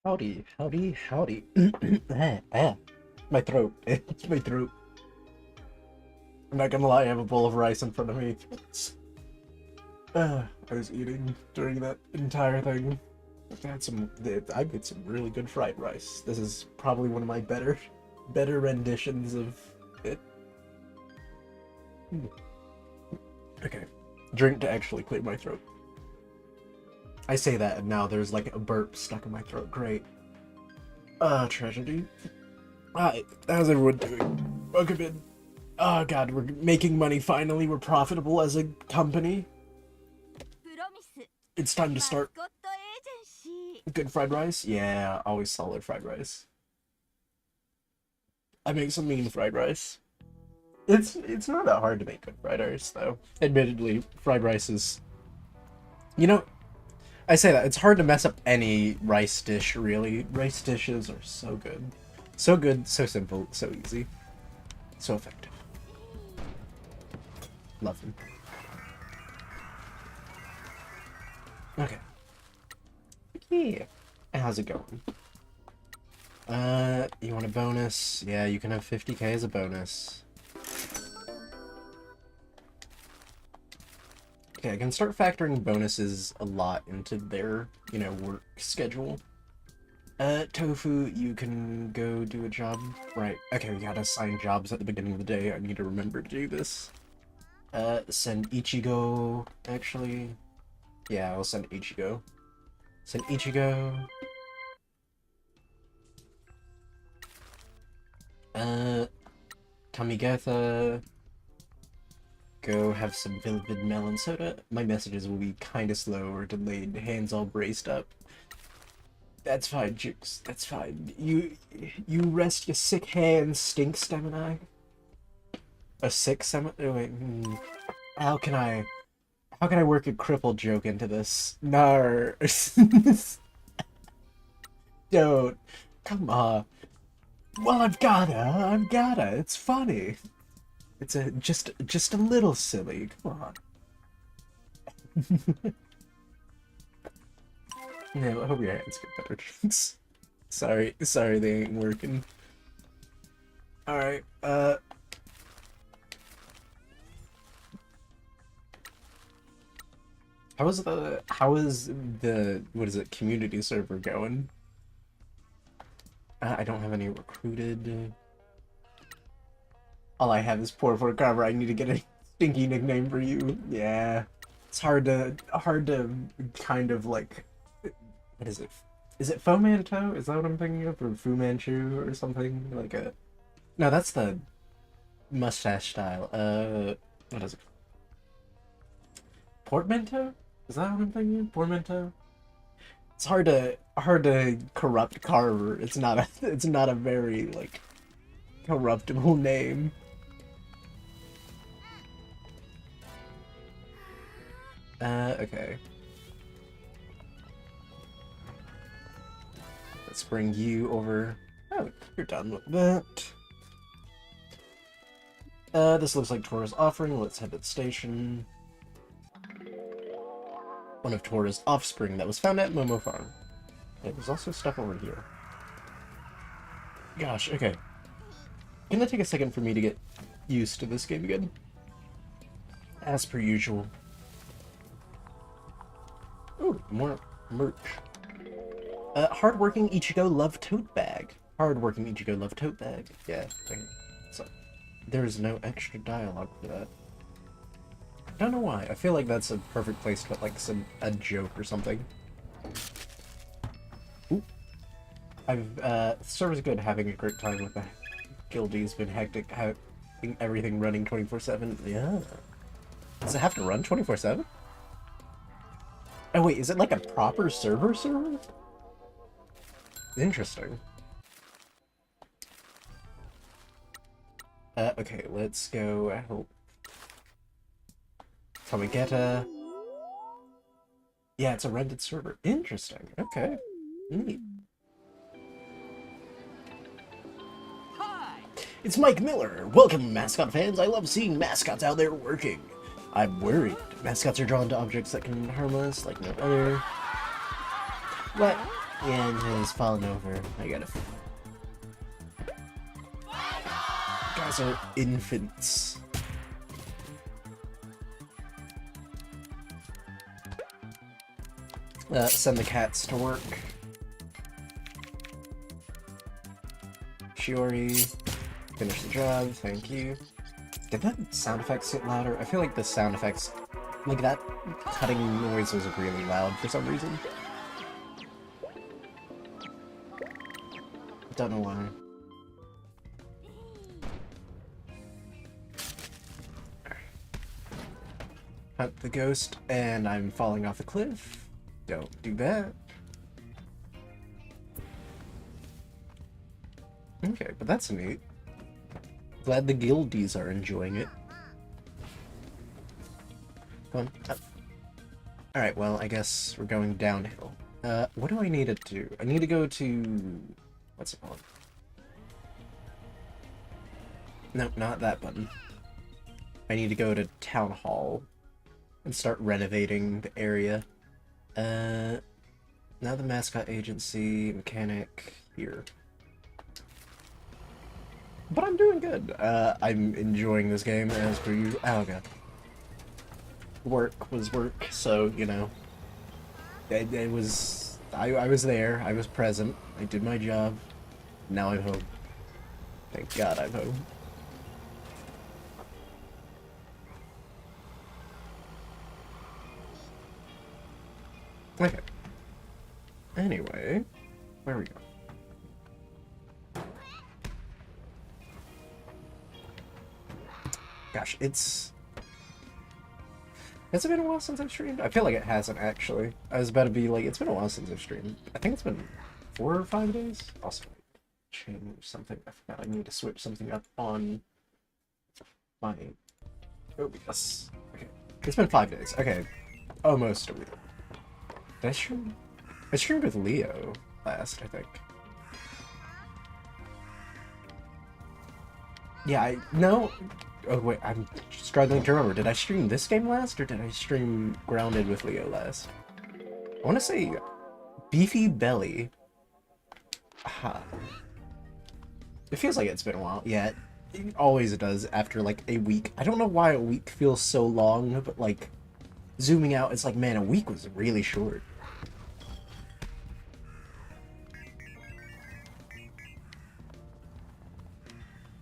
Howdy, howdy, howdy. My throat. It's my throat. I'm not gonna lie, I have a bowl of rice in front of me. I was eating during that entire thing. I made some really good fried rice. This is probably one of my better renditions of it. Okay, drink to actually clear my throat. I say that and now there's like a burp stuck in my throat. Great. Tragedy. Hi, how's everyone doing? Welcome in. Oh god, we're making money finally. We're profitable as a company. It's time to start. Good fried rice? Yeah, always solid fried rice. I make some mean fried rice. It's not that hard to make good fried rice though. Admittedly, fried rice is, you know, I say that it's hard to mess up any rice dish really. Rice dishes are so good. So good, so simple, so easy. So effective. Love them. Okay. Yeah. How's it going? You want a bonus? Yeah, you can have 50k as a bonus. Okay, I can start factoring bonuses a lot into their, work schedule. Tofu, you can go do a job. Right, okay, we gotta assign jobs at the beginning of the day. I need to remember to do this. Send Ichigo, actually. Yeah, I'll send Ichigo. Send Ichigo. Tamigatha. Go have some Vivid Melon Soda. My messages will be kinda slow or delayed, hands all braced up. That's fine, Jukes. That's fine. You rest your sick hands, stink stamina. A sick stamina? Oh, wait. How can I work a crippled joke into this? No. Don't. Come on. Well, I've gotta. It's funny. It's just a little silly. Come on. No, I hope your hands get better. sorry they ain't working. Alright, how is the what is it, community server going? I don't have any recruited. All I have is poor for cover. I need to get a stinky nickname for you. Yeah. It's hard to kind of like, what is it? Is it Fomanto? Is that what I'm thinking of? Or Fu Manchu or something? Like a... No, that's the mustache style. What is it? Portmanteau? Is that what I'm thinking of? Portmanteau? It's hard to corrupt Carver. It's not a very like corruptible name. Okay. Let's bring you over. Oh, you're done with that. This looks like Tora's offering. Let's head to the station. One of Tora's offspring that was found at Momo Farm. There's also stuff over here. Gosh, okay. Gonna take a second for me to get used to this game again. As per usual. Ooh, more merch. Hardworking Ichigo love tote bag. Hardworking Ichigo love tote bag. Yeah, so there's no extra dialogue for that. I don't know why. I feel like that's a perfect place to put like a joke or something. Ooh. Server's good, having a great time with that. Guildy's been hectic, having everything running 24/7. Yeah. Does it have to run 24/7? Oh wait, is it like a proper server? Interesting. Okay, let's go help Tamageta. Yeah, it's a rented server. Interesting. Okay. Neat. Hi! It's Mike Miller. Welcome, Mascot fans. I love seeing mascots out there working. I'm worried. Mascots are drawn to objects that can harm us like no other. What? And has fallen over. I gotta... Guys are infants. Send the cats to work. Shiori, finish the job, thank you. Did that sound effects get louder? I feel like the sound effects, like that cutting noise was really loud for some reason. Don't know why. Hunt the ghost, and I'm falling off a cliff. Don't do that. Okay, but that's neat. Glad the guildies are enjoying it. Come on, up. Alright, well, I guess we're going downhill. What do I need to do? I need to go to... What's it called? No, not that button. I need to go to Town Hall and start renovating the area. Now the Mascot Agency, mechanic, here. But I'm doing good. I'm enjoying this game as per usual. Oh god. Work was work, so, you know. It was... I was there, I was present, I did my job. Now I'm home. Thank God I'm home. Okay. Anyway, where are we going? Gosh, it's... Has it been a while since I've streamed? I feel like it hasn't, actually. I was about to be like, it's been a while since I've streamed. I think it's been 4 or 5 days? Also, change something. I forgot I need to switch something up on my OBS. Okay. It's been 5 days. Okay. Almost a week. Did I stream? I streamed with Leo last, I think. Yeah, no. Oh wait, I'm struggling to remember. Did I stream this game last, or did I stream Grounded with Leo last? I want to say Beefy Belly. Aha. It feels like it's been a while. Yeah, it always does after like a week. I don't know why a week feels so long, but like zooming out, it's like, man, a week was really short.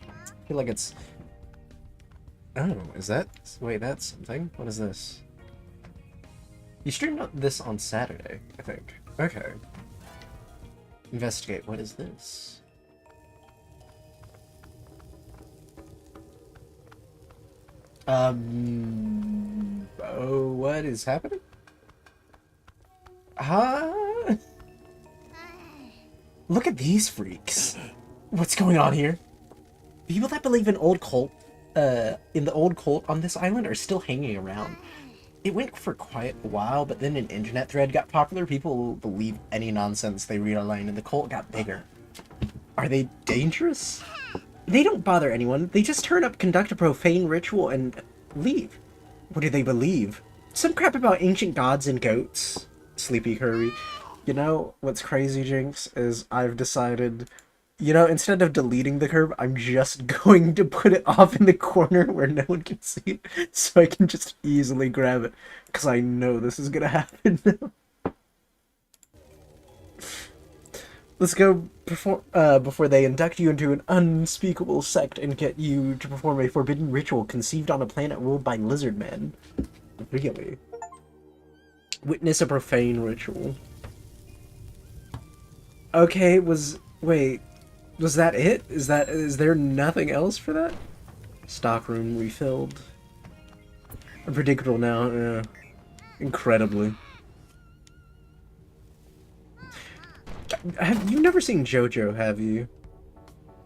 I feel like it's... Oh, is that... Wait, that's something? What is this? You streamed this on Saturday, I think. Okay. Investigate. What is this? Oh, what is happening? Huh? Look at these freaks. What's going on here? People that believe in the old cult on this island are still hanging around. It went for quite a while, but then an internet thread got popular. People believe any nonsense they read online, and the cult got bigger. Are they dangerous? They don't bother anyone. They just turn up, conduct a profane ritual, and leave. What do they believe? Some crap about ancient gods and goats. Sleepy Curry. You know, what's crazy, Jinx, is I've decided... You know, instead of deleting the curve, I'm just going to put it off in the corner where no one can see it, so I can just easily grab it, because I know this is gonna happen now. Let's go before they induct you into an unspeakable sect and get you to perform a forbidden ritual conceived on a planet ruled by lizard men. Really? Witness a profane ritual. Okay, wait. Was that it? Is there nothing else for that? Stockroom refilled. Unpredictable now, yeah. Incredibly. You've never seen JoJo, have you?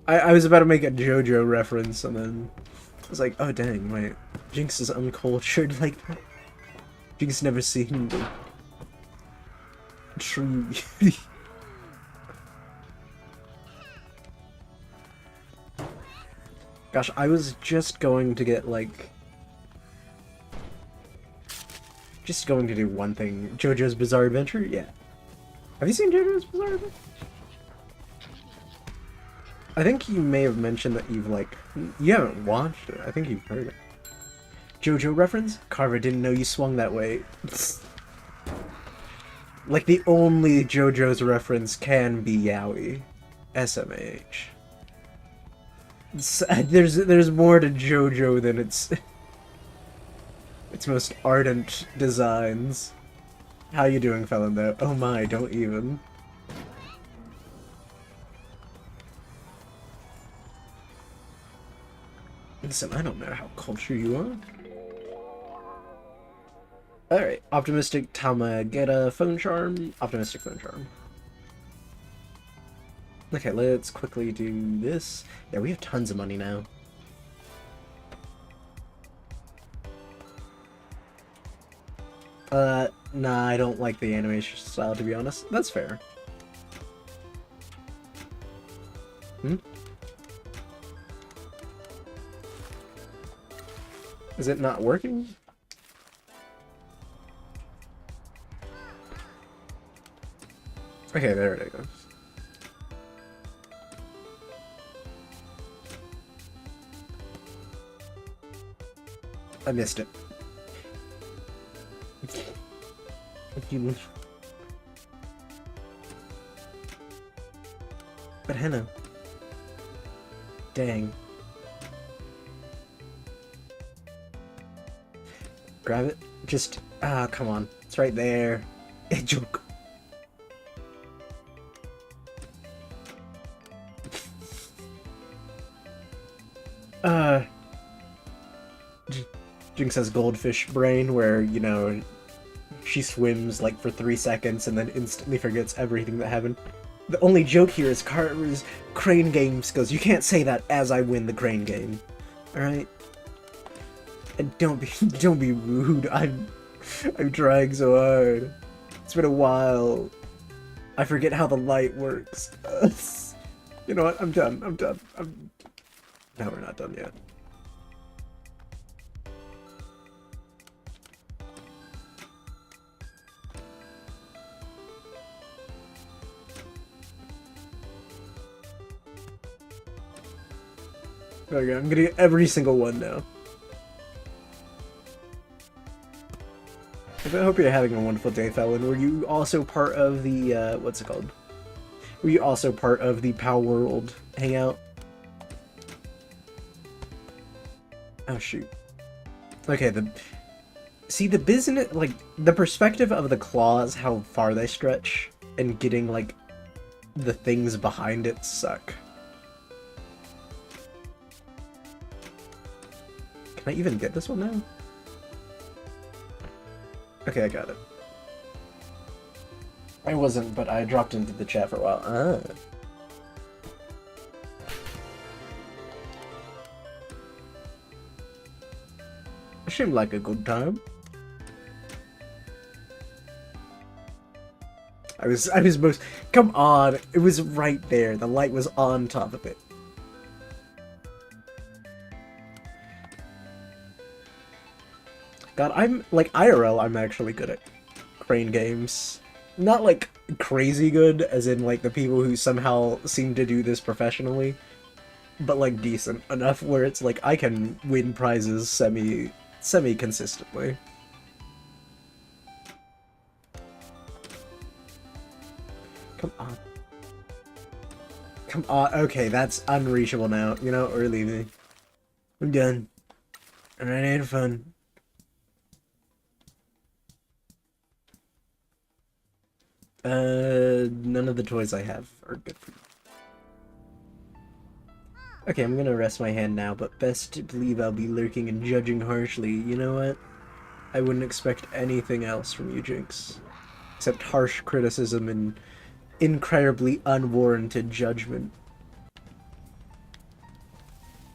I was about to make a JoJo reference, and then I was like, oh dang, wait. Jinx is uncultured like that. Jinx never seen the true beauty. Gosh, I was just going to get, like... Just going to do one thing. JoJo's Bizarre Adventure? Yeah. Have you seen JoJo's Bizarre Adventure? I think you may have mentioned that you've, like, you haven't watched it. I think you've heard it. JoJo reference? Carver didn't know you swung that way. Like, the only JoJo's reference can be Yaoi. SMH. There's more to JoJo than its most ardent designs. How you doing, Felon, though? Oh my, don't even. Listen, I don't know how cultured you are. Alright, optimistic Tama, get a phone charm. Optimistic phone charm. Okay, let's quickly do this. Yeah, we have tons of money now. Nah, I don't like the animation style, to be honest. That's fair. Hmm? Is it not working? Okay, there it goes. I missed it. But Henna. Dang. Grab it. Just, come on. It's right there. Joke. Jinx has goldfish brain where, you know, she swims like for 3 seconds and then instantly forgets everything that happened. The only joke here is Carter's crane game skills. You can't say that as I win the crane game. Alright? And don't be rude. I'm trying so hard. It's been a while. I forget how the light works. You know what? I'm done. No, we're not done yet. There we go. I'm gonna get every single one now. I hope you're having a wonderful day, Felon. Were you also part of the, what's it called? Were you also part of the Pow World hangout? Oh, shoot. Okay, see, the business, like, the perspective of the claws, how far they stretch, and getting, like, the things behind it suck. Can I even get this one now? Okay, I got it. I wasn't, but I dropped into the chat for a while. It seemed like a good time. I was most... Come on! It was right there. The light was on top of it. God, I'm, like, IRL, I'm actually good at crane games. Not, like, crazy good, as in, like, the people who somehow seem to do this professionally, but, like, decent enough where it's, like, I can win prizes semi-consistently. Come on. Come on, okay, that's unreachable now, you know, or leaving. I'm done. And I had fun. None of the toys I have are good for me. Okay, I'm gonna rest my hand now, but best to believe I'll be lurking and judging harshly. You know what? I wouldn't expect anything else from you, Jinx. Except harsh criticism and incredibly unwarranted judgment.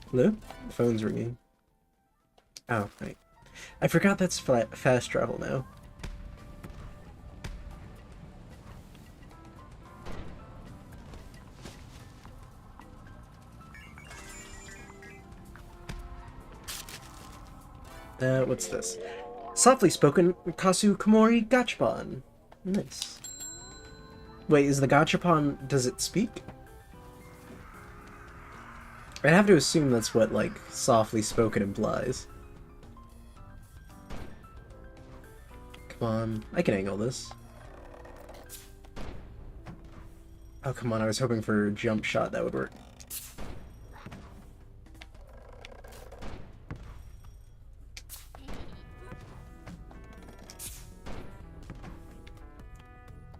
Hello? The phone's ringing. Oh, right. I forgot that's fast travel now. What's this? Softly spoken Kasu Komori Gachapon. Nice. Wait, is the gachapon... does it speak? I'd have to assume that's what, like, softly spoken implies. Come on, I can angle this. Oh, come on, I was hoping for a jump shot that would work.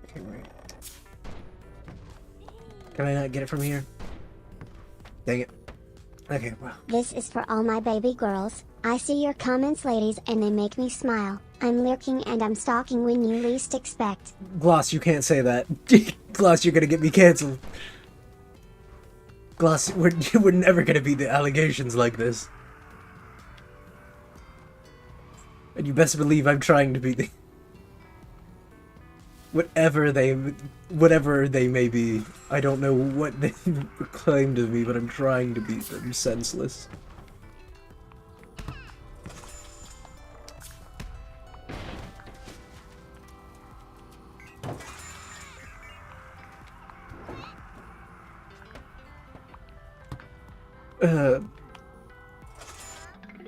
Okay, wait. Can I not get it from here? Dang it. Okay, well. This is for all my baby girls. I see your comments, ladies, and they make me smile. I'm lurking and I'm stalking when you least expect. Gloss, you can't say that. Gloss, you're gonna get me cancelled. Gloss, we're never gonna beat the allegations like this. And you best believe I'm trying to beat the... whatever they may be. I don't know what they claimed of me, but I'm trying to beat them senseless.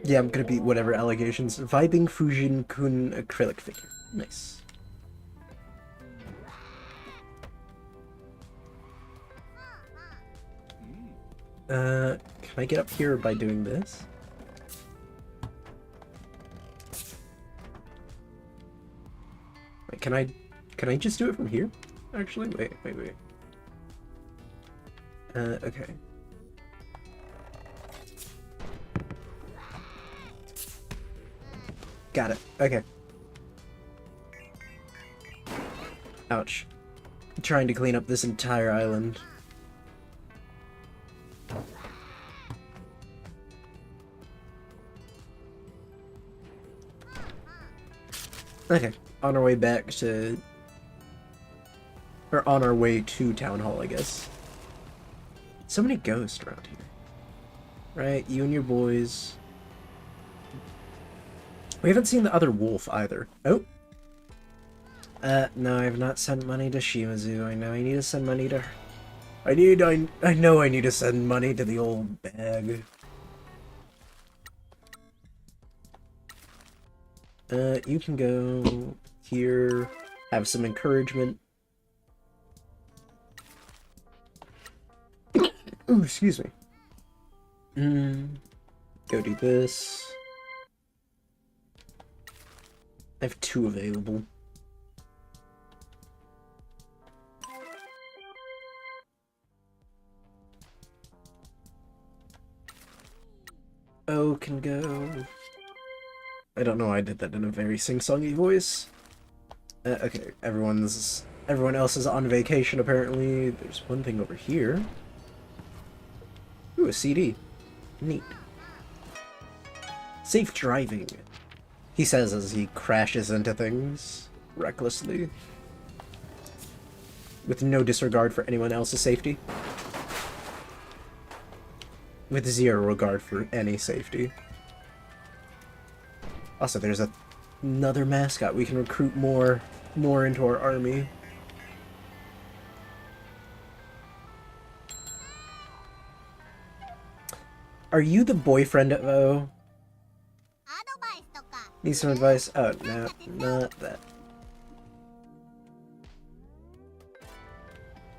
Yeah, I'm gonna beat whatever allegations. Vibing Fujin Kun acrylic figure. Nice. Can I get up here by doing this? Wait, can I just do it from here? Actually, wait. Okay. Got it. Okay. Ouch. I'm trying to clean up this entire island. Okay, on our way back to... or on our way to Town Hall, I guess. So many ghosts around here. Right, you and your boys. We haven't seen the other wolf either. Oh! No, I have not sent money to Shimazu. I know I need to send money to her. I know I need to send money to the old bag. You can go here, have some encouragement. Ooh, excuse me. Go do this. I have 2 available. O can go. I don't know why I did that in a very sing-songy voice. Okay, everyone else is on vacation apparently. There's one thing over here. Ooh, a CD. Neat. Safe driving, he says as he crashes into things recklessly, with no disregard for anyone else's safety. With 0 regard for any safety. Also, there's another mascot. We can recruit more into our army. Are you the boyfriend of O? Need some advice? Oh, no, not that.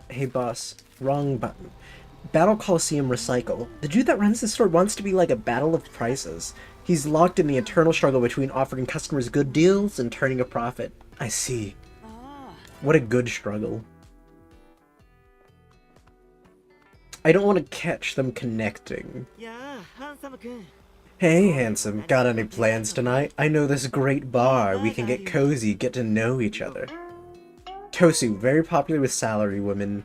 Hey boss, wrong button. Battle Coliseum Recycle. The dude that runs this store wants to be like a battle of prices. He's locked in the eternal struggle between offering customers good deals and turning a profit. I see. What a good struggle. I don't want to catch them connecting. Hey, handsome. Got any plans tonight? I know this great bar. We can get cozy, get to know each other. Tosu, very popular with salary women.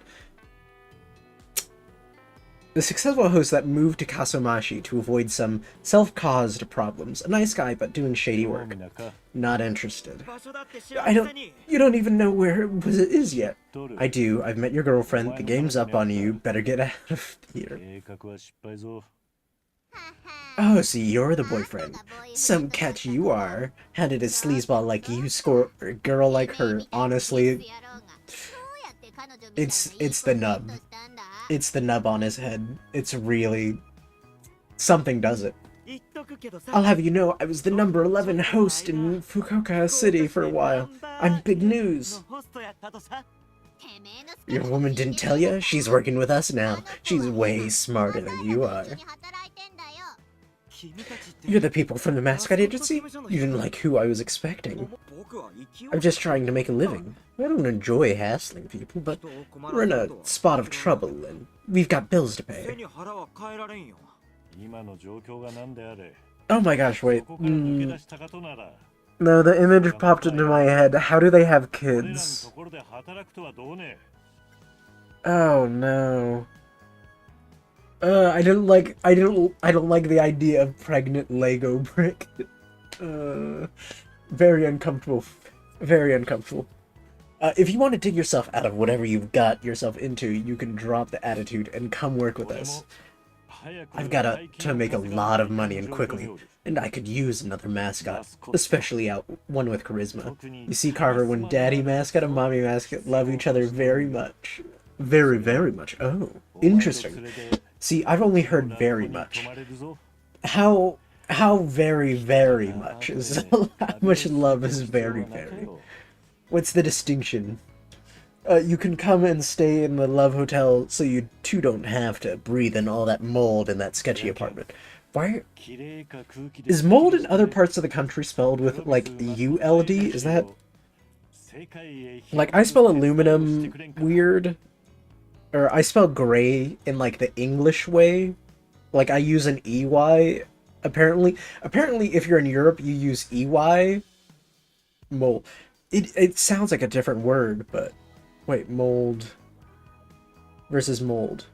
The successful host that moved to Kasumashi to avoid some self-caused problems. A nice guy, but doing shady work. Not interested. You don't even know where it is yet. I do. I've met your girlfriend. The game's up on you. Better get out of here. Oh, so you're the boyfriend. Some catch you are. How did a sleazeball like you score a girl like her? Honestly, It's the nub. It's the nub on his head. It's really... something does it. I'll have you know, I was the number 11 host in Fukuoka City for a while. I'm big news. Your woman didn't tell you? She's working with us now. She's way smarter than you are. You're the people from the Mascot agency? You didn't like who I was expecting. I'm just trying to make a living. I don't enjoy hassling people, but we're in a spot of trouble, and we've got bills to pay. Oh my gosh, wait. No, the image popped into my head. How do they have kids? Oh no. I don't like the idea of pregnant Lego brick. Very uncomfortable. Very uncomfortable. If you want to dig yourself out of whatever you've got yourself into, you can drop the attitude and come work with us. I've got to make a lot of money and quickly, and I could use another mascot, especially one with charisma. You see, Carver, when Daddy Mascot and Mommy Mascot love each other very much. Very, very much. Oh, interesting. See, I've only heard very much. How very, very much is... how much love is very, very? What's the distinction? You can come and stay in the Love Hotel so you two don't have to breathe in all that mold in that sketchy apartment. Why? Is mold in other parts of the country spelled with, like, ULD? Is that... like, I spell aluminum weird. Or I spell gray in, like, the English way. Like, I use an EY, apparently. Apparently, if you're in Europe, you use EY. Mold. It sounds like a different word, but... wait, mold... versus mold.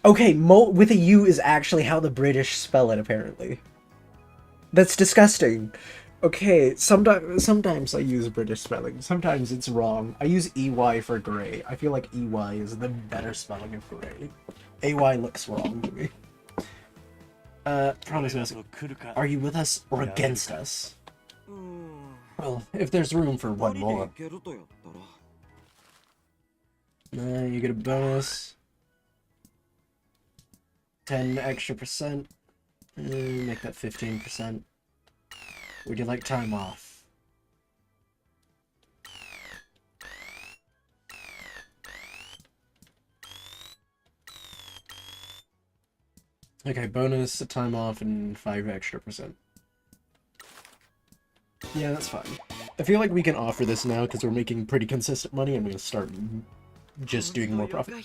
Okay, mold with a U is actually how the British spell it, apparently. That's disgusting. Okay, sometimes I use British spelling. Sometimes it's wrong. I use EY for gray. I feel like EY is the better spelling of gray. AY looks wrong to me. Promise me. Are you with us or against us? Well, if there's room for one more. You get a bonus. 10 extra %. Make that 15%. Would you like time off? Okay, bonus, a time off, and 5 extra %. Yeah, that's fine. I feel like we can offer this now because we're making pretty consistent money. I'm going to start just doing more profit.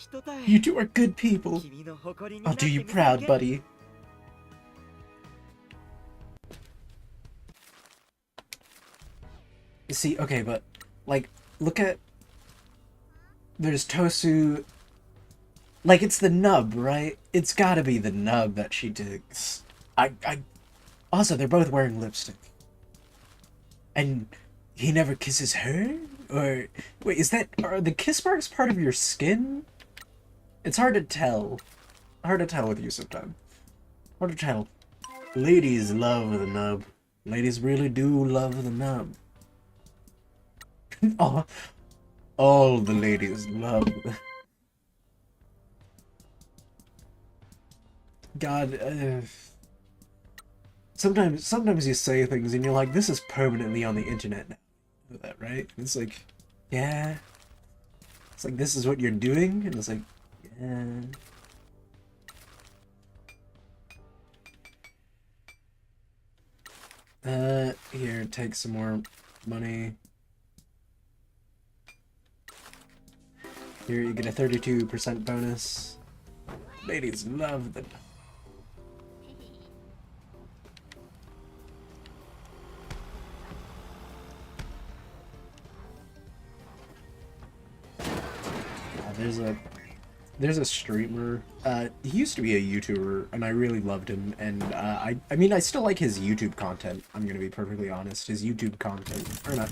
You two are good people. I'll do you proud, buddy. See, okay, but, like, look at... there's Tosu... like, it's the nub, right? It's gotta be the nub that she digs. Also, they're both wearing lipstick. And he never kisses her? Or... wait, are the kiss marks part of your skin? It's hard to tell. Hard to tell with you sometimes. Hard to tell. Ladies love the nub. Ladies really do love the nub. Oh, all the ladies love. God, sometimes you say things and you're like, this is permanently on the internet now. You know that, right? It's like, yeah. It's like, this is what you're doing, and it's like, yeah. Here, take some more money. Here, you get a 32% bonus. Ladies love the... There's a streamer. He used to be a YouTuber, and I really loved him. And I mean, I still like his YouTube content. I'm gonna be perfectly honest. His YouTube content, or not,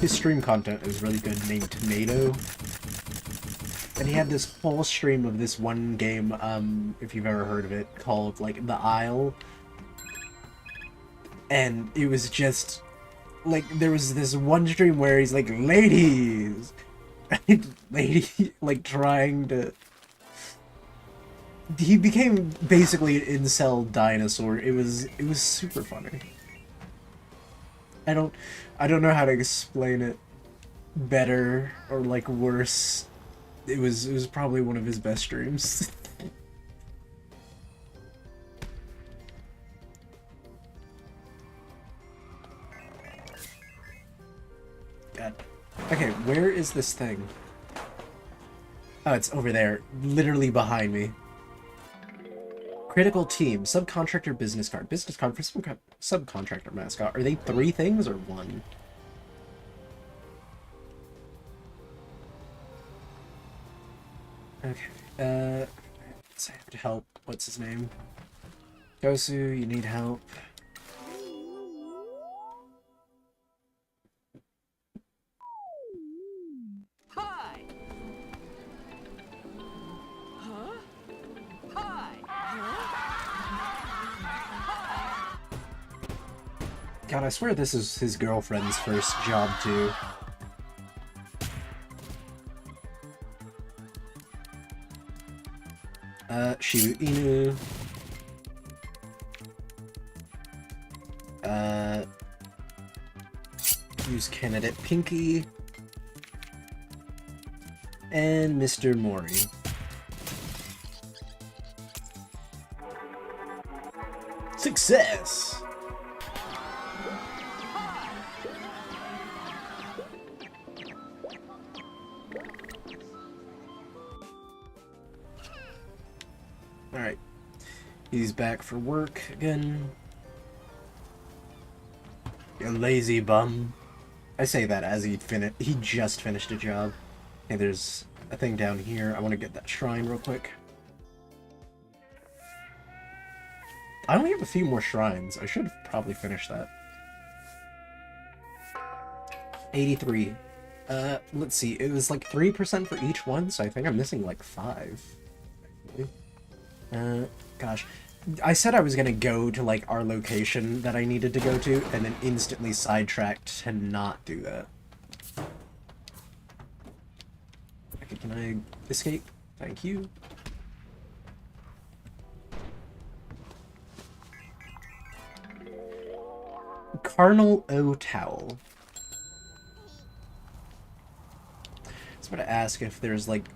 his stream content is really good. Named Tomato, and he had this whole stream of this one game. If you've ever heard of it, called like The Isle, and it was just like there was this one stream where he's like, "Ladies." lady, like, trying to... He became basically an incel dinosaur. It was super funny. I don't I don't know how to explain it better or like worse. It was probably one of his best streams. God. Okay, where is this thing? Oh, it's over there, literally behind me. Critical team, subcontractor, business card. Business card for subcontractor mascot. Are they 3 things or 1? Okay. Let's have to help. What's his name? Gosu, you need help. Hi. Huh? Hi. God, I swear this is his girlfriend's first job too. Shibu Inu. Use candidate Pinky. And Mr. Mori. Success! Alright. He's back for work again. You lazy bum. I say that as he just finished a job. Okay, there's a thing down here. I want to get that shrine real quick. I only have a few more shrines. I should have probably finished that. 83. Let's see. It was like 3% for each one, so I think I'm missing like 5. Gosh. I said I was gonna go to, like, our location that I needed to go to, and then instantly sidetracked to not do that. Okay, can I escape? Thank you. Carnal O Towel. I was about to ask if there's, like,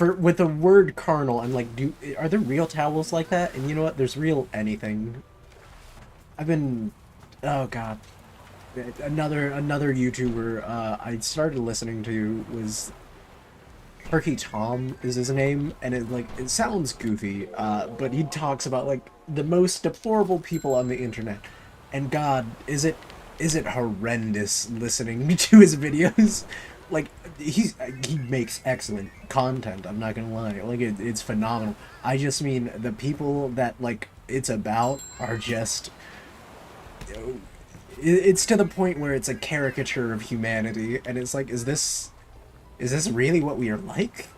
with the word carnal, I'm like, are there real towels like that? And you know what? There's real anything. Oh god. Another YouTuber I started listening to was Turkey Tom is his name, and it sounds goofy, but he talks about like the most deplorable people on the internet. And god, is it horrendous listening to his videos. Like, he makes excellent content, I'm not gonna lie. Like, it's phenomenal. I just mean, the people that, like, it's about are just... It's to the point where it's a caricature of humanity, and it's like, is this really what we are like?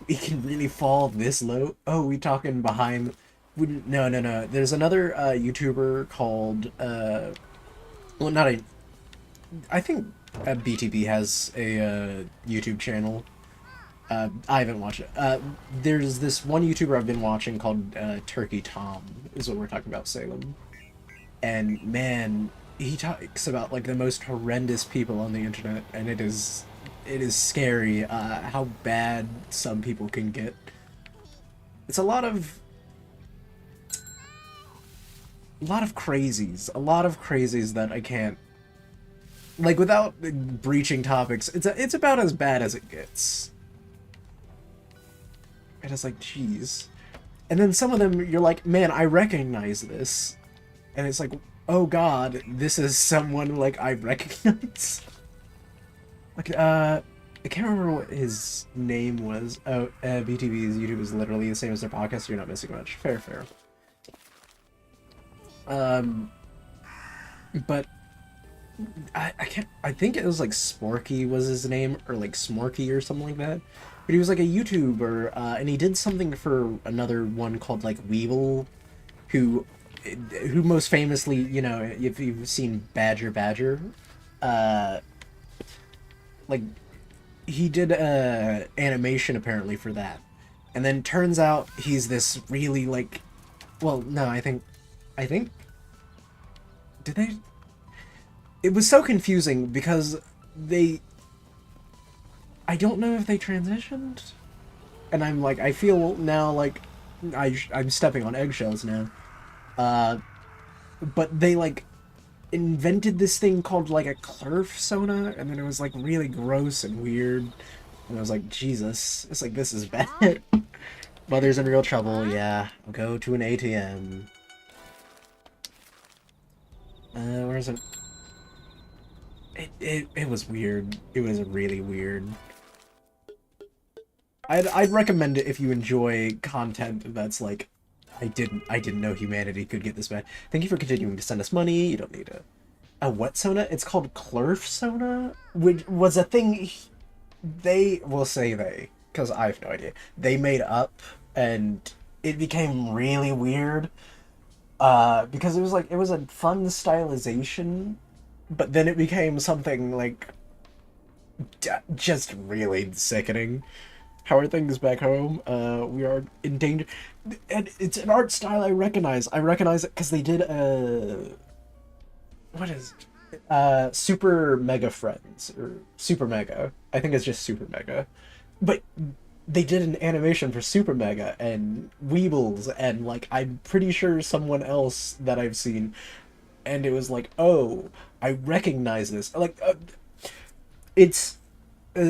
We can really fall this low? Oh, we talking behind... No. There's another YouTuber called... Well, not a... I think... BTB has a YouTube channel. I haven't watched it. There's this one YouTuber I've been watching called Turkey Tom, is what we're talking about, Salem. And man, he talks about like the most horrendous people on the internet, and it is scary how bad some people can get. It's a lot of crazies, that I can't, like, without breaching topics, it's about as bad as it gets. And it's like, jeez. And then some of them, you're like, man, I recognize this. And it's like, oh god, this is someone, like, I recognize. Like, I can't remember what his name was. Oh, BTV's YouTube is literally the same as their podcast, so you're not missing much. Fair. But... I think it was like Sporky was his name, or like Smorky or something like that. But he was like a YouTuber, and he did something for another one called like Weeble, who most famously, you know, if you've seen Badger, like he did animation apparently for that, and then turns out he's this really like, well, no, I think did they? It was so confusing because they, I don't know if they transitioned, and I'm like, I feel now like I'm stepping on eggshells now. But they like invented this thing called like a Clurf Sona, and then it was like really gross and weird. And I was like, Jesus, it's like this is bad. Mother's in real trouble. Yeah, I'll go to an ATM. Where's it? It was weird. It was really weird. I'd recommend it if you enjoy content that's like, I didn't know humanity could get this bad. Thank you for continuing to send us money. You don't need a what Sona? It's called Clurf Sona, which was a thing they will say they, because I have no idea. They made up, and it became really weird. Because it was a fun stylization, but then it became something like just really sickening. How are things back home? We are in danger. And it's an art style I recognize. I recognize it because they did what is it? Super Mega Friends, or Super Mega. I think it's just Super Mega. But they did an animation for Super Mega and Weebles and like I'm pretty sure someone else that I've seen, and it was like, oh, I recognize this. Like it's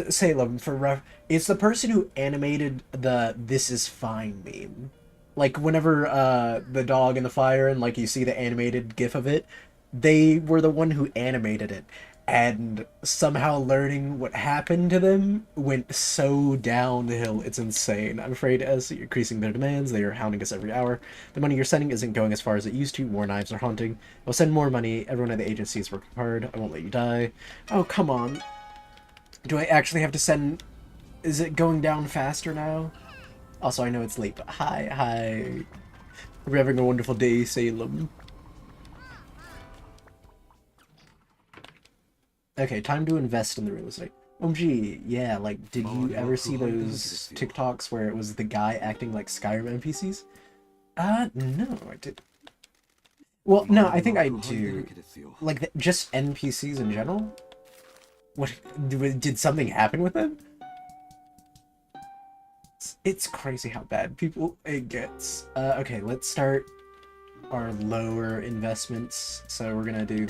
Salem for ref. It's the person who animated the "This is fine" meme. Like whenever the dog in the fire and like you see the animated GIF of it, they were the one who animated it, and somehow learning what happened to them went so downhill. It's insane. I'm afraid as increasing their demands, they are hounding us every hour. The money you're sending isn't going as far as it used to. More knives are haunting. We'll send more money. Everyone at the agency is working hard. I won't let you die. Oh, come on. Do I actually have to send... Is it going down faster now? Also, I know it's late, but hi. Hope you're having a wonderful day, Salem. Okay, time to invest in the real estate. OMG, yeah, like, did you ever see those TikToks where it was the guy acting like Skyrim NPCs? No, I did. Well, no, I think I do. Like, just NPCs in general? What, did something happen with them? It's crazy how bad people it gets. Okay, let's start our lower investments. So we're gonna do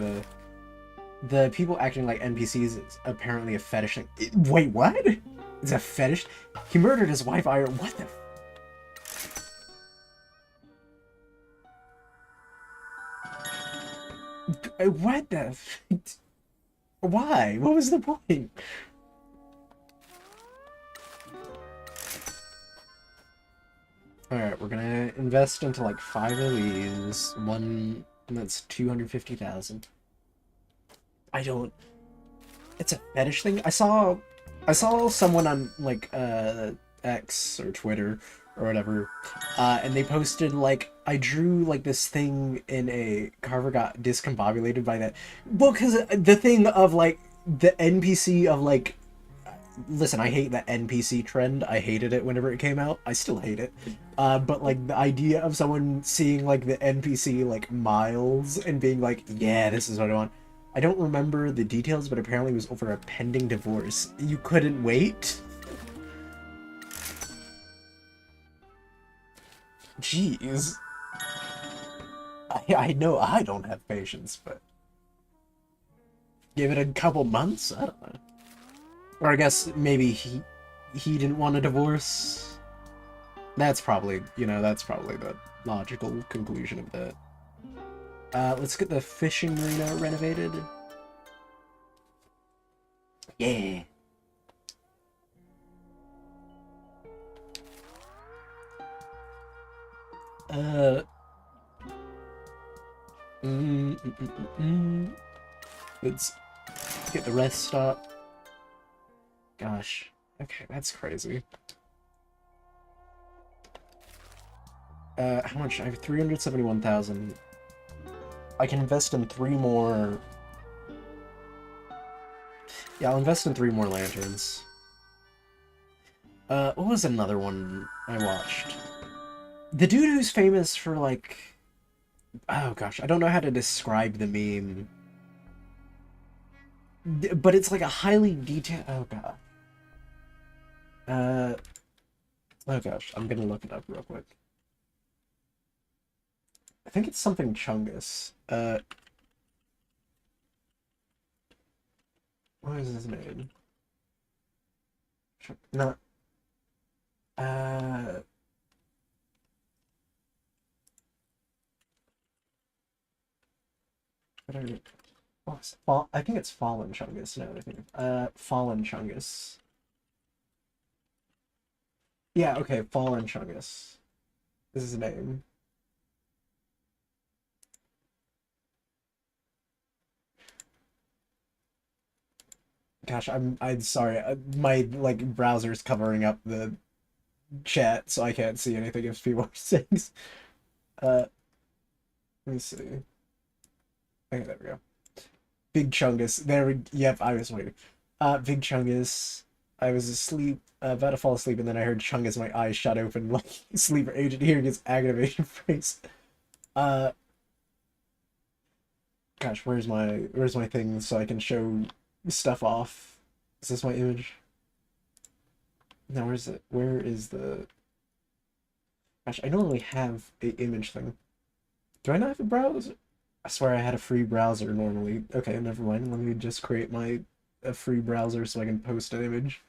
the people acting like NPCs is apparently a fetish thing. Wait, what? It's a fetish? He murdered his wife, Iron. What the? What the? Why? What was the point? Alright, we're gonna invest into like 5 of these. One that's 250,000. I don't... It's a fetish thing? I saw someone on like X or Twitter or whatever, and they posted like, I drew like this thing in a Carver got discombobulated by that. Well, because the thing of like the NPC of like, listen, I hate that NPC trend. I hated it whenever it came out. I still hate it. But like the idea of someone seeing like the NPC like Miles and being like, yeah, this is what I want. I don't remember the details, but apparently it was over a pending divorce. You couldn't wait? Jeez. I know I don't have patience, but... Give it a couple months? I don't know. Or I guess maybe he didn't want a divorce? That's probably, that's probably the logical conclusion of that. Let's get the fishing marina renovated. Yeah. Let's get the rest stop. Gosh. Okay, that's crazy. How much? I have 371,000. I can invest in 3 more. Yeah, I'll invest in 3 more lanterns. What was another one I watched? The dude who's famous for, like... Oh gosh, I don't know how to describe the meme. But it's like a highly detailed... Oh god. Oh gosh, I'm gonna look it up real quick. I think it's something Chungus. What is his name? Not... Uh... I think it's Fallen Chungus. No, I think Fallen Chungus. Yeah, okay, Fallen Chungus. This is his name. Gosh, I'm sorry. My like browser's covering up the chat, so I can't see anything if people are saying. Let me see. Okay, there we go. Big Chungus. Yep, I was waiting. Big Chungus. I was asleep, about to fall asleep, and then I heard Chungus, my eyes shut open like sleeper agent hearing his activation phrase. Gosh, where's my thing so I can show stuff off? Is this my image? No, where's it? Where is the... Gosh, I normally have a image thing. Do I not have a browser? I swear I had a free browser normally. Okay, never mind. Let me just create a free browser so I can post an image.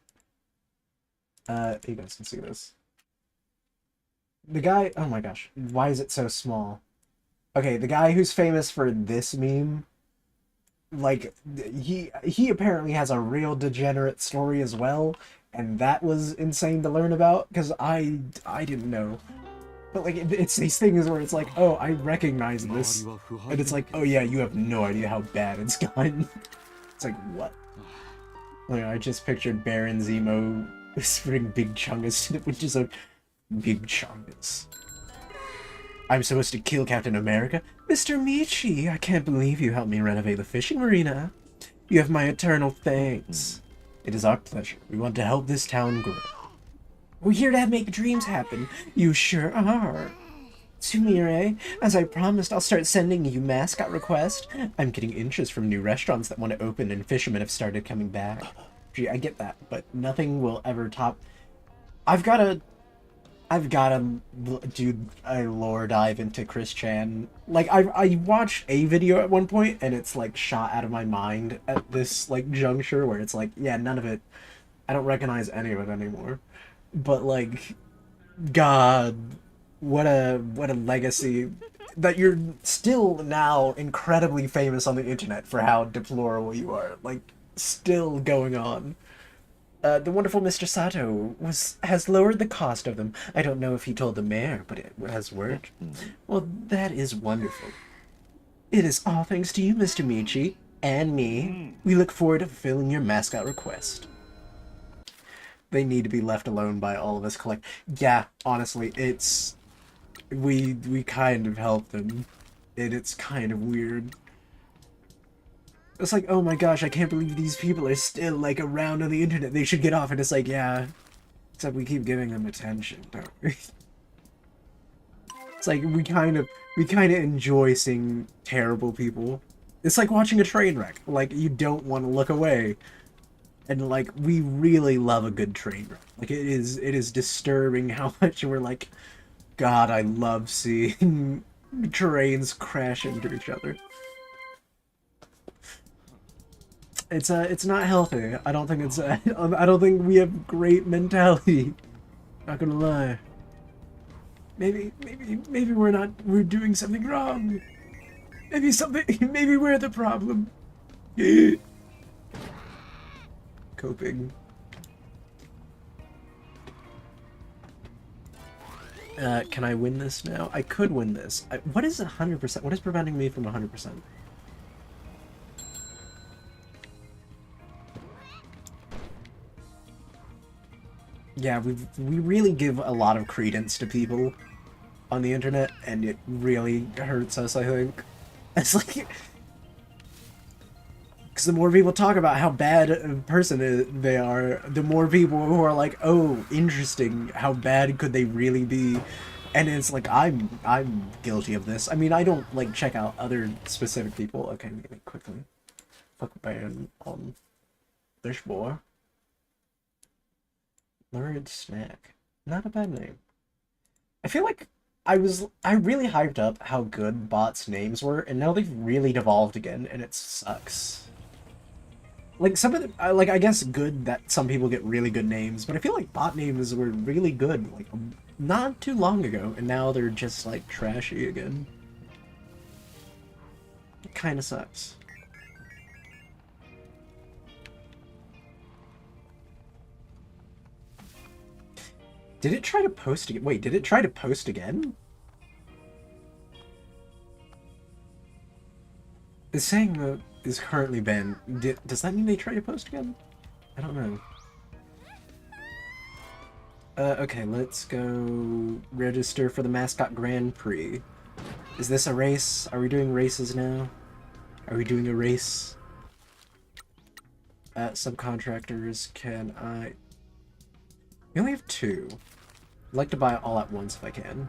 You guys can see this. The guy... Oh my gosh. Why is it so small? Okay, the guy who's famous for this meme, like, he apparently has a real degenerate story as well, and that was insane to learn about, because I didn't know. But, like, it's these things where it's like, oh, I recognize this, and it's like, oh yeah, you have no idea how bad it's gotten. It's like, what? Like, I just pictured Baron Zemo whispering Big Chungus, which is a Big Chungus. I'm supposed to kill Captain America? Mr. Michi, I can't believe you helped me renovate the fishing marina. You have my eternal thanks. It is our pleasure. We want to help this town grow. We're here to make dreams happen. You sure are. Sumire, as I promised, I'll start sending you Mascot requests. I'm getting interest from new restaurants that want to open, and fishermen have started coming back. Gee, I get that, but nothing will ever top... I've got to do a lore dive into Chris Chan. Like, I watched a video at one point, and it's, like, shot out of my mind at this, like, juncture where it's like, yeah, none of it... I don't recognize any of it anymore. But, like, God, what a legacy that you're still now incredibly famous on the internet for how deplorable you are. Like, still going on. The wonderful Mr. Sato has lowered the cost of them. I don't know if he told the mayor, but it has worked. Well, that is wonderful. It is all thanks to you, Mr. Michi, and me. We look forward to fulfilling your Mascot request. They need to be left alone by all of us collect. Yeah, honestly, it's... We kind of help them. And it's kind of weird. It's like, oh my gosh, I can't believe these people are still, like, around on the internet. They should get off. And it's like, yeah. Except we keep giving them attention, don't we? It's like, we kind of enjoy seeing terrible people. It's like watching a train wreck. Like, you don't want to look away. And, like, we really love a good train wreck. Like, it is disturbing how much we're like, God, I love seeing trains crash into each other. It's not healthy. I don't think it's I don't think we have great mentality. Not gonna lie. Maybe we're doing something wrong. Maybe we're the problem. Coping. Can I win this now? I could win this. What is 100%? What is preventing me from 100%? Yeah, we really give a lot of credence to people on the internet, and it really hurts us, I think. It's like... Because the more people talk about how bad a person they are, the more people who are like, oh, interesting, how bad could they really be? And it's like, I'm guilty of this. I mean, I don't, like, check out other specific people. Okay, maybe quickly. Fuck ban on this boy. Lurid Snack. Not a bad name. I feel like I really hyped up how good bots' names were, and now they've really devolved again, and it sucks. Like, some of the, like, I guess good that some people get really good names, but I feel like bot names were really good, like, not too long ago, and now they're just, like, trashy again. It kinda sucks. Did it try to post again? Wait, did it try to post again? It's saying that is currently banned. Does that mean they try to post again? I don't know. Okay, let's go register for the Mascot Grand Prix. Is this a race? Are we doing races now? Are we doing a race? Subcontractors, can I... We only have 2. I'd like to buy it all at once if I can.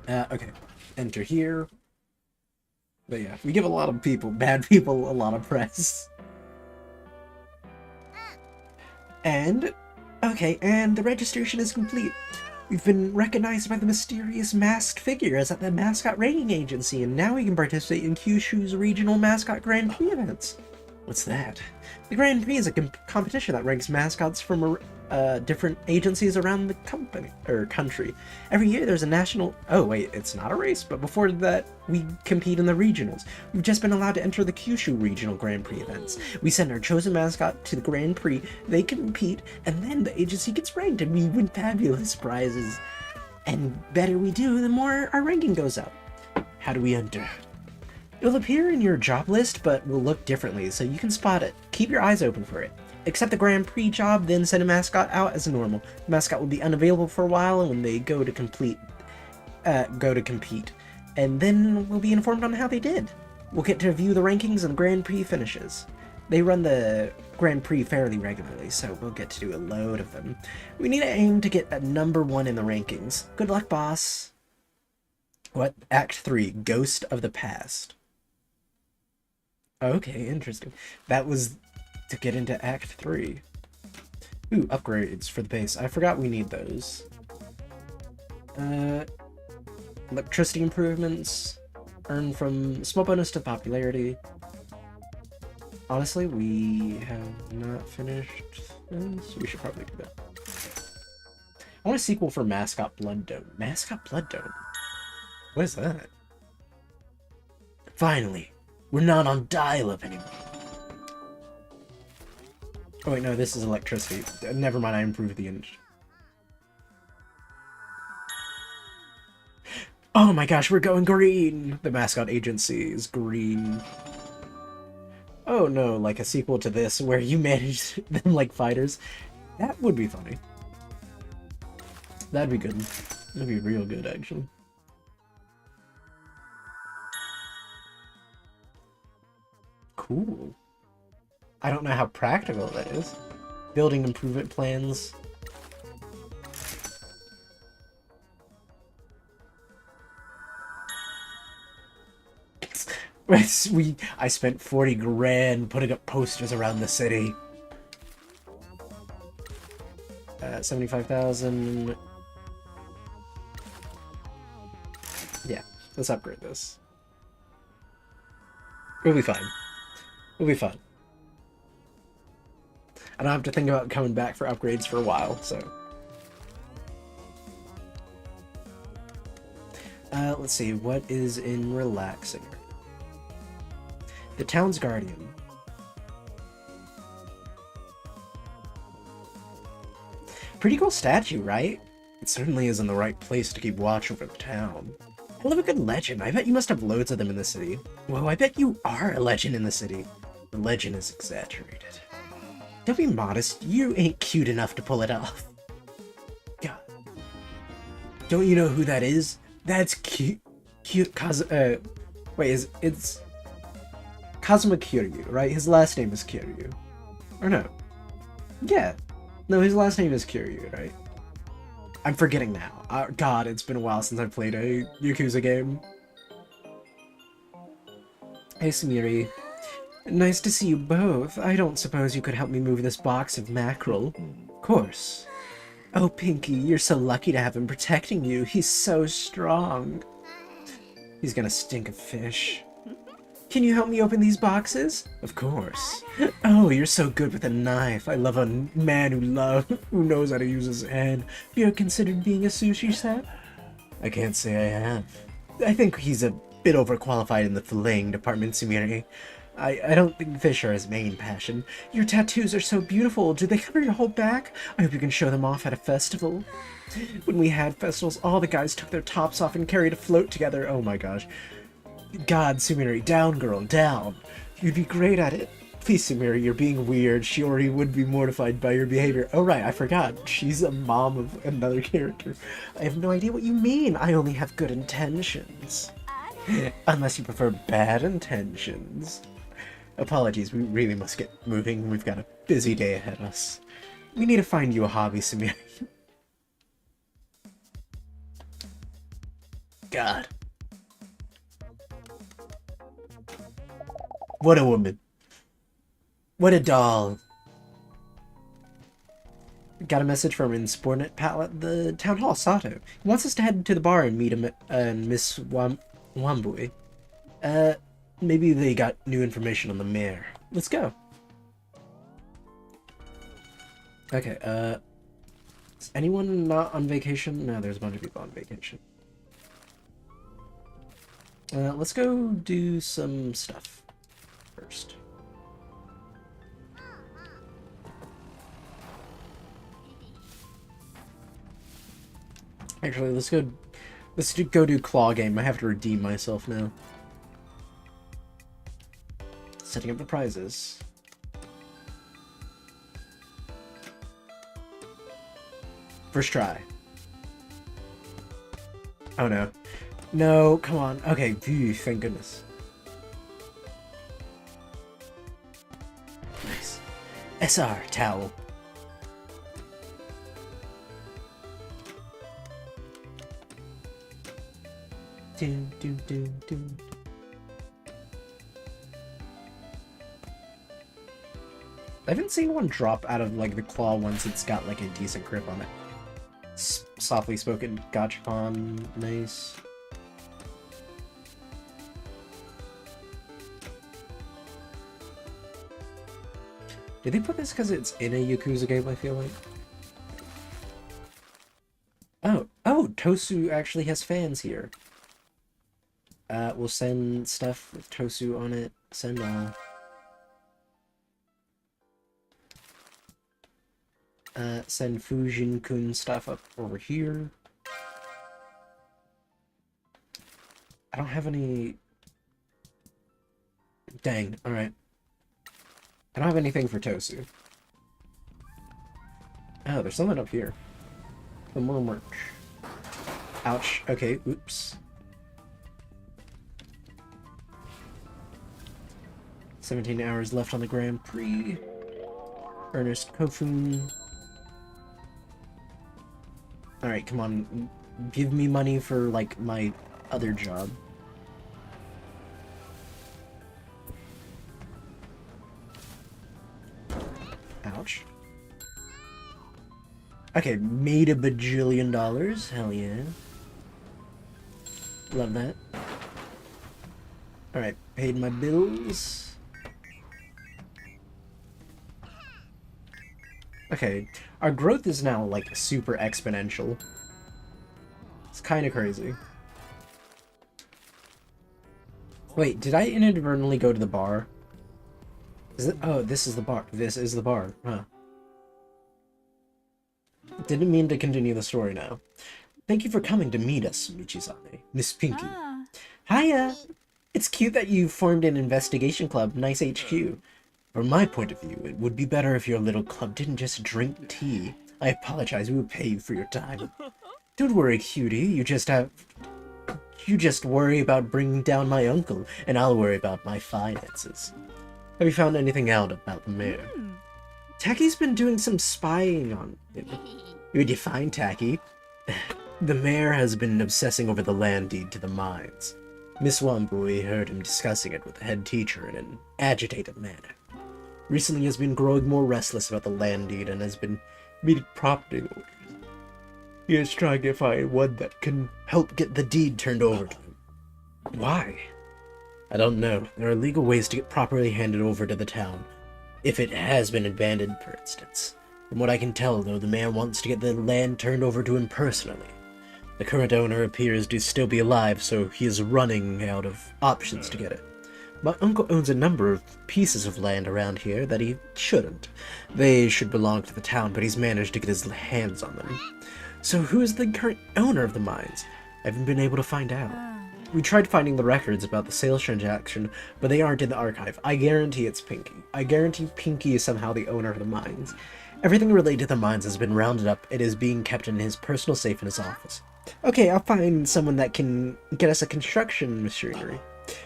Okay. Enter here. But yeah, we give a lot of people, bad people, a lot of press. And, okay, and the registration is complete. We've been recognized by the mysterious masked figures at the Mascot Rating Agency, and now we can participate in Kyushu's regional Mascot Grand Prix events. What's that? The Grand Prix is a competition that ranks mascots from different agencies around the country. Every year there's a national... Oh, wait, it's not a race, but before that, we compete in the regionals. We've just been allowed to enter the Kyushu regional Grand Prix events. We send our chosen mascot to the Grand Prix, they compete, and then the agency gets ranked, and we win fabulous prizes. And better we do, the more our ranking goes up. How do we enter? It'll appear in your job list, but will look differently, so you can spot it. Keep your eyes open for it. Accept the Grand Prix job, then send a mascot out as normal. The mascot will be unavailable for a while when they go to compete. And then we'll be informed on how they did. We'll get to view the rankings and Grand Prix finishes. They run the Grand Prix fairly regularly, so we'll get to do a load of them. We need to aim to get at #1 in the rankings. Good luck, boss. What? Act 3, Ghost of the Past. Okay, interesting. That was to get into Act 3. Ooh, upgrades for the base. I forgot we need those. Electricity improvements. Earn from small bonus to popularity. Honestly, we have not finished this. We should probably do that. I want a sequel for Mascot Blood Dome. Mascot Blood Dome? What is that? Finally! We're not on dial-up anymore. Oh wait, no, this is electricity. Never mind, I improved the engine. Oh my gosh, we're going green! The Mascot Agency is green. Oh no, like a sequel to this where you manage them like fighters. That would be funny. That'd be good. That'd be real good, actually. Cool. I don't know how practical that is. Building improvement plans. I spent 40 grand putting up posters around the city. 75,000. Yeah, let's upgrade this. We'll be fine. We'll be fine. I don't have to think about coming back for upgrades for a while, so. Let's see, what is in relaxing? The Town's Guardian. Pretty cool statue, right? It certainly is in the right place to keep watch over the town. I love a good legend. I bet you must have loads of them in the city. Whoa, I bet you are a legend in the city. The legend is exaggerated. Don't be modest. You ain't cute enough to pull it off. God. Don't you know who that is? That's cute. Wait, it's Kazuma Kiryu, right? His last name is Kiryu. Or no. Yeah. No, his last name is Kiryu, right? I'm forgetting now. God, it's been a while since I played a Yakuza game. Hey, Sumiri. Nice to see you both. I don't suppose you could help me move this box of mackerel? Of course. Oh, Pinky, you're so lucky to have him protecting you. He's so strong. He's gonna stink of fish. Can you help me open these boxes? Of course. Oh, you're so good with a knife. I love a man who knows how to use his hand. Have you ever considered being a sushi chef? I can't say I have. I think he's a bit overqualified in the filleting department, Sumire. I don't think fish are his main passion. Your tattoos are so beautiful. Do they cover your whole back? I hope you can show them off at a festival. When we had festivals, all the guys took their tops off and carried a float together. Oh my gosh. God, Sumire, down, girl, down. You'd be great at it. Please, Sumire, you're being weird. Shiori would be mortified by your behavior. Oh right, I forgot. She's a mom of another character. I have no idea what you mean. I only have good intentions. Unless you prefer bad intentions. Apologies, we really must get moving. We've got a busy day ahead of us. We need to find you a hobby, Sumire. God. What a woman. What a doll. Got a message from Inspornet Pal at the Town Hall, Sato. He wants us to head to the bar and meet him and Miss Wambui. Maybe they got new information on the mayor. Let's go. Okay, is anyone not on vacation? No, there's a bunch of people on vacation. Let's go do some stuff first. Actually, let's go do claw game. I have to redeem myself now. Setting up the prizes. First try. Oh no. No, come on. Okay, phew, thank goodness. Nice. SR towel. Dun, dun, dun, dun. I haven't seen one drop out of like the claw once it's got like a decent grip on it. Softly spoken gachapon, nice. Did they put this because it's in a Yakuza game, I feel like? Oh, Tosu actually has fans here. We'll send stuff with Tosu on it. Send all. Send Fujin-kun stuff up over here. I don't have any... Dang, alright. I don't have anything for Tosu. Oh, there's something up here. Some more merch. Ouch. Okay, oops. 17 hours left on the Grand Prix. Ernest Kofun. Alright, come on. Give me money for, like, my other job. Ouch. Okay, made $1 bajillion. Hell yeah. Love that. Alright, paid my bills. Okay, our growth is now, like, super exponential. It's kind of crazy. Wait, did I inadvertently go to the bar? Is it? Oh, this is the bar. This is the bar. Huh. Didn't mean to continue the story now. Thank you for coming to meet us, Michizane. Miss Pinky. Ah. Hiya! It's cute that you formed an investigation club. Nice HQ. From my point of view, it would be better if your little club didn't just drink tea. I apologize, we will pay you for your time. Don't worry, cutie, you just have You just worry about bringing down my uncle, and I'll worry about my finances. Have you found anything out about the mayor? Tacky's been doing some spying on him. Would you find Tacky? The mayor has been obsessing over the land deed to the mines. Miss Wambui heard him discussing it with the head teacher in an agitated manner. Recently he has been growing more restless about the land deed and has been meeting property owners. He is trying to find one that can help get the deed turned over to him. Why? I don't know. There are legal ways to get properly handed over to the town, if it has been abandoned, for instance. From what I can tell, though, the man wants to get the land turned over to him personally. The current owner appears to still be alive, so he is running out of options to get it. My uncle owns a number of pieces of land around here that he shouldn't. They should belong to the town, but he's managed to get his hands on them. So who is the current owner of the mines? I haven't been able to find out. We tried finding the records about the sales transaction, but they aren't in the archive. I guarantee it's Pinky. I guarantee Pinky is somehow the owner of the mines. Everything related to the mines has been rounded up. It is being kept in his personal safe in his office. Okay, I'll find someone that can get us a construction machinery.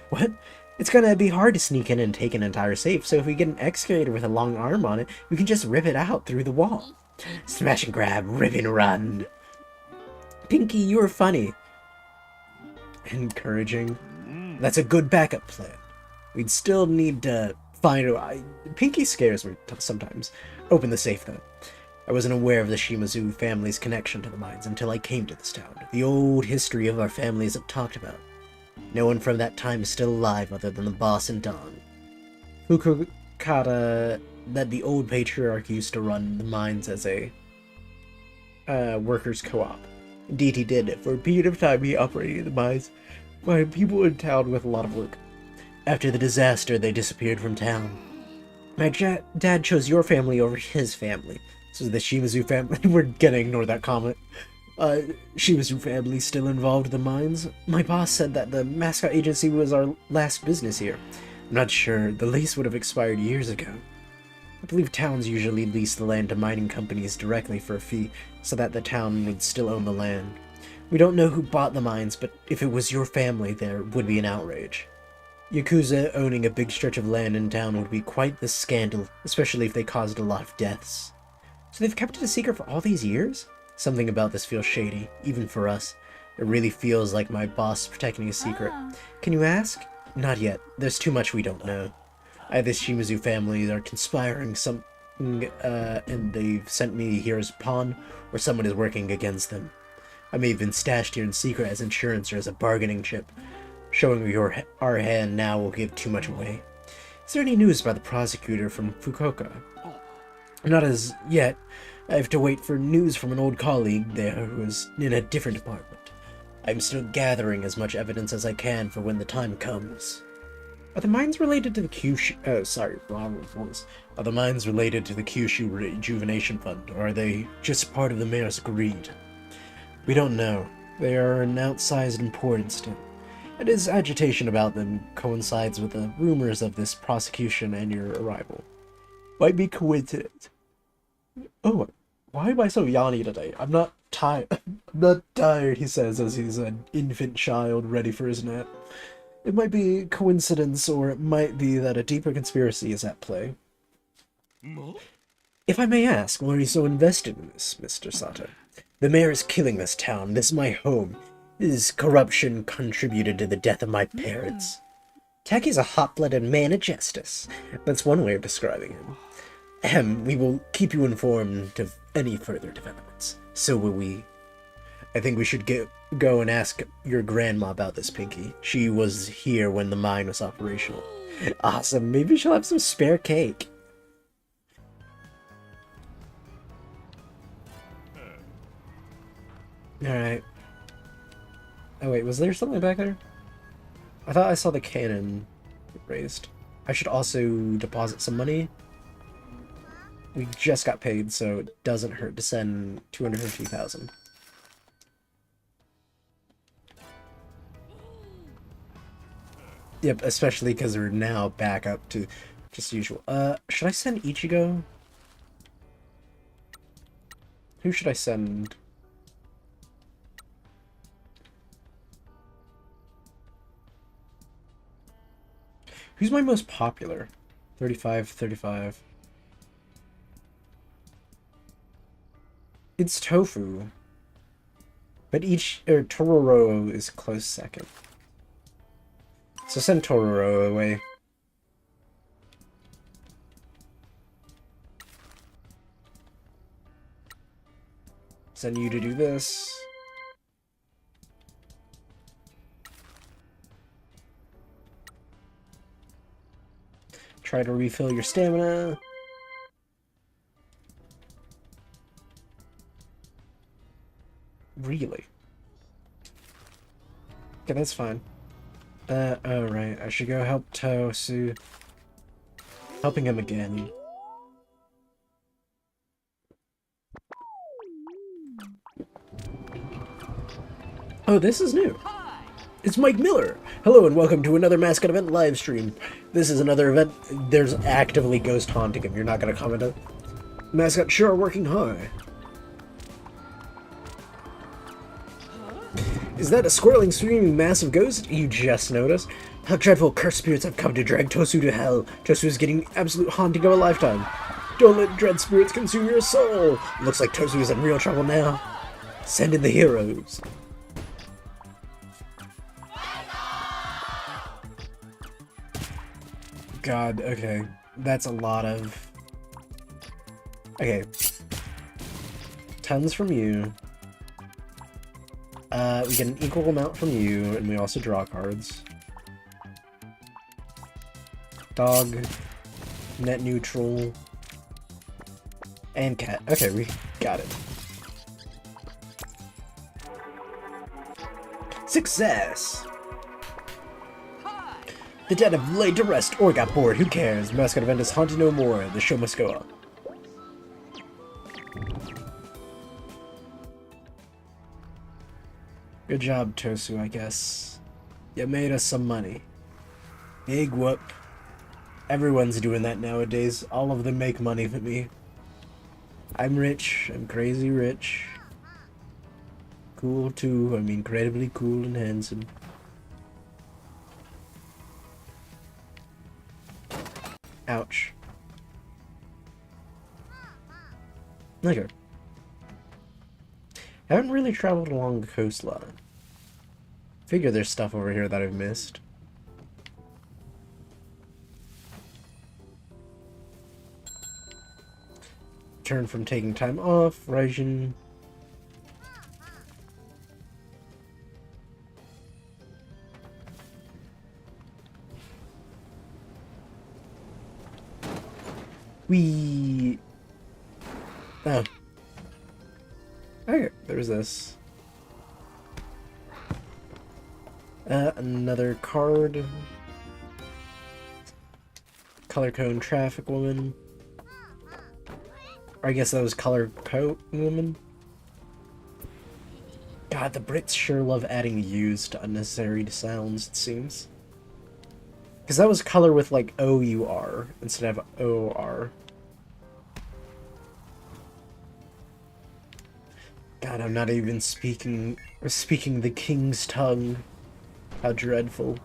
What? It's gonna be hard to sneak in and take an entire safe, so if we get an excavator with a long arm on it, we can just rip it out through the wall. Smash and grab, rip and run. Pinky, you're funny. Encouraging. That's a good backup plan. We'd still need to find a... Pinky scares me sometimes. Open the safe, though. I wasn't aware of the Shimazu family's connection to the mines until I came to this town. The old history of our family isn't talked about. No one from that time is still alive other than the boss and Don. Fukukata, that the old patriarch used to run the mines as a workers' co-op. Indeed he did. For a period of time he operated the mines by people in town with a lot of work. After the disaster, they disappeared from town. My dad chose your family over his family. So the Shimazu family, we're gonna ignore that comment. Shimazu family still involved in the mines? My boss said that the Mascot agency was our last business here. I'm not sure. The lease would have expired years ago. I believe towns usually lease the land to mining companies directly for a fee, so that the town would still own the land. We don't know who bought the mines, but if it was your family, there would be an outrage. Yakuza owning a big stretch of land in town would be quite the scandal, especially if they caused a lot of deaths. So they've kept it a secret for all these years? Something about this feels shady, even for us. It really feels like my boss is protecting a secret. Can you ask? Not yet. There's too much we don't know. Either Shimazu family are conspiring something, and they've sent me here as a pawn, or someone is working against them. I may have been stashed here in secret as insurance or as a bargaining chip. Showing our hand now will give too much away. Is there any news about the prosecutor from Fukuoka? Not as yet. I have to wait for news from an old colleague there who is in a different department. I'm still gathering as much evidence as I can for when the time comes. Are the mines related to the Kyushu... Oh, sorry, wrong voice. Are the mines related to the Kyushu Rejuvenation Fund, or are they just part of the mayor's greed? We don't know. They are an outsized importance to him. And his agitation about them coincides with the rumors of this prosecution and your arrival. Might be coincidence. Oh, why am I so yawny today? I'm not tired. I'm not tired, he says as he's an infant child ready for his nap. It might be coincidence, or it might be that a deeper conspiracy is at play. If I may ask, why are you so invested in this, Mr. Sato? The mayor is killing this town. This is my home. His corruption contributed to the death of my parents. Taki's a hot-blooded man of justice. That's one way of describing him. We will keep you informed of any further developments. So will we. I think we should go and ask your grandma about this, Pinky. She was here when the mine was operational. Awesome. Maybe she'll have some spare cake. Alright. Oh wait, was there something back there? I thought I saw the cannon raised. I should also deposit some money. We just got paid, so it doesn't hurt to send 250,000. Yep, especially because we're now back up to just usual. Should I send Ichigo? Who should I send? Who's my most popular? 35, 35. It's Tofu. But Tororo is close second. So send Tororo away. Send you to do this. Try to refill your stamina. Really? Okay, that's fine. Oh right, I should go help Tosu. Helping him again. Oh, this is new. It's Mike Miller! Hello and welcome to another Mascot event live stream. This is another event. There's actively ghost haunting him. You're not gonna comment on Mascot sure are working hard. Is that a squirreling, screaming, massive ghost? You just noticed? How dreadful cursed spirits have come to drag Tosu to hell. Tosu is getting absolute haunting of a lifetime. Don't let dread spirits consume your soul. Looks like Tosu is in real trouble now. Send in the heroes. God, okay. That's a lot of... Okay. Tons from you. We get an equal amount from you, and we also draw cards. Dog. Net neutral. And cat. Okay, we got it. Success! The dead have laid to rest or got bored. Who cares? Mascot event is haunted no more. The show must go on. Good job, Tosu, I guess. You made us some money. Big whoop. Everyone's doing that nowadays. All of them make money for me. I'm rich. I'm crazy rich. Cool, too. I'm incredibly cool and handsome. Ouch. Okay. Haven't really traveled along the coastline. Figure there's stuff over here that I've missed. Turn from taking time off, Raijin. Oh. Okay, there's this. Another card. Color cone traffic woman. Or I guess that was color coat woman. God, the Brits sure love adding U's to unnecessary sounds, it seems. Because that was color with like O-U-R instead of O-R. God, I'm not even speaking the king's tongue. How dreadful.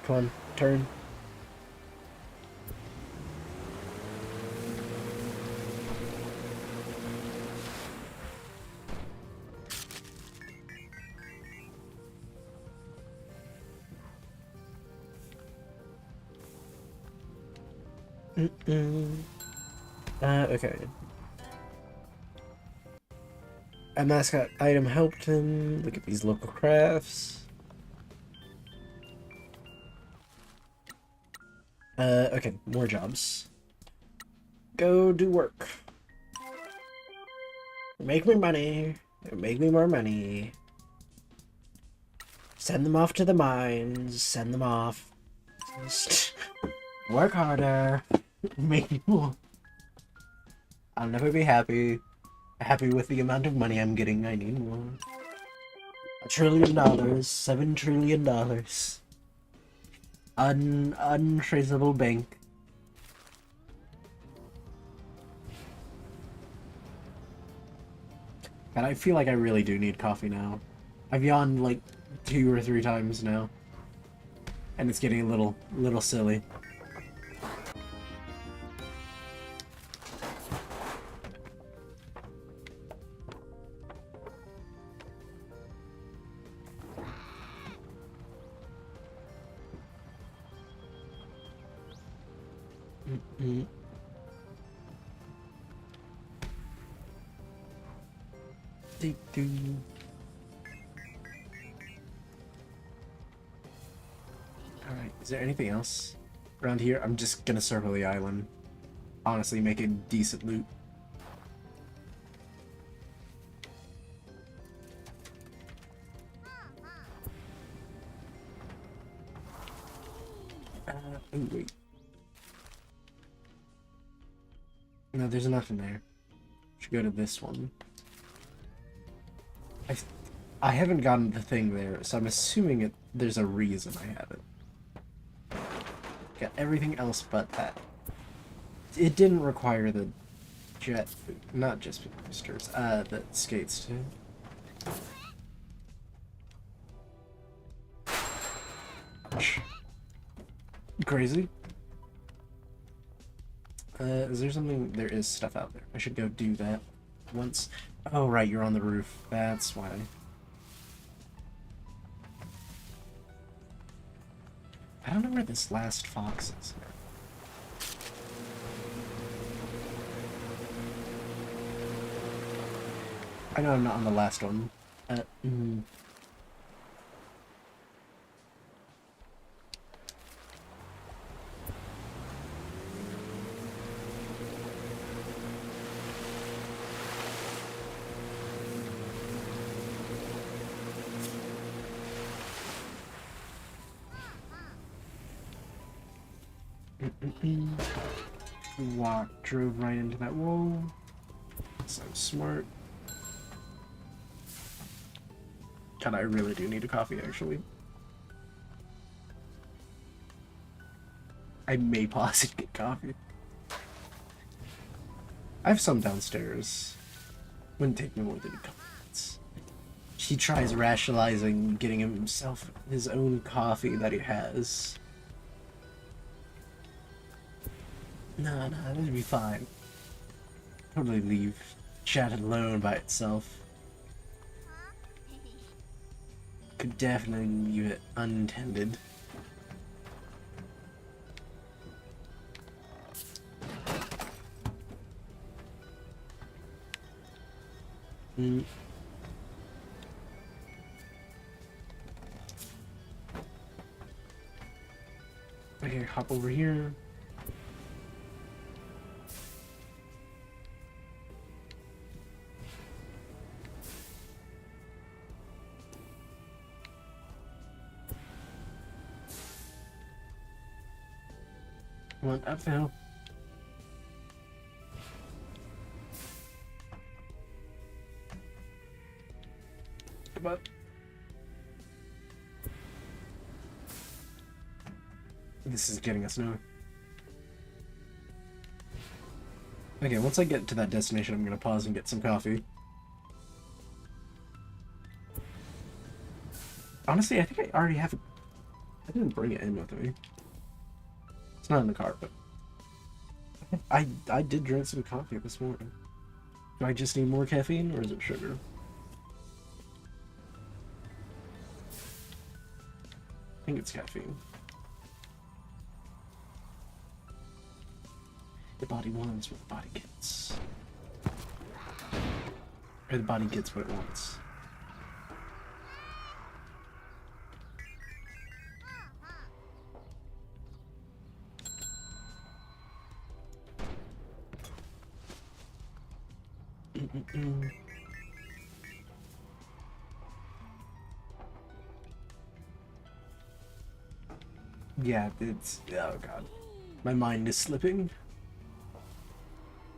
Come on, turn. Okay. A mascot item helped him. Look at these local crafts. Okay, more jobs. Go do work. Make me money. Make me more money. Send them off to the mines. Send them off. Work harder. Make me more. I'll never be happy with the amount of money I'm getting. I need more. $1 trillion. $7 trillion. Untraceable bank. But I feel like I really do need coffee now. I've yawned like 2 or 3 times now. And it's getting a little silly. Mm-mm. Do-do. Alright, is there anything else around here? I'm just gonna circle the island. Honestly, make a decent loot. Oh wait. No, there's nothing there. Should go to this one. I haven't gotten the thing there, so I'm assuming there's a reason I haven't. Got everything else but that. It didn't require the not just boosters, the skates too. Crazy. Is there something? There is stuff out there. I should go do that once. Oh, right, you're on the roof. That's why. I don't know where this last fox is. I know I'm not on the last one. Drove right into that wall. So smart. God, I really do need a coffee, actually. I may pause and get coffee. I have some downstairs. Wouldn't take me more than a couple minutes. He tries rationalizing getting himself his own coffee that he has. No, that'd be fine. Totally leave chat alone by itself. Could definitely leave it untended. Okay, hop over here. What up now? Come on. This is getting us nowhere. Okay, once I get to that destination, I'm gonna pause and get some coffee. Honestly, I think I already have it. I didn't bring it in with me. It's not in the car, but I did drink some coffee this morning. Do I just need more caffeine, or is it sugar? I think it's caffeine. The body wants what the body gets. Or the body gets what it wants. Yeah, it's... oh god. My mind is slipping.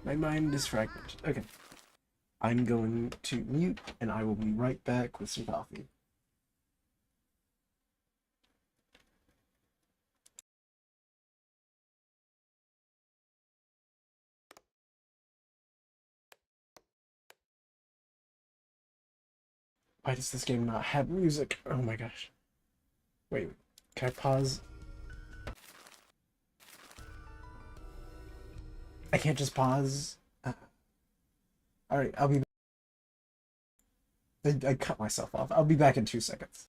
My mind is fragmented. Okay. I'm going to mute, and I will be right back with some coffee. Why does this game not have music? Oh my gosh. Wait, can I pause? I can't just pause. Alright, I'll be I cut myself off. I'll be back in 2 seconds.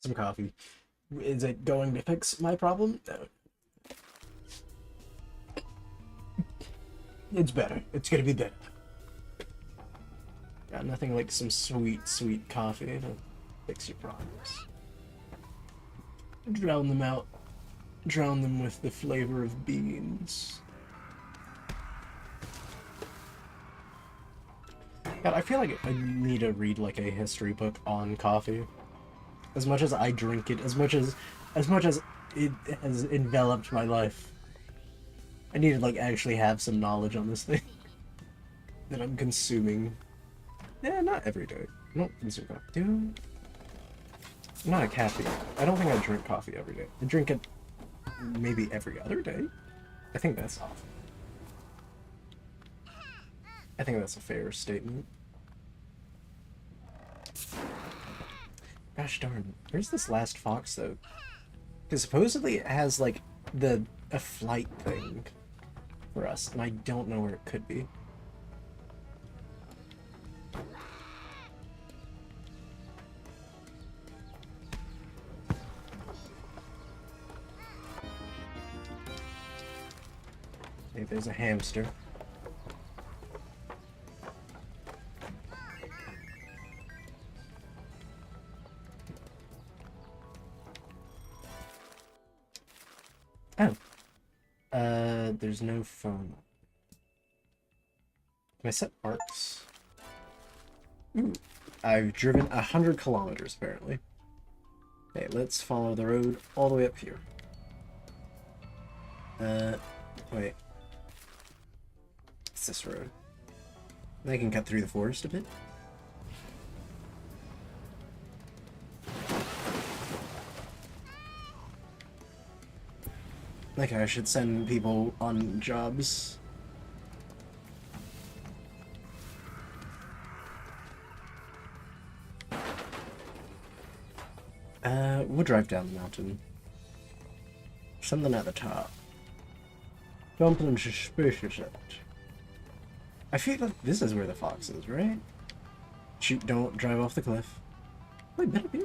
Some coffee. Is it going to fix my problem? No. It's better. It's gonna be better. Got nothing like some sweet, sweet coffee to fix your problems. Drown them out. Drown them with the flavor of beans. God, I feel like I need to read like a history book on coffee. As much as I drink it, as much as it has enveloped my life, I need to like actually have some knowledge on this thing that I'm consuming. Yeah, not every day. I don't consume coffee. Do I'm not a caffeine. I don't think I drink coffee every day. I drink it maybe every other day. I think that's off. I think that's a fair statement. Gosh darn, where's this last fox though? Because supposedly it has like a flight thing for us, and I don't know where it could be. Hey, there's a hamster. Oh. There's no phone. Can I set marks? Ooh. I've driven 100 kilometers, apparently. Okay, let's follow the road all the way up here. Wait. It's this road. I can cut through the forest a bit. Like I should send people on jobs. We'll drive down the mountain. Something at the top. Something suspicious at it. I feel like this is where the fox is, right? Shoot, don't drive off the cliff. Wait, better be.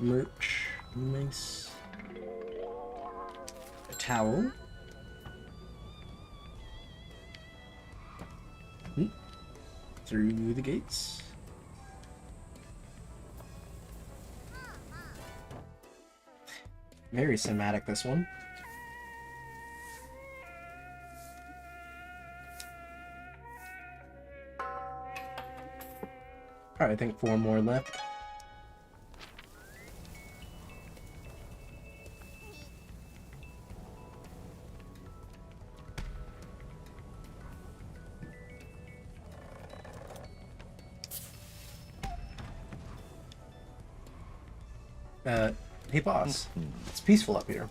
Merch. Nice. A towel. Through the gates. Very cinematic, this one. Alright, I think 4 more left. Hey boss, it's peaceful up here.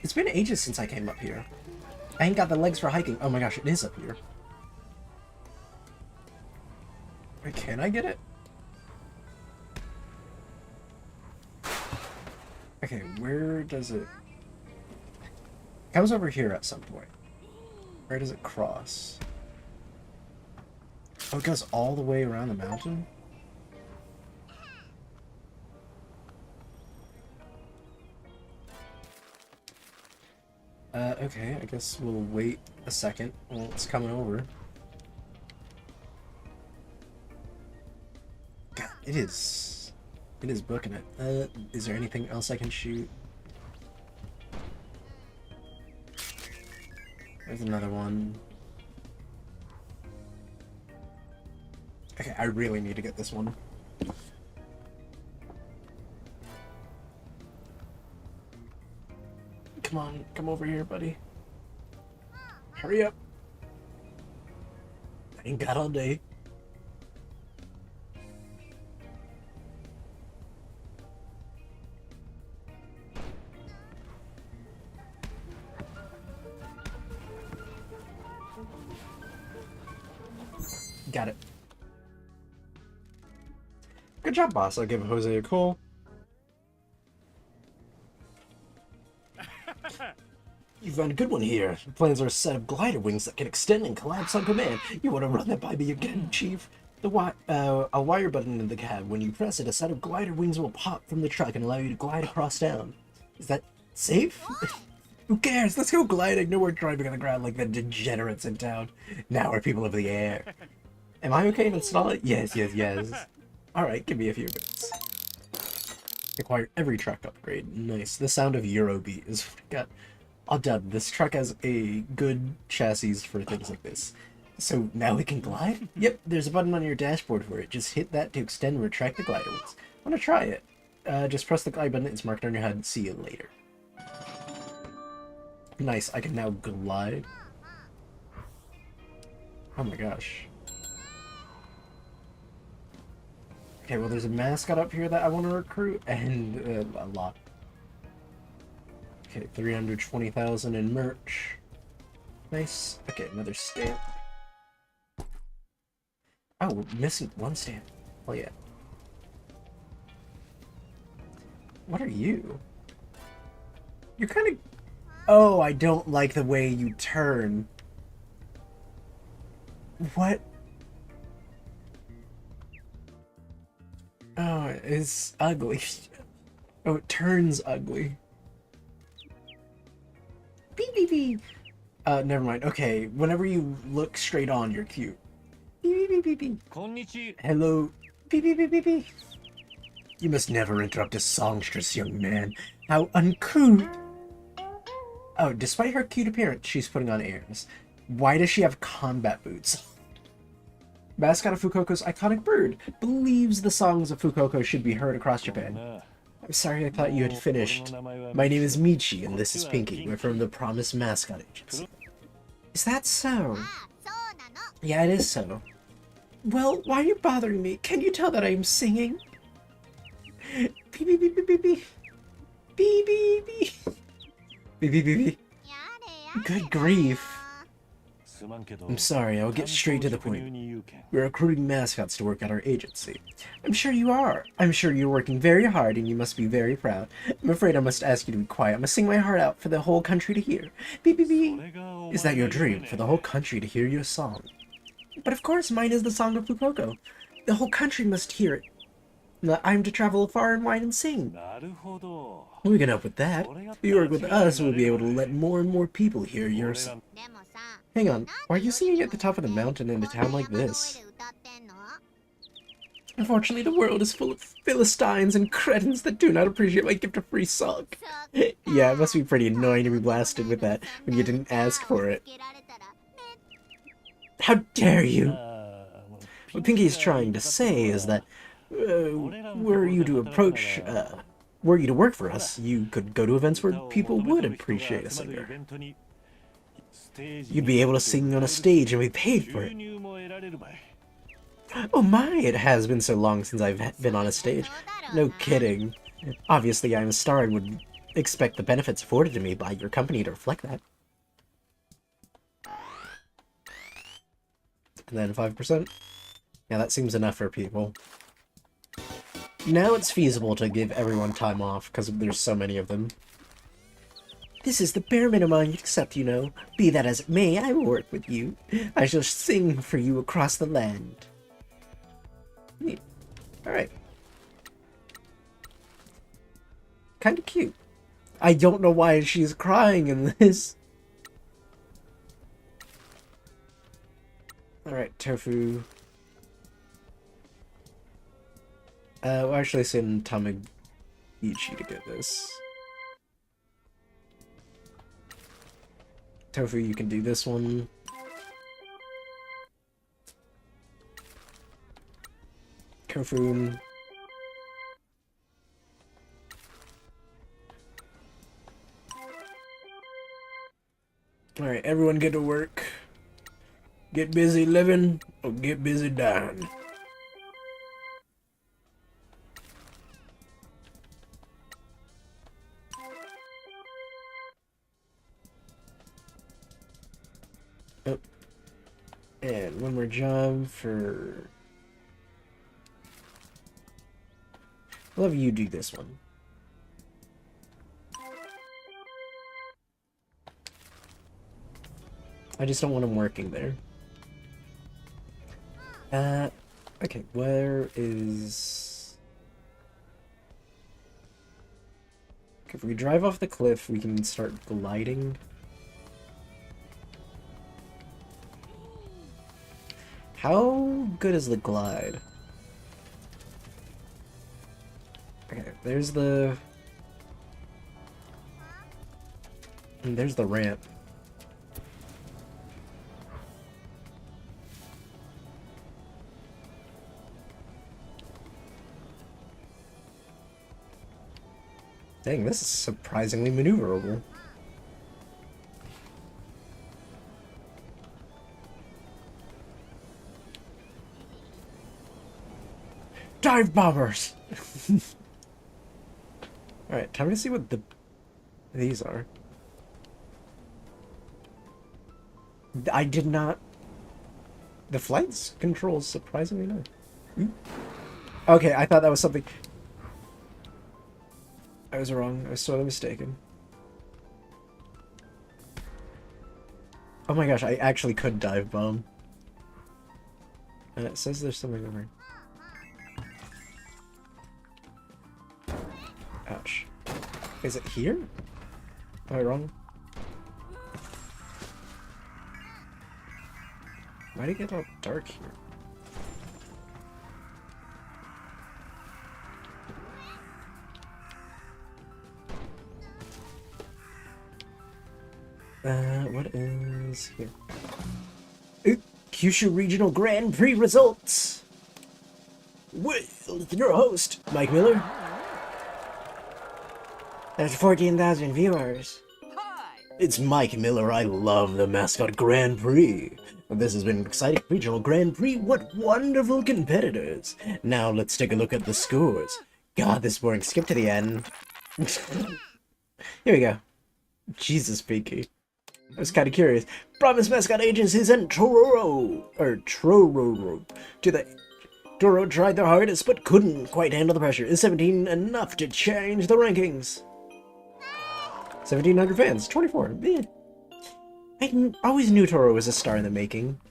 It's been ages since I came up here. I ain't got the legs for hiking. Oh my gosh, it is up here. Wait, can I get it? Okay, where does it... It comes over here at some point. Where does it cross? Oh, it goes all the way around the mountain? Okay, I guess we'll wait a second while it's coming over. God, it is booking it. Is there anything else I can shoot? There's another one. Okay, I really need to get this one. Come on, come over here, buddy. Hurry up. I ain't got all day. Got it. Good job, boss. I'll give Jose a call. You found a good one here. The plans are a set of glider wings that can extend and collapse on command. You want to run that by me again, Chief? A wire button in the cab. When you press it, a set of glider wings will pop from the truck and allow you to glide across town. Is that safe? Who cares? Let's go gliding. No more driving on the ground like the degenerates in town. Now we're people of the air. Am I okay to install it? Yes, yes, yes. Alright, give me a few minutes. Acquire every truck upgrade. Nice. The sound of Eurobeat is what I got. All done. This truck has a good chassis for things like this. So now we can glide? Yep, there's a button on your dashboard for it. Just hit that to extend and retract the glider wings. I want to try it. Just press the glide button. It's marked on your HUD. See you later. Nice. I can now glide. Oh my gosh. Okay, well there's a mascot up here that I want to recruit, and a lot. Okay, 320,000 in merch. Nice. Okay, another stamp. Oh, we're missing one stamp. Oh yeah. What are you? You're kind of... Oh, I don't like the way you turn. What? Oh, it's ugly. Oh, it turns ugly. Beep, beep, beep. Never mind. Okay, whenever you look straight on, you're cute. Beep, beep, beep, beep. Hello. Beep, beep, beep, beep, beep. You must never interrupt a songstress, young man. How uncouth. Oh, despite her cute appearance, she's putting on airs. Why does she have combat boots? Mascot of Fukuoka's iconic bird believes the songs of Fukuoka should be heard across Japan. I'm sorry, I thought you had finished. My name is Michi, and this is Pinky. We're from the Promised Mascot Agency. Is that so? Yeah, it is so. Well, why are you bothering me? Can you tell that I am singing? Beep, beep, beep, beep, beep, beep. Beep, beep, beep. Good grief. I'm sorry, I'll get straight to the point. We're recruiting mascots to work at our agency. I'm sure you are. I'm sure you're working very hard and you must be very proud. I'm afraid I must ask you to be quiet. I must sing my heart out for the whole country to hear. Beep, beep, beep. Is that your dream, for the whole country to hear your song? But of course, mine is the song of Fukoko. The whole country must hear it. I'm to travel far and wide and sing. We can help with that. If you work with us, we'll be able to let more and more people hear your song. Hang on, why are you singing at the top of the mountain in a town like this? Unfortunately, the world is full of Philistines and cretins that do not appreciate my gift of free song. Yeah, it must be pretty annoying to be blasted with that when you didn't ask for it. How dare you! What Pinky's trying to say is that, were you to work for us, you could go to events where people would appreciate a singer. You'd be able to sing on a stage and be paid for it. Oh my, it has been so long since I've been on a stage. No kidding. Obviously, I'm a star and would expect the benefits afforded to me by your company to reflect that. And then 5%. Yeah, that seems enough for people. Now it's feasible to give everyone time off, because there's so many of them. This is the bare minimum I'd accept, you know. Be that as it may, I will work with you. I shall sing for you across the land. Neat. Alright. Kinda cute. I don't know why she's crying in this. Alright, Tofu. We'll actually send Tamagichi to get this. Tofu, you can do this one. Tofu. Alright, everyone get to work. Get busy living, or get busy dying. Oh. And one more job for... I'll have you do this one. I just don't want him working there. Okay, where is... Okay, if we drive off the cliff, we can start gliding. How good is the glide? Okay, there's the... And there's the ramp. Dang, this is surprisingly maneuverable. Dive bombers! Alright, time to see what these are. I did not... The flight's controls surprisingly nice. Okay, I thought that was something... I was wrong. I was sorely mistaken. Oh my gosh, I actually could dive bomb. And it says there's something over here. Ouch. Is it here? Am I wrong? Why'd it get all dark here? What is here? Ooh, Kyushu Regional Grand Prix results! With your host, Mike Miller. There's 14,000 viewers. Hi! It's Mike Miller. I love the Mascot Grand Prix. This has been an exciting regional Grand Prix. What wonderful competitors. Now let's take a look at the scores. God, this is boring. Skip to the end. Here we go. Jesus, Pinky. I was kind of curious. Promise Mascot Agency sent Trororo to the... Toro tried their hardest, but couldn't quite handle the pressure. Is 17 enough to change the rankings? 1,700 fans, 24. Eh. I always knew Toro was a star in the making.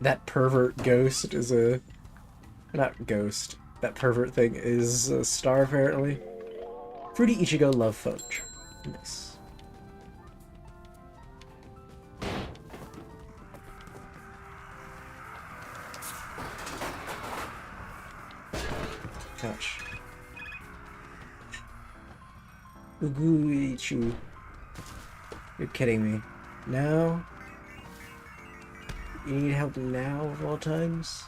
That pervert ghost is a... Not ghost. That pervert thing is a star, apparently. Fruity Ichigo love fudge. Nice. Gosh. Uguichu. You're kidding me. Now? You need help now of all times?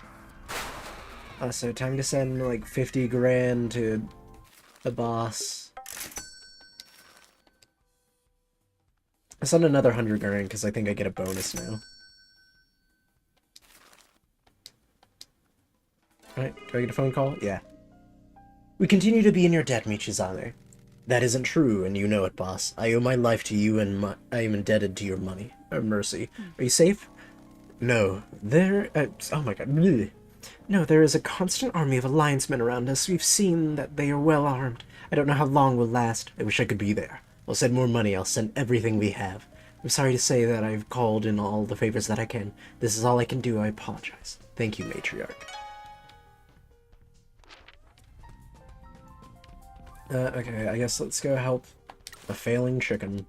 So time to send like 50 grand to the boss. I'll send another 100 grand because I think I get a bonus now. Alright, do I get a phone call? Yeah. We continue to be in your debt, Michizane. That isn't true, and you know it, boss. I owe my life to you, and I am indebted to your money. Mercy. Are you safe? No. Oh my god. Bleh. No, there is a constant army of alliance men around us. We've seen that they are well armed. I don't know how long we'll last. I wish I could be there. We'll send more money. I'll send everything we have. I'm sorry to say that I've called in all the favors that I can. This is all I can do. I apologize. Thank you, Matriarch. Okay, I guess let's go help a failing chicken.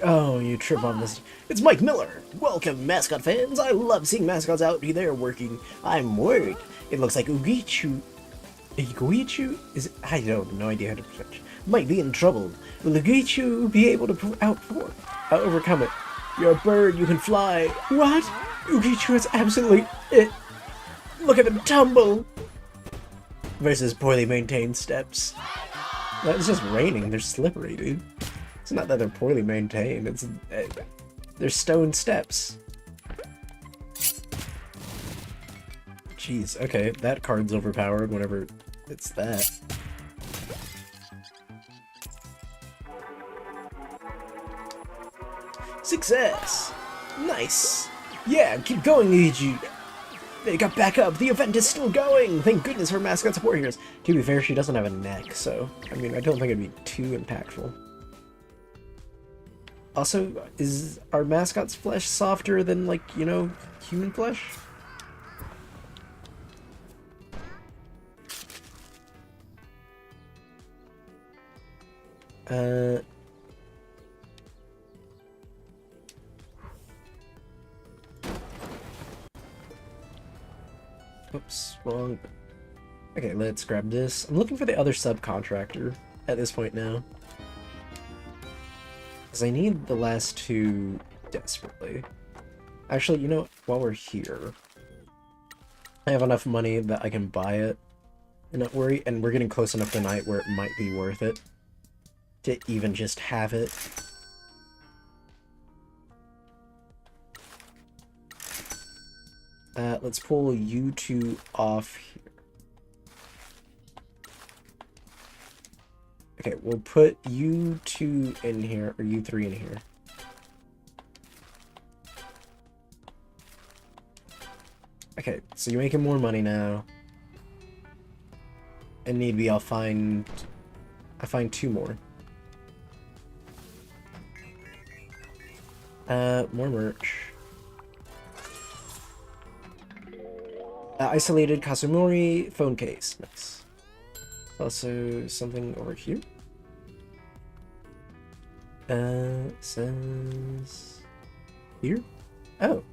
Oh, you trip on this. It's Mike Miller! Welcome, Mascot fans! I love seeing mascots out there working. I'm worried. It looks like Uguichu is... I don't no idea how to pronounce. Might be in trouble. Will Uguichu be able to overcome it? You're a bird, you can fly. What? Uguichu is absolutely it. Look at them tumble! Versus poorly maintained steps. It's just raining, they're slippery, dude. It's not that they're poorly maintained, it's... they're stone steps. Jeez, okay, that card's overpowered whenever it's that. Success! Nice! Yeah, keep going, Luigi! They got back up! The event is still going! Thank goodness for Mascot support heroes! To be fair, she doesn't have a neck, so... I mean, I don't think it'd be too impactful. Also, is our mascot's flesh softer than, like, you know, human flesh? Oops, wrong. Okay, let's grab this. I'm looking for the other subcontractor at this point now. Because I need the last two desperately. Actually, you know, while we're here, I have enough money that I can buy it and not worry, and we're getting close enough tonight where it might be worth it to even just have it. Let's pull you two off here. Okay, we'll put you two in here, or you three in here. Okay, so you're making more money now. And need be, I'll find two more. More merch. Isolated Kasumori phone case. Nice. Also, something over here. Says... Here? Oh.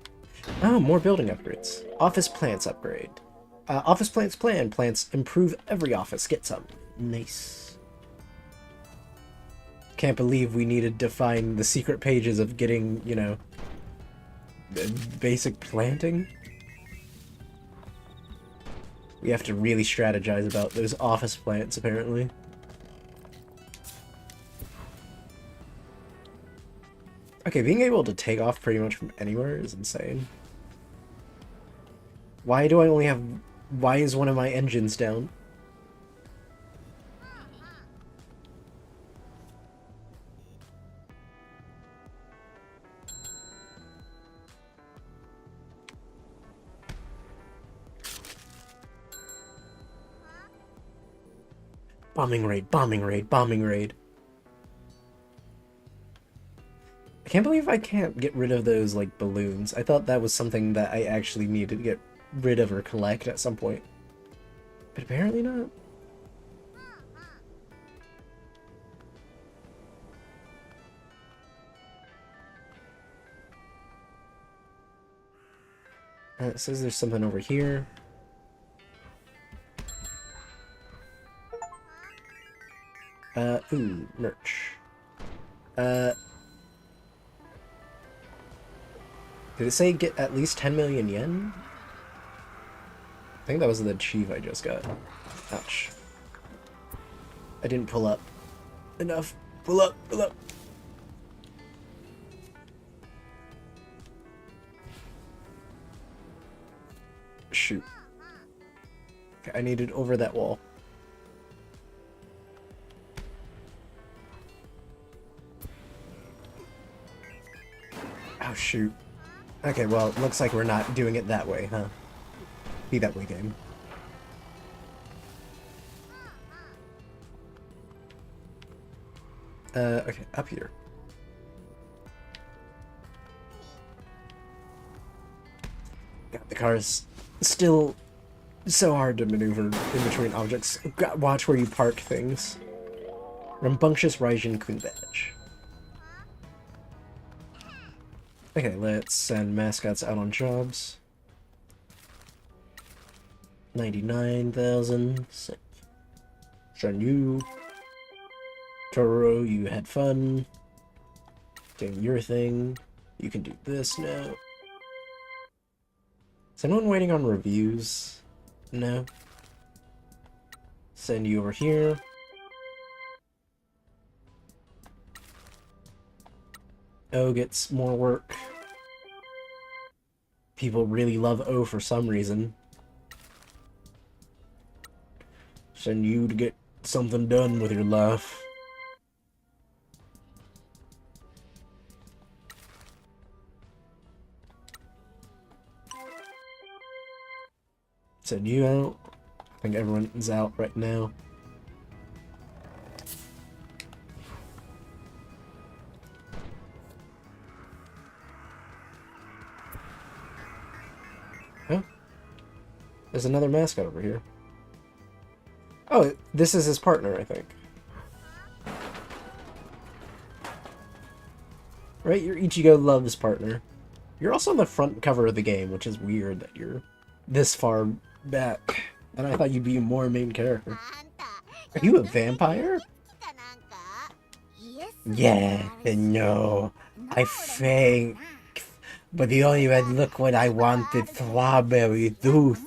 Oh, more building upgrades. Office plants upgrade. Office plants plan. Plants improve every office. Get some. Nice. Can't believe we needed to find the secret pages of getting, you know, basic planting. We have to really strategize about those office plants, apparently. Okay, being able to take off pretty much from anywhere is insane. Why do I only have... Why is one of my engines down? Bombing raid, bombing raid, bombing raid. I can't believe I can't get rid of those, like, balloons. I thought that was something that I actually needed to get rid of or collect at some point. But apparently not. It says there's something over here. Ooh, merch. Did it say get at least 10 million yen? I think that was the achieve I just got. Ouch. I didn't pull up enough. Pull up, pull up. Shoot. Okay, I needed over that wall. Oh, shoot. Okay, well, it looks like we're not doing it that way, huh? Be that way, game. Okay, up here. God, the car is still so hard to maneuver in between objects. God, watch where you park things. Rambunctious Raijin Kun badge. Okay, let's send mascots out on jobs. 99,000. Send you. Toro, you had fun. Doing your thing. You can do this now. Is anyone waiting on reviews? No. Send you over here. O gets more work. People really love O for some reason. Send you to get something done with your life. Send you out. I think everyone's out right now. Oh, there's another mascot over here. Oh, this is his partner, I think. Right, your Ichigo loves partner. You're also on the front cover of the game, which is weird that you're this far back. And I thought you'd be more main character. Are you a vampire? Yeah, no. I think. But the only way look what I wanted, strawberry tooth.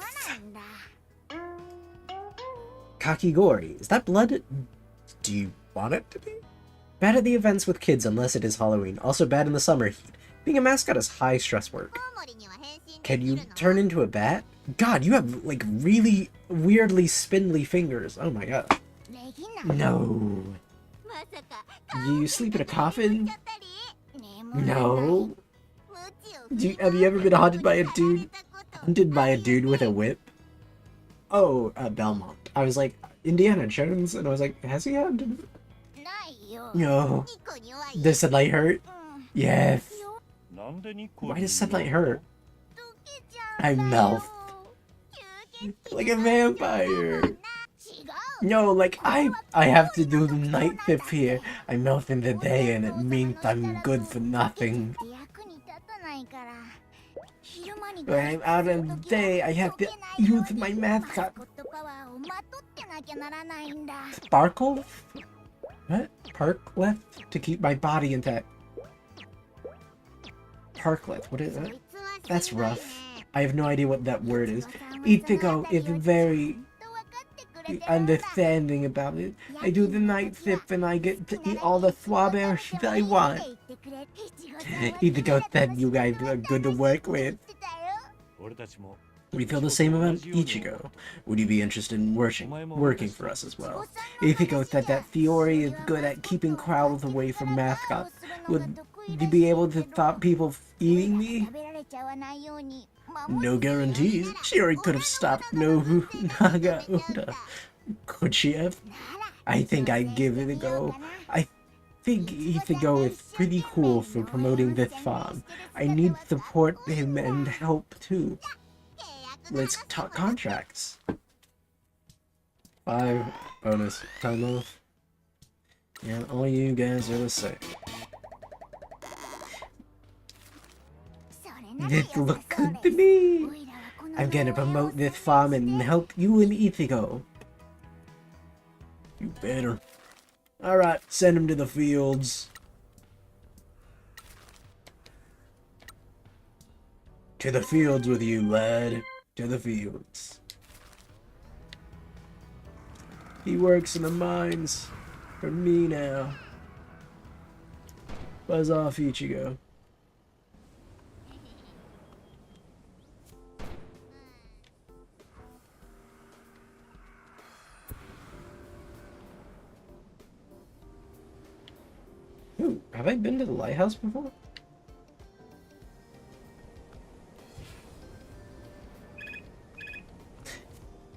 Kakigori. Is that blood? Do you want it to be? Bad at the events with kids unless it is Halloween. Also bad in the summer heat. Being a mascot is high stress work. Can you turn into a bat? God, you have like really weirdly spindly fingers. Oh my god. No. You sleep in a coffin? No. Have you ever been haunted by a dude? Hunted by a dude with a whip? Oh, Belmont. I was like, Indiana Jones? And I was like, has he had... No. Does sunlight hurt? Yes. Why does sunlight hurt? I melt. Like a vampire. No, like, I have to do the night shift here. I melt in the day and it means I'm good for nothing. When I'm out in the day, I have to use my mascot. Sparkle? What? Parklet? To keep my body intact. Parklet, what is that? That's rough. I have no idea what that word is. Ichigo is very understanding about it. I do the night shift and I get to eat all the strawberries I want. Ichigo said you guys are good to work with. We feel the same about Ichigo. Would you be interested in working for us as well? Ichigo said that Fiore is good at keeping crowds away from Mascot. Would you be able to stop people eating me? No guarantees. Shiori could have stopped Nobunaga Oda. Could she have? I think I'd give it a go. I think Ichigo is pretty cool for promoting this farm. I need to support him and help too. Let's talk contracts. 5 bonus time off. Yeah, all you guys are the same. This look good to me. I'm gonna promote this farm and help you and Ichigo. You better. Alright, send him to the fields. To the fields with you, lad. To the fields. He works in the mines. For me now. Buzz off, Ichigo. Ooh, have I been to the lighthouse before?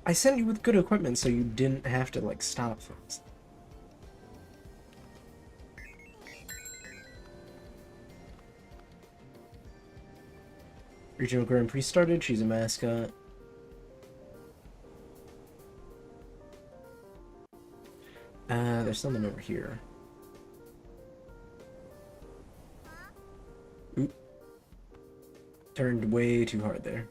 I sent you with good equipment so you didn't have to, like, stop things. Regional Grand Prix started, she's a mascot. There's something over here. Oop. Turned way too hard there.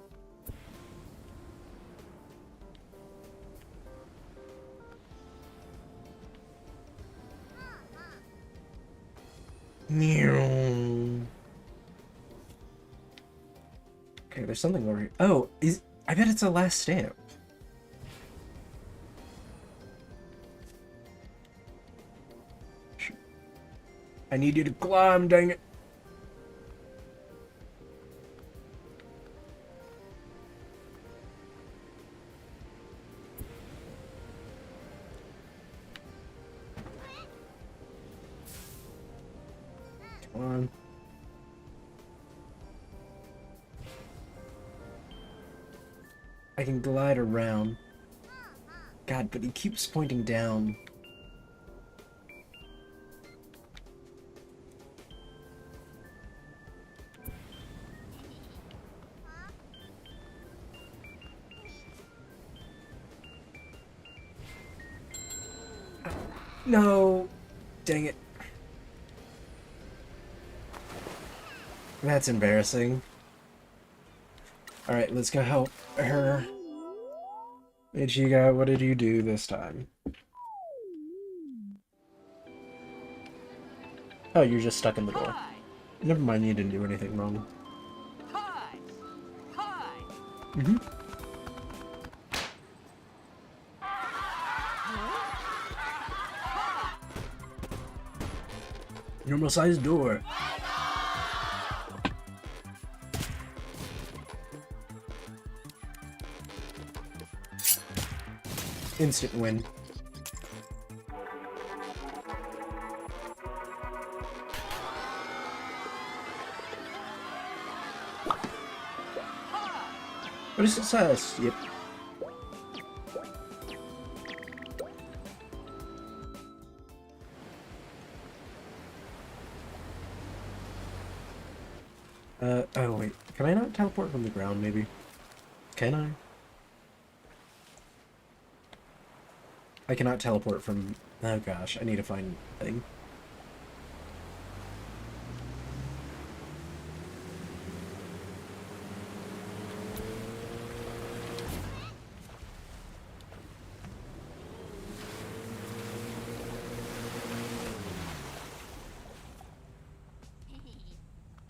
Okay, there's something over here. Oh, I bet it's a last stamp. I need you to climb, dang it. Come on. I can glide around. God, but he keeps pointing down. No! Dang it. That's embarrassing. Alright, let's go help her. Ichigo, what did you do this time? Oh, you're just stuck in the door. Hi! Never mind, you didn't do anything wrong. Hi! Hi! Mm-hmm. Normal sized door. Instant win. What a success! Yep. Oh wait, can I not teleport from the ground maybe? Can I? I cannot teleport from... Oh gosh, I need to find a thing.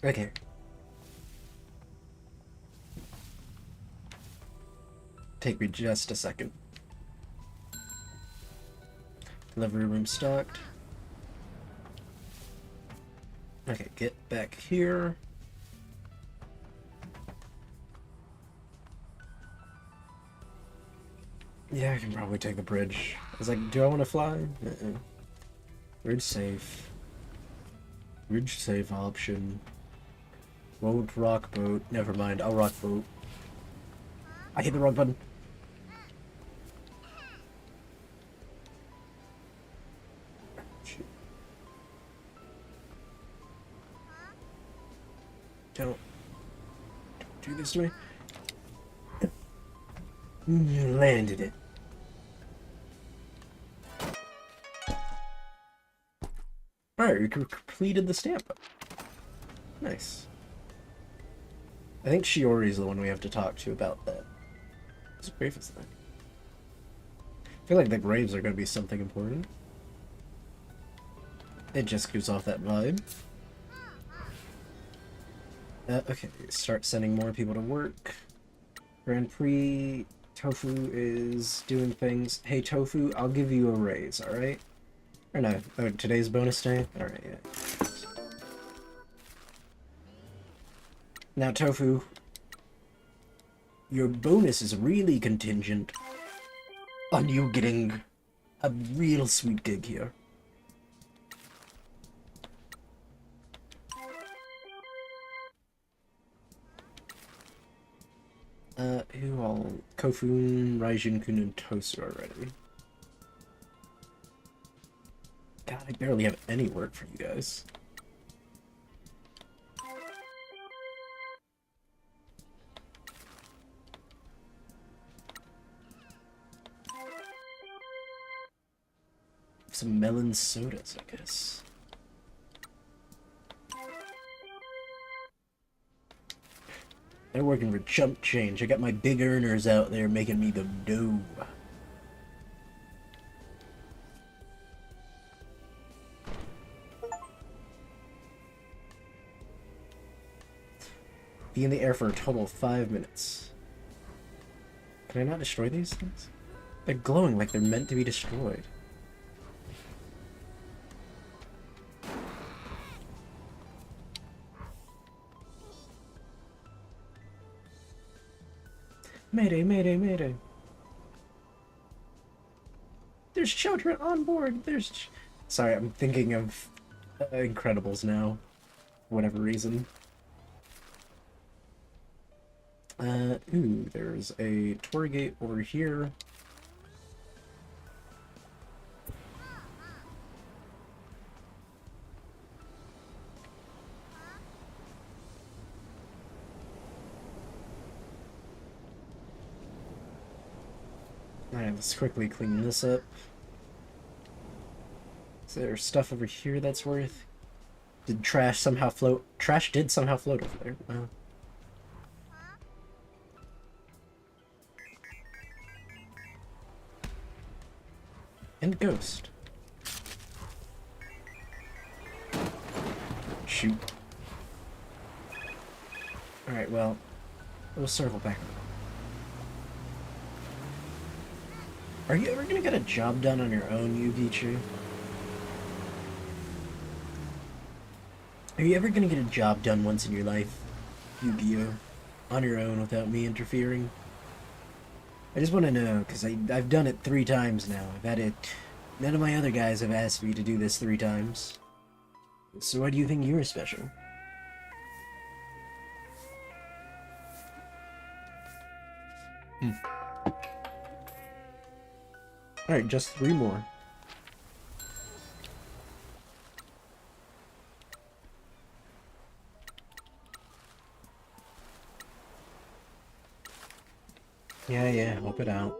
Okay. Take me just a second. Delivery room stocked. Okay, get back here. Yeah, I can probably take the bridge. I was like, do I want to fly? Bridge safe. Bridge safe option. Boat, rock boat. Never mind, I'll rock boat. I hit the wrong button. Shoot. Don't do this to me. You landed it. Alright, we completed the stamp. Nice. I think Shiori's the one we have to talk to about that. What's the bravest thing? I feel like the graves are going to be something important. It just gives off that vibe. Okay, start sending more people to work. Grand Prix, Tofu is doing things. Hey Tofu, I'll give you a raise, alright? Or no, oh, today's bonus day? Alright, yeah. Now Tofu, your bonus is really contingent on you getting a real sweet gig here. Who all? Kofun, Raijin, Kun, and Tosu already. God, I barely have any work for you guys. Some melon sodas, I guess. They're working for chump change. I got my big earners out there making me the dough. Be in the air for a total of 5 minutes. Can I not destroy these things? They're glowing like they're meant to be destroyed. Mayday, mayday, mayday. There's children on board. Sorry, I'm thinking of Incredibles now. For whatever reason. Ooh, there's a tour gate over here. Alright, let's quickly clean this up. Is there stuff over here that's worth? Did trash somehow float? Trash did somehow float over there. Wow. And ghost. Shoot. Alright, well, we'll circle back. Are you ever gonna get a job done on your own, Yugichu? Are you ever gonna get a job done once in your life, Yu-Gi-Oh? On your own without me interfering? I just want to know, because I've done it 3 times now. I've had it... None of my other guys have asked me to do this 3 times. So why do you think you're special? Alright, just 3 more. Yeah, help it out.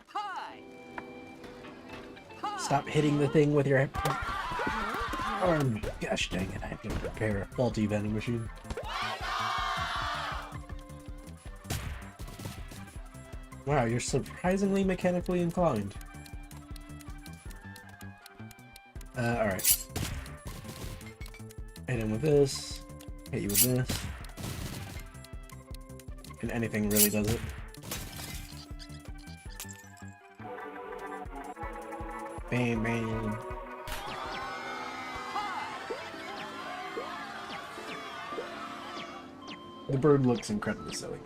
Hi. Hi. Stop hitting the thing with your arm. Gosh dang it, I have to repair a faulty vending machine. Wow, you're surprisingly mechanically inclined. Alright. Hit him with this. Hit you with this. And anything really does it. Bam, bam. The bird looks incredibly silly.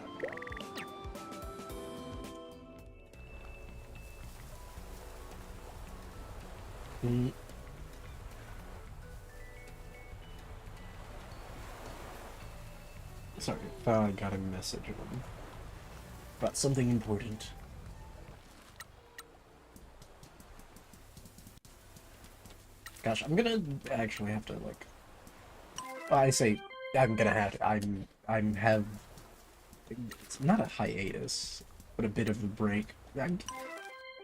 Mm. Sorry, I thought I got a message about something important. Gosh, I'm gonna actually have to, like... I say I'm gonna have to... have... It's not a hiatus, but a bit of a break.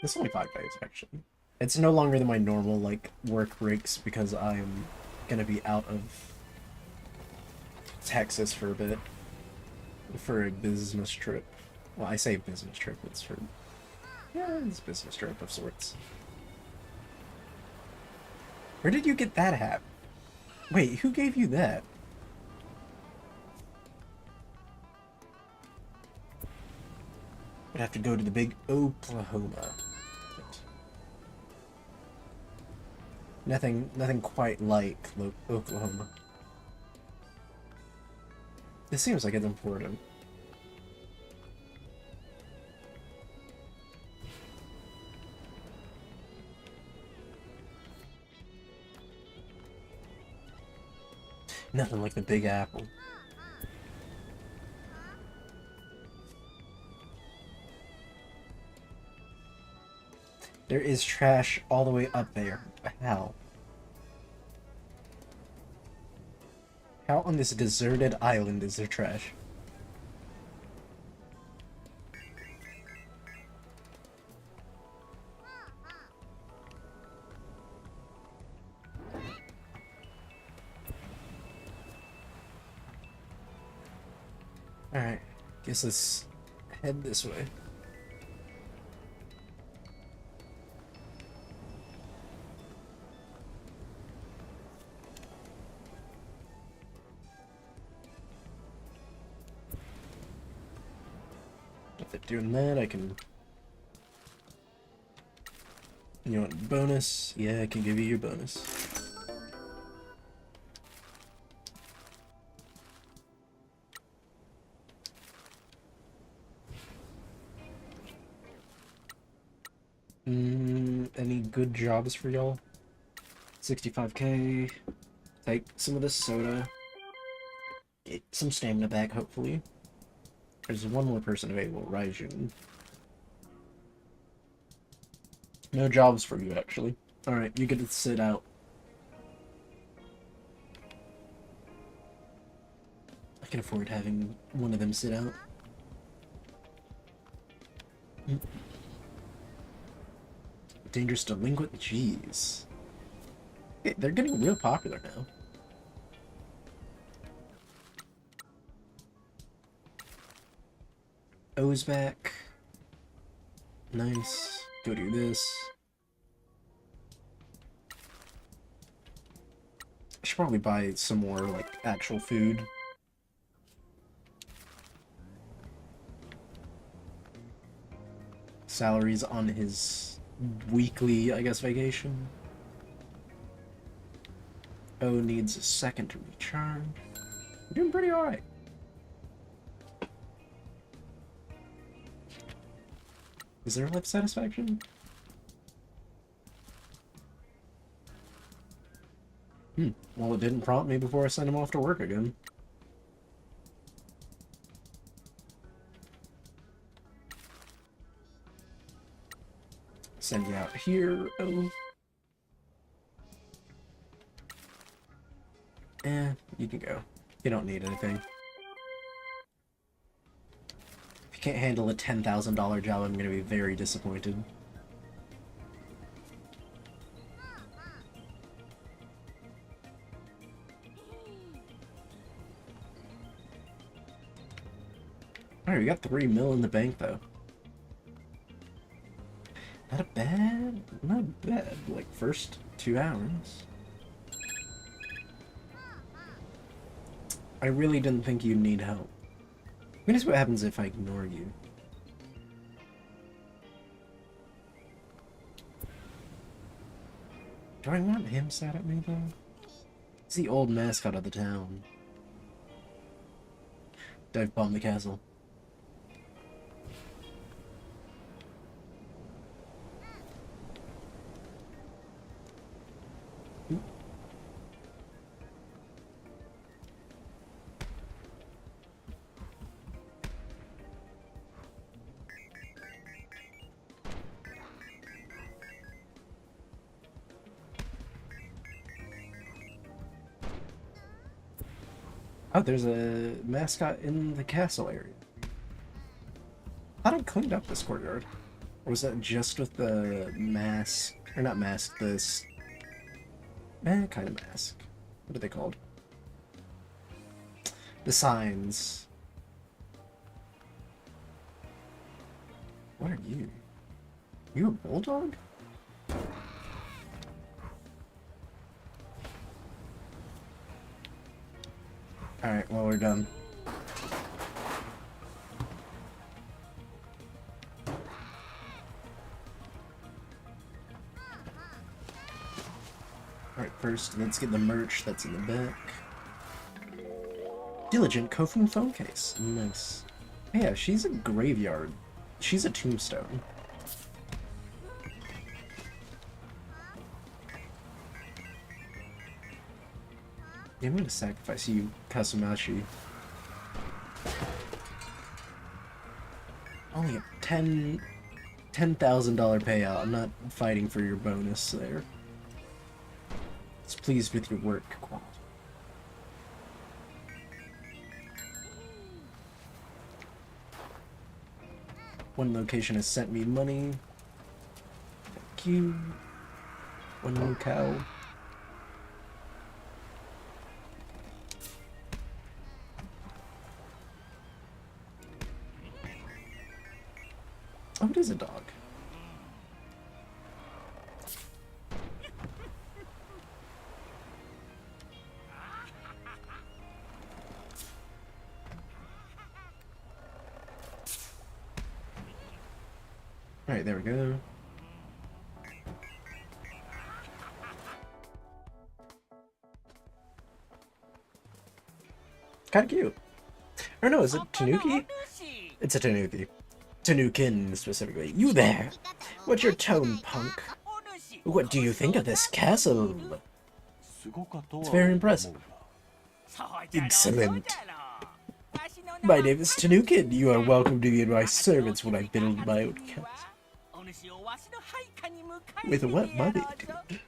It's only 5 days, actually. It's no longer than my normal, like, work breaks because I'm gonna be out of Texas for a bit. For a business trip. Well, I say business trip, it's for... Yeah, it's a business trip of sorts. Where did you get that hat? Wait, who gave you that? I'd have to go to the big Oklahoma. Nothing quite like Oklahoma. This seems like it's important. Nothing like the Big Apple. There is trash all the way up there. How? How on this deserted island is there trash? Alright, guess let's head this way. If they're doing that, I can... You want bonus? Yeah, I can give you your bonus. Any good jobs for y'all? 65k. Take some of this soda. Get some stamina back, hopefully. There's one more person available, Raijun. No jobs for you, actually. Alright, you get to sit out. I can afford having one of them sit out. Dangerous delinquent? Jeez. Hey, they're getting real popular now. O's back. Nice. Go do this. I should probably buy some more, like, actual food. Salaries on his weekly, I guess, vacation. O needs a second to recharge. You're doing pretty alright. Is there life satisfaction? Well, it didn't prompt me before I sent him off to work again. Send you out here. Oh. You can go. You don't need anything. If you can't handle a $10,000 job, I'm gonna be very disappointed. Alright, we got 3 mil in the bank, though. Not bad, like, first 2 hours. I really didn't think you'd need help. I'm gonna see what happens if I ignore you. Do I want him sad at me, though? He's the old mascot of the town. Dive bomb the castle. Oh, there's a mascot in the castle area. I thought I cleaned up this courtyard. Or was that just with the mask? Or not mask, this... kind of mask. What are they called? The signs. What are you? You a bulldog? Alright, well, we're done. Alright, first, let's get the merch that's in the back. Diligent Kofun phone case. Nice. Yeah, she's a graveyard. She's a tombstone. Yeah, I'm gonna sacrifice you, Kasumashi. Only a $10,000 payout. I'm not fighting for your bonus there. Just pleased with your work quality. One location has sent me money. Thank you. One new cow. Oh, it is a dog. Alright, there we go. Kinda cute. Or no, is it Tanuki? It's a Tanuki. Tanukin, specifically. You there! What's your tone, punk? What do you think of this castle? It's very impressive. Excellent. My name is Tanukin. You are welcome to be my servants when I build my own castle. With what money, dude?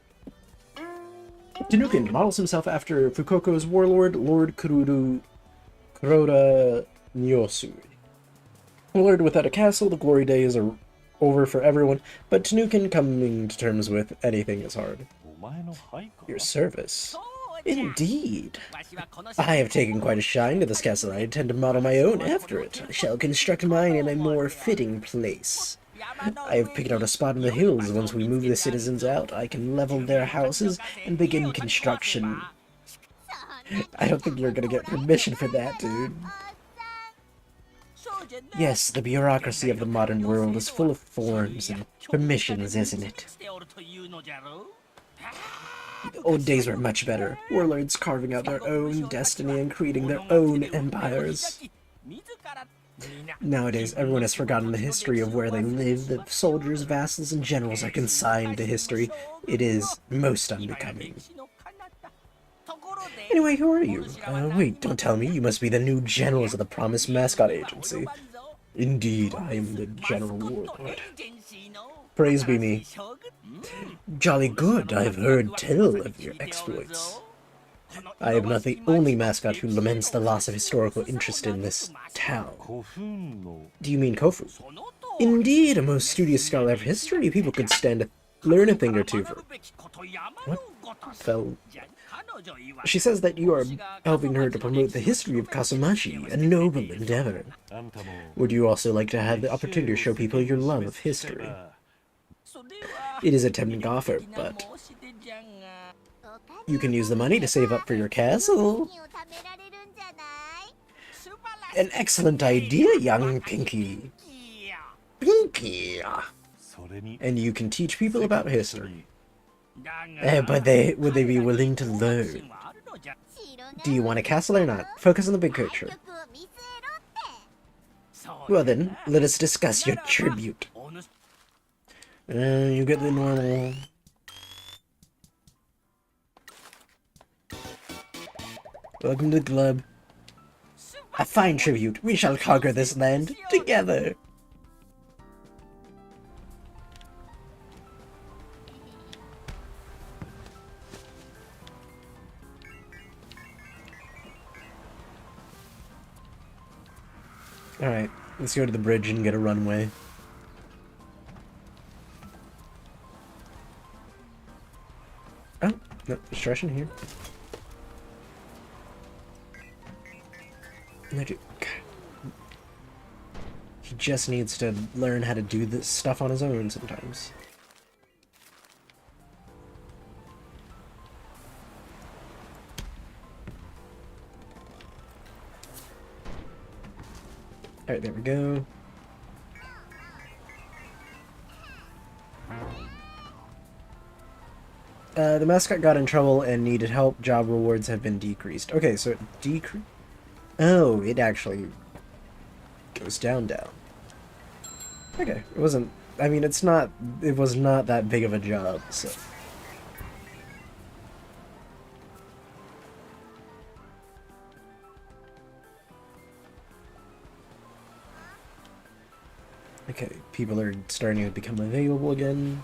Tanukin models himself after Fukoko's warlord, Lord Kuroda Nyosui. Lord without a castle, the glory days are over for everyone, but Tanukin coming to terms with anything is hard. Your service? Indeed. I have taken quite a shine to this castle. I intend to model my own after it. I shall construct mine in a more fitting place. I have picked out a spot in the hills. Once we move the citizens out, I can level their houses and begin construction. I don't think you're gonna get permission for that, dude. Yes, the bureaucracy of the modern world is full of forms and permissions, isn't it? The old days were much better. Warlords carving out their own destiny and creating their own empires. Nowadays, everyone has forgotten the history of where they live. The soldiers, vassals, and generals are consigned to history. It is most unbecoming. Anyway, who are you? Wait, don't tell me. You must be the new generals of the promised Mascot Agency. Indeed, I am the General Warlord. Praise be me. Jolly good, I've heard tell of your exploits. I am not the only mascot who laments the loss of historical interest in this town. Do you mean Kofu? Indeed, a most studious scholar of history. People could stand to learn a thing or two from. What fell? She says that you are helping her to promote the history of Kasumashi, a noble endeavor. Would you also like to have the opportunity to show people your love of history? It is a tempting offer, but you can use the money to save up for your castle. An excellent idea, young Pinky. Pinky! And you can teach people about history. But would they be willing to learn? Do you want a castle or not? Focus on the big picture. Well then, let us discuss your tribute. You get the normal. Welcome to the club. A fine tribute. We shall conquer this land together. Alright, let's go to the bridge and get a runway. Oh, no, there's trash in here. He just needs to learn how to do this stuff on his own sometimes. Alright, there we go. The mascot got in trouble and needed help. Job rewards have been decreased. Okay, so it decreased. Oh, it actually goes down. Okay, it wasn't. I mean, it's not. It was not that big of a job, so. Okay, people are starting to become available again.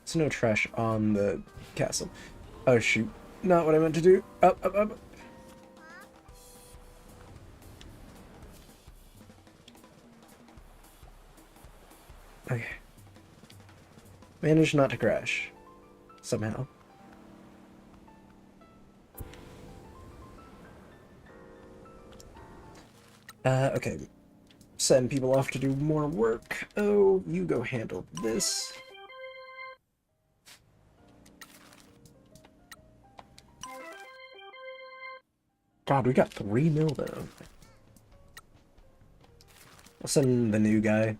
There's no trash on the castle. Oh shoot, not what I meant to do. Up, up, up. Okay. Managed not to crash. Somehow. Okay. Send people off to do more work. Oh, you go handle this. God, we got 3 mil though. I'll send the new guy.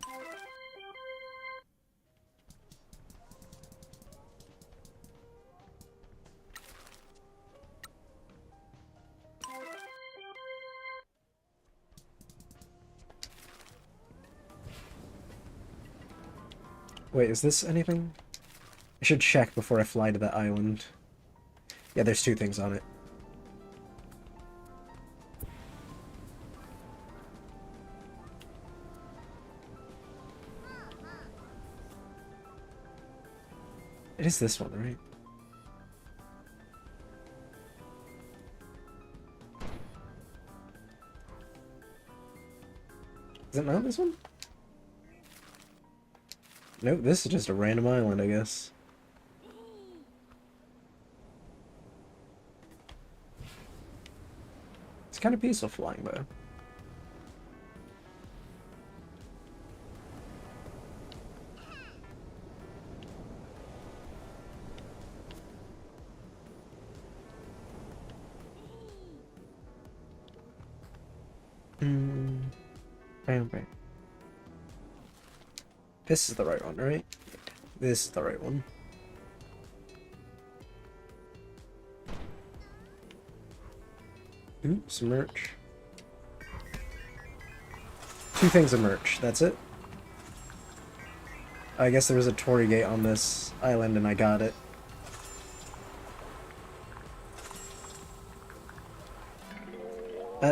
Wait, is this anything? I should check before I fly to that island. Yeah, there's 2 things on it. It is this one, right? Is it not this one? Nope, this is just a random island, I guess. It's kind of peaceful flying, though. Okay. This is the right one, right? This is the right one. Ooh, some merch. 2 things of merch, that's it. I guess there was a Torii gate on this island and I got it.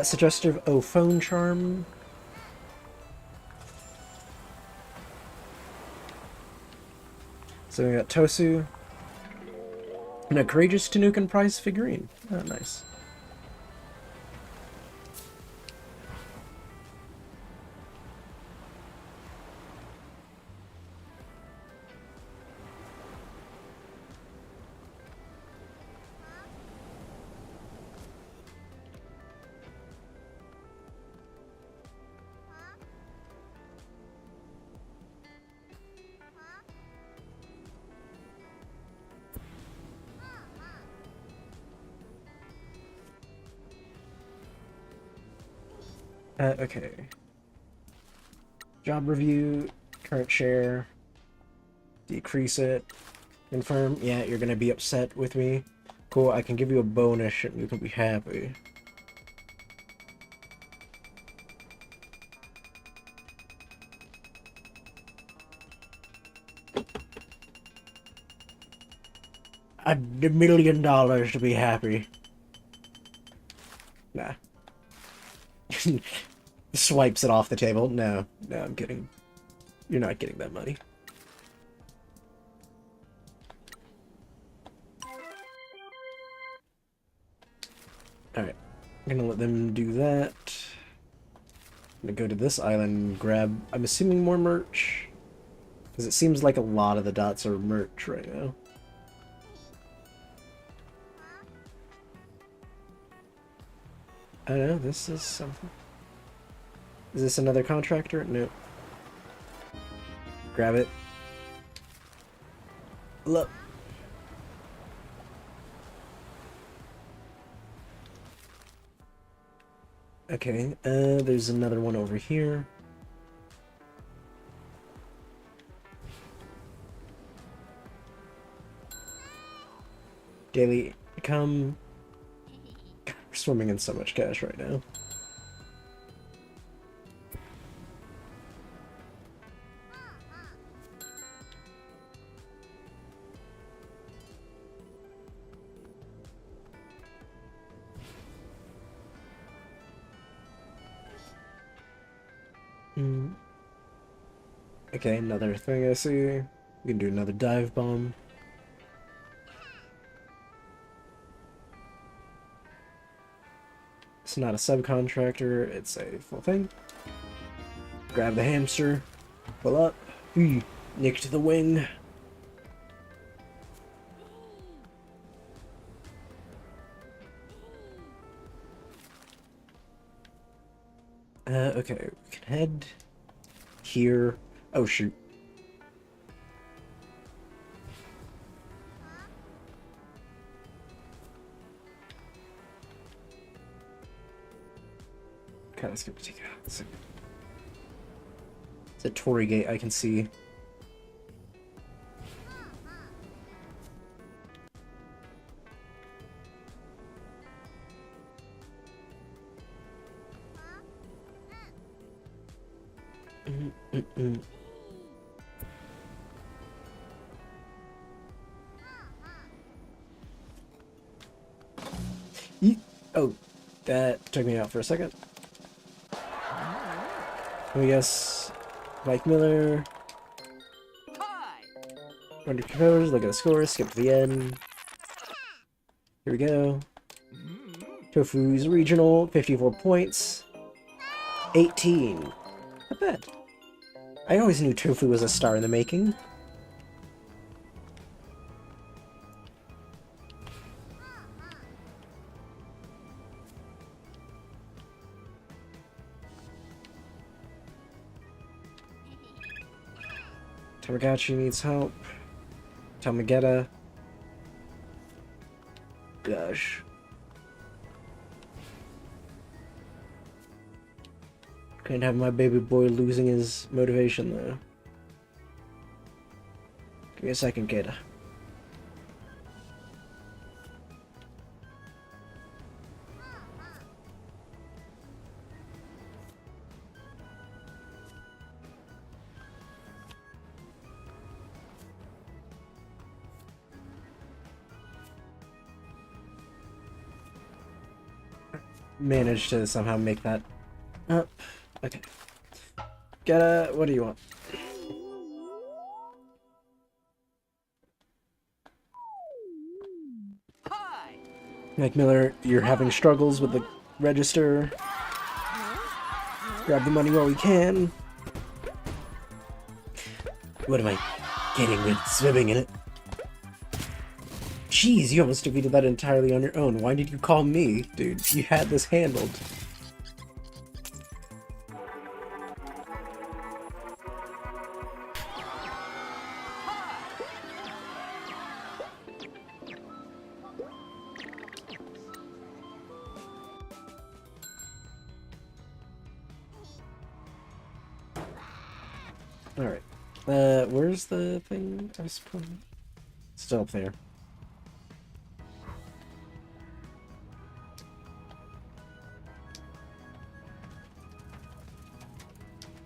Suggestive phone charm. So we got Tosu. And a courageous Tanukin prize figurine. Oh, nice. Okay. Job review, current share, decrease it. Confirm. Yeah, you're gonna be upset with me. Cool, I can give you a bonus and you can be happy. $1 million to be happy. Nah. Swipes it off the table. No, I'm kidding. You're not getting that money. Alright. I'm gonna let them do that. I'm gonna go to this island and grab, I'm assuming, more merch. Because it seems like a lot of the dots are merch right now. I don't know, this is something. Is this another contractor? No. Grab it. Look. Okay, there's another one over here. Daily income. God, we're swimming in so much cash right now. Okay, another thing I see. We can do another dive bomb. It's not a subcontractor, it's a full thing. Grab the hamster. Pull up. Nick to the wing. Okay, we can head here. Oh, shoot. God, it's gonna take a second. It's a Tory gate I can see. Oh, that took me out for a second. I guess Mike Miller. Under compose, look at the score, skip to the end. Here we go. Tofu's regional, 54 points. 18. Not bad. I always knew Tofu was a star in the making. Tamagotchi needs help. Tamagetta. Gosh. Can't have my baby boy losing his motivation though. Give me a second, kid. Managed to somehow make that up. Okay. What do you want? Mike Miller, you're having struggles with the register. Grab the money while we can. What am I getting with swimming in it? Jeez, you almost defeated that entirely on your own. Why did you call me? Dude, you had this handled. Alright. Where's the thing I was putting? It's still up there.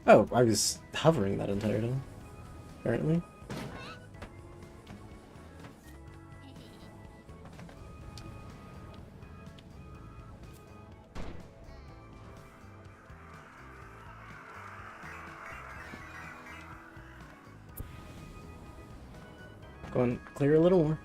Oh, I was hovering that entire time, apparently. Go on, clear a little more.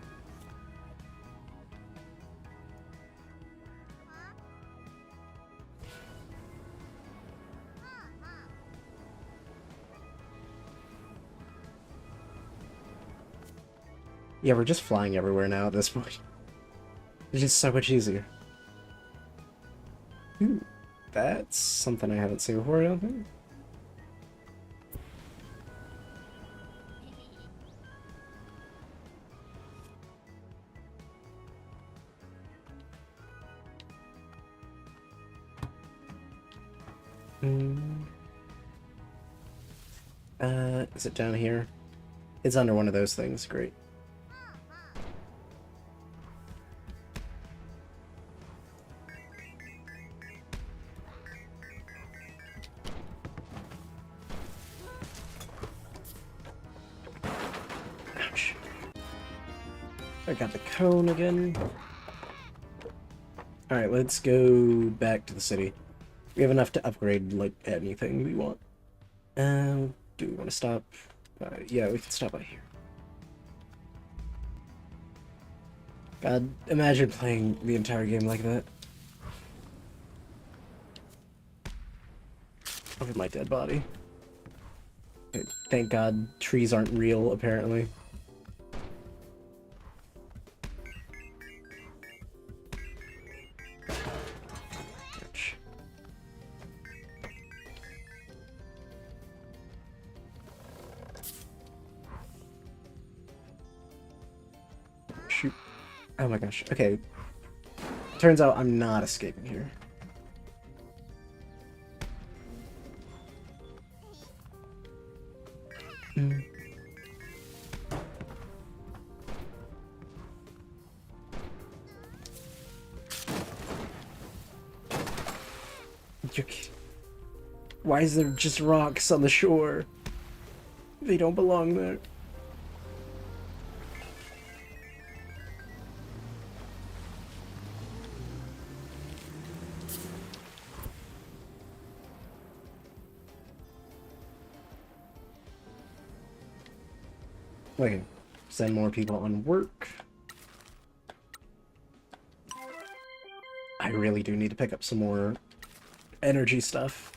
Yeah, we're just flying everywhere now at this point. It's just so much easier. Ooh, that's something I haven't seen before, I don't think. Is it down here? It's under one of those things, great. Ouch. I got the cone again. Alright, let's go back to the city. We have enough to upgrade, like, anything we want. Do we want to stop? Yeah, we can stop by here. God, imagine playing the entire game like that. Look at my dead body. Okay, thank God trees aren't real, apparently. Ouch. Shoot. Oh my gosh. Okay. Turns out I'm not escaping here. Why is there just rocks on the shore? They don't belong there. Okay, send more people on work. I really do need to pick up some more energy stuff.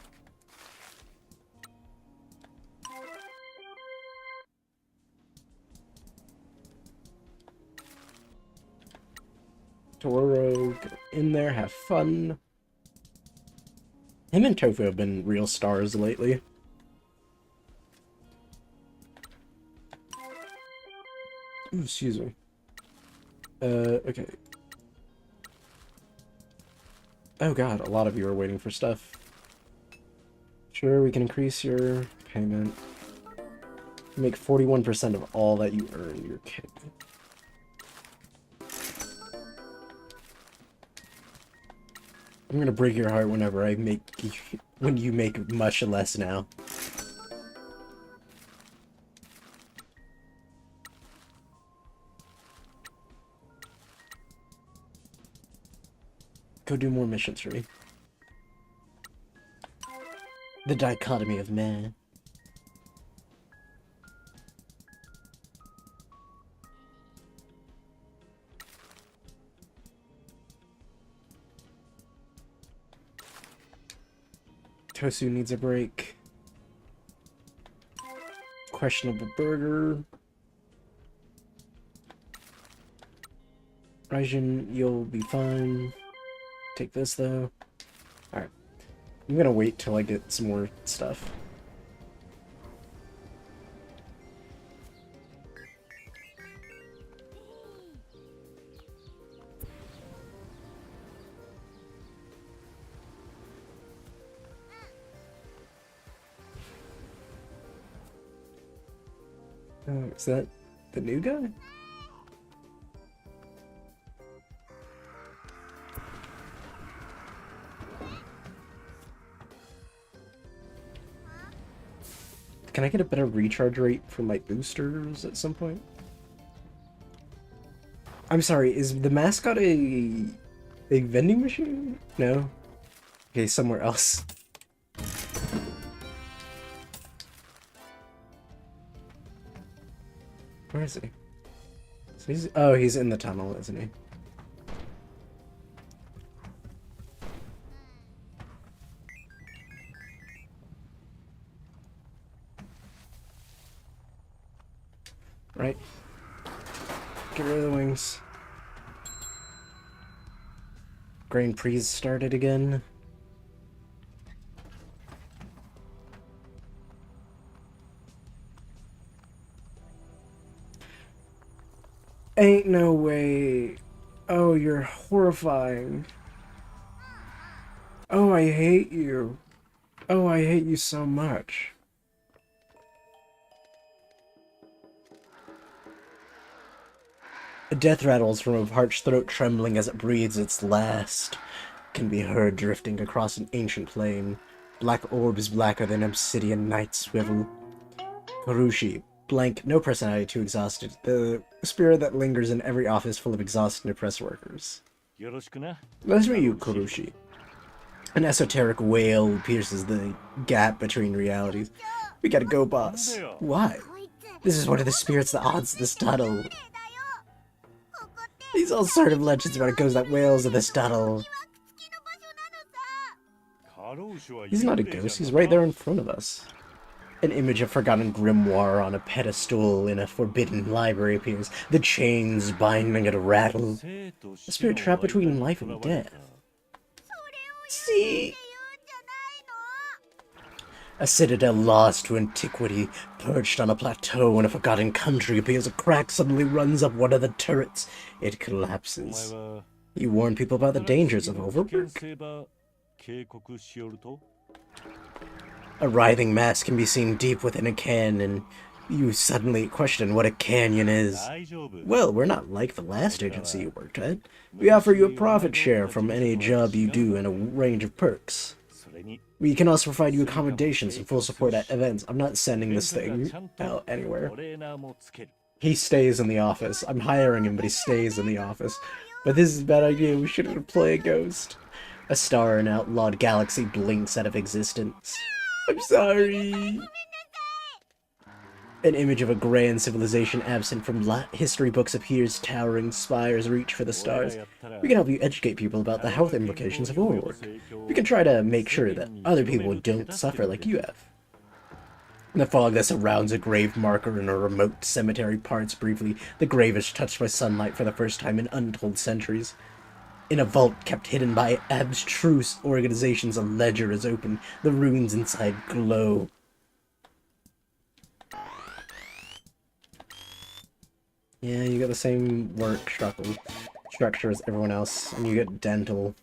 Toro, get in there, have fun. Him and Tofu have been real stars lately. Ooh, excuse me. Okay. Oh god, a lot of you are waiting for stuff. Sure, we can increase your payment. Make 41% of all that you earn. You're kidding. I'm gonna break your heart whenever I make when you make much less now. Go do more missions for me. The dichotomy of man. Tosu needs a break. Questionable burger. Raijin, you'll be fine. Take this though. Alright. I'm gonna wait till I get some more stuff. Is that the new guy? Can I get a better recharge rate for my boosters at some point? I'm sorry, is the mascot a vending machine? No? Okay, somewhere else. Where is he? So he's in the tunnel, isn't he? Right. Get rid of the wings. Grand Prix started again. Ain't no way. Oh, you're horrifying. Oh, I hate you. Oh, I hate you so much. A death rattles from a parched throat, trembling as it breathes its last. Can be heard drifting across an ancient plain. Black orbs blacker than obsidian night swivel. Kurushi, blank, no personality, too exhausted. The spirit that lingers in every office full of exhausted and depressed workers. Nice to meet you, Kurushi. An esoteric wail pierces the gap between realities. We gotta go, boss. Why? This is one of the spirits that haunts this tunnel. These all sort of legends about ghosts that wails in this tunnel. He's not a ghost, he's right there in front of us. An image of forgotten grimoire on a pedestal in a forbidden library appears, the chains binding it rattle. A spirit trapped between life and death. See? A citadel lost to antiquity, perched on a plateau in a forgotten country, appears. A crack suddenly runs up one of the turrets. It collapses. You warn people about the dangers of overwork? A writhing mass can be seen deep within a canyon. You suddenly question what a canyon is. Well, we're not like the last agency you worked at. We offer you a profit share from any job you do and a range of perks. We can also provide you accommodations and full support at events. I'm not sending this thing out anywhere. He stays in the office. I'm hiring him, but he stays in the office. But this is a bad idea. We shouldn't employ a ghost. A star in an outlawed galaxy blinks out of existence. I'm sorry. An image of a grand civilization absent from history books appears. Towering spires reach for the stars. We can help you educate people about the health implications of overwork. We can try to make sure that other people don't suffer like you have. The fog that surrounds a grave marker in a remote cemetery parts briefly. The grave is touched by sunlight for the first time in untold centuries. In a vault kept hidden by abstruse organizations, a ledger is open. The runes inside glow. Yeah, you got the same work structure as everyone else, and you get dental.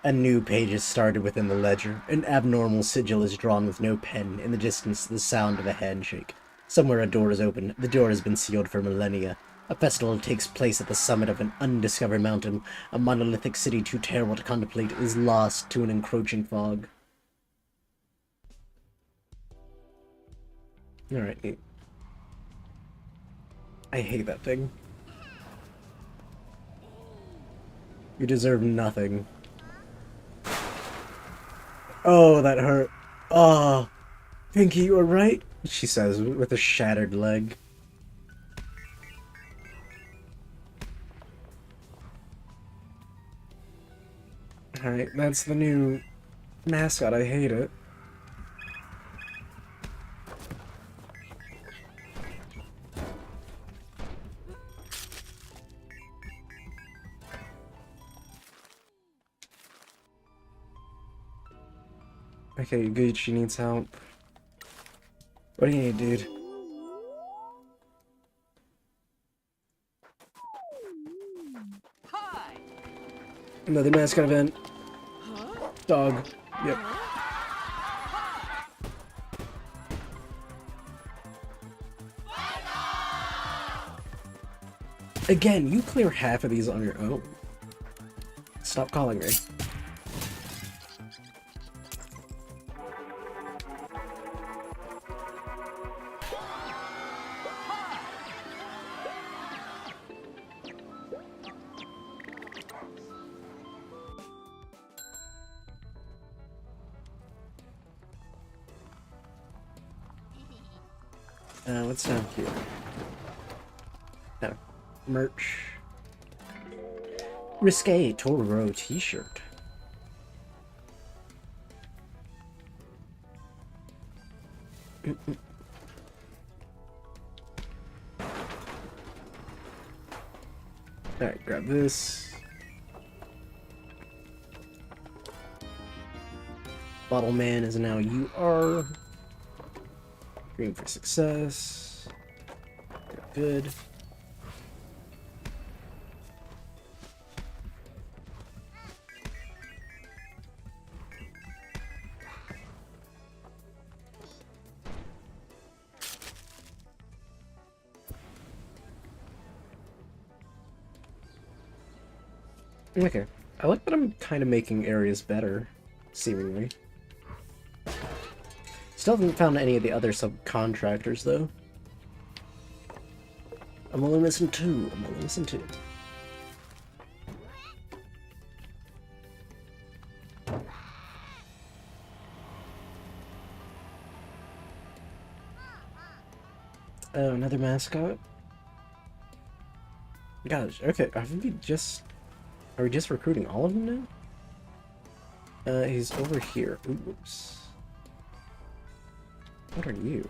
A new page is started within the ledger. An abnormal sigil is drawn with no pen. In the distance, the sound of a handshake. Somewhere a door is open. The door has been sealed for millennia. A festival takes place at the summit of an undiscovered mountain. A monolithic city too terrible to contemplate is lost to an encroaching fog. Alright, neat. I hate that thing. You deserve nothing. Oh, that hurt. Oh, Pinky, you were right, she says with a shattered leg. Alright, that's the new mascot. I hate it. Okay, good, she needs help. What do you need, dude? Hi. Another mascot event. Dog. Yep. Again, you clear half of these on your own. Stop calling me. What's down here? No. Merch. Risque Toro t-shirt. Alright, grab this. Bottle Man is now UR. Green for success. Good. Okay. I like that I'm kind of making areas better, seemingly. Still haven't found any of the other subcontractors, though. I'm only missing 2. I'm only missing 2. Oh, another mascot? Gosh, okay, are we just recruiting all of them now? He's over here. Oops. What are you?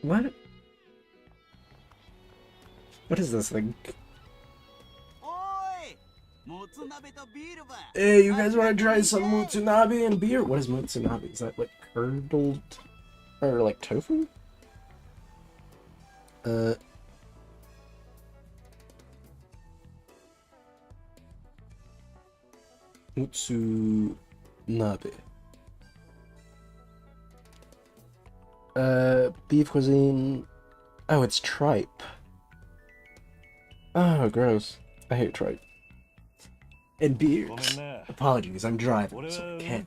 What? What is this thing? Hey, you guys want to try some mutsunabe and beer? What is mutsunabe? Is that like curdled or like tofu? Mutsunabe. Beef cuisine. Oh, it's tripe. Oh, gross. I hate tripe. And beer. Apologies, I'm driving, so I can't.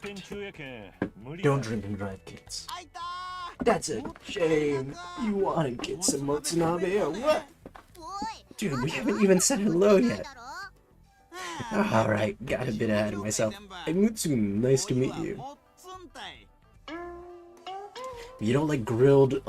Don't drink and drive, kids. That's a shame. You want to get some motsunabe or what? Dude, we haven't even said hello yet. Alright, got a bit ahead of myself. Hey, Mutsu, nice to meet you. If you don't like grilled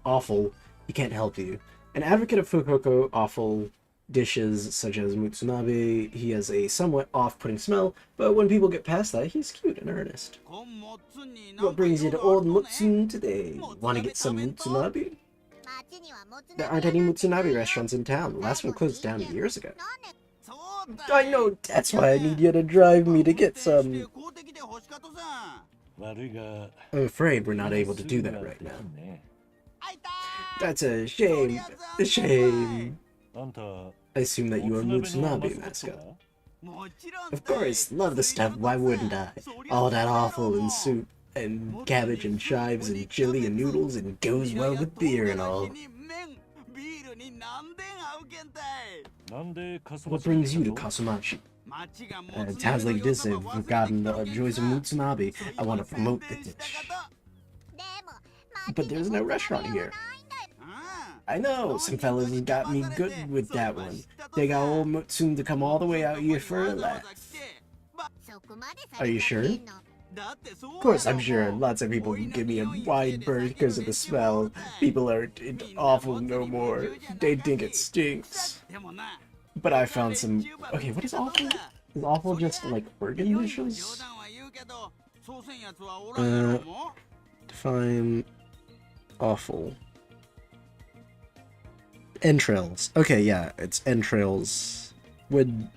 offal, he can't help you. An advocate of Fukuoka offal dishes such as mutsunabe, he has a somewhat off-putting smell, but when people get past that, he's cute and earnest. What brings you to Old Mutsun today? Want to get some mutsunabe? There aren't any mutsunabe restaurants in town. The last one closed down years ago. I know, that's why I need you to drive me to get some. I'm afraid we're not able to do that right now. That's a shame. A shame. I assume that you are Mutsunabe, Mascot. Of course, love the stuff, why wouldn't I? All that offal and soup, and cabbage and chives and chili and noodles, and goes well with beer and all. What brings you to Kasumachi? Towns like this have forgotten the joys of Mutsunabe. I want to promote the dish. But there's no restaurant here. I know, some fellas has got me good with that one. They got old Mutsun to come all the way out here for a laugh. Are you sure? Of course I'm sure. Lots of people give me a wide berth because of the smell. People aren't awful no more. They think it stinks. But I found some... Okay, what is awful? Is awful just like organ dishes? Define awful. Entrails. Okay, yeah, it's entrails. Would...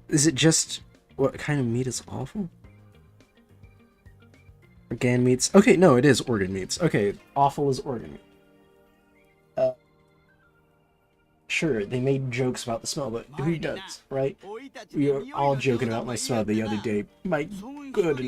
Is it just... What kind of meat is awful? Organ meats? Okay, no, it is organ meats. Okay, awful is organ meat. Sure, they made jokes about the smell, but who does, right? We were all joking about my smell the other day. Right good,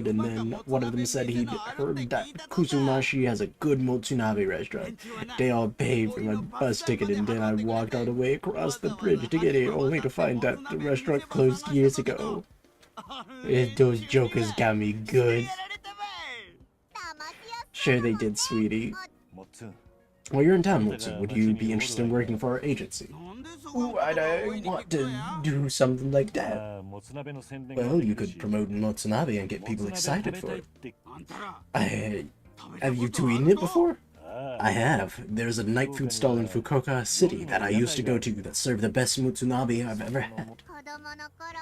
and then one of them said he'd heard that Kusumashi has a good Motsunabe restaurant. They all paid for my bus ticket, and then I walked all the way across the bridge to get here, only to find that the restaurant closed years ago. Those jokers got me good. Sure they did, sweetie. While you're in town, Motsu, would you be interested in working for our agency? Ooh, I want to do something like that. Well, you could promote Motsunabe and get people excited for it. Have you two eaten it before? I have. There's a night food stall in Fukuoka City that I used to go to that served the best Motsunabe I've ever had.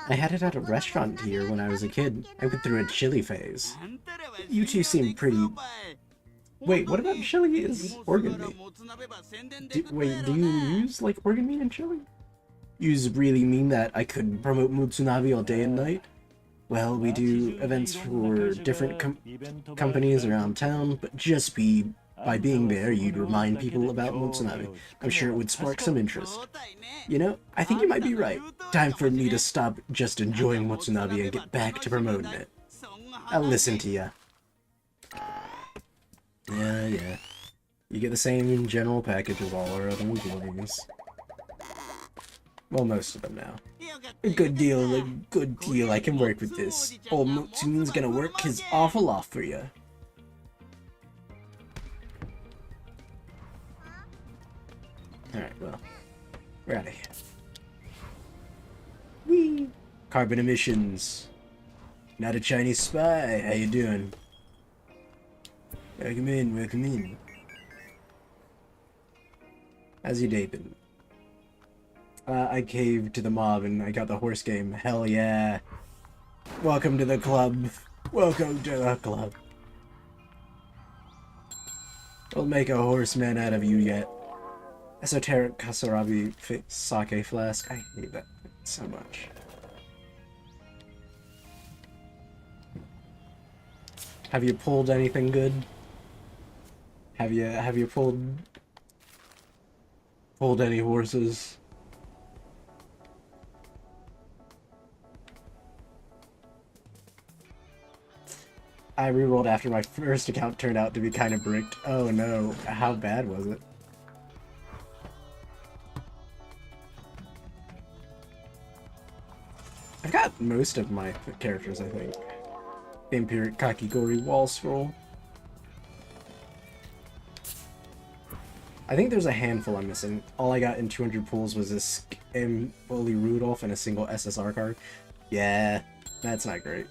I had it at a restaurant here when I was a kid. I went through a chili phase. You two seem pretty... Wait, what about chili is organ meat? Wait, do you use, like, organ meat in chili? You really mean that I could promote Motsunabe all day and night? Well, we do events for different companies around town, but just by being there, you'd remind people about Motsunabe. I'm sure it would spark some interest. You know, I think you might be right. Time for me to stop just enjoying Motsunabe and get back to promoting it. I'll listen to ya. Yeah. You get the same general package as all our other employees. Well, most of them now. A good deal, I can work with this. Old Motsu's gonna work his awful off for you. Alright, well, we're out of here. Whee! Carbon emissions. Not a Chinese spy, how you doing? Welcome in. How's your day been? I caved to the mob and I got the horse game. Hell yeah. Welcome to the club. Welcome to the club. We'll make a horseman out of you yet. Esoteric Kasarabi sake flask. I hate that so much. Have you pulled anything good? Have you pulled any horses? I rerolled after my first account turned out to be kind of bricked. Oh no, how bad was it? I've got most of my characters, I think. Vampiric Kakigori Wall Scroll. I think there's a handful I'm missing. All I got in 200 pulls was this Bully Rudolph and a single SSR card. Yeah, that's not great.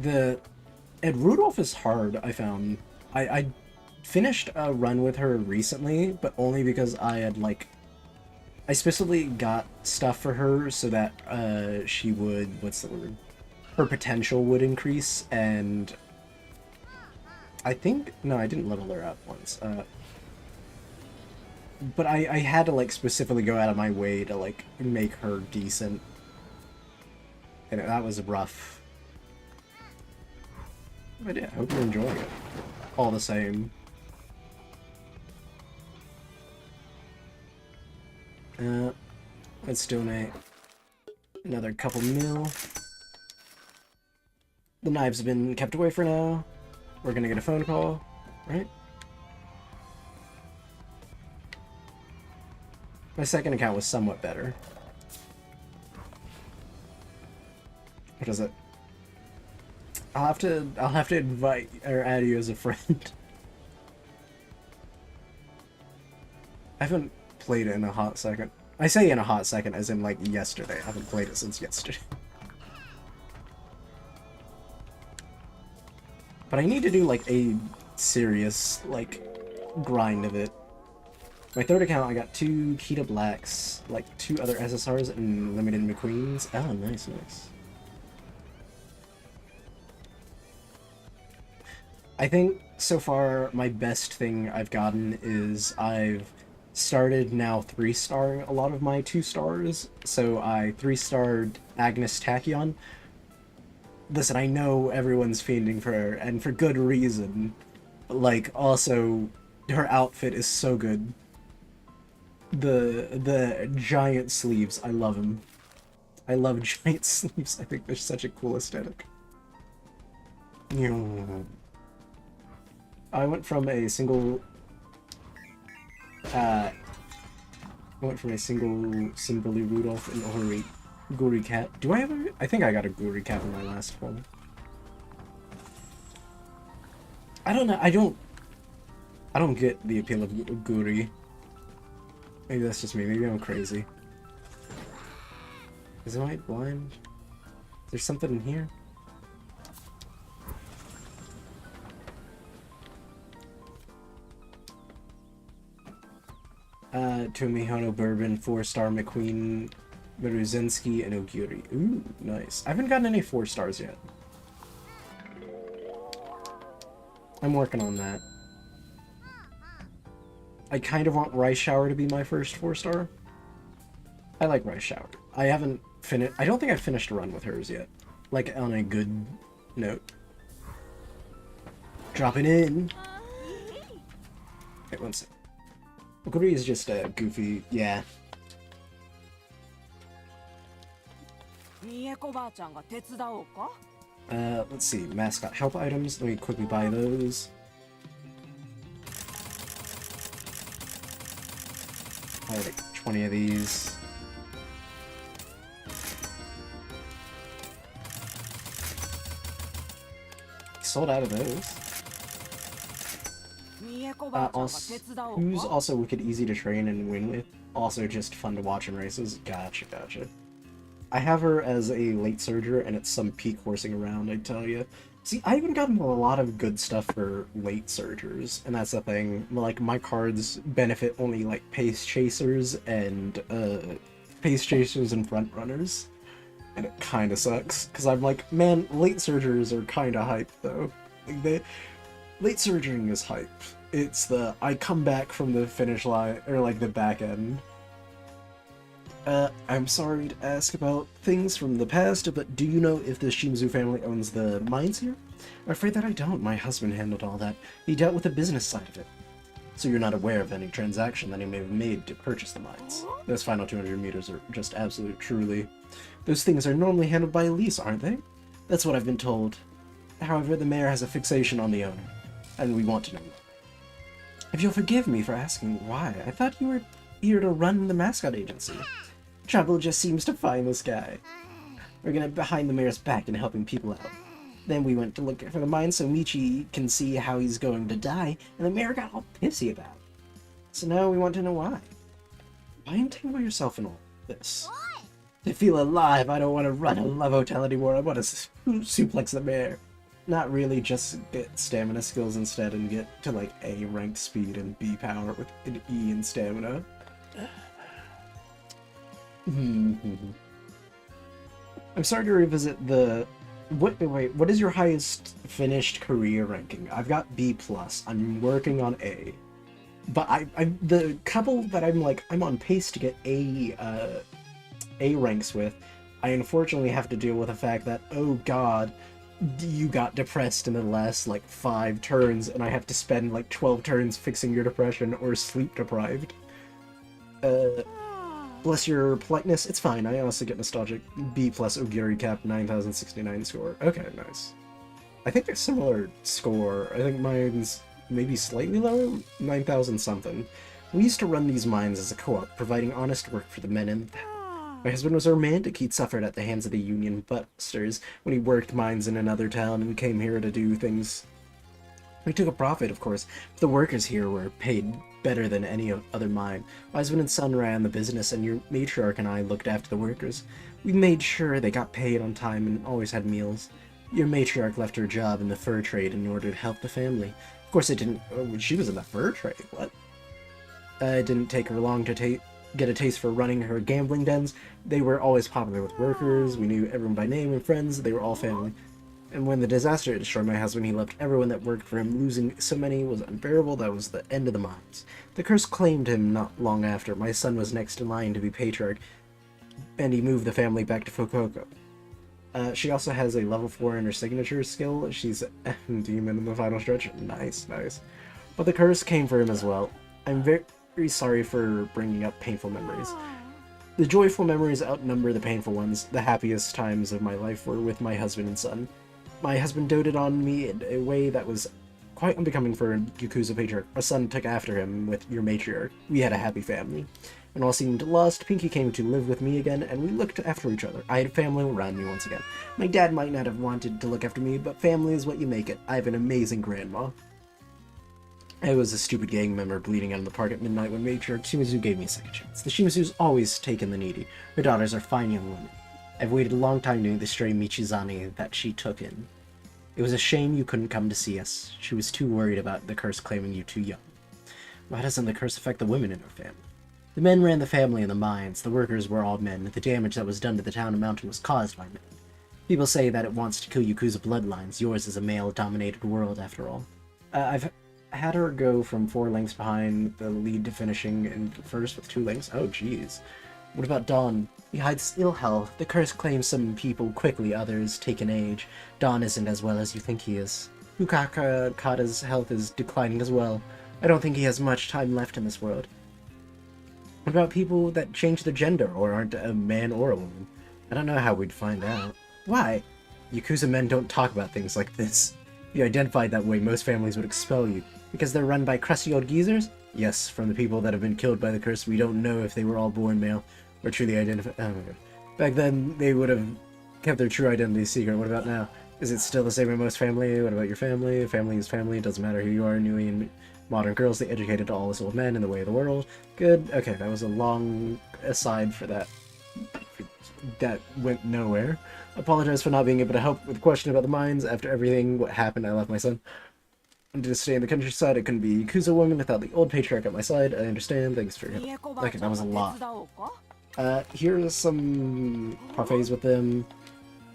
And Rudolph is hard, I found. I finished a run with her recently, but only because I had, like... I specifically got stuff for her so that she would... What's the word? Her potential would increase, and... I think... No, I didn't level her up once. But I had to, like, specifically go out of my way to, like, make her decent. And that was rough. But yeah, I hope you're enjoying it. All the same. Let's donate another couple mil. The knives have been kept away for now. We're gonna get a phone call, right? My second account was somewhat better. What is it? I'll have to invite or add you as a friend. I haven't played it in a hot second. I say in a hot second as in like yesterday. I haven't played it since yesterday. But I need to do like a serious like grind of it. My third account I got 2 Kita Blacks, like 2 other SSRs and limited McQueens. Oh, nice. I think so far my best thing I've gotten is I've started now 3-starring a lot of my 2-stars. So I 3-starred Agnes Tachyon. Listen, I know everyone's fiending for her, and for good reason. But, like, also, her outfit is so good. The giant sleeves, I love them. I love giant sleeves. I think they're such a cool aesthetic. I went from a single Simberly Rudolph and Guri Cat. Do I have a... I think I got a Guri Cat in my last one. I don't know. I don't get the appeal of Guri. Maybe that's just me. Maybe I'm crazy. Is I blind? Is there something in here? Tomihono Bourbon, 4-star McQueen, Beruzinski, and Oguri. Ooh, nice. I haven't gotten any 4 stars yet. I'm working on that. I kind of want Rice Shower to be my first 4-star. I like Rice Shower. I haven't finished. I don't think I've finished a run with hers yet. Like, on a good note. Dropping in. Wait, one sec. Oguri is just a goofy. Yeah. 三重子ばあちゃんが手伝おうか Let's see. Mascot help items. Let me quickly buy those. I have like 20 of these. Sold out of those. 三重子ばあちゃんが手伝おう Who's か also wicked easy to train and win with. Also just fun to watch in races. Gotcha, gotcha. I have her as a late surger, and it's some peak horsing around, I tell you. See, I haven't gotten a lot of good stuff for late surgers, and that's the thing. Like, my cards benefit only, like, pace chasers and front runners. And it kinda sucks, because I'm like, man, late surgers are kinda hype, though. Like, late surging is hype. It's the, I come back from the finish line, or, like, the back end. I'm sorry to ask about things from the past, but do you know if the Shimizu family owns the mines here? I'm afraid that I don't. My husband handled all that. He dealt with the business side of it. So you're not aware of any transaction that he may have made to purchase the mines. Those final 200 meters are just absolute truly. Those things are normally handled by a lease, aren't they? That's what I've been told. However, the mayor has a fixation on the owner, and we want to know. If you'll forgive me for asking why, I thought you were here to run the Mascot agency. Trouble just seems to find this guy. We're gonna behind the mayor's back and helping people out. Then we went to look for the mine so Michi can see how he's going to die, and the mayor got all pissy about it. So now we want to know why. Why entangle yourself in all this? To feel alive, I don't want to run a love hotel anymore. I want to suplex the mayor. Not really, just get stamina skills instead and get to like A ranked speed and B power with an E in stamina. I'm sorry to revisit the... Wait, what is your highest finished career ranking? I've got B+. I'm working on A. But the couple that I'm on pace to get A ranks with, I unfortunately have to deal with the fact that, oh god, you got depressed in the last, 5 turns, and I have to spend, 12 turns fixing your depression or sleep deprived. Bless your politeness, it's fine, I honestly get nostalgic. B+ Ogiri cap, 9,069 score. Okay, nice. I think a similar score. I think mine's maybe slightly lower? 9,000 something. We used to run these mines as a co-op, providing honest work for the men in them. My husband was a romantic. He'd suffered at the hands of the Union busters when he worked mines in another town and came here to do things. We took a profit, of course, but the workers here were paid better than any other mine. My husband and son ran the business, and your matriarch and I looked after the workers. We made sure they got paid on time and always had meals. Your matriarch left her job in the fur trade in order to help the family. Of course, it didn't... Oh, she was in the fur trade? What? It didn't take her long to get a taste for running her gambling dens. They were always popular with workers. We knew everyone by name and friends. They were all family. And when the disaster destroyed my husband, he left everyone that worked for him. Losing so many was unbearable. That was the end of the mines. The curse claimed him not long after. My son was next in line to be patriarch, and he moved the family back to Fukuoka. She also has a level 4 in her signature skill. She's a demon in the final stretch. Nice, nice. But the curse came for him as well. I'm very sorry for bringing up painful memories. The joyful memories outnumber the painful ones. The happiest times of my life were with my husband and son. My husband doted on me in a way that was quite unbecoming for a Yakuza patriarch. Our son took after him with your matriarch. We had a happy family. When all seemed lost, Pinky came to live with me again, and we looked after each other. I had family around me once again. My dad might not have wanted to look after me, but family is what you make it. I have an amazing grandma. I was a stupid gang member bleeding out in the park at midnight when Matriarch Shimazu gave me a second chance. The Shimazu's always taken the needy. Her daughters are fine young women. I've waited a long time doing the stray Michizane that she took in. It was a shame you couldn't come to see us. She was too worried about the curse claiming you too young. Why doesn't the curse affect the women in her family? The men ran the family and the mines. The workers were all men. The damage that was done to the town and mountain was caused by men. People say that it wants to kill Yakuza bloodlines. Yours is a male-dominated world, after all. I've had her go from 4 lengths behind the lead to finishing in first with 2 lengths. Oh, jeez. What about Dawn? He hides ill health. The curse claims some people quickly, others take an age. Dawn isn't as well as you think he is. Kata's health is declining as well. I don't think he has much time left in this world. What about people that change their gender, or aren't a man or a woman? I don't know how we'd find out. Why? Yakuza men don't talk about things like this. If you identified that way, most families would expel you. Because they're run by crusty old geezers? Yes, from the people that have been killed by the curse, we don't know if they were all born male, or truly identified. Oh my god. Back then, they would have kept their true identity secret. What about now? Is it still the same in most family? What about your family? Family is family. It doesn't matter who you are. Newly and modern girls, they educated all us old men in the way of the world. Good. Okay, that was a long aside for that. That went nowhere. Apologize for not being able to help with the question about the mines. After everything what happened, I left my son to stay in the countryside. I couldn't be a Yakuza woman without the old patriarch at my side. I understand. Thanks for your help. Okay, that was a lot. Here's some parfaits with them.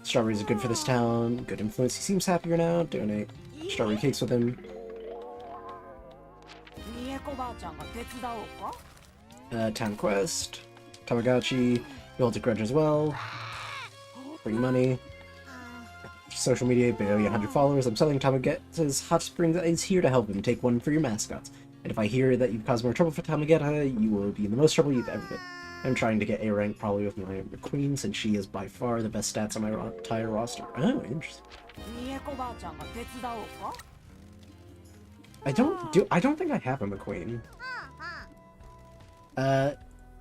Strawberries are good for this town. Good influence. He seems happier now. Donate strawberry cakes with him. Town quest. Tamagotchi. He holds a grudge as well. Bring money. Social media, barely 100 followers. I'm selling Tamageta's Hot Springs is here to help him. Take one for your mascots. And if I hear that you've caused more trouble for Tamageta, you will be in the most trouble you've ever been. I'm trying to get A rank probably with my queen, since she is by far the best stats on my entire roster. Oh, interesting. I don't think I have a McQueen.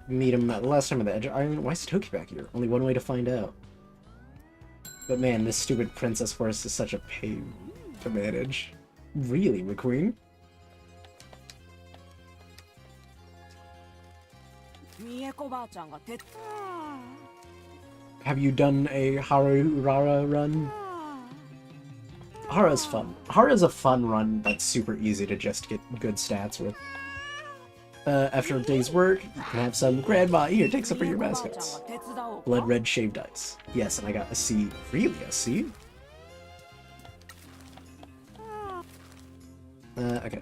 Meet him last time at the Edge Island. Why is Toki back here? Only one way to find out. But man, this stupid princess horse is such a pain to manage. Really, McQueen? Have you done a Harurara run? Hara's fun. Hara's a fun run that's super easy to just get good stats with. After a day's work, you can have some. Grandma, here, take some for your mascots. Blood red shaved ice. Yes, and I got a C. Really, a C? Okay.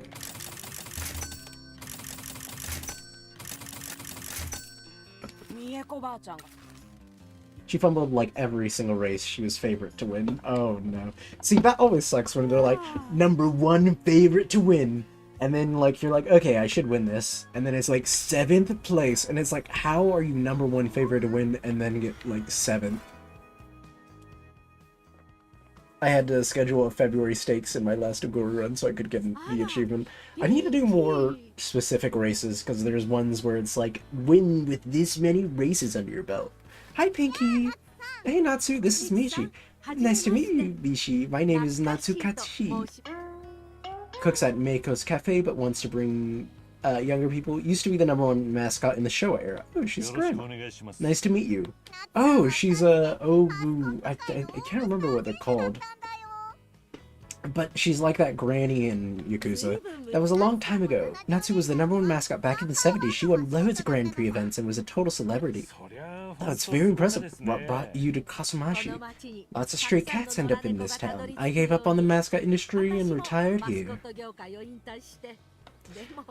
She fumbled like every single race she was favorite to win. Oh no. See, that always sucks when they're like, #1 favorite to win. And then, like, you're like, okay, I should win this. And then it's like 7th place. And it's like, how are you #1 favorite to win and then get, like, 7th? I had to schedule a February stakes in my last Aguru run so I could get the achievement. I need to do more specific races, because there's ones where it's like, win with this many races under your belt. Hi, Pinky! Hey, Natsu, this is Michi. Nice to meet you, Michi. My name is Natsukatsushi. Cooks at Meiko's Cafe, but wants to bring younger people. Used to be the #1 mascot in the Showa era. Oh, she's grandma. Nice to meet you. Oh, she's a Obu. I can't remember what they're called. But she's like that granny in Yakuza. That was a long time ago. Natsu was the #1 mascot back in the 70s. She won loads of Grand Prix events and was a total celebrity. Oh, it's very impressive. What brought you to Kasumashi? Lots of stray cats end up in this town. I gave up on the mascot industry and retired here.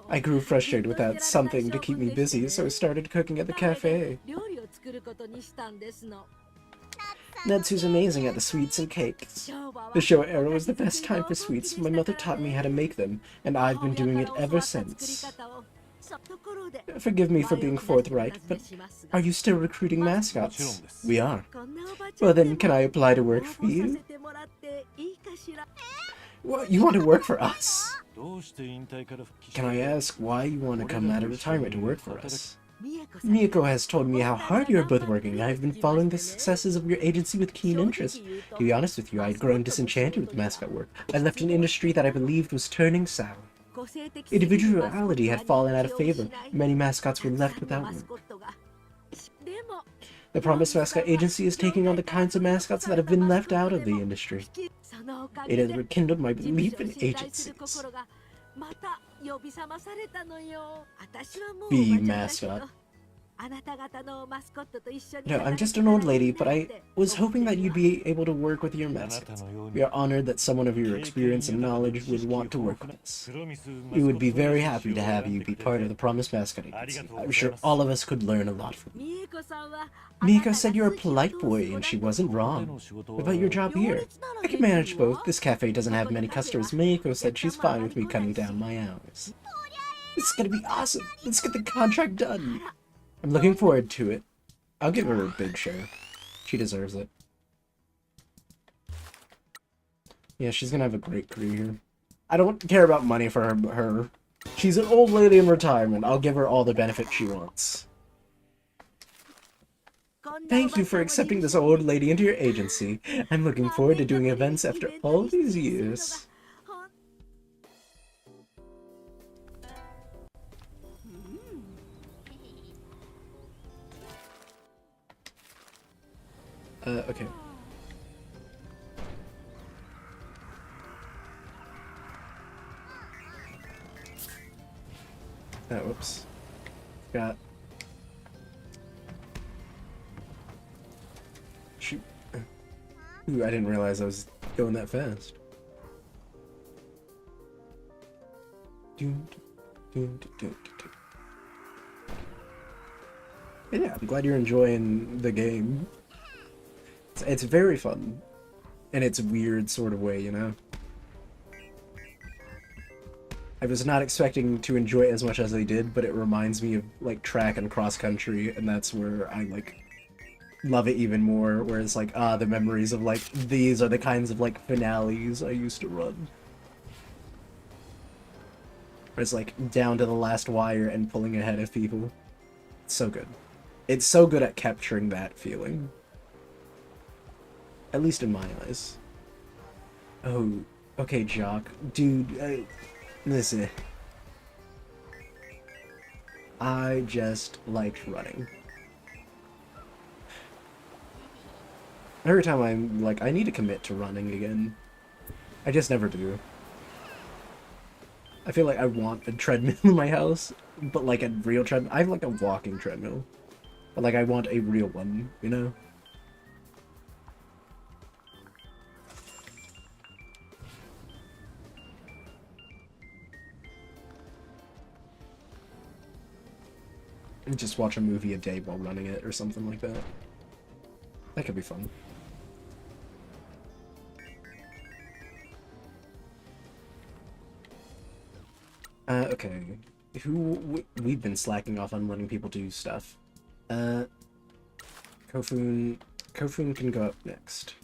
I grew frustrated without something to keep me busy, so I started cooking at the cafe. Natsu's amazing at the sweets and cakes. The Showa era was the best time for sweets. My mother taught me how to make them, and I've been doing it ever since. Forgive me for being forthright, but are you still recruiting mascots? We are. Well then, can I apply to work for you? What, you want to work for us? Can I ask why you want to come out of retirement to work for us? Miyako has told me how hard you are both working. I have been following the successes of your agency with keen interest. To be honest with you, I had grown disenchanted with mascot work. I left an industry that I believed was turning sour. Individuality had fallen out of favor. Many mascots were left without one. The Promise Mascot Agency is taking on the kinds of mascots that have been left out of the industry. It has rekindled my belief in agencies. Be mascot. No, I'm just an old lady, but I was hoping that you'd be able to work with your mascots. We are honored that someone of your experience and knowledge would want to work with us. We would be very happy to have you be part of the Promised Mascot Agency. I'm sure all of us could learn a lot from you. Miko said you're a polite boy, and she wasn't wrong. What about your job here? I can manage both. This cafe doesn't have many customers. Miko said she's fine with me cutting down my hours. This is gonna be awesome. Let's get the contract done. I'm looking forward to it. I'll give her a big share. She deserves it. Yeah, she's gonna have a great career. I don't care about money for her. She's an old lady in retirement. I'll give her all the benefits she wants. Thank you for accepting this old lady into your agency. I'm looking forward to doing events after all these years. Okay. Oh, whoops. Got... Shoot. Ooh, I didn't realize I was going that fast. Yeah, I'm glad you're enjoying the game. It's very fun. In its weird sort of way, you know? I was not expecting to enjoy it as much as I did, but it reminds me of, like, track and cross-country, and that's where I, like, love it even more, where it's like, the memories of, like, these are the kinds of, like, finales I used to run. Where it's, like, down to the last wire and pulling ahead of people. It's so good. It's so good at capturing that feeling. At least in my eyes. Oh, okay, Jock. Dude, listen. I just liked running. Every time I'm like, I need to commit to running again. I just never do. I feel like I want a treadmill in my house, but like a real treadmill. I have like a walking treadmill. But like I want a real one, you know? And just watch a movie a day while running it or something like that. That could be fun. Okay. We've been slacking off on letting people do stuff. Kofun can go up next.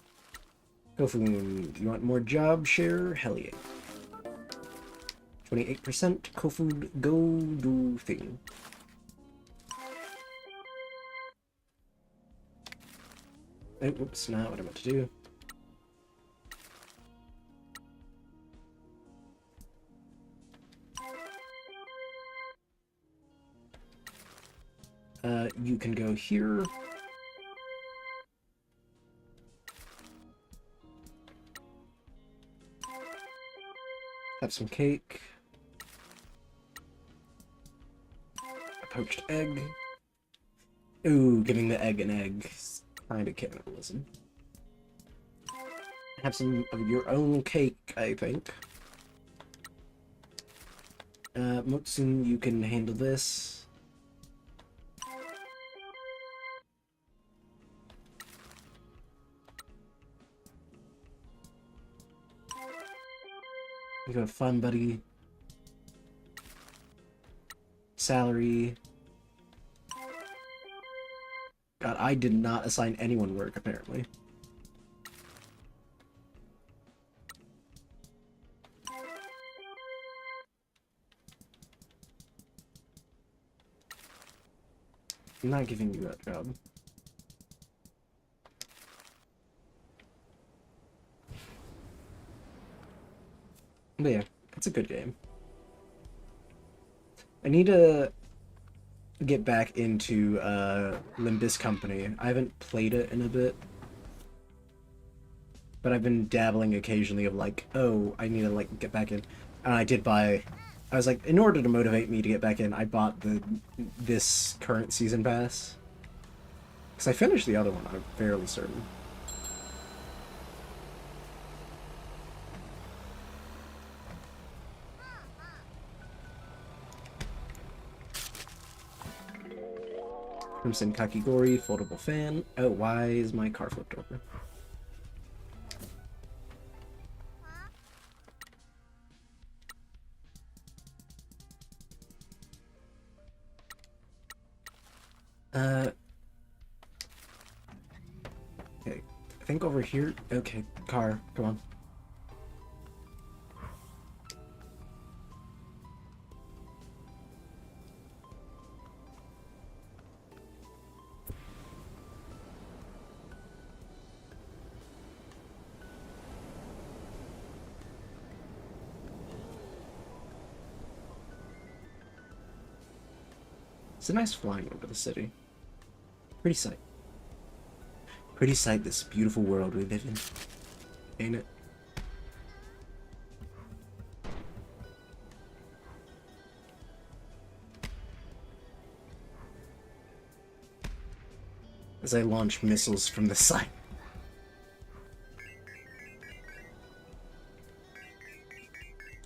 Kofun, you want more job share? Hell yeah. 28%. Kofun, go do thing. Oh, whoops, not what I meant to do. You can go here. Have some cake. A poached egg. Ooh, giving the egg an egg. Kinda cannibalism. Have some of your own cake, I think. Motsun, you can handle this. You go fun, buddy. Salary. God, I did not assign anyone work, apparently. I'm not giving you that job. But yeah, it's a good game. I need to get back into Limbus Company. I haven't played it in a bit. But I've been dabbling occasionally of like, oh, I need to like get back in. And I did buy, I was like, in order to motivate me to get back in, I bought this current season pass. Because I finished the other one, I'm fairly certain. Crimson Kakigori, foldable fan. Oh, why is my car flipped over? Okay, I think over here. Okay, car, come on. It's a nice flying over the city. Pretty sight. Pretty sight, this beautiful world we live in. Ain't it? As I launch missiles from the side.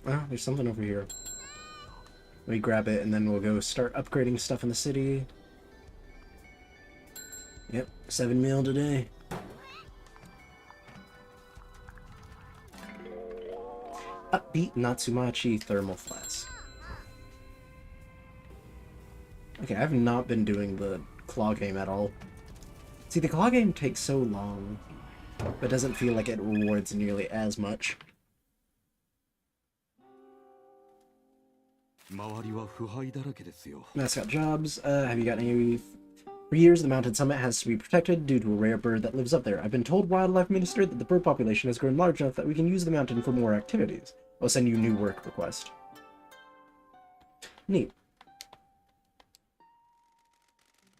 Oh, there's something over here. Let me grab it and then we'll go start upgrading stuff in the city. Yep, 7 mil today. Upbeat Natsumachi thermal flask. Okay, I've not been doing the claw game at all. See, the claw game takes so long, but doesn't feel like it rewards nearly as much. Mascot jobs. Have you got any? For years, the Mountain Summit has to be protected due to a rare bird that lives up there. I've been told, Wildlife Minister, that the bird population has grown large enough that we can use the mountain for more activities. I'll send you a new work request. Neat.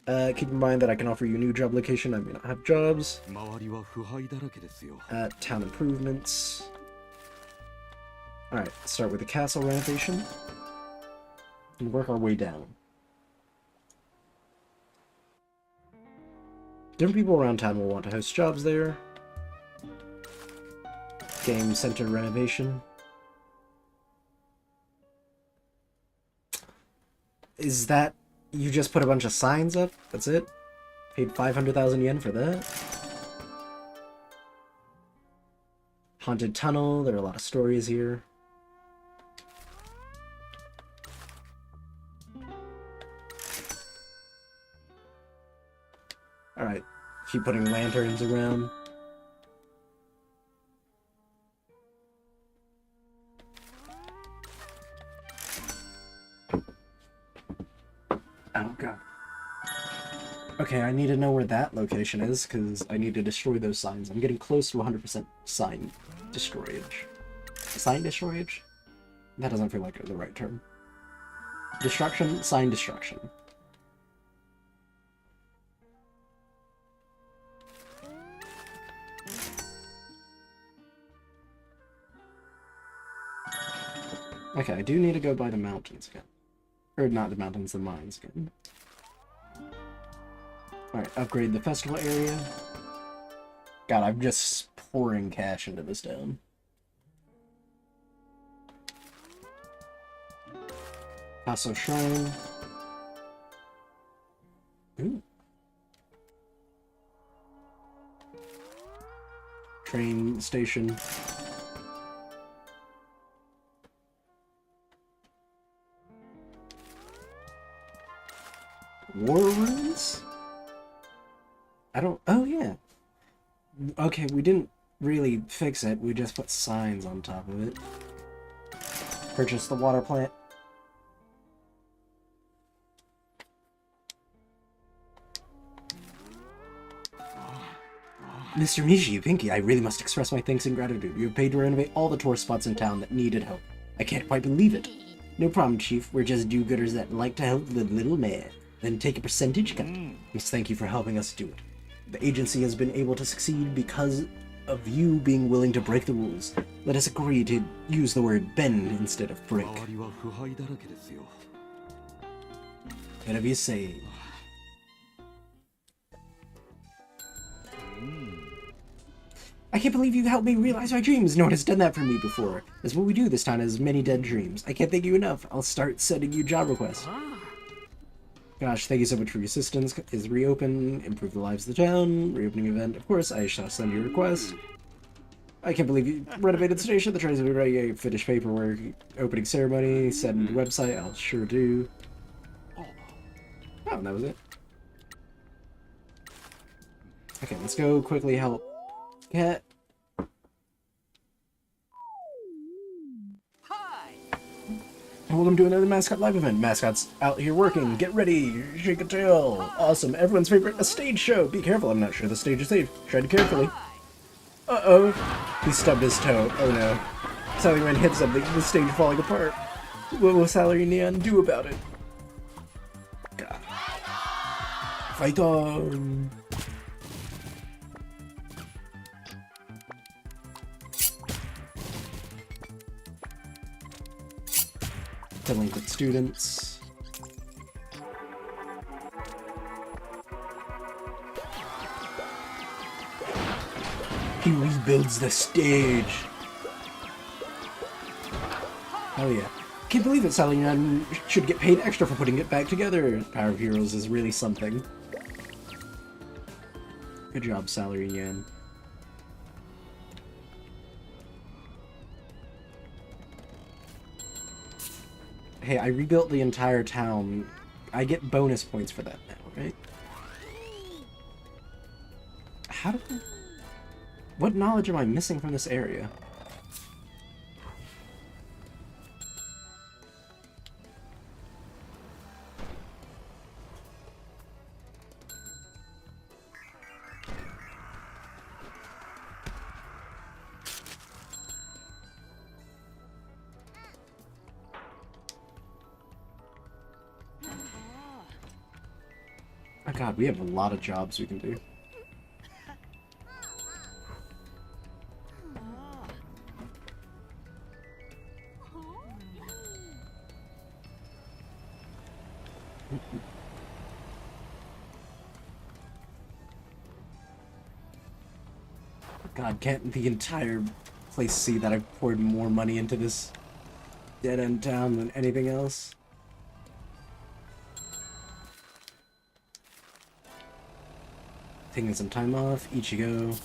Keep in mind that I can offer you a new job location. I may not have jobs. Town improvements. Alright, let's start with the castle renovation. And work our way down. Different people around town will want to host jobs there. Game center renovation. Is that... you just put a bunch of signs up? That's it? Paid 500,000 yen for that? Haunted tunnel. There are a lot of stories here. Alright, keep putting lanterns around. Oh god. Okay, I need to know where that location is, because I need to destroy those signs. I'm getting close to 100% sign destroyage. Sign destroyage? That doesn't feel like the right term. Destruction? Sign destruction. Okay, I do need to go by the mountains again. Or not the mountains, the mines again. Alright, upgrade the festival area. God, I'm just pouring cash into this town. Paso Shrine. Ooh. Train station. War runes? I don't... oh, yeah. Okay, we didn't really fix it. We just put signs on top of it. Purchase the water plant. Mr. Michi, Pinky, I really must express my thanks and gratitude. You have paid to renovate all the tourist spots in town that needed help. I can't quite believe it. No problem, Chief. We're just do-gooders that like to help the little man. Then take a percentage cut. Must thank you for helping us do it. The agency has been able to succeed because of you being willing to break the rules. Let us agree to use the word bend instead of break. Whatever you say. I can't believe you helped me realize my dreams. No one has done that for me before. That's what we do this town, has many dead dreams. I can't thank you enough. I'll start sending you job requests. Gosh, thank you so much for your assistance. Is reopen, improve the lives of the town, reopening event. Of course, I shall send you a request. I can't believe you renovated the station. The trains will be ready. Finish paperwork, opening ceremony, send website. I'll sure do. Oh, and that was it. Okay, let's go quickly help Cat. Welcome to another Mascot live event. Mascot's out here working. Get ready. Shake a tail. Awesome. Everyone's favorite, a stage show. Be careful. I'm not sure the stage is safe. Tread carefully. Uh-oh. He stubbed his toe. Oh no. Salaryman hit something. The stage falling apart. What will Salary Neon do about it? God. Fight on. Delinquent students. He rebuilds the stage. Hell yeah. Can't believe it, Salaryman should get paid extra for putting it back together. Power of Heroes is really something. Good job, Salaryman. Hey, I rebuilt the entire town. I get bonus points for that now, right? How do I... What knowledge am I missing from this area? Oh god, we have a lot of jobs we can do. God, can't the entire place see that I've poured more money into this dead-end town than anything else? Taking some time off, Ichigo.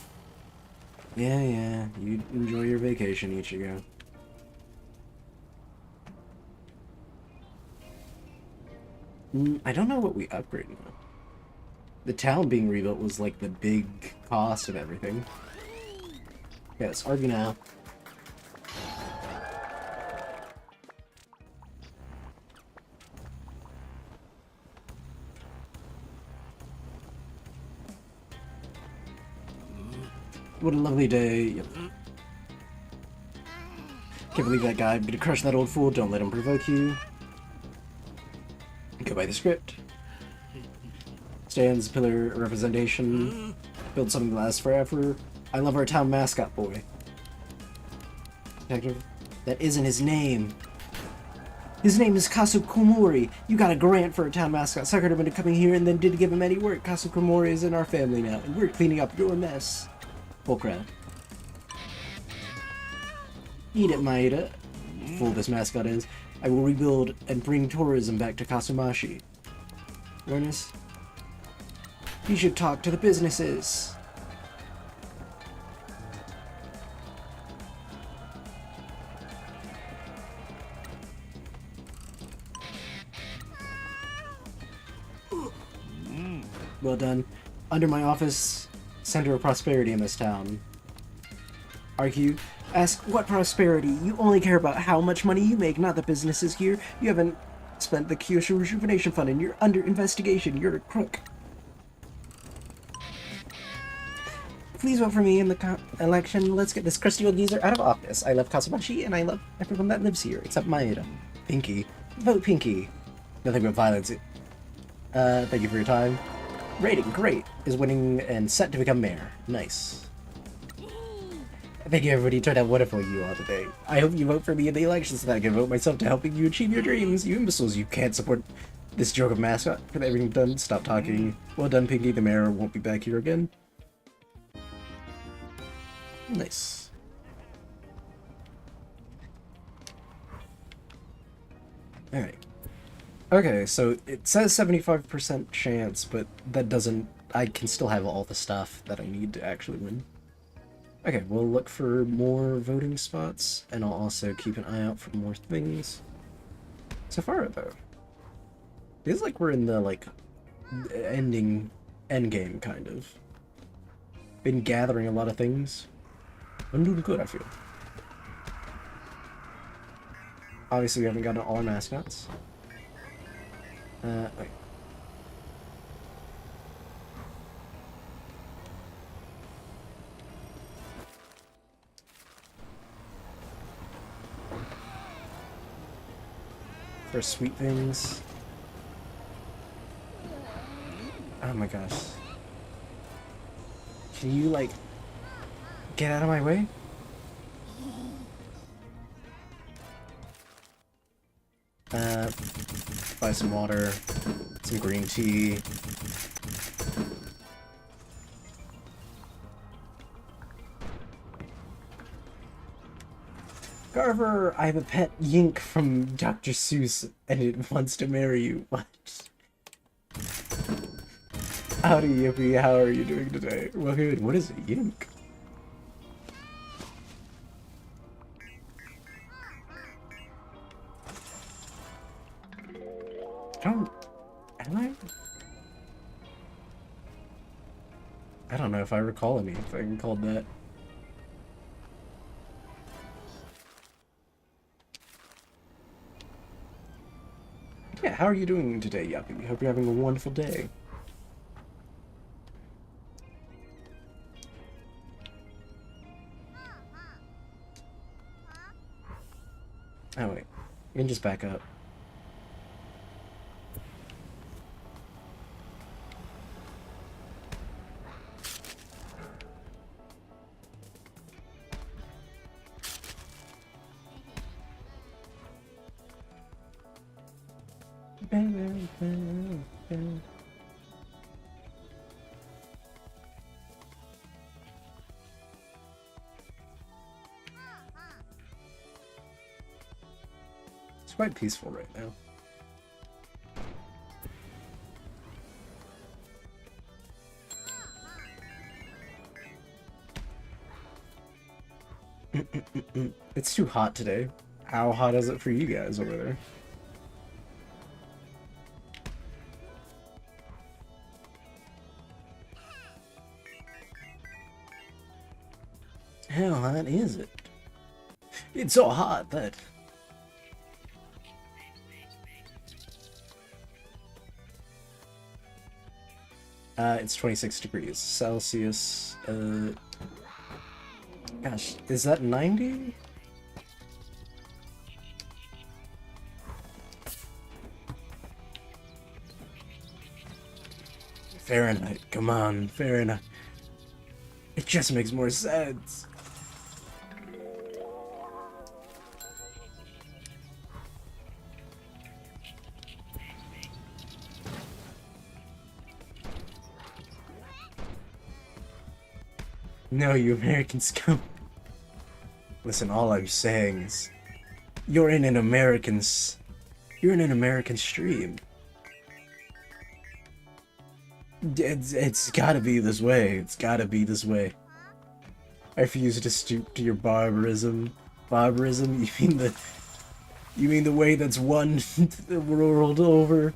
Yeah, you enjoy your vacation, Ichigo. I don't know what we upgraded now. The town being rebuilt was like the big cost of everything. Yes, argue now. What a lovely day. Yep. Can't believe that guy. I'm gonna crush that old fool. Don't let him provoke you. Go by the script. Stands, pillar, representation. Build something that lasts forever. I love our town mascot boy. Detective. That isn't his name. His name is Kasukomori. You got a grant for a town mascot. Suckered him into coming here and then didn't give him any work. Kasukomori is in our family now, and we're cleaning up your mess. Full crowd. Eat it, Maeda. Fool this mascot is. I will rebuild and bring tourism back to Kasumashi. Awareness? You should talk to the businesses. Well done. Under my office, center of prosperity in this town. Argue. Ask what prosperity? You only care about how much money you make, not the businesses here. You haven't spent the Kyosho Rejuvenation Fund and you're under investigation. You're a crook. Please vote for me in the election. Let's get this crusty old geezer out of office. I love Kasumashi and I love everyone that lives here, except Maeda. Pinky. Vote Pinky. Nothing but violence. Thank you for your time. Rating, great. Is winning and set to become mayor. Nice. Thank you, everybody. Turned out wonderful you all today. I hope you vote for me in the elections so that I can vote myself to helping you achieve your dreams. You imbeciles, you can't support this joke of Mascot. For everything done, stop talking. Well done, Pinky. The mayor won't be back here again. Nice. Alright. Okay, so it says 75% chance, but that doesn't... I can still have all the stuff that I need to actually win. Okay, we'll look for more voting spots, and I'll also keep an eye out for more things. So far, though, feels like we're in the, like, end game, kind of. Been gathering a lot of things. I'm doing good, I feel. Obviously, we haven't gotten all our mascots. Wait. For sweet things. Oh my gosh. Can you, like, get out of my way? Buy some water, some green tea. Carver, I have a pet Yink from Dr. Seuss, and it wants to marry you. What? Howdy, Yippee, how are you doing today? Well, good. What is a Yink? Am I? I don't know if I recall anything called that. Yeah, how are you doing today, Yuppie? Hope you're having a wonderful day. Oh wait, we can just back up. It's quite peaceful right now. It's too hot today. How hot is it for you guys over there? How hot is it? It's so hot that... it's 26 degrees Celsius. Gosh, is that 90? Fahrenheit, come on, Fahrenheit. It just makes more sense. No, you American scum. Listen, all I'm saying is, you're in an American stream. It's gotta be this way. It's gotta be this way. I refuse to stoop to your barbarism. Barbarism? You mean the way that's won the world over?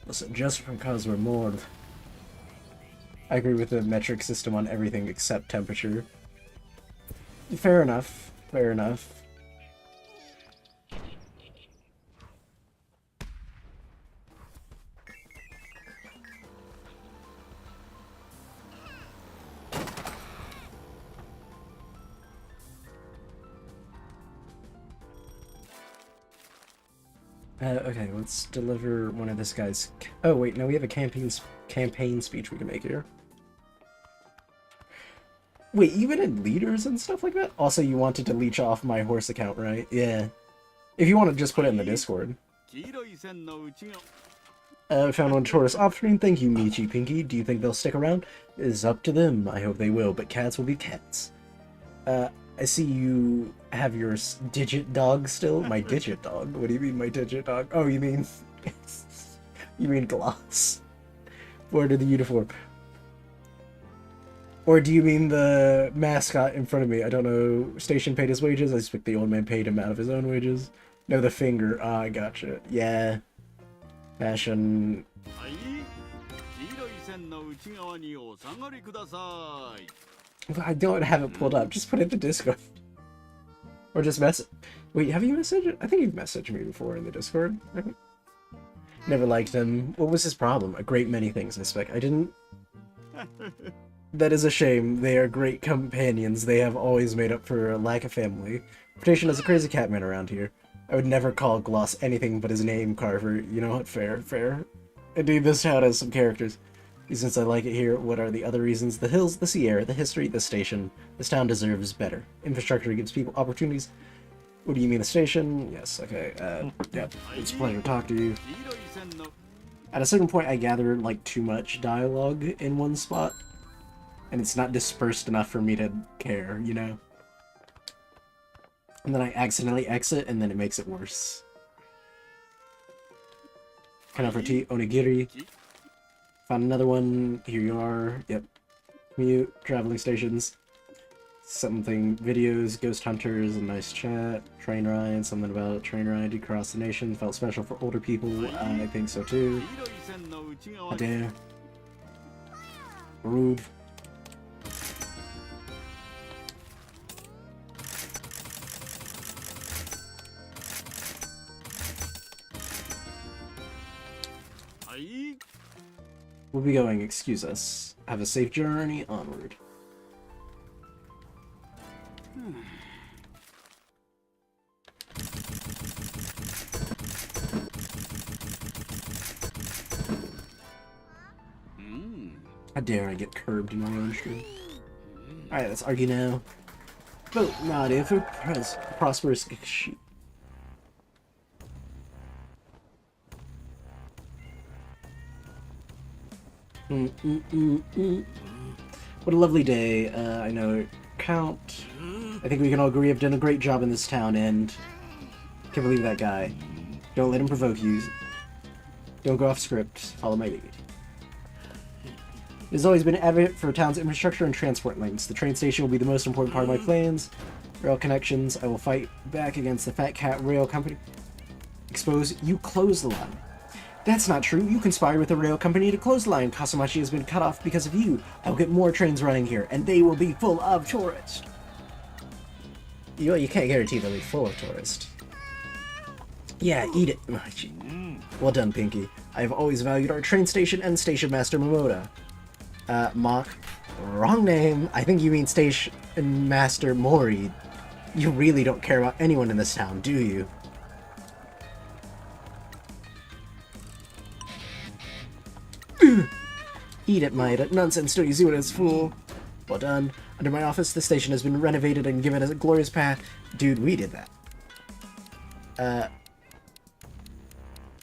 Listen, just because we're more... I agree with the metric system on everything except temperature. Fair enough. Fair enough. Okay, let's deliver one of this guy's... Oh, wait, no, we have a campaign speech we can make here. Wait, even in leaders and stuff like that? Also, you wanted to leech off my horse account, right? Yeah. If you want to just put it in the Discord. Found one tourist offering. Thank you, Michi Pinky. Do you think they'll stick around? It is up to them. I hope they will, but cats will be cats. I see you have your digit dog still. My digit dog? What do you mean, my digit dog? Oh, you mean... you mean Gloss. Word of the uniform. Or do you mean the mascot in front of me? I don't know. Station paid his wages. I suspect the old man paid him out of his own wages. No, the finger. Ah, I gotcha. Yeah. Fashion. I don't have it pulled up. Just put it in the Discord. Or just message. Wait, have you messaged? I think you've messaged me before in the Discord. Never liked him. What was his problem? A great many things, I suspect. I didn't... That is a shame. They are great companions. They have always made up for a lack of family. Reputation as a crazy catman around here. I would never call Gloss anything but his name, Carver. You know what? Fair, fair. Indeed, this town has some characters. Since I like it here, what are the other reasons? The hills, the sea air, the history, the station. This town deserves better. Infrastructure gives people opportunities. What do you mean, the station? Yes, okay. Yeah, it's a pleasure to talk to you. At a certain point, I gather, like, too much dialogue in one spot. And it's not dispersed enough for me to care, you know? And then I accidentally exit, and then it makes it worse. Kanafra tea, onigiri. Found another one. Here you are. Yep. Commute, traveling stations. Something, videos, ghost hunters, a nice chat. Train ride, something about a train ride across the nation. Felt special for older people. I think so too. How dare. Rude. We'll be going, excuse us. Have a safe journey onward. How dare I get curbed in my own stream. Alright, let's argue now. Vote not if a prosperous sheep. What a lovely day. I know Count. I think we can all agree I've done a great job in this town, and can't believe that guy. Don't let him provoke you. Don't go off script. Follow my lead. It has always been an advocate for town's infrastructure and transport links. The train station will be the most important part of my plans. Rail connections. I will fight back against the Fat Cat Rail Company. Expose. You close the line. That's not true. You conspired with the rail company to close the line. Kasumachi has been cut off because of you. I will get more trains running here, and they will be full of tourists. You can't guarantee they'll be full of tourists. Yeah, eat it. Well done, Pinky. I have always valued our train station and Station Master Momoda. Mock. Wrong name. I think you mean Station Master Mori. You really don't care about anyone in this town, do you? Eat it, Maida. Nonsense, don't you see what it's fool? Well done. Under my office, the station has been renovated and given a glorious path. Dude, we did that.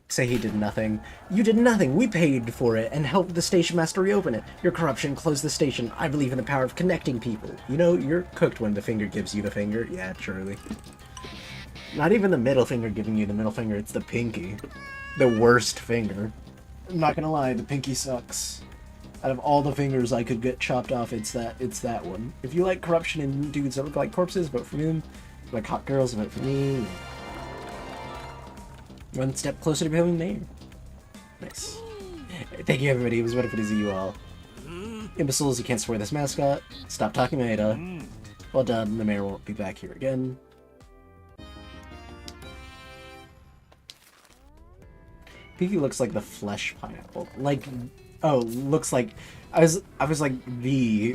Say he did nothing. You did nothing. We paid for it and helped the station master reopen it. Your corruption closed the station. I believe in the power of connecting people. You know, you're cooked when the finger gives you the finger. Yeah, truly. Not even the middle finger giving you the middle finger. It's the pinky. The worst finger. I'm not gonna lie, the pinky sucks. Out of all the fingers I could get chopped off, it's that one. If you like corruption and dudes that look like corpses, vote for him. If you like hot girls, vote for me. One step closer to becoming mayor. Nice. Thank you, everybody. It was wonderful to see you all. Imbeciles, you can't swear this mascot. Stop talking, Maeda. Well done. The mayor won't be back here again. Pinky looks like the flesh pineapple. Like, oh, looks like... I was like, the...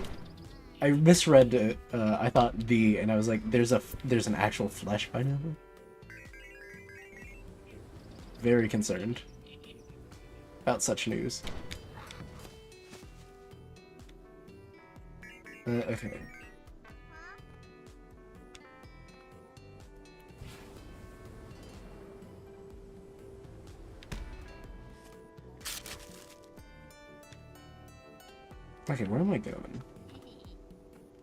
I misread it. I thought the, and I was like, there's an actual flesh pineapple? very concerned about such news. Okay. Okay, where am I going?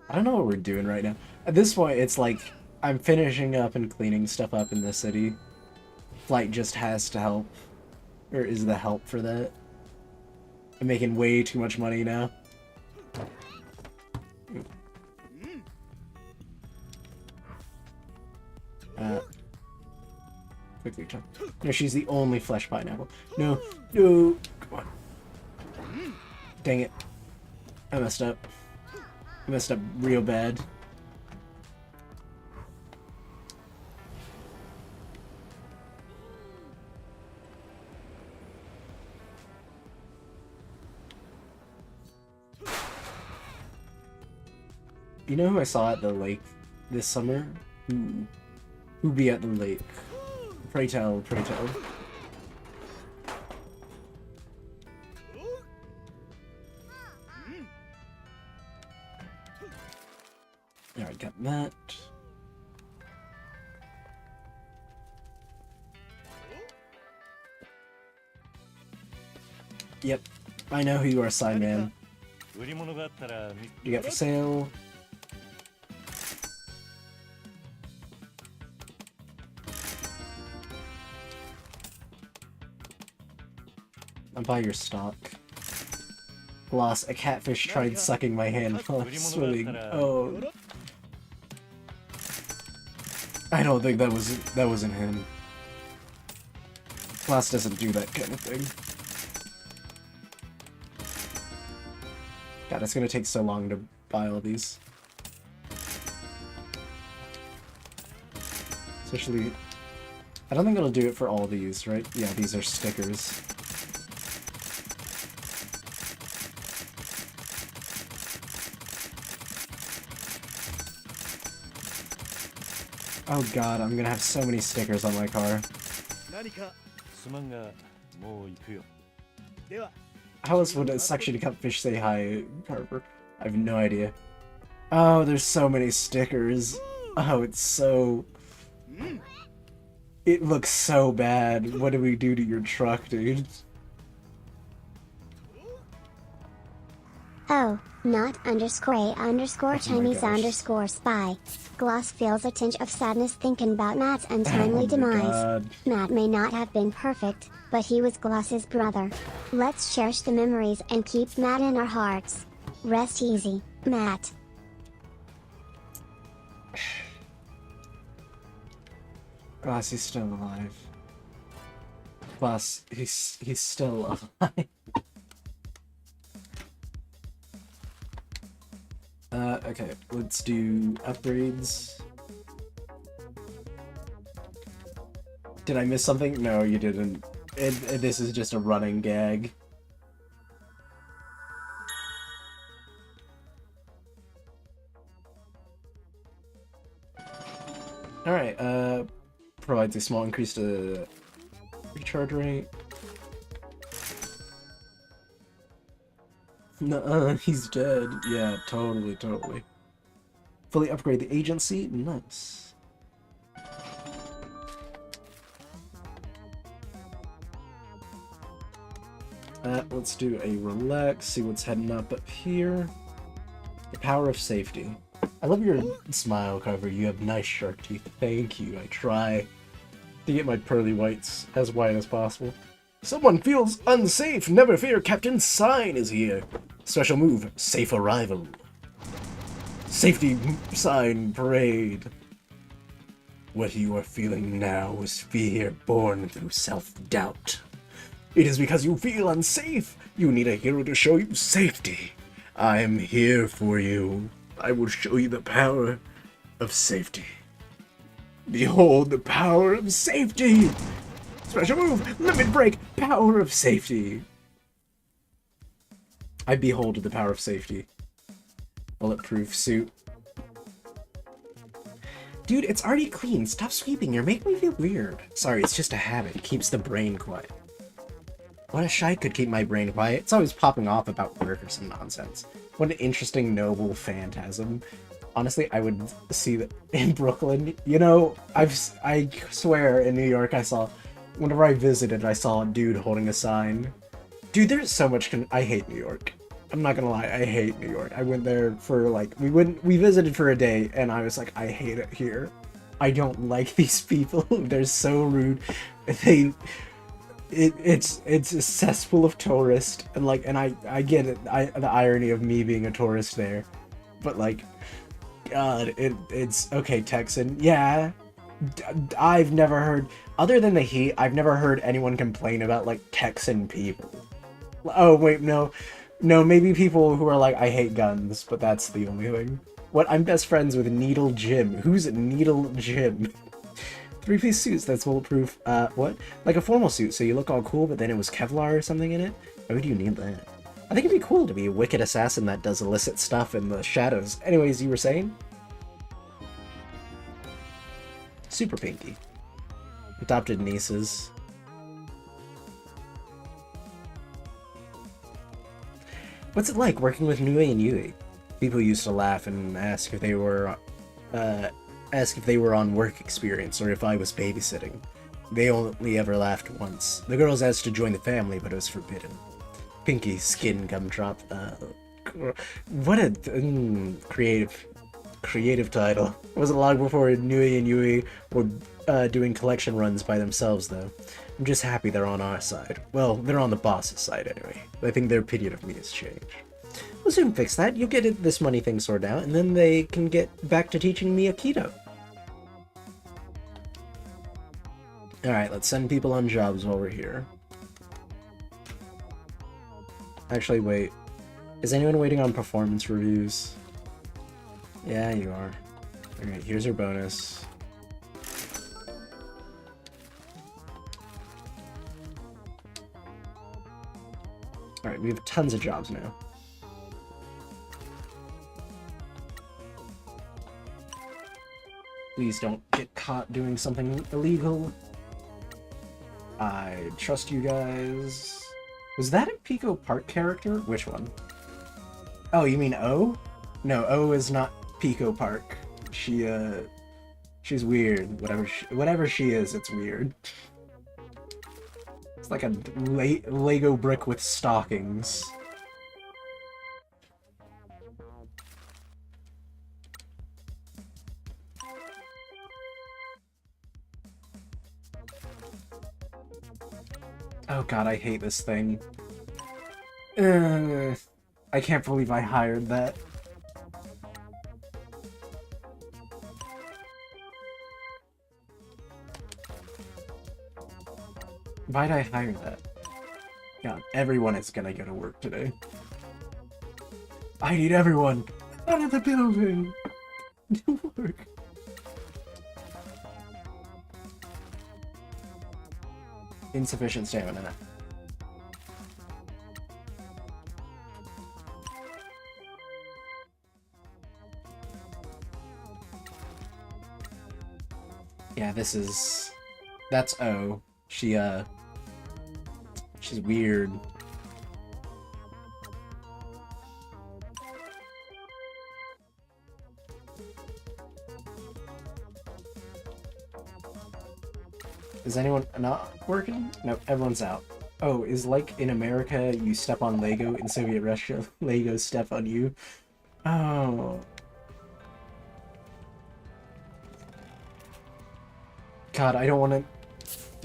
I don't know what we're doing right now. At this point, it's like I'm finishing up and cleaning stuff up in the city. Flight just has to help. Or is the help for that? I'm making way too much money now. Quickly jump. No, she's the only flesh pineapple. No, no, come on. Dang it. I messed up. I messed up real bad. You know who I saw at the lake this summer? Who be at the lake? Pray tell, pray tell. Alright, got that. Yep, I know who you are, Sideman. You got for sale. I'll buy your stock. Lost. A catfish tried sucking my hand while I was swimming. Oh. I don't think that wasn't him. Glass doesn't do that kind of thing. God, it's gonna take so long to buy all these. Especially... I don't think it'll do it for all these, right? Yeah, these are stickers. Oh god, I'm gonna have so many stickers on my car. How else would a suction cup fish say hi, Carver? I have no idea. Oh, there's so many stickers. Oh, it's so... It looks so bad. What do we do to your truck, dude? Oh, not underscore a underscore Oh Chinese underscore spy. Gloss feels a tinge of sadness thinking about Matt's untimely Oh my demise. God. Matt may not have been perfect, but he was Gloss's brother. Let's cherish the memories and keep Matt in our hearts. Rest easy, Matt. Glass, he's still alive. Glass, he's still alive. Okay, let's do upgrades. Did I miss something? No, you didn't. This is just a running gag. Alright, provides a small increase to recharge rate. Nuh-uh, he's dead. Yeah, totally. Fully upgrade the agency? Nice. Let's do a relax, see what's heading up here. The power of safety. I love your smile, Carver. You have nice shark teeth. Thank you. I try to get my pearly whites as white as possible. Someone feels unsafe. Never fear, Captain Sign is here. Special move, safe arrival. Safety sign parade. What you are feeling now is fear born through self-doubt. It is because you feel unsafe. You need a hero to show you safety. I am here for you. I will show you the power of safety. Behold the power of safety! Special move! Limit break! Power of safety! I behold the power of safety. Bulletproof suit. Dude, it's already clean. Stop sweeping. You're making me feel weird. Sorry, it's just a habit. It keeps the brain quiet. What a shite could keep my brain quiet. It's always popping off about work or some nonsense. What an interesting, noble phantasm. Honestly, I would see that in Brooklyn. You know, I swear in New York whenever I visited, I saw a dude holding a sign. Dude, there's so much I hate New York. I'm not gonna lie, I hate New York. I went there for like, we visited for a day, and I was like, I hate it here. I don't like these people. They're so rude. It's a cesspool of tourists, and like, and I get it, the irony of me being a tourist there, but like, God, it's okay, Texan. Yeah, I've never heard, other than the heat, I've never heard anyone complain about like Texan people. Oh wait, no, maybe people who are like, I hate guns, but that's the only thing. What? I'm best friends with Needle Jim. Who's Needle Jim? Three-piece suits, that's bulletproof. What? Like a formal suit, so you look all cool, but then it was Kevlar or something in it? Why would you need that? I think it'd be cool to be a wicked assassin that does illicit stuff in the shadows. Anyways, you were saying? Super Pinky. Adopted nieces. What's it like working with Nui and Yui? People used to laugh and ask if they were on work experience or if I was babysitting. They only ever laughed once. The girls asked to join the family, but it was forbidden. Pinky skin gumdrop. What a creative title. It wasn't long before Nui and Yui were doing collection runs by themselves, though. I'm just happy they're on our side. Well, they're on the boss's side anyway. I think their opinion of me has changed. We'll soon fix that. You'll get this money thing sorted out, and then they can get back to teaching me Aikido. Alright, let's send people on jobs while we're here. Actually, wait. Is anyone waiting on performance reviews? Yeah, you are. Alright, here's your bonus. Alright, we have tons of jobs now. Please don't get caught doing something illegal. I trust you guys. Was that a Pico Park character? Which one? Oh, you mean O? No, O is not Pico Park. She's weird. Whatever she is, it's weird. It's like a Lego brick with stockings. Oh god, I hate this thing. I can't believe I hired that. Why'd I hire that? God, everyone is gonna go to work today. I need everyone out of the building to work. Insufficient stamina. Yeah, that's O. She's weird. Is anyone not working? No, everyone's out. Oh, is like in America you step on Lego, in Soviet Russia Lego step on you? Oh. God, I don't want to...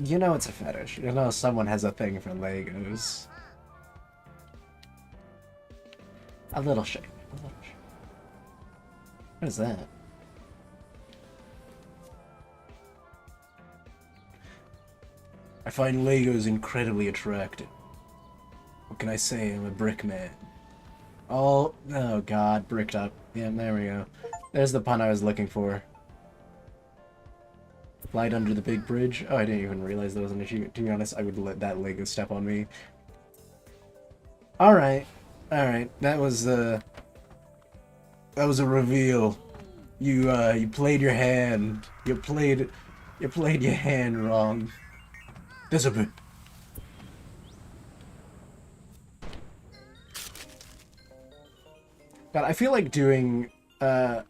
You know it's a fetish. You know someone has a thing for Legos. A little shame. A little shame. What is that? I find Legos incredibly attractive. What can I say? I'm a brick man. Oh god, bricked up. Yeah, there we go. There's the pun I was looking for. Light under the big bridge. Oh, I didn't even realize that was an issue. To be honest, I would let that Lego step on me. Alright. Alright. That was a reveal. You played your hand. You played your hand wrong. Disappear. God, I feel like doing I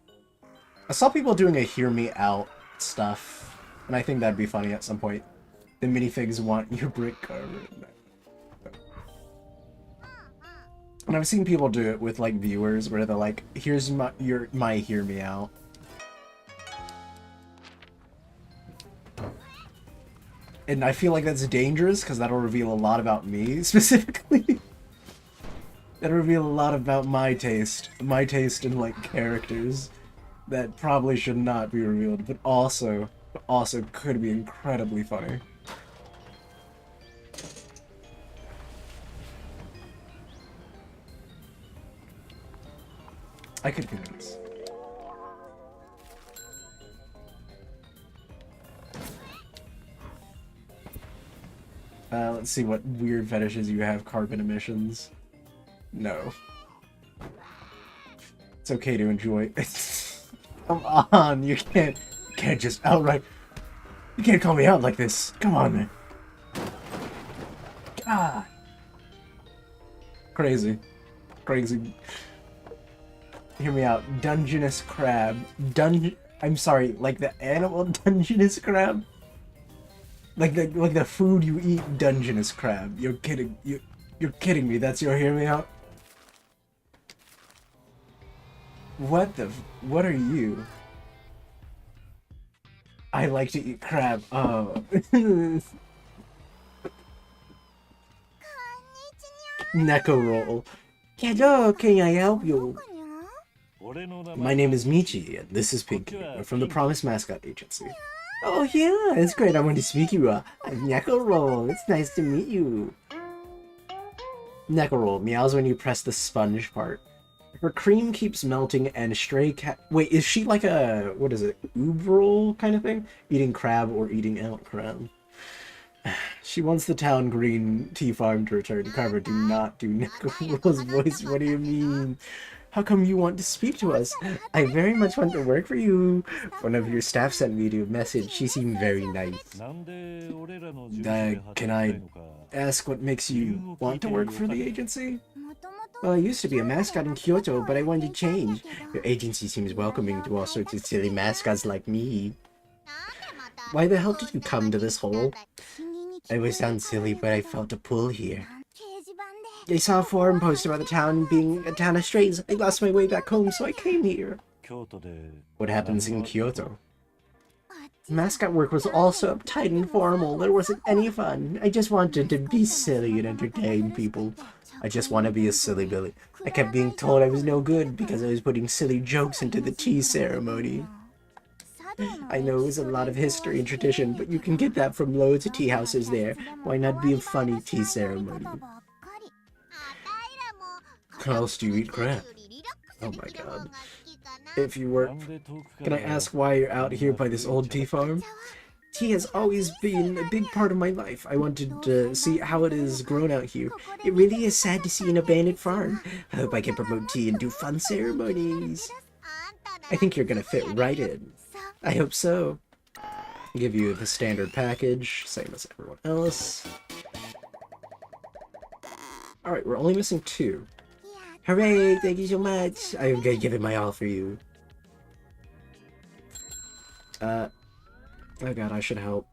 saw people doing a hear me out stuff, and I think that'd be funny at some point. The minifigs want your brick carver. And I've seen people do it with like viewers where they're like, here's my hear me out. And I feel like that's dangerous because that'll reveal a lot about me specifically. That'll reveal a lot about my taste in like characters that probably should not be revealed, but also could be incredibly funny. I could convince. Let's see what weird fetishes you have. Carbon emissions. No. It's okay to enjoy. Come on, you can't just outright. You can't call me out like this. Come on, man. God. Crazy. Hear me out. Dungeness crab. I'm sorry, like the animal Dungeness crab? Like the food you eat Dungeness crab. You're kidding. You're kidding me. That's your hear me out? What are you? I like to eat crab. Oh. Neko roll. Hello, can I help you? My name is Michi, and this is Pinky. We're from the Promise Mascot Agency. Oh yeah, it's great. I want to speak you. I'm Neko Roll. It's nice to meet you. Neko Roll meows when you press the sponge part. Her cream keeps melting, and stray cat. Wait, is she like a what is it? Oob roll kind of thing? Eating crab or eating out crab? She wants the town green tea farm to return. Carver, do not do Neko Roll's voice. What do you mean? How come you want to speak to us? I very much want to work for you. One of your staff sent me a message. She seemed very nice. Can I ask what makes you want to work for the agency? Well, I used to be a mascot in Kyoto, but I wanted to change. Your agency seems welcoming to all sorts of silly mascots like me. Why the hell did you come to this hole? I would sound silly, but I felt a pull here. I saw a forum post about the town being a town of strays. I lost my way back home, so I came here. What happens in Kyoto? Mascot work was also uptight and formal. There wasn't any fun. I just wanted to be silly and entertain people. I just want to be a silly Billy. I kept being told I was no good because I was putting silly jokes into the tea ceremony. I know it was a lot of history and tradition, but you can get that from loads of tea houses there. Why not be a funny tea ceremony? How else do you eat crab? Oh my god. If you were... Can I ask why you're out here by this old tea farm? Tea has always been a big part of my life. I wanted to see how it is grown out here. It really is sad to see an abandoned farm. I hope I can promote tea and do fun ceremonies. I think you're gonna fit right in. I hope so. I'll give you the standard package, same as everyone else. Alright, we're only missing 2. Hooray! Thank you so much! I'm gonna give it my all for you. Oh god, I should help.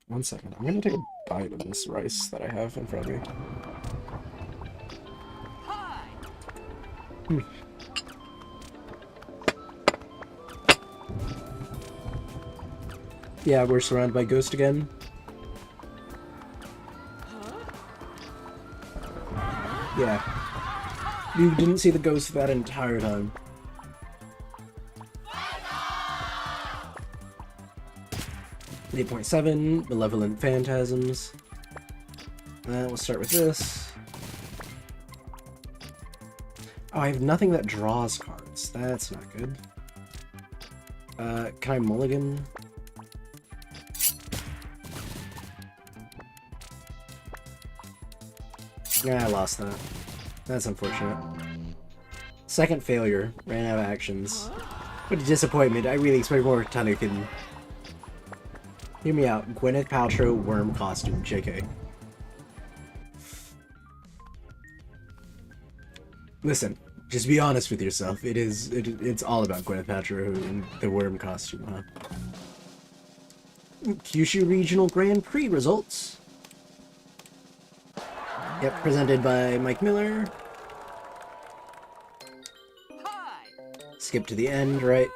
One second, I'm gonna take a bite of this rice that I have in front of me. Yeah, we're surrounded by ghosts again. Yeah. You didn't see the ghost that entire time. .7, Malevolent Phantasms. We'll start with this. Oh, I have nothing that draws cards. That's not good. Can I mulligan? Yeah, I lost that. That's unfortunate. Second failure. Ran out of actions. What a disappointment. I really expect more Tanukin. Hear me out. Gwyneth Paltrow worm costume. JK. Listen, just be honest with yourself. It's all about Gwyneth Paltrow and the worm costume, huh? Kyushu Regional Grand Prix results. Yep, presented by Mike Miller. Skip to the end, right?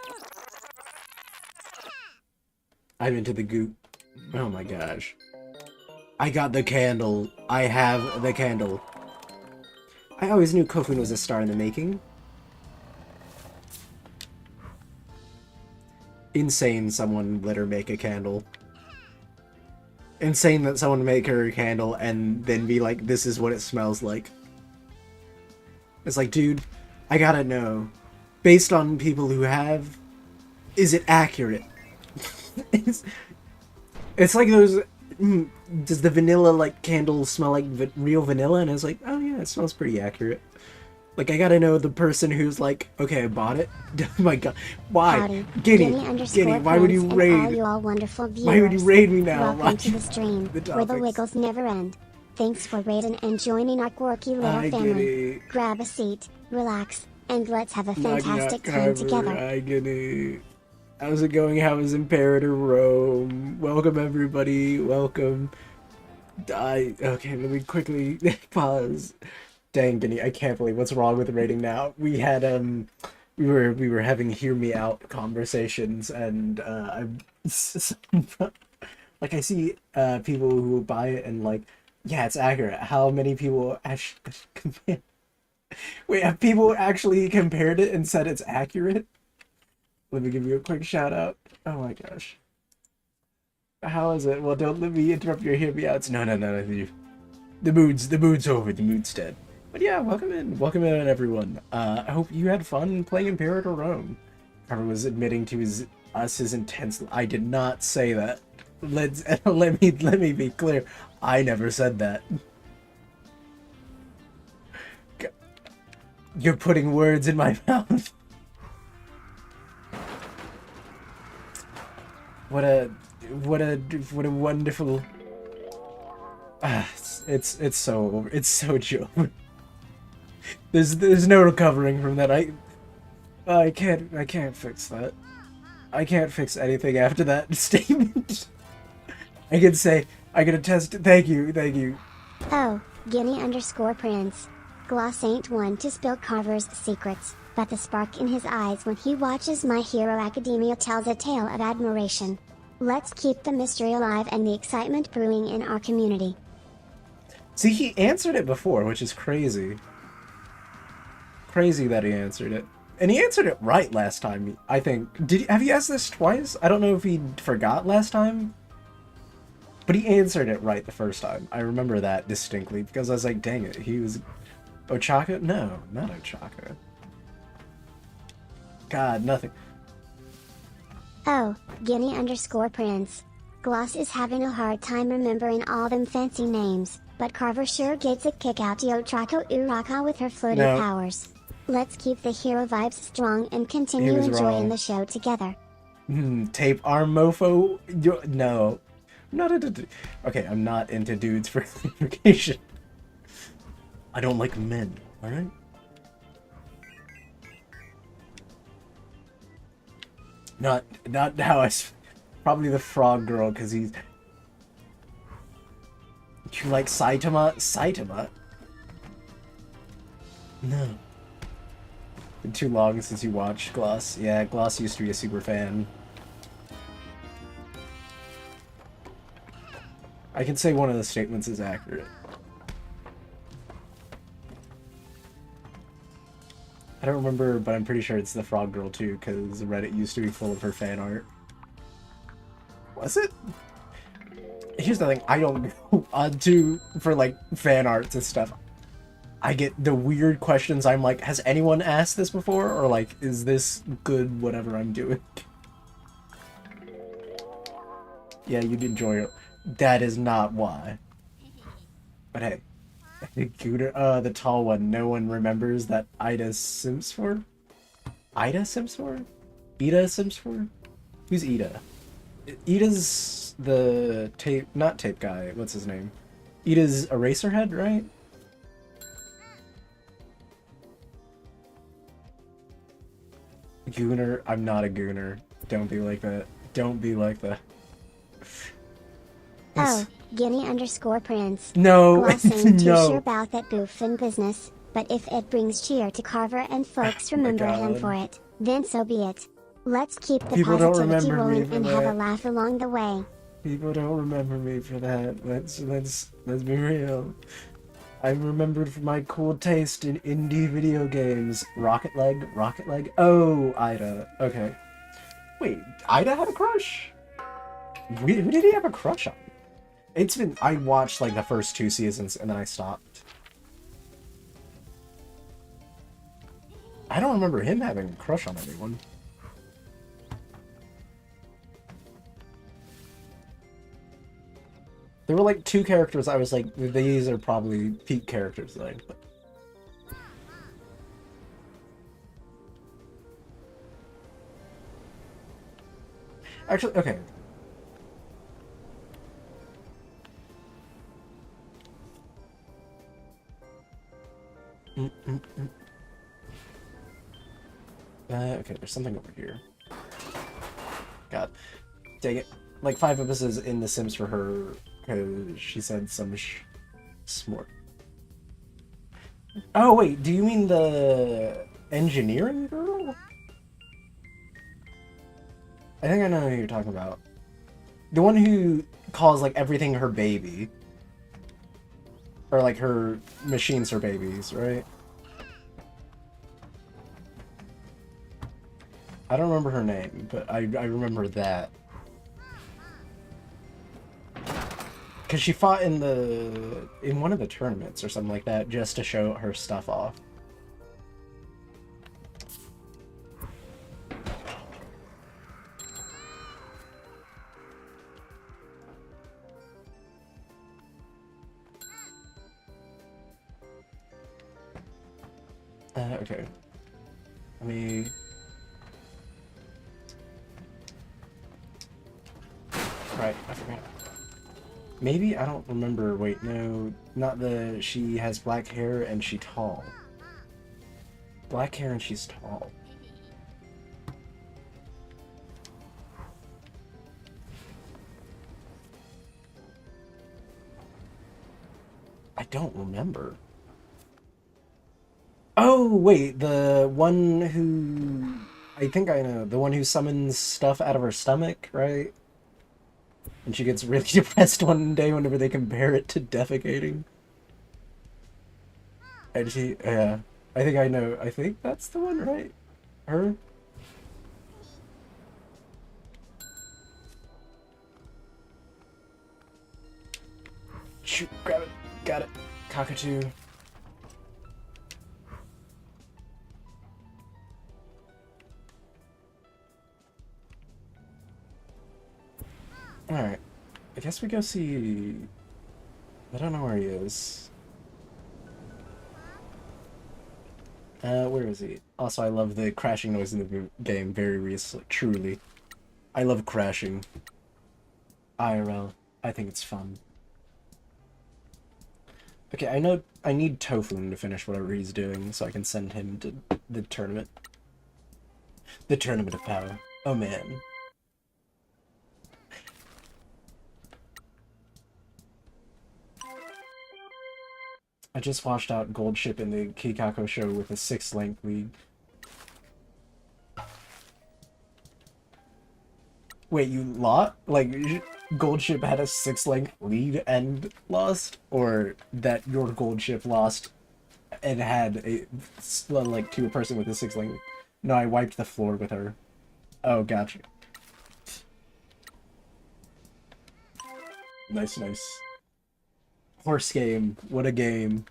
I'm into the goop. Oh my gosh. I got the candle. I have the candle. I always knew Kofun was a star in the making. Insane someone let her make a candle. Insane that someone make her a candle and then be like, this is what it smells like. It's like, dude, I gotta know. Based on people who have, is it accurate? it's like those, does the vanilla like candle smell like real vanilla? And it's like, oh yeah, it smells pretty accurate. Like, I gotta know the person who's like, okay, I bought it. Oh my god, why? Howdy, Guinea, why would you raid? All you all wonderful viewers. Why would you raid me now? Welcome to the stream, where the wiggles never end. Thanks for raiding and joining our quirky little family. Guinea. Grab a seat, relax, and let's have a fantastic time together. Hi, Guinea. How's it going? How is Imperator Rome? Welcome, everybody. Welcome. Okay, let me quickly pause. Dang, Guinea, I can't believe what's wrong with rating now. We had we were having hear me out conversations, and I'm like, I see people who buy it and like, yeah, it's accurate. How many people actually wait, have people actually compared it and said it's accurate? Let me give you a quick shout out. Oh my gosh. How is it? Well, don't let me interrupt your hear me outs. No. The mood's over. The mood's dead. But yeah, welcome in, everyone. I hope you had fun playing Imperator Rome. Carver was admitting to his intense. I did not say that. Let me be clear. I never said that. You're putting words in my mouth. What a wonderful. It's so Joe. There's no recovering from that. I can't fix that. I can't fix anything after that statement. I can attest. Thank you. Oh, Guinea_Prince. Gloss ain't one to spill Carver's secrets, but the spark in his eyes when he watches My Hero Academia tells a tale of admiration. Let's keep the mystery alive and the excitement brewing in our community. See, he answered it before, which is crazy. Crazy that he answered it. And he answered it right last time, I think. Have you asked this twice? I don't know if he forgot last time. But he answered it right the first time. I remember that distinctly, because I was like, dang it, he was... Ochaka? No, not Ochaka. God, nothing. Oh, Guinea_Prince. Gloss is having a hard time remembering all them fancy names, but Carver sure gets a kick out Ochako Uraka with her floaty powers. Let's keep the hero vibes strong and continue enjoying the show together. Tape arm mofo? No. I'm not into... Okay, I'm not into dudes for clarification. I don't like men, alright? Not how I... Probably the frog girl, because he's... You like Saitama? Saitama? No. Been too long since you watched Gloss. Yeah, Gloss used to be a super fan. I can say one of the statements is accurate. I don't remember, but I'm pretty sure it's the frog girl too, because Reddit used to be full of her fan art. Was it? Here's the thing, I don't go onto for like fan arts and stuff. I get the weird questions. I'm like, has anyone asked this before? Or like, is this good, whatever I'm doing? Yeah, you'd enjoy it. That is not why. But hey, Gooter, the tall one. No one remembers that Ida Sims for? Ida Sims for? Ida Sims for? Who's Ida? Ida's the tape, not tape guy. What's his name? Ida's Eraserhead, right? Gooner. I'm not a gooner. Don't be like that. Don't be like that. Oh, Guinea_Prince. No, Gloss ain't too sure no. about that goofing business, but if it brings cheer to Carver and folks Oh my remember him God. for it, then so be it. Let's keep the People don't positivity remember me rolling for and have a that. laugh along the way. People don't remember me for that. Let's be real. I'm remembered for my cool taste in indie video games. Rocket Leg. Oh, Ida. Okay. Wait, Ida had a crush? Who did he have a crush on? I watched like the first 2 seasons and then I stopped. I don't remember him having a crush on anyone. There were like 2 characters I was like, these are probably peak characters that I put. Actually, okay. Okay, there's something over here. God, dang it. Like 5 episodes in The Sims for her, because she said some smart. Oh wait, do you mean the engineering girl? I think I know who you're talking about. The one who calls like everything her baby. Or like her machines her babies, right? I don't remember her name, but I remember that. Because she fought in one of the tournaments or something like that just to show her stuff off. Okay. Let me... Right, I forgot. Maybe? I don't remember. Wait, no. Not the... She has black hair and she's tall. Black hair and she's tall. I don't remember. Oh, wait, the one who... I think I know. The one who summons stuff out of her stomach, right? And she gets really depressed one day whenever they compare it to defecating. And she... Yeah. I think I know. I think that's the one, right? Her? Shoot, grab it. Got it. Cockatoo. Alright. I guess we go see... I don't know where he is. Where is he? Also, I love the crashing noise in the game. Very recently. Truly. I love crashing. IRL. I think it's fun. Okay, I know I need Tofun to finish whatever he's doing so I can send him to the tournament. The Tournament of Power. Oh man. I just washed out Gold Ship in the Kikako show with a 6-link lead. Wait, you lost? Like, Gold Ship had a 6-link lead and lost? Or that your Gold Ship lost and had to a person with a 6-link? No, I wiped the floor with her. Oh, gotcha. Nice, nice. Horse game. What a game.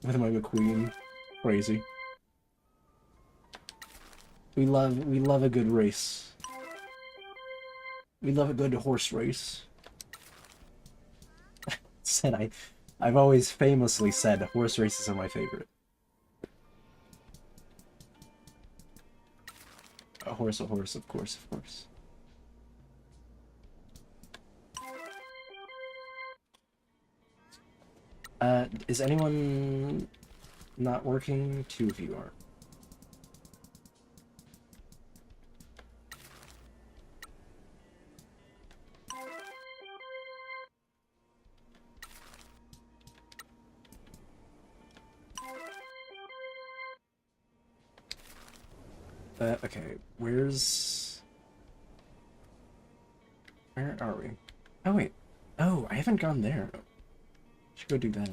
With my McQueen. Crazy. We love a good race. We love a good horse race. said I've always famously said horse races are my favorite. A horse, of course, of course. Is anyone not working? 2 of you are. Okay, where are we? Oh, wait. Oh, I haven't gone there. Should go do that.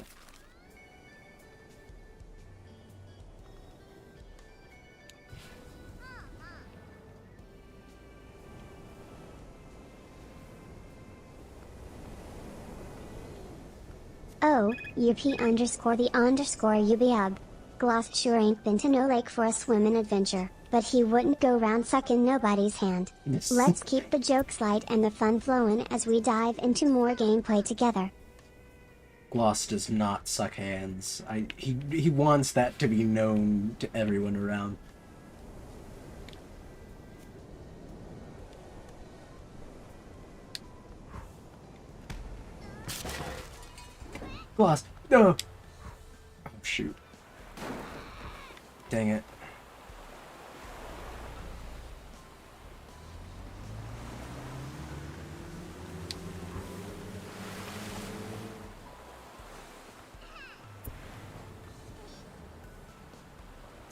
Oh, UP_the_UBUB. Gloss sure ain't been to no lake for a swimmin' adventure, but he wouldn't go round sucking nobody's hand. Let's keep the jokes light and the fun flowin' as we dive into more gameplay together. Gloss does not suck hands. He wants that to be known to everyone around. Gloss, no! Oh, shoot. Dang it.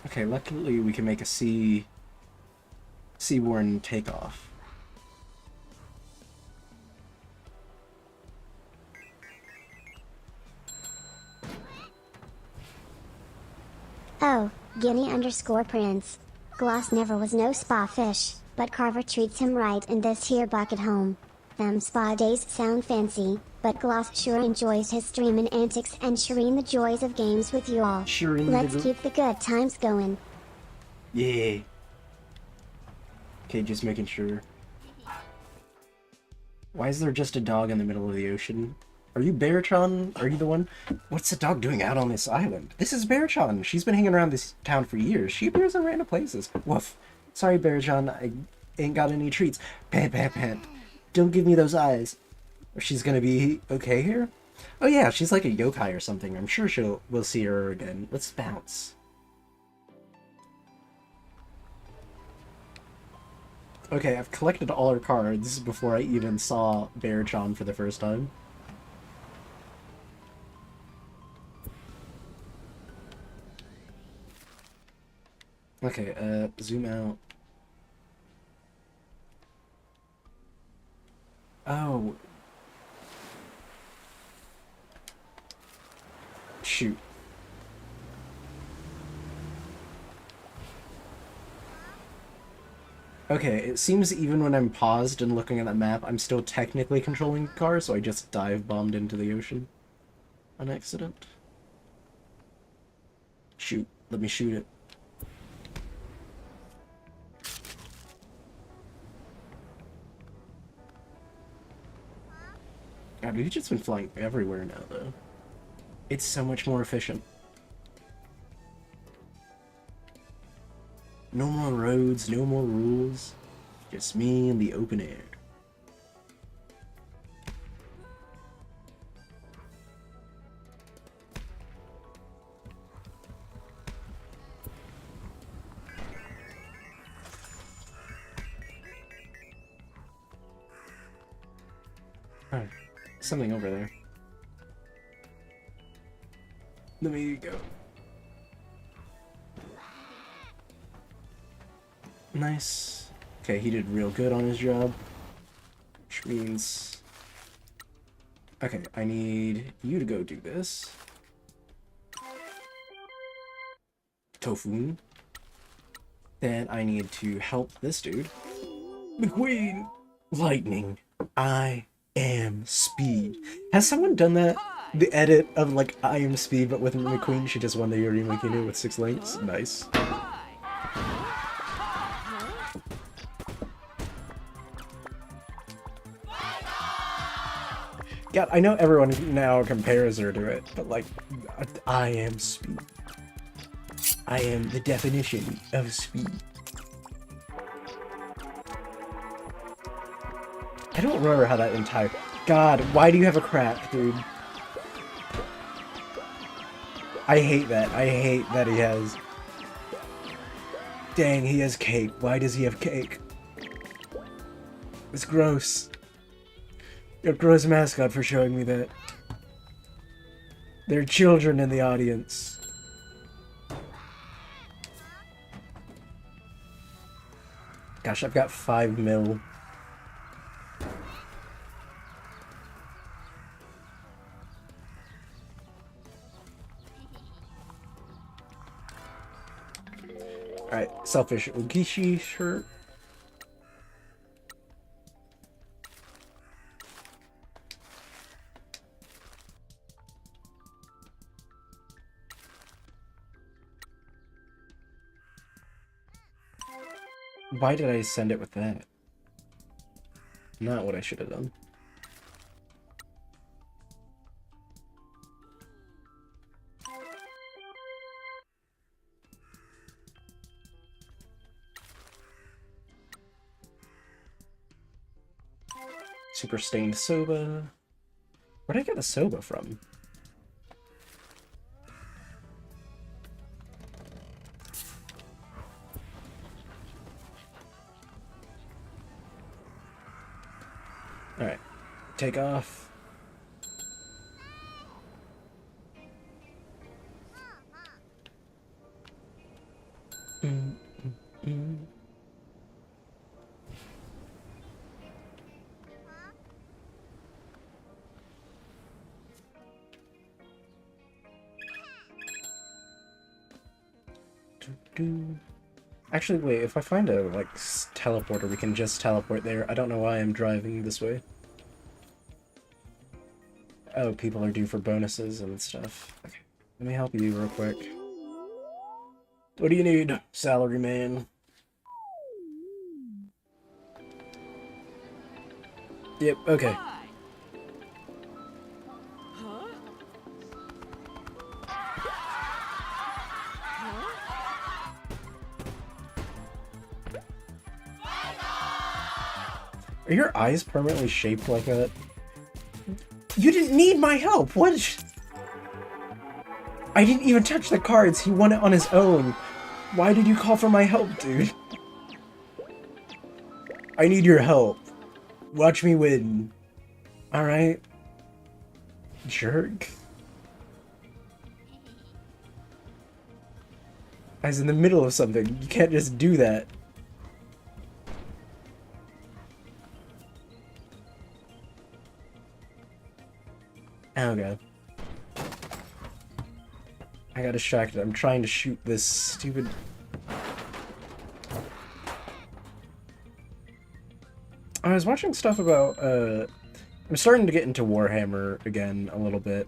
Okay, luckily we can make a seaborne takeoff. Oh, Guinea_Prince. Gloss never was no spa fish, but Carver treats him right in this here bucket home. Them spa days sound fancy, but Gloss sure enjoys his streamin' antics and sharing the joys of games with you all. Let's keep the good times going. Yeah. Okay, just making sure. Why is there just a dog in the middle of the ocean? Are you Beartron? Are you the one? What's the dog doing out on this island? This is Beartron. She's been hanging around this town for years. She appears in random places. Woof. Sorry, Beartron. I ain't got any treats. Pant, pant, pant. Don't give me those eyes. She's gonna be okay here? Oh yeah, she's like a yokai or something. I'm sure we'll see her again. Let's bounce. Okay, I've collected all her cards before I even saw Beartron for the first time. Okay, zoom out. Oh. Shoot. Okay, it seems even when I'm paused and looking at the map, I'm still technically controlling the car, so I just dive bombed into the ocean on accident. Shoot, let me shoot it. God, we've just been flying everywhere now, though. It's so much more efficient. No more roads, no more rules. Just me in the open air. Oh, something over there. Let me go. Nice. Okay, he did real good on his job. Which means... Okay, I need you to go do this. Tofu. Then I need to help this dude. McQueen! Lightning. I am speed. Has someone done that? The edit of, like, I am speed, but with McQueen, she just won the Yuri Makino with 6 links. Nice. God, I know everyone now compares her to it, but like, I am speed. I am the definition of speed. I don't remember how that entire... God, why do you have a crack, dude? I hate that. I hate that he has... Dang, he has cake. Why does he have cake? It's gross. You're a gross mascot for showing me that. There are children in the audience. Gosh, I've got 5 mil. Alright, selfish Ugishi shirt. Why did I send it with that? Not what I should have done. Super stained soba. Where'd I get the soba from? Alright. Take off. Actually, wait, if I find a, like, teleporter, we can just teleport there. I don't know why I'm driving this way. Oh, people are due for bonuses and stuff. Okay, let me help you real quick. What do you need, salary man? Yep, okay. Are your eyes permanently shaped like that? You didn't need my help! What? I didn't even touch the cards, he won it on his own. Why did you call for my help, dude? I need your help. Watch me win. Alright. Jerk. I was in the middle of something. You can't just do that. Oh god. I got distracted. I'm trying to shoot this stupid... I was watching stuff about, I'm starting to get into Warhammer again a little bit.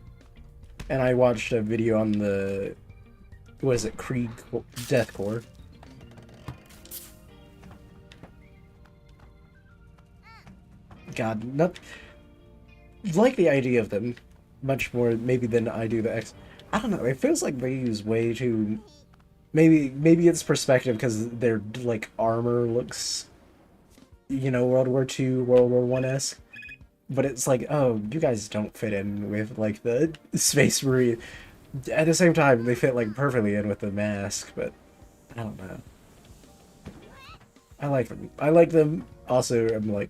And I watched a video on the... What is it? Krieg Deathcore. God, not... like the idea of them much more maybe than I do the X. I don't know, it feels like they use way too... Maybe it's perspective because their, like, armor looks, you know, World War II, World War I-esque. But it's like, oh, you guys don't fit in with, like, the Space Marine. At the same time, they fit, like, perfectly in with the mask, but I don't know. I like them. I like them. Also, I'm like,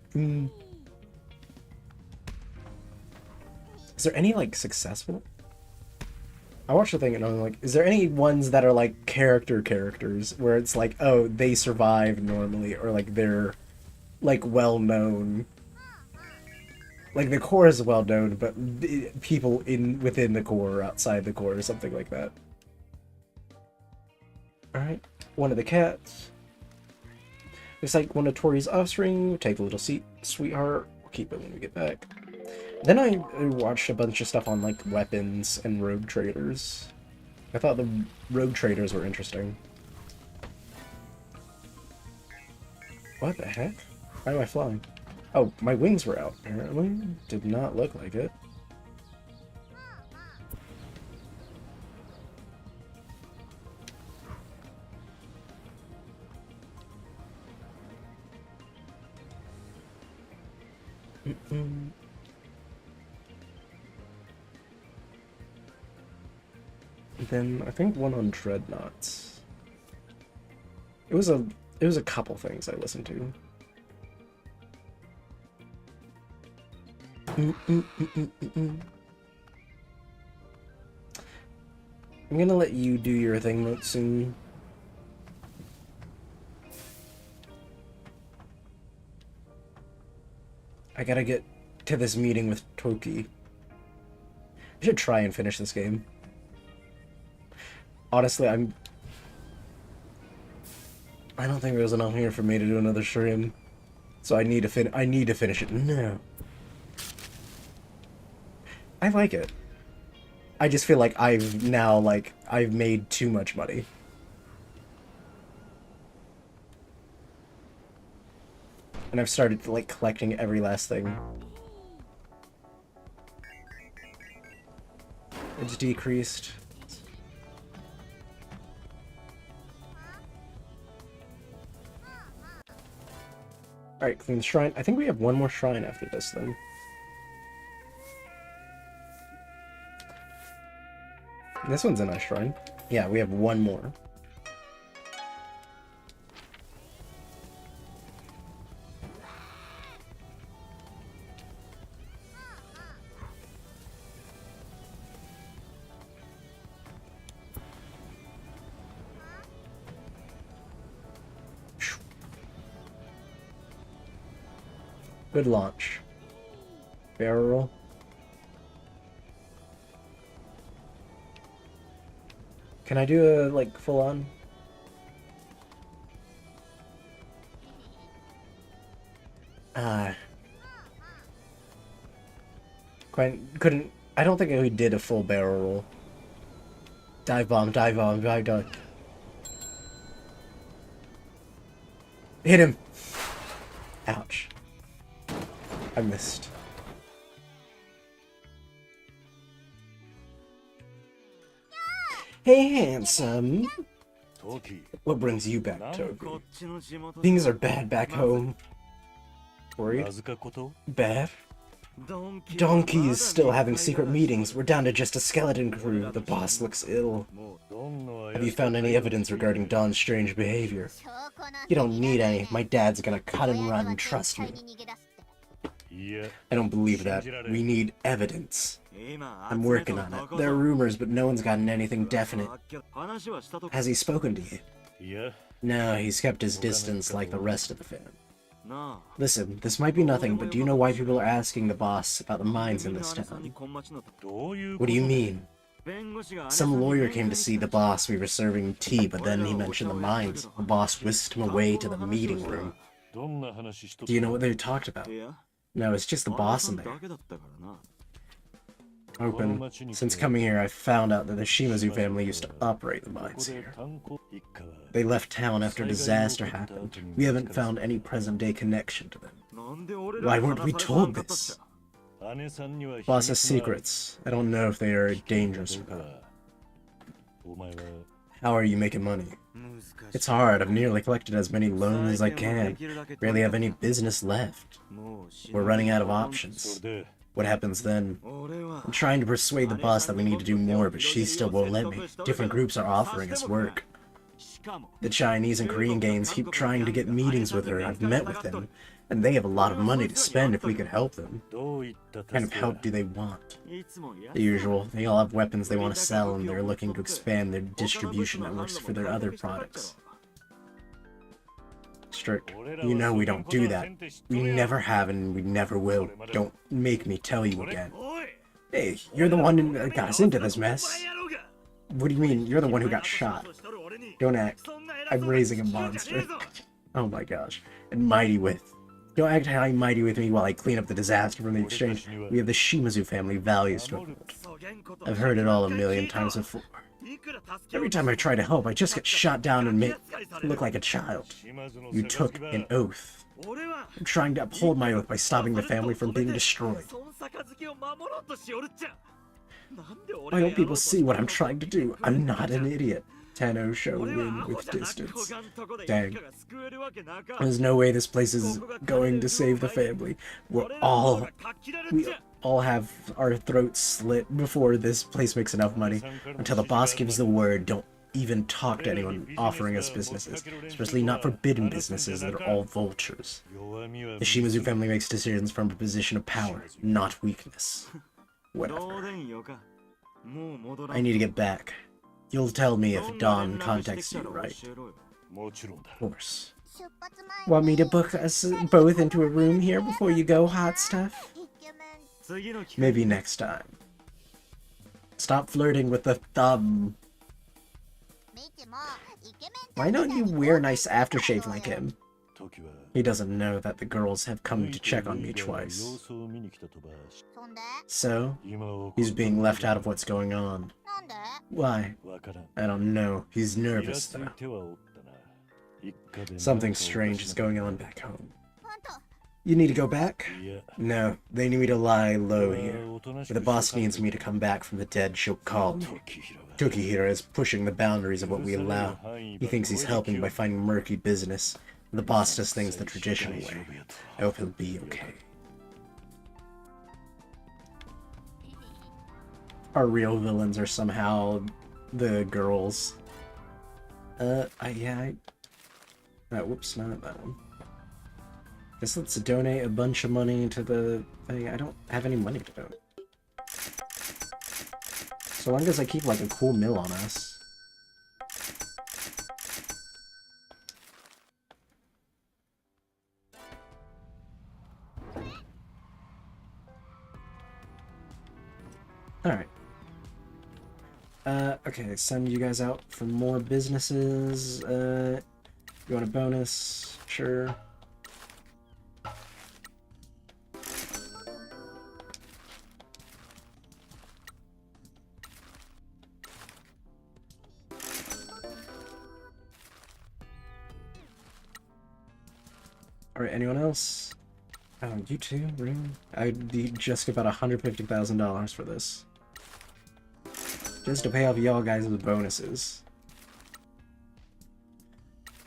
Is there any, like, successful? I watched the thing and I'm like, is there any ones that are, like, characters, where it's like, oh, they survive normally, or, like, they're, like, well-known? Like, the core is well-known, but people within the core or outside the core or something like that. Alright, one of the cats. Looks like one of Tori's offspring. Take a little seat, sweetheart. We'll keep it when we get back. Then I watched a bunch of stuff on, like, weapons and rogue traders. I thought the rogue traders were interesting. What the heck? Why am I flying? Oh, my wings were out, apparently. Did not look like it. Then I think one on Dreadnoughts. It was a couple things I listened to. I'm gonna let you do your thing soon. I gotta get to this meeting with Toki. I should try and finish this game. Honestly, I don't think there's enough here for me to do another stream. So I need to finish it now. I like it. I just feel like I've made too much money. And I've started like collecting every last thing. It's decreased. Alright, clean the shrine. I think we have one more shrine after this then. This one's a nice shrine. Yeah, we have one more. Good launch. Barrel. Can I do a, like, full-on? Couldn't... I don't think we did a full barrel roll. Dive bomb, dive bomb, dive bomb. Hit him! Ouch. I missed. Hey, handsome. What brings you back, Toki? Things are bad back home. Worried? Bad? Donkey is still having secret meetings. We're down to just a skeleton crew. The boss looks ill. Have you found any evidence regarding Don's strange behavior? You don't need any. My dad's gonna cut and run, trust me. I don't believe that. We need evidence. I'm working on it. There are rumors, but no one's gotten anything definite. Has he spoken to you? No, he's kept his distance like the rest of the fam. Listen, this might be nothing, but do you know why people are asking the boss about the mines in this town? What do you mean? Some lawyer came to see the boss. We were serving tea, but then he mentioned the mines. The boss whisked him away to the meeting room. Do you know what they talked about? No, it's just the boss in there. Open. Since coming here, I've found out that the Shimazu family used to operate the mines here. They left town after a disaster happened. We haven't found any present-day connection to them. Why weren't we told this? Boss has secrets. I don't know if they are dangerous or not. How are you making money? It's hard. I've nearly collected as many loans as I can. Barely have any business left. We're running out of options. What happens then? I'm trying to persuade the boss that we need to do more, but she still won't let me. Different groups are offering us work. The Chinese and Korean gangs keep trying to get meetings with her. I've met with them, and they have a lot of money to spend if we could help them. What kind of help do they want? The usual. They all have weapons they want to sell, and they're looking to expand their distribution networks for their other products. Strict. You know we don't do that. We never have and we never will. Don't make me tell you again. Hey, you're the one who got us into this mess. What do you mean? You're the one who got shot. Don't act. I'm raising a monster. Oh my gosh. And mighty with. Don't act how mighty with me while I clean up the disaster from the exchange. We have the Shimazu family values to uphold. I've heard it all a million times before. Every time I try to help, I just get shot down and make look like a child. You took an oath. I'm trying to uphold my oath by stopping the family from being destroyed. Why don't people see what I'm trying to do? I'm not an idiot. Tano showed in with distance. Dang. There's no way this place is going to save the family. We all have our throats slit before this place makes enough money. Until the boss gives the word, don't even talk to anyone offering us businesses. Especially not forbidden businesses that are all vultures. The Shimazu family makes decisions from a position of power, not weakness. Whatever. I need to get back. You'll tell me if Dawn contacts you, right? Of course. Want me to book us both into a room here before you go, hot stuff? Maybe next time. Stop flirting with the thumb. Why don't you wear nice aftershave like him? He doesn't know that the girls have come to check on me twice. So, he's being left out of what's going on. Why? I don't know. He's nervous, though. Something strange is going on back home. You need to go back? No, they need me to lie low here. If the boss needs me to come back from the dead, she'll call me. Tokihira is pushing the boundaries of what we allow. He thinks he's helping by finding murky business. The boss does things the traditional way. I hope he'll be okay. Our real villains are somehow the girls. Whoops, not that one. Guess let's donate a bunch of money to the thing. I don't have any money to donate. So long as I keep like a cool mill on us. Alright. Okay, send you guys out for more businesses. You want a bonus? Sure. Alright, anyone else? Oh, you too, really? I'd need just about $150,000 for this. Just to pay off y'all guys' bonuses.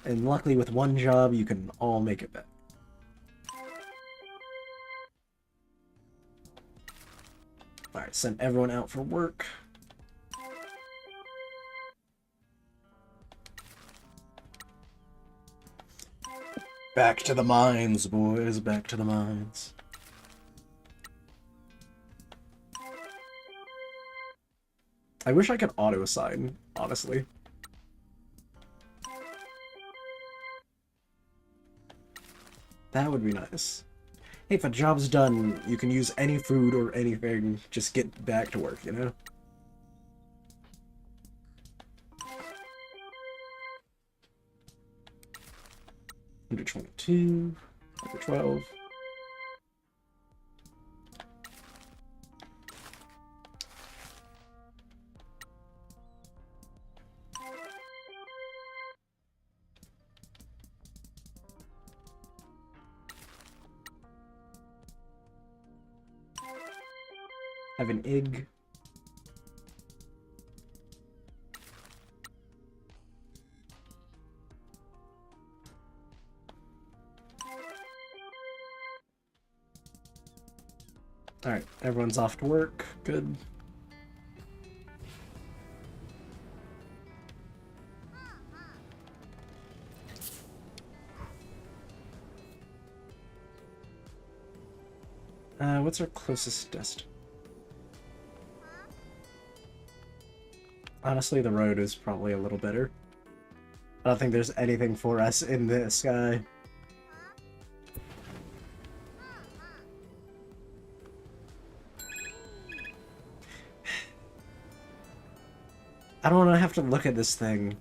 And luckily with one job, you can all make it back. Alright, send everyone out for work. Back to the mines, boys. Back to the mines. I wish I could auto-assign, honestly. That would be nice. Hey, if a job's done, you can use any food or anything. Just get back to work, you know? $122, $112. Have an egg. Alright, everyone's off to work. Good. What's our closest destination? Honestly, the road is probably a little better. I don't think there's anything for us in the sky. I don't want to have to look at this thing.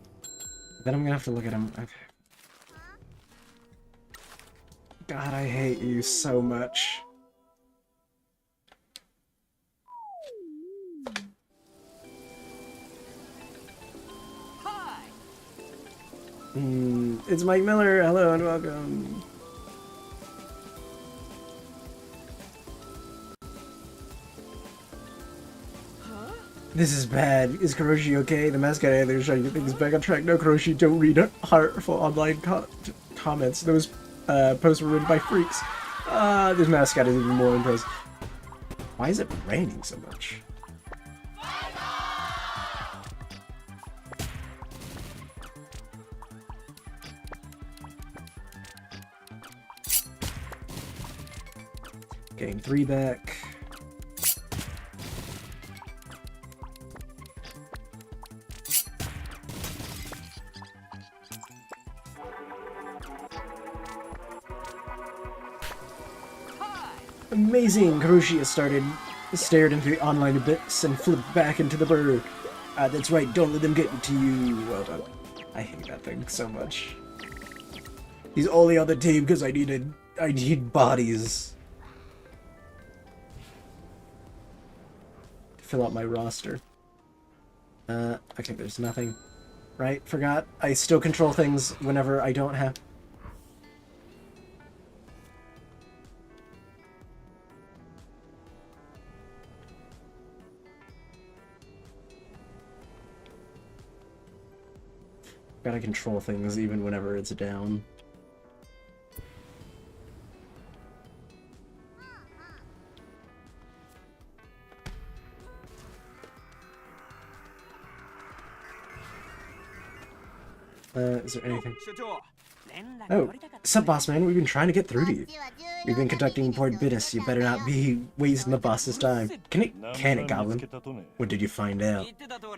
Then I'm gonna have to look at him. Okay. God, I hate you so much. It's Mike Miller. Hello and welcome. This is bad. Is Kuroshi okay? The mascot either is trying to get things back on track. No, Kuroshi, don't read heartful online comments. Those posts were written by freaks. This mascot is even more impressed. Why is it raining so much? Getting 3 back. Amazing! Kuroshi has stared into the online abyss and flipped back into the bird. That's right, don't let them get to you. Well done. I hate that thing so much. He's only on the team because I need bodies to fill out my roster. Okay, there's nothing. Right? Forgot. I still control things whenever I don't have. Gotta control things even whenever it's down. Is there anything? Oh, sup, boss man? We've been trying to get through to you. We've been conducting important business. You better not be wasting the boss's time. Can it, Goblin? What did you find out?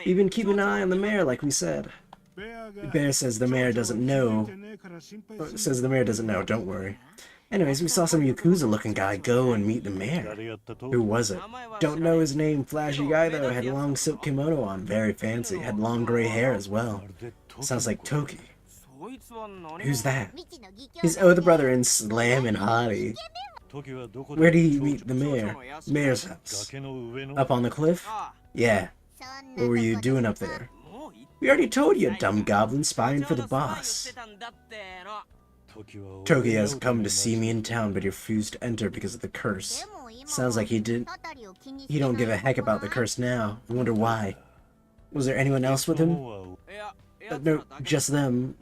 We've been keeping an eye on the mayor, like we said. Bear says the mayor doesn't know. Don't worry. Anyways, we saw some Yakuza-looking guy go and meet the mayor. Who was it? Don't know his name. Flashy guy, though. Had long silk kimono on. Very fancy. Had long gray hair as well. Sounds like Toki. Who's that? His other brother in Slam and Hottie. Where did he meet the mayor? Mayor's house. Up on the cliff? Yeah. What were you doing up there? We already told you, dumb goblin, spying for the boss. Toki has come to see me in town, but he refused to enter because of the curse. Sounds like he don't give a heck about the curse now. I wonder why. Was there anyone else with him? No, just them.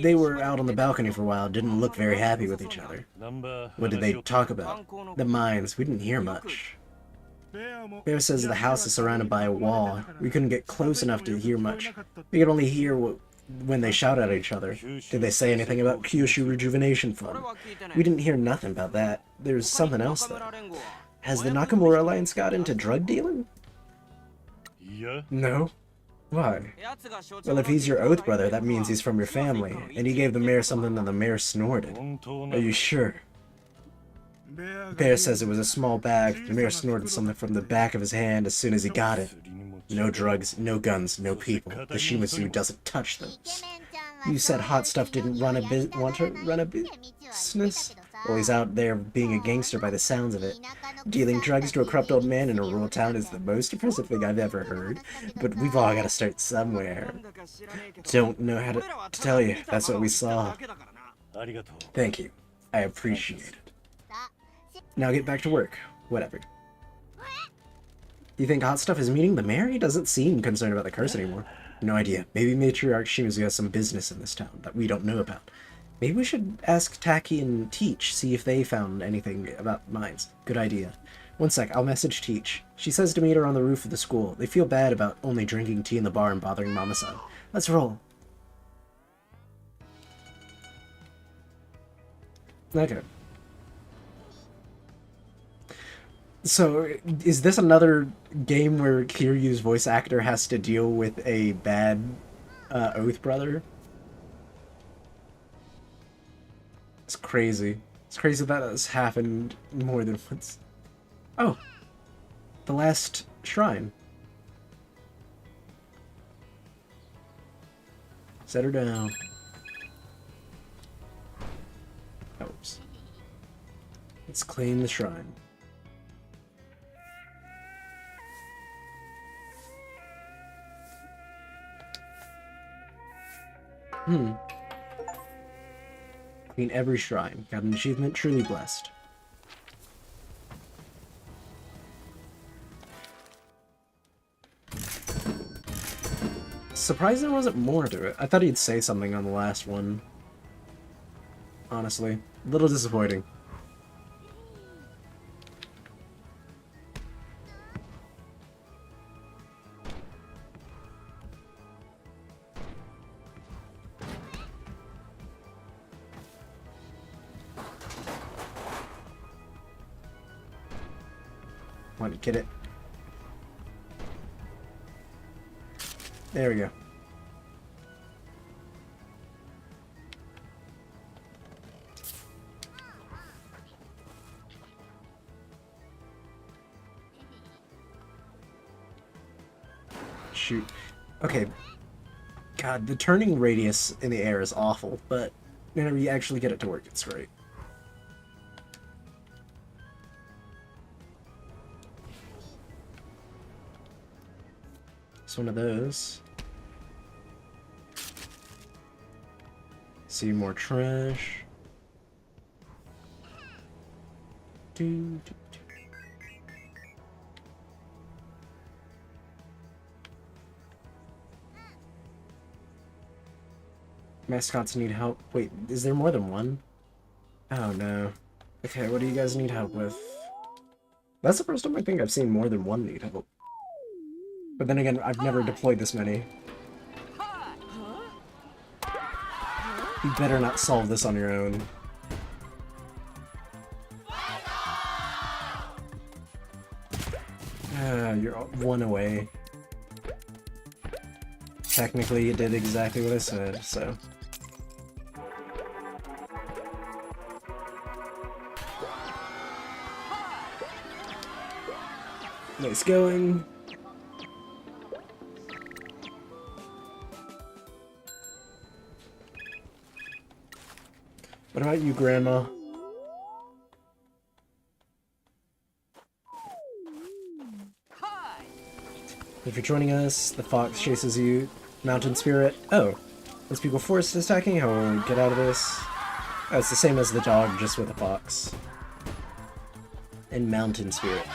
They were out on the balcony for a while, didn't look very happy with each other. What did they talk about? The mines. We didn't hear much. Bear says the house is surrounded by a wall. We couldn't get close enough to hear much. We could only hear when they shout at each other. Did they say anything about Kyushu Rejuvenation Fund? We didn't hear nothing about that. There's something else, though. Has the Nakamura Alliance got into drug dealing? No. Why? Well, if he's your oath brother, that means he's from your family, and he gave the mayor something that the mayor snorted. Are you sure? Bear says it was a small bag. The mayor snorted something from the back of his hand as soon as he got it. No drugs, no guns, no people. The Shimazu doesn't touch those. You said Hot Stuff didn't want to run a business? Well, he's out there being a gangster by the sounds of it. Dealing drugs to a corrupt old man in a rural town is the most impressive thing I've ever heard. But we've all got to start somewhere. Don't know how to tell you. That's what we saw. Thank you. I appreciate it. Now get back to work. Whatever. You think Hot Stuff is meeting the mayor? He doesn't seem concerned about the curse anymore. No idea. Maybe Matriarch Shimazu has some business in this town that we don't know about. Maybe we should ask Taki and Teach, see if they found anything about mines. Good idea. One sec, I'll message Teach. She says to meet her on the roof of the school. They feel bad about only drinking tea in the bar and bothering Mama-san. Let's roll. Okay. So, is this another game where Kiryu's voice actor has to deal with a bad Oath brother? It's crazy. It's crazy that has happened more than once. Oh! The last shrine. Set her down. Oops. Let's claim the shrine. Clean every shrine. Got an achievement. Truly blessed. Surprised there wasn't more to it. I thought he'd say something on the last one. Honestly. A little disappointing. Want to get it? There we go. Shoot. Okay. God, the turning radius in the air is awful, but whenever you actually get it to work, it's great. It's one of those. See more trash. Do. Mascots need help. Wait, is there more than one? Oh no. Okay, what do you guys need help with? That's the first time I think I've seen more than one need help. But then again, I've never deployed this many. You better not solve this on your own. You're one away. Technically, you did exactly what I said, so... Nice going. What about you, Grandma? If you're joining us, the fox chases you. Mountain spirit. Oh, those people forced attacking? How will we get out of this? Oh, it's the same as the dog, just with a fox. And mountain spirit.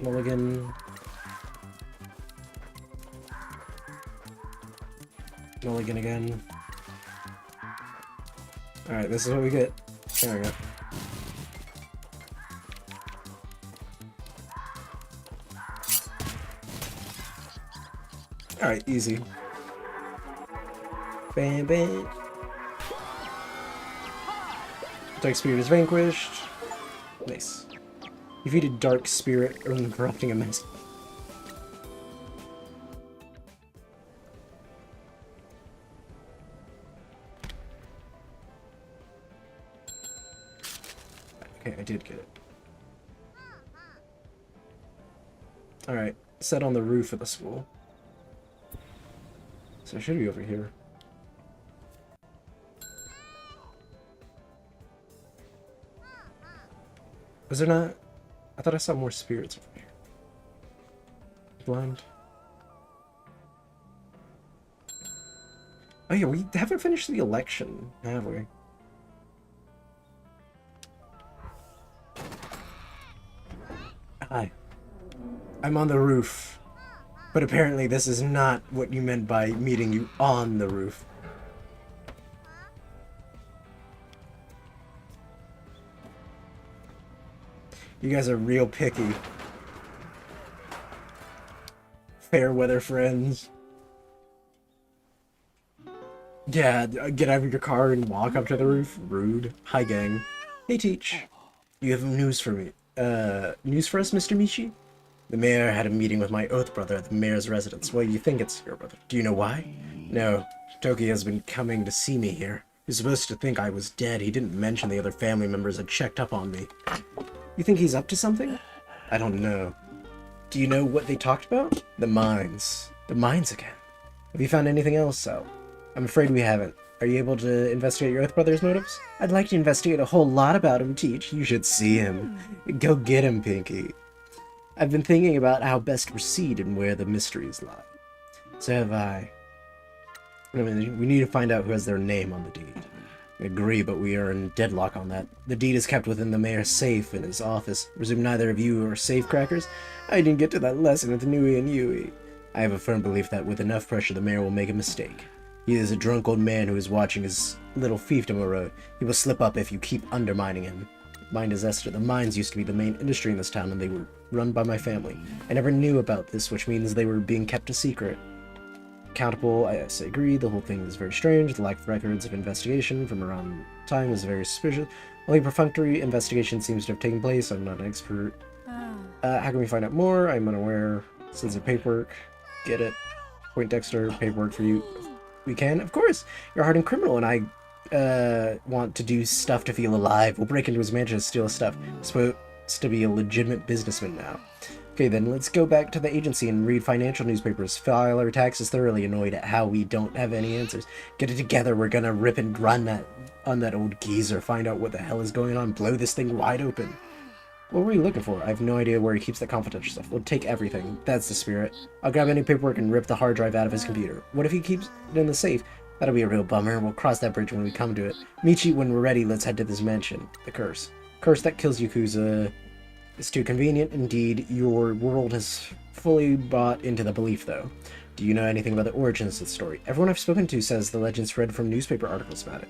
Mulligan. Mulligan again. Alright, this is what we get. There we go. Alright, easy. Bam, bam. Dark Spirit is vanquished. Nice. Defeated Dark Spirit from corrupting a mess. Okay, I did get it. Alright, set on the roof of the school. So it should be over here. Was there not? I thought I saw more spirits over here. Blind. Oh yeah, we haven't finished the election, have we? Hi. I'm on the roof. But apparently this is not what you meant by meeting you on the roof. You guys are real picky. Fair weather friends. Yeah, get out of your car and walk up to the roof. Rude. Hi, gang. Hey, Teach. You have news for me. News for us, Mr. Michi? The mayor had a meeting with my oath brother at the mayor's residence. Well, you think it's your brother. Do you know why? No. Toki has been coming to see me here. He's supposed to think I was dead. He didn't mention the other family members had checked up on me. You think he's up to something? I don't know. Do you know what they talked about? The mines. The mines again. Have you found anything else, Sal? I'm afraid we haven't. Are you able to investigate your Oath Brother's motives? I'd like to investigate a whole lot about him, Teach. You should see him. Go get him, Pinky. I've been thinking about how best to proceed and where the mysteries lie. So have I. I mean, we need to find out who has their name on the deed. I agree, but we are in deadlock on that. The deed is kept within the mayor's safe in his office. Presume neither of you are safecrackers? I didn't get to that lesson with Nui and Yui. I have a firm belief that with enough pressure, the mayor will make a mistake. He is a drunk old man who is watching his little fiefdom erode. He will slip up if you keep undermining him. Mind is Esther. The mines used to be the main industry in this town, and they were run by my family. I never knew about this, which means they were being kept a secret. Accountable, I agree. The whole thing is very strange. The lack of records of investigation from around time is very suspicious. Only perfunctory investigation seems to have taken place. I'm not an expert. How can we find out more? I'm unaware. Sins of paperwork. Get it. Point Dexter, paperwork for you. We can, of course. You're a hardened criminal, and I want to do stuff to feel alive. We'll break into his mansion and steal his stuff. Supposed to be a legitimate businessman now. Okay, then let's go back to the agency and read financial newspapers. File our taxes. Thoroughly annoyed at how we don't have any answers. Get it together. We're gonna rip and run on that old geezer. Find out what the hell is going on. Blow this thing wide open. What were you looking for? I have no idea where he keeps that confidential stuff. We'll take everything. That's the spirit. I'll grab any paperwork and rip the hard drive out of his computer. What if he keeps it in the safe? That'll be a real bummer. We'll cross that bridge when we come to it. Michi, when we're ready, let's head to this mansion. The curse. Curse that kills Yakuza. It's too convenient. Indeed, your world has fully bought into the belief, though. Do you know anything about the origins of the story? Everyone I've spoken to says the legend spread from newspaper articles about it.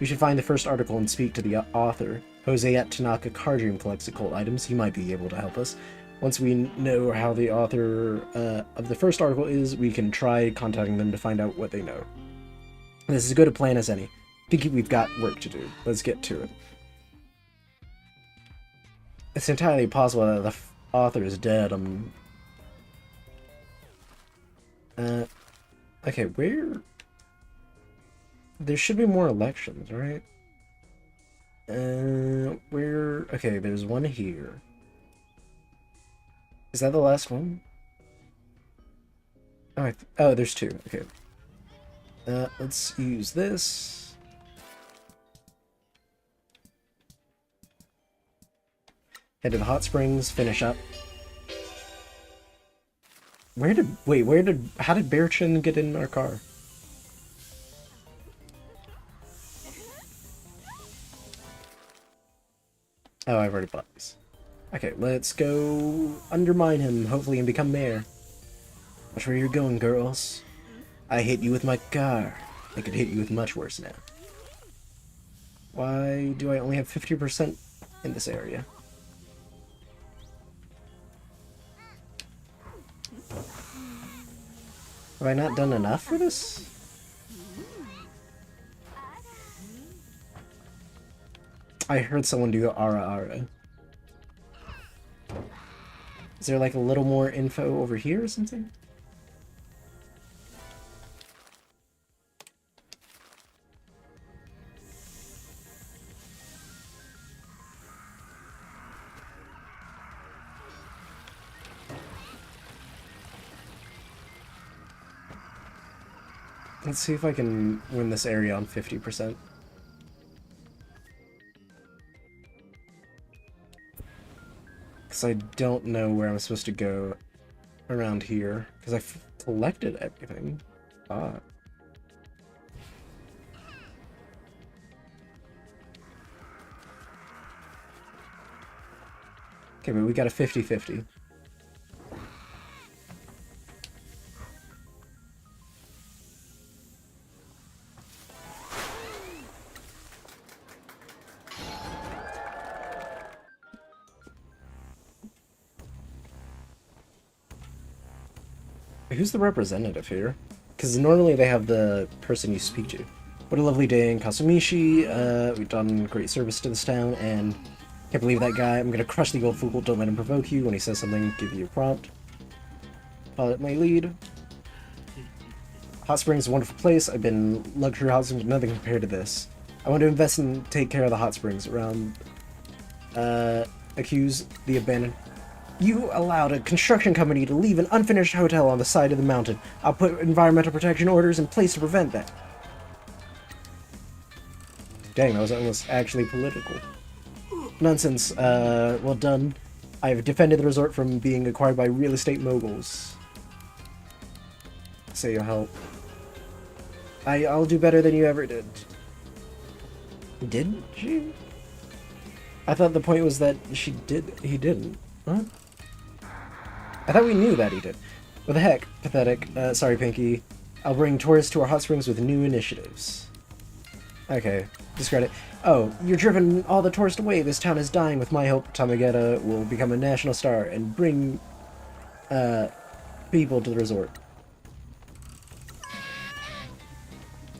You should find the first article and speak to the author. Jose at Tanaka Card Room collects occult items. He might be able to help us. Once we know how the author of the first article is, we can try contacting them to find out what they know. This is as good a plan as any. I think we've got work to do. Let's get to it. It's entirely possible that the author is dead. Okay, where... There should be more elections, right? Where... Okay, there's one here. Is that the last one? Oh, oh, there's two. Okay. Let's use this. Head to the hot springs, finish up. How did Bearchin get in our car? Oh, I've already bought these. Okay, let's go undermine him, hopefully, and become mayor. Watch where you're going, girls. I hit you with my car. I could hit you with much worse now. Why do I only have 50% in this area? Have I not done enough for this? I heard someone do Ara Ara. Is there like a little more info over here or something? Let's see if I can win this area on 50%. Because I don't know where I'm supposed to go around here. Because I've collected everything. Ah. Okay, but we got a 50-50. Who's the representative here? Because normally they have the person you speak to. What a lovely day in Kasumishi. We've done great service to this town, and can't believe that guy. I'm gonna crush the old fool. Don't let him provoke you. When he says something, give you a prompt. Follow my lead. Hot Springs is a wonderful place. I've been luxury hot springs, nothing compared to this. I want to invest and take care of the hot springs around. Accuse the abandoned. You allowed a construction company to leave an unfinished hotel on the side of the mountain. I'll put environmental protection orders in place to prevent that. Dang, that was almost actually political. Nonsense. Well done. I've defended the resort from being acquired by real estate moguls. Say you'll help. I'll do better than you ever did. Did she? I thought the point was that he didn't. Huh? I thought we knew that he did. What the heck? Pathetic. Sorry, Pinky. I'll bring tourists to our hot springs with new initiatives. Okay. Discredit. Oh, you're driven all the tourists away. This town is dying. With my help, Tamageta will become a national star and bring, people to the resort.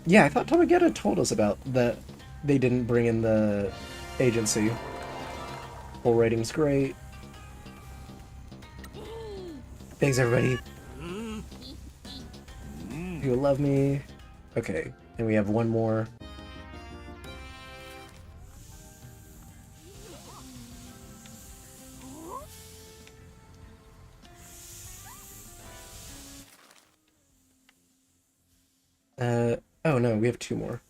Yeah, I thought Tamageta told us about that they didn't bring in the agency. Full rating's great. Thanks, everybody. You love me. Okay, and we have one more. Oh no, we have two more.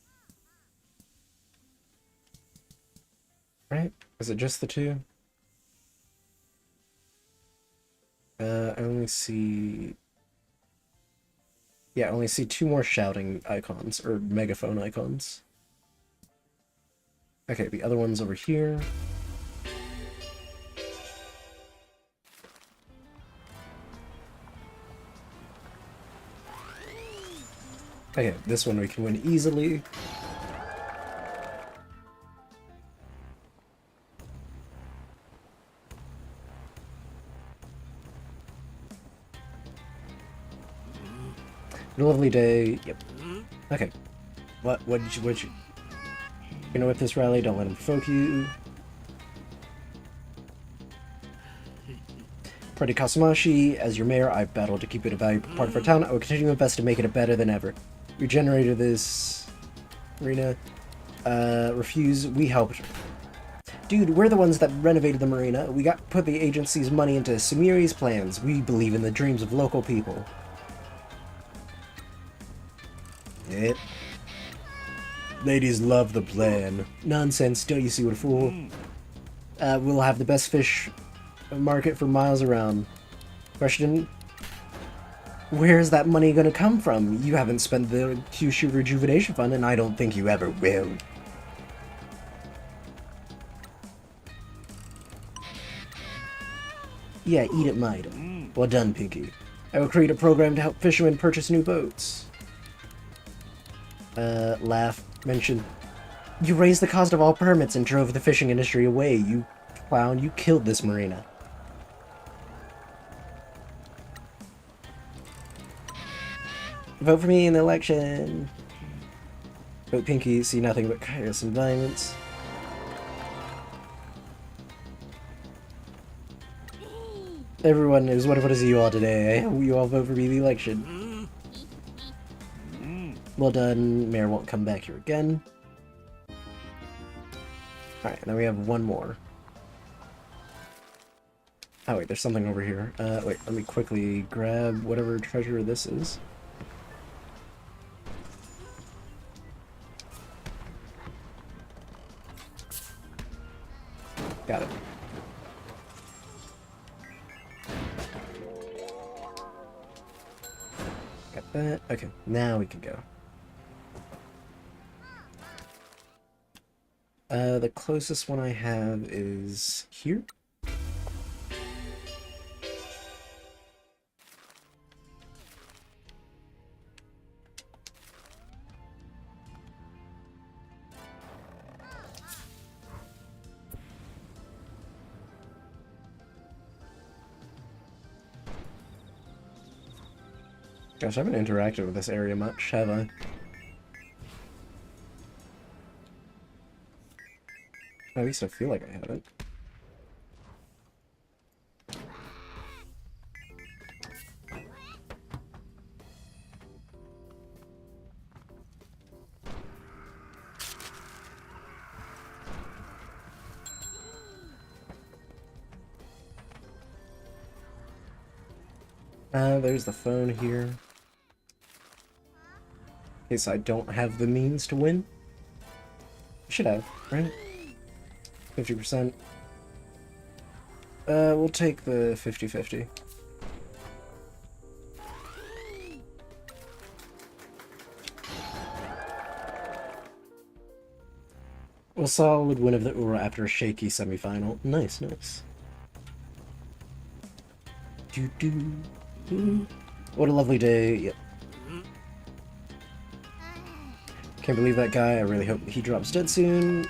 Right? Is it just the two? I only see... Yeah, I only see two more shouting icons, or megaphone icons. Okay, the other one's over here. Okay, this one we can win easily. A lovely day. Yep. Okay. What did you... You know, with this rally, don't let him provoke you. Pretty Kasumashi, as your mayor, I've battled to keep it a valuable part of our town. I will continue my best to make it better than ever. We generated this marina. Refuse. We helped. Dude, we're the ones that renovated the marina. We put the agency's money into Sumiri's plans. We believe in the dreams of local people. Yep. Ladies love the plan. Nonsense, don't you see what a fool? We'll have the best fish market for miles around. Question? Where's that money gonna come from? You haven't spent the Kyushu Rejuvenation Fund, and I don't think you ever will. Yeah, eat it, Maida. Well done, Pinky. I will create a program to help fishermen purchase new boats. Laugh. Mention. You raised the cost of all permits and drove the fishing industry away, you clown. You killed this marina. Vote for me in the election. Vote Pinky, see nothing but chaos and violence. Everyone is what is you all today. I hope you all vote for me in the election. Well done. Mayor won't come back here again. Alright, now we have one more. Oh wait, there's something over here. Wait, let me quickly grab whatever treasure this is. Got it. Got that. Okay, now we can go. The closest one I have is here. Gosh, I haven't interacted with this area much, have I? At least I feel like I haven't. There's the phone here. In case I don't have the means to win. Should have, right? 50%. We'll take the 50-50. A solid win of the Ura after a shaky semifinal. Nice, nice. What a lovely day. Yep. Can't believe that guy. I really hope he drops dead soon.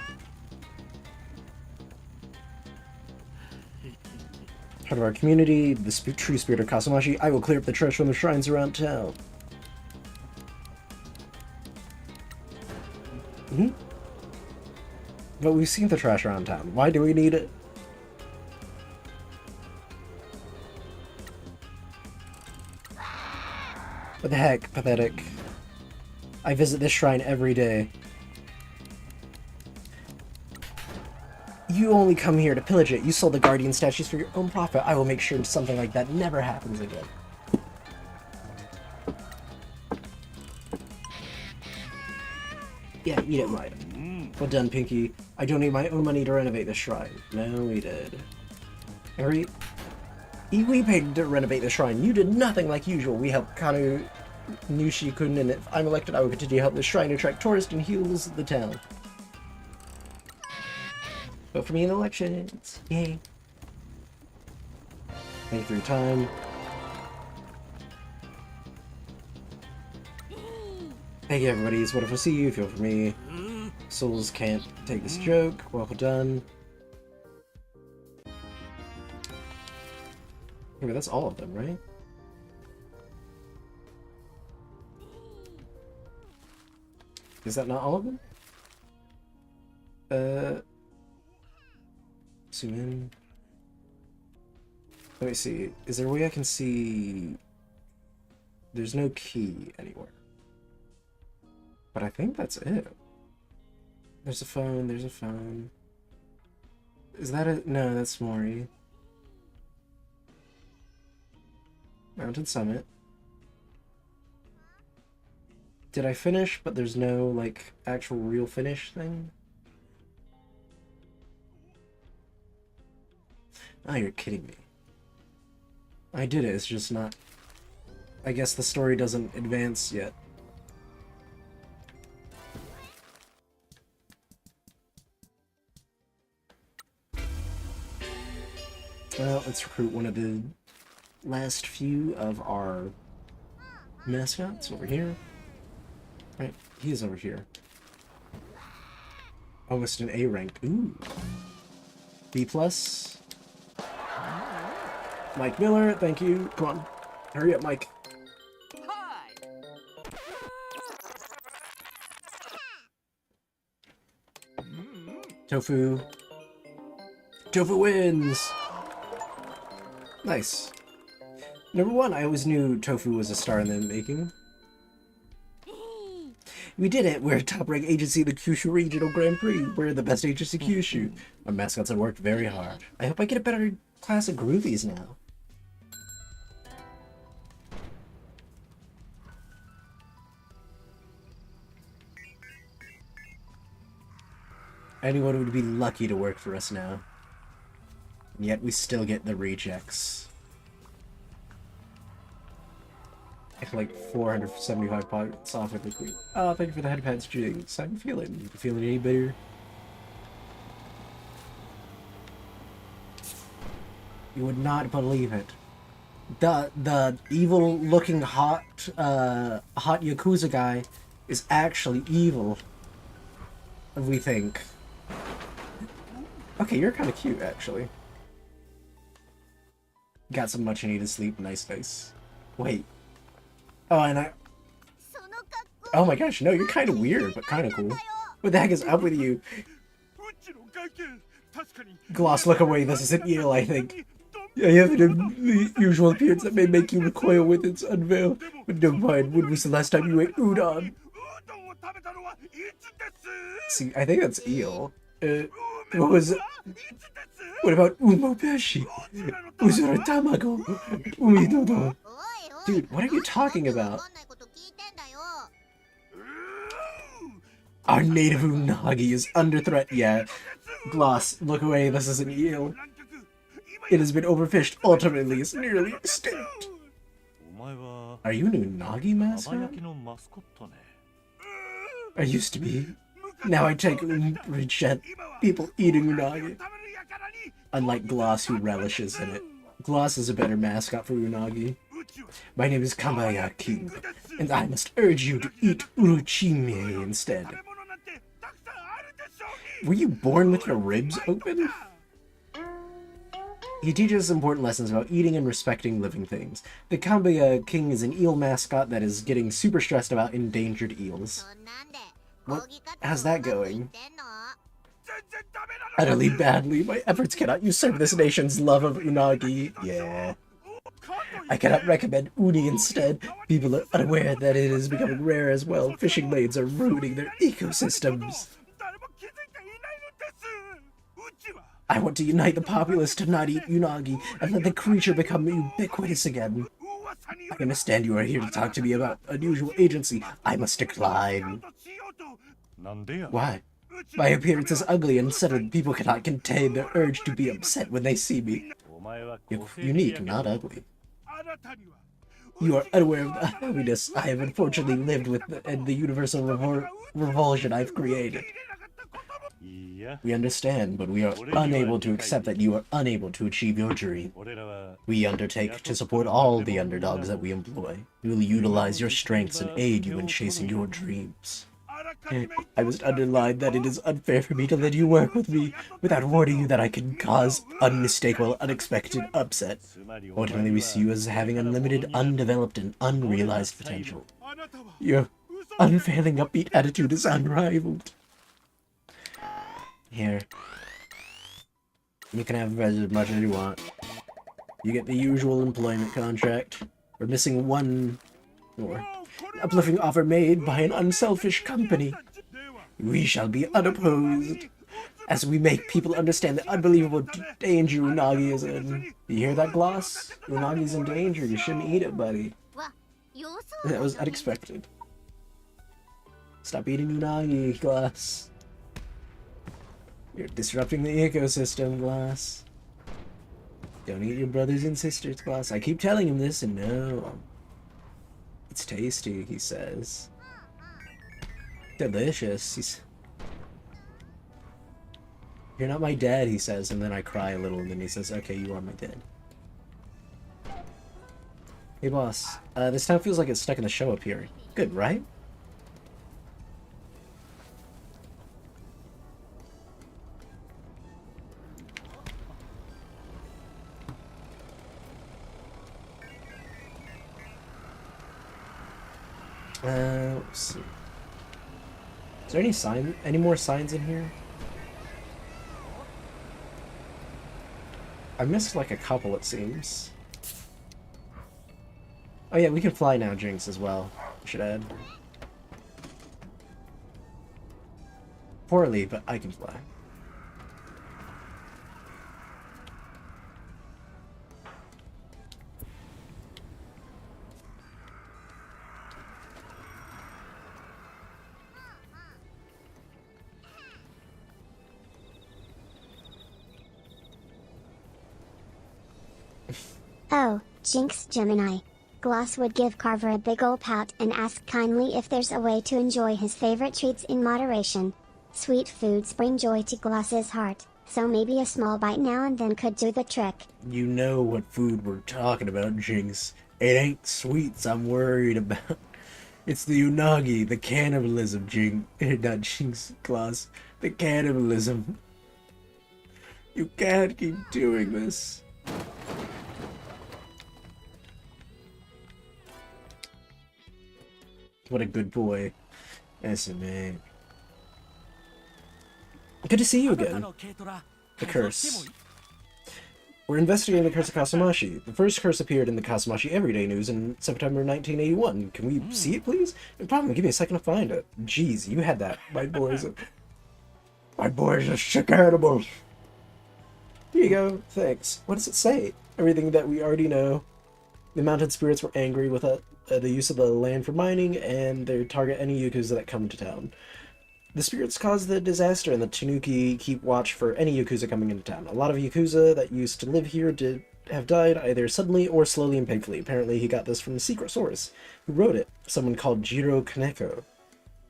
Part of our community, the true spirit of Kasamashi. I will clear up the trash from the shrines around town. But we've seen the trash around town. Why do we need it? What the heck? Pathetic. I visit this shrine every day. You only come here to pillage it. You sold the guardian statues for your own profit. I will make sure something like that never happens again. Yeah, eat it, Maya. Well done, Pinky. I donate my own money to renovate this shrine. No, we did. Harry, we paid to renovate the shrine. You did nothing like usual. We helped Kanu Nushi-kun, and if I'm elected, I will continue to help the shrine attract tourists and heals the town. Vote for me in the elections. Yay. Thank you for your time. Thank you, everybody. It's wonderful to see you. Feel for me. Souls can't take this joke. Well done. Okay, that's all of them, right? Is that not all of them? Zoom in. Let me see. Is there a way I can see... There's no key anywhere. But I think that's it. There's a phone, there's a phone. Is that a... No, that's Mori. Mountain Summit. Did I finish, but there's no, like, actual real finish thing? Oh, you're kidding me. I did it, it's just not... I guess the story doesn't advance yet. Well, let's recruit one of the last few of our mascots over here. Right, he's over here. Almost an A rank. Ooh. B+. Mike Miller, thank you. Come on. Hurry up, Mike. Hi. Tofu. Tofu wins! Nice. Number one, I always knew Tofu was a star in the making. We did it! We're a top-ranked agency in the Kyushu Regional Grand Prix. We're the best agency Kyushu. Our mascots have worked very hard. I hope I get a better class of Groovies now. Anyone would be lucky to work for us now. And yet we still get the rejects. I feel like 475 points off of the queen. Oh, thank you for the headpads, Jinx. I'm feeling. You feeling any better? You would not believe it. The evil looking hot Yakuza guy is actually evil. We think. Okay, you're kind of cute, actually. Got some much needed sleep. Nice, nice. Wait. Oh, and I... Oh my gosh, no, you're kind of weird, but kind of cool. What the heck is up with you? Gloss, look away. This isn't Eel, I think. I have an unusual appearance that may make you recoil with its unveil. But never mind, when was the last time you ate udon? See, I think that's Eel. What was it? What about umobeshi? Uzura tamago? Umidodo? Dude, what are you talking about? Our native unagi is under threat. Yeah. Gloss, look away. This is an eel. It has been overfished. Ultimately, it's nearly extinct. Are you an unagi mascot? I used to be. Now I take umbrage at people eating unagi. Unlike Gloss, who relishes in it. Gloss is a better mascot for unagi. My name is Kabaya King, and I must urge you to eat uruchime instead. Were you born with your ribs open? He teaches us important lessons about eating and respecting living things. The Kabaya King is an eel mascot that is getting super stressed about endangered eels. How's that going? Utterly badly. My efforts cannot usurp this nation's love of unagi. Yeah. I cannot recommend uni instead. People are unaware that it is becoming rare as well. Fishing lanes are ruining their ecosystems. I want to unite the populace to not eat unagi and let the creature become ubiquitous again. I understand you are here to talk to me about unusual agency. I must decline. Why? My appearance is ugly and sudden. People cannot contain their urge to be upset when they see me. You're unique, not ugly. You are unaware of the happiness I have unfortunately lived with and the universal revulsion I've created. We understand, but we are unable to accept that you are unable to achieve your dream. We undertake to support all the underdogs that we employ. We will utilize your strengths and aid you in chasing your dreams. I must underline that it is unfair for me to let you work with me without warning you that I can cause unmistakable, unexpected upset. Ultimately, we see you as having unlimited, undeveloped, and unrealized potential. Your unfailing upbeat attitude is unrivaled. Here. You can have as much as you want. You get the usual employment contract. We're missing one more. Uplifting offer made by an unselfish company. We shall be unopposed as we make people understand the unbelievable danger unagi is in. You hear that, Gloss? Unagi's in danger. You shouldn't eat it, buddy. That was unexpected. Stop eating unagi, Gloss. You're disrupting the ecosystem, Gloss. Don't eat your brothers and sisters, Gloss. I keep telling him this, and no. It's tasty, he says. Delicious. You're not my dad, he says, and then I cry a little, and then he says, okay, you are my dad. Hey, boss. This town feels like it's stuck in the show up here. Good, right? Let's see. Is there any more signs in here? I missed like a couple, it seems. Oh yeah, we can fly now, Jinx, as well. I should add. Poorly, but I can fly. Oh, Jinx Gemini. Gloss would give Carver a big ol' pout and ask kindly if there's a way to enjoy his favorite treats in moderation. Sweet foods bring joy to Gloss's heart, so maybe a small bite now and then could do the trick. You know what food we're talking about, Jinx. It ain't sweets I'm worried about. It's the unagi, the cannibalism, Jinx. Not Jinx, Gloss. The cannibalism. You can't keep doing this. What a good boy. SMA. Good to see you again. The curse. We're investigating the curse of Kasumashi. The first curse appeared in the Kasumashi Everyday News in September 1981. Can we see it, please? No problem. Give me a second to find it. Jeez, you had that. My boy's a sick animal. Here you go. Thanks. What does it say? Everything that we already know. The mountain spirits were angry with the use of the land for mining, and they target any yakuza that come to town. The spirits caused the disaster, and the Tanuki keep watch for any Yakuza coming into town. A lot of Yakuza that used to live here did have died either suddenly or slowly and painfully. Apparently, he got this from a secret source. Who wrote it? Someone called Jiro Kaneko.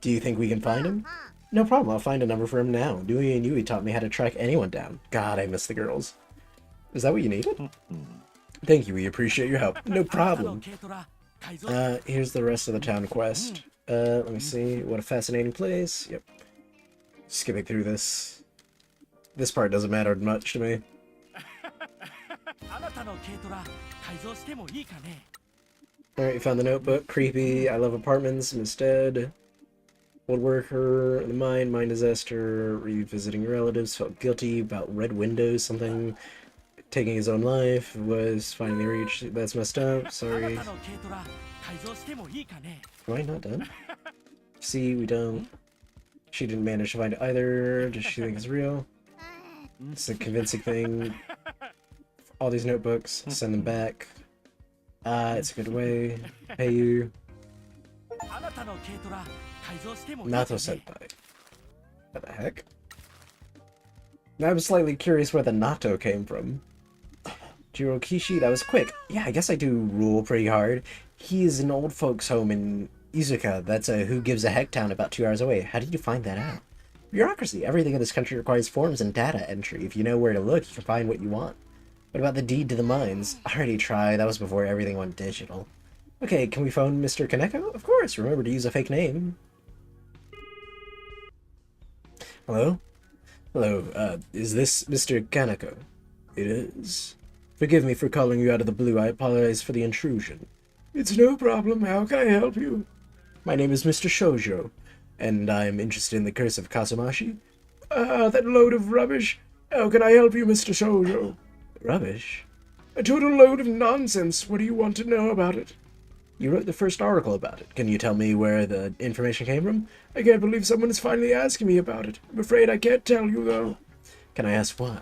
Do you think we can find him? No problem, I'll find a number for him now. Nui and Yui taught me how to track anyone down. God, I miss the girls. Is that what you needed? Thank you, we appreciate your help. No problem. Here's the rest of the town quest. Let me see. What a fascinating place. Yep. Skipping through this. This part doesn't matter much to me. Alright, you found the notebook. Creepy. I love apartments. Instead. Woodworker. The mine disaster. Revisiting relatives. Felt guilty about red windows. Something. Taking his own life. Was finally reached. That's messed up. Sorry. Am I not done? See, we don't. She didn't manage to find it either. Does she think it's real? It's a convincing thing. All these notebooks, send them back. It's a good way. Pay you. Nato senpai. What the heck? I'm slightly curious where the Nato came from. Jirokishi, that was quick. Yeah, I guess I do rule pretty hard. He is an old folks home in Izuka. That's a who gives a heck town about 2 hours away. How did you find that out? Bureaucracy. Everything in this country requires forms and data entry. If you know where to look, you can find what you want. What about the deed to the mines? I already tried. That was before everything went digital. Okay, can we phone Mr. Kaneko? Of course. Remember to use a fake name. Hello? Hello, is this Mr. Kaneko? It is. Forgive me for calling you out of the blue. I apologize for the intrusion. It's no problem. How can I help you? My name is Mr. Shoujo, and I'm interested in the curse of Kasumashi. That load of rubbish. How can I help you, Mr. Shoujo? Rubbish? A total load of nonsense. What do you want to know about it? You wrote the first article about it. Can you tell me where the information came from? I can't believe someone is finally asking me about it. I'm afraid I can't tell you, though. Can I ask why?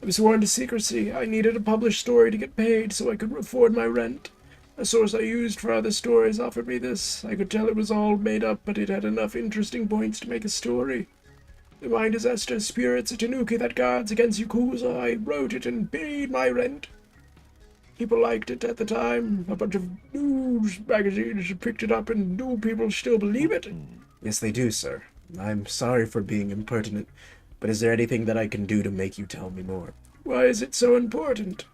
I'm sworn to secrecy. I needed a published story to get paid so I could afford my rent. A source I used for other stories offered me this. I could tell it was all made up, but it had enough interesting points to make a story. The mine disaster spirits a tanuki that guards against Yakuza. I wrote it and paid my rent. People liked it at the time. A bunch of news magazines picked it up, and new people still believe it. Yes, they do, sir. I'm sorry for being impertinent, but is there anything that I can do to make you tell me more? Why is it so important?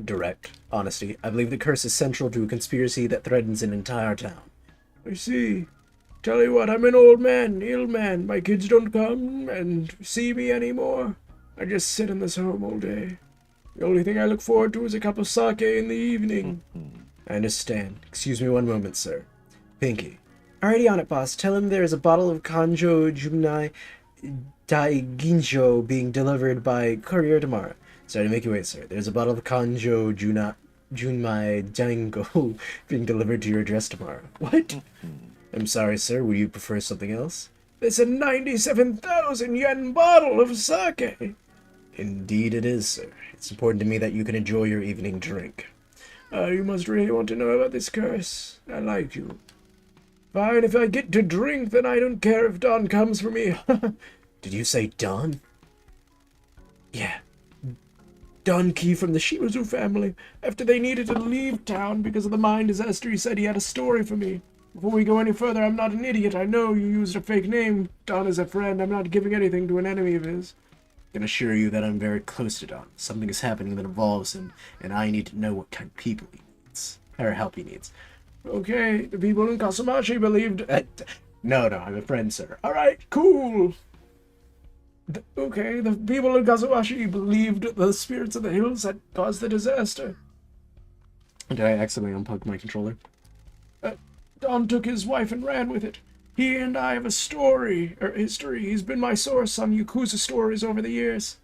Direct honesty. I believe the curse is central to a conspiracy that threatens an entire town. I see. Tell you what, I'm an old man, ill man. My kids don't come and see me anymore. I just sit in this home all day. The only thing I look forward to is a cup of sake in the evening. I understand. Excuse me one moment, sir. Pinky. Already on it, boss. Tell him there's a bottle of Kanjo Jumnai Daiginjo being delivered by courier tomorrow. Sorry to make you wait, sir. There's a bottle of Kanjo Junmai Dango being delivered to your address tomorrow. What? I'm sorry, sir. Would you prefer something else? It's a 97,000 yen bottle of sake. Indeed it is, sir. It's important to me that you can enjoy your evening drink. You must really want to know about this curse. I like you. Fine, if I get to drink, then I don't care if Don comes for me. Did you say Don? Yeah. Don Key from the Shimazu family. After they needed to leave town because of the mine disaster, he said he had a story for me. Before we go any further, I'm not an idiot. I know you used a fake name. Don is a friend. I'm not giving anything to an enemy of his. I can assure you that I'm very close to Don. Something is happening that involves him, and I need to know what kind of people he needs. Or help he needs. Okay, the people in Kasumashi believed... No, I'm a friend, sir. Alright, cool. Okay, the people in Kasumashi believed the spirits of the hills had caused the disaster. Did I accidentally unplug my controller? Don took his wife and ran with it. He and I have a history. He's been my source on Yakuza stories over the years.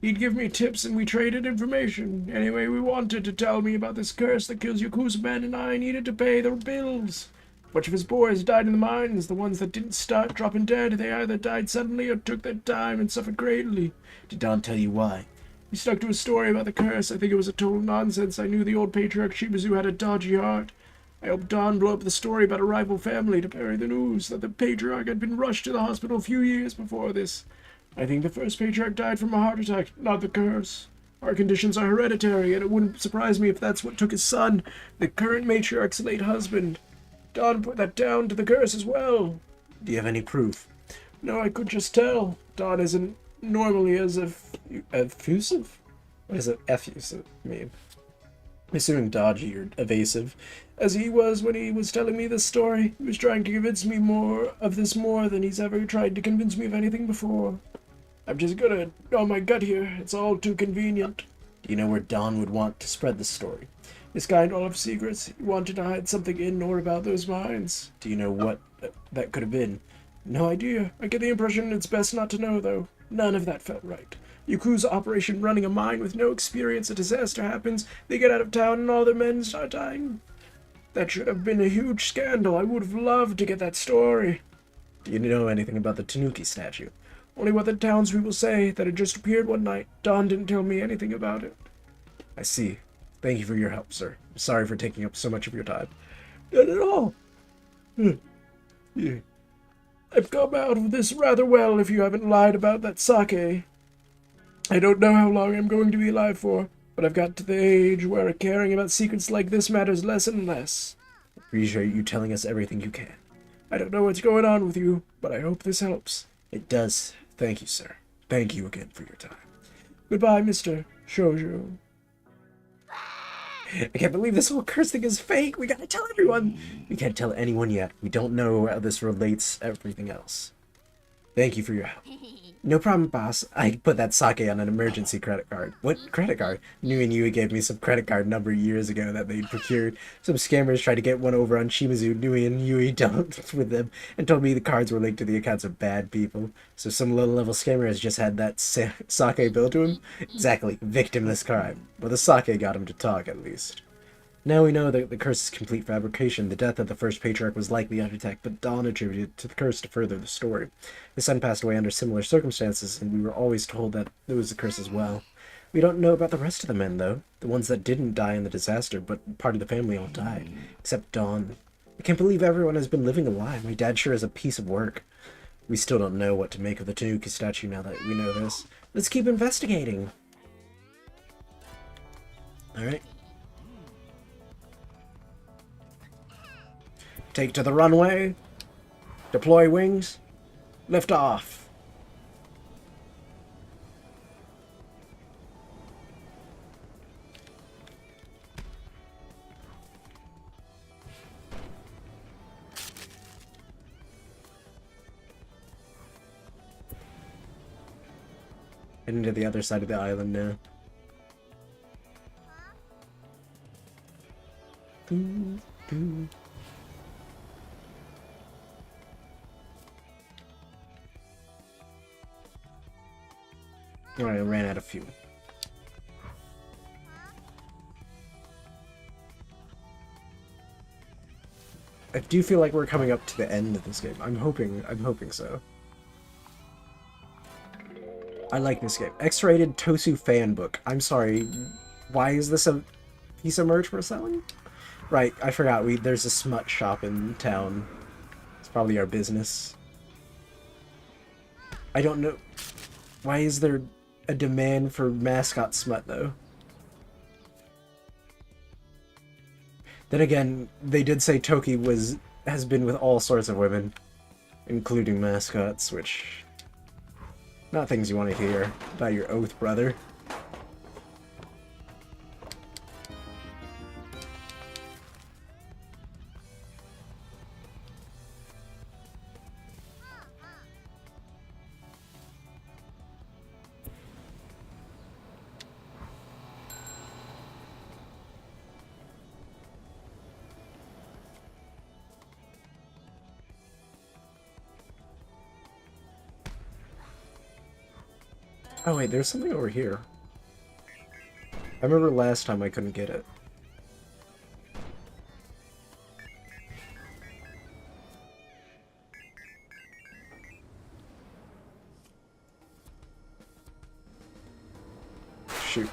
He'd give me tips and we traded information. Anyway, we wanted to tell me about this curse that kills Yakuza men, and I needed to pay their bills. A bunch of his boys died in the mines. The ones that didn't start dropping dead, they either died suddenly or took their time and suffered greatly. Did Don tell you why? He stuck to a story about the curse. I think it was a total nonsense. I knew the old patriarch Shimazu had a dodgy heart. I helped Don blow up the story about a rival family to bury the news that the patriarch had been rushed to the hospital a few years before this. I think the first patriarch died from a heart attack, not the curse. Our conditions are hereditary, and it wouldn't surprise me if that's what took his son, the current matriarch's late husband. Don put that down to the curse as well. Do you have any proof? No, I could just tell. Don isn't normally as effusive? What does effusive mean? I'm assuming dodgy or evasive, as he was when he was telling me this story. He was trying to convince me more of this more than he's ever tried to convince me of anything before. I'm just gonna on my gut here. It's all too convenient. Do you know where Don would want to spread the story? This guy all of secrets. He wanted to hide something in or about those mines. Do you know what that could have been? No idea. I get the impression it's best not to know, though. None of that felt right. Yakuza operation running a mine with no experience, a disaster happens, they get out of town and all their men start dying. That should have been a huge scandal. I would have loved to get that story. Do you know anything about the Tanuki statue? Only what the townspeople say, that it just appeared one night. Don didn't tell me anything about it. I see. Thank you for your help, sir. I'm sorry for taking up so much of your time. Not at all. Yeah. I've come out of this rather well if you haven't lied about that sake. I don't know how long I'm going to be alive for, but I've got to the age where caring about secrets like this matters less and less. Appreciate you telling us everything you can. I don't know what's going on with you, but I hope this helps. It does. Thank you, sir. Thank you again for your time. Goodbye, Mr. Shoujo. I can't believe this whole curse thing is fake. We gotta tell everyone. We can't tell anyone yet. We don't know how this relates to everything else. Thank you for your help. No problem, boss. I put that sake on an emergency credit card. What credit card? New and Yui gave me some credit card number years ago that they'd procured. Some scammers tried to get one over on Shimazu. Nui and Yui dealt with them and told me the cards were linked to the accounts of bad people. So some low-level scammer has just had that sake billed to him? Exactly. Victimless crime. Well, the sake got him to talk, at least. Now we know that the curse is complete fabrication. The death of the first patriarch was likely under attack, but Dawn attributed to the curse to further the story. His son passed away under similar circumstances, and we were always told that it was the curse as well. We don't know about the rest of the men, though. The ones that didn't die in the disaster, but part of the family all died. Except Dawn. I can't believe everyone has been living a lie. My dad sure is a piece of work. We still don't know what to make of the Tanuki statue now that we know this. Let's keep investigating. Alright. Take to the runway. Deploy wings. Lift off. Heading to the other side of the island now. Doo, doo. Alright, I ran out of fuel. I do feel like we're coming up to the end of this game. I'm hoping so. I like this game. X-rated Tosu fan book. I'm sorry. Why is this a piece of merch we're selling? Right, I forgot. There's a smut shop in town. It's probably our business. I don't know. Why is there a demand for Mascot smut, though? Then again, they did say Toki has been with all sorts of women, including mascots, which... not things you want to hear about your oath, brother. Oh wait, there's something over here. I remember last time I couldn't get it. Shoot.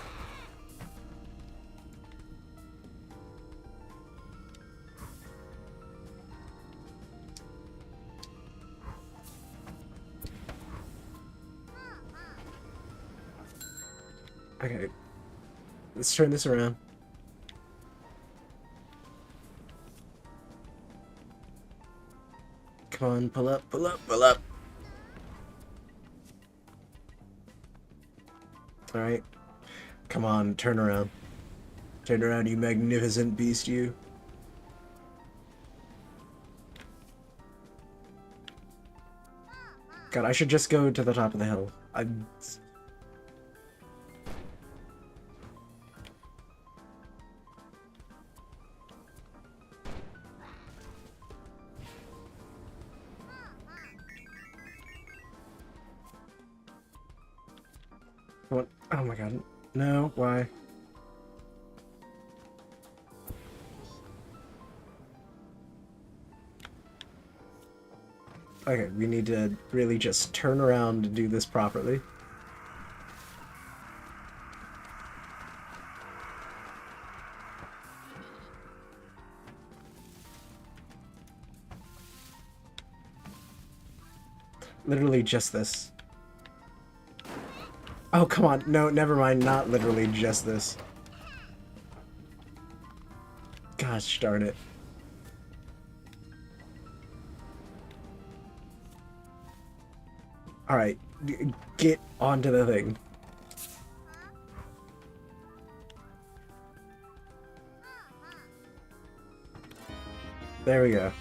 Okay. Let's turn this around. Come on, pull up, pull up, pull up. Alright. Come on, turn around. Turn around, you magnificent beast, you. God, I should just go to the top of the hill. I'm... What? Oh my god. No, why? Okay, we need to really just turn around and do this properly. Literally just this. Oh, come on. No, never mind. Not literally just this. Gosh darn it. Alright, get onto the thing. There we go.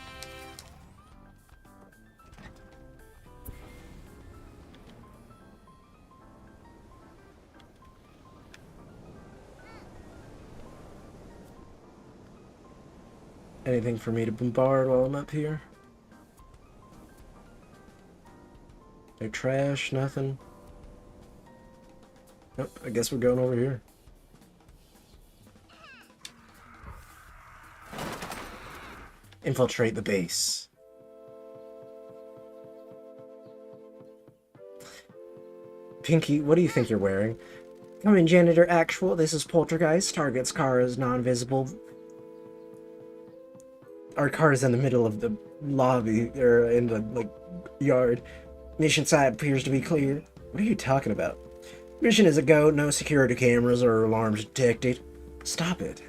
Anything for me to bombard while I'm up here? No trash, nothing. Nope, I guess we're going over here. Infiltrate the base. Pinky, what do you think you're wearing? Come in, Janitor Actual. This is Poltergeist. Target's car is non-visible. Our car is in the middle of the lobby, or in the, like, yard. Mission site appears to be clear. What are you talking about? Mission is a go. No security cameras or alarms detected. Stop it.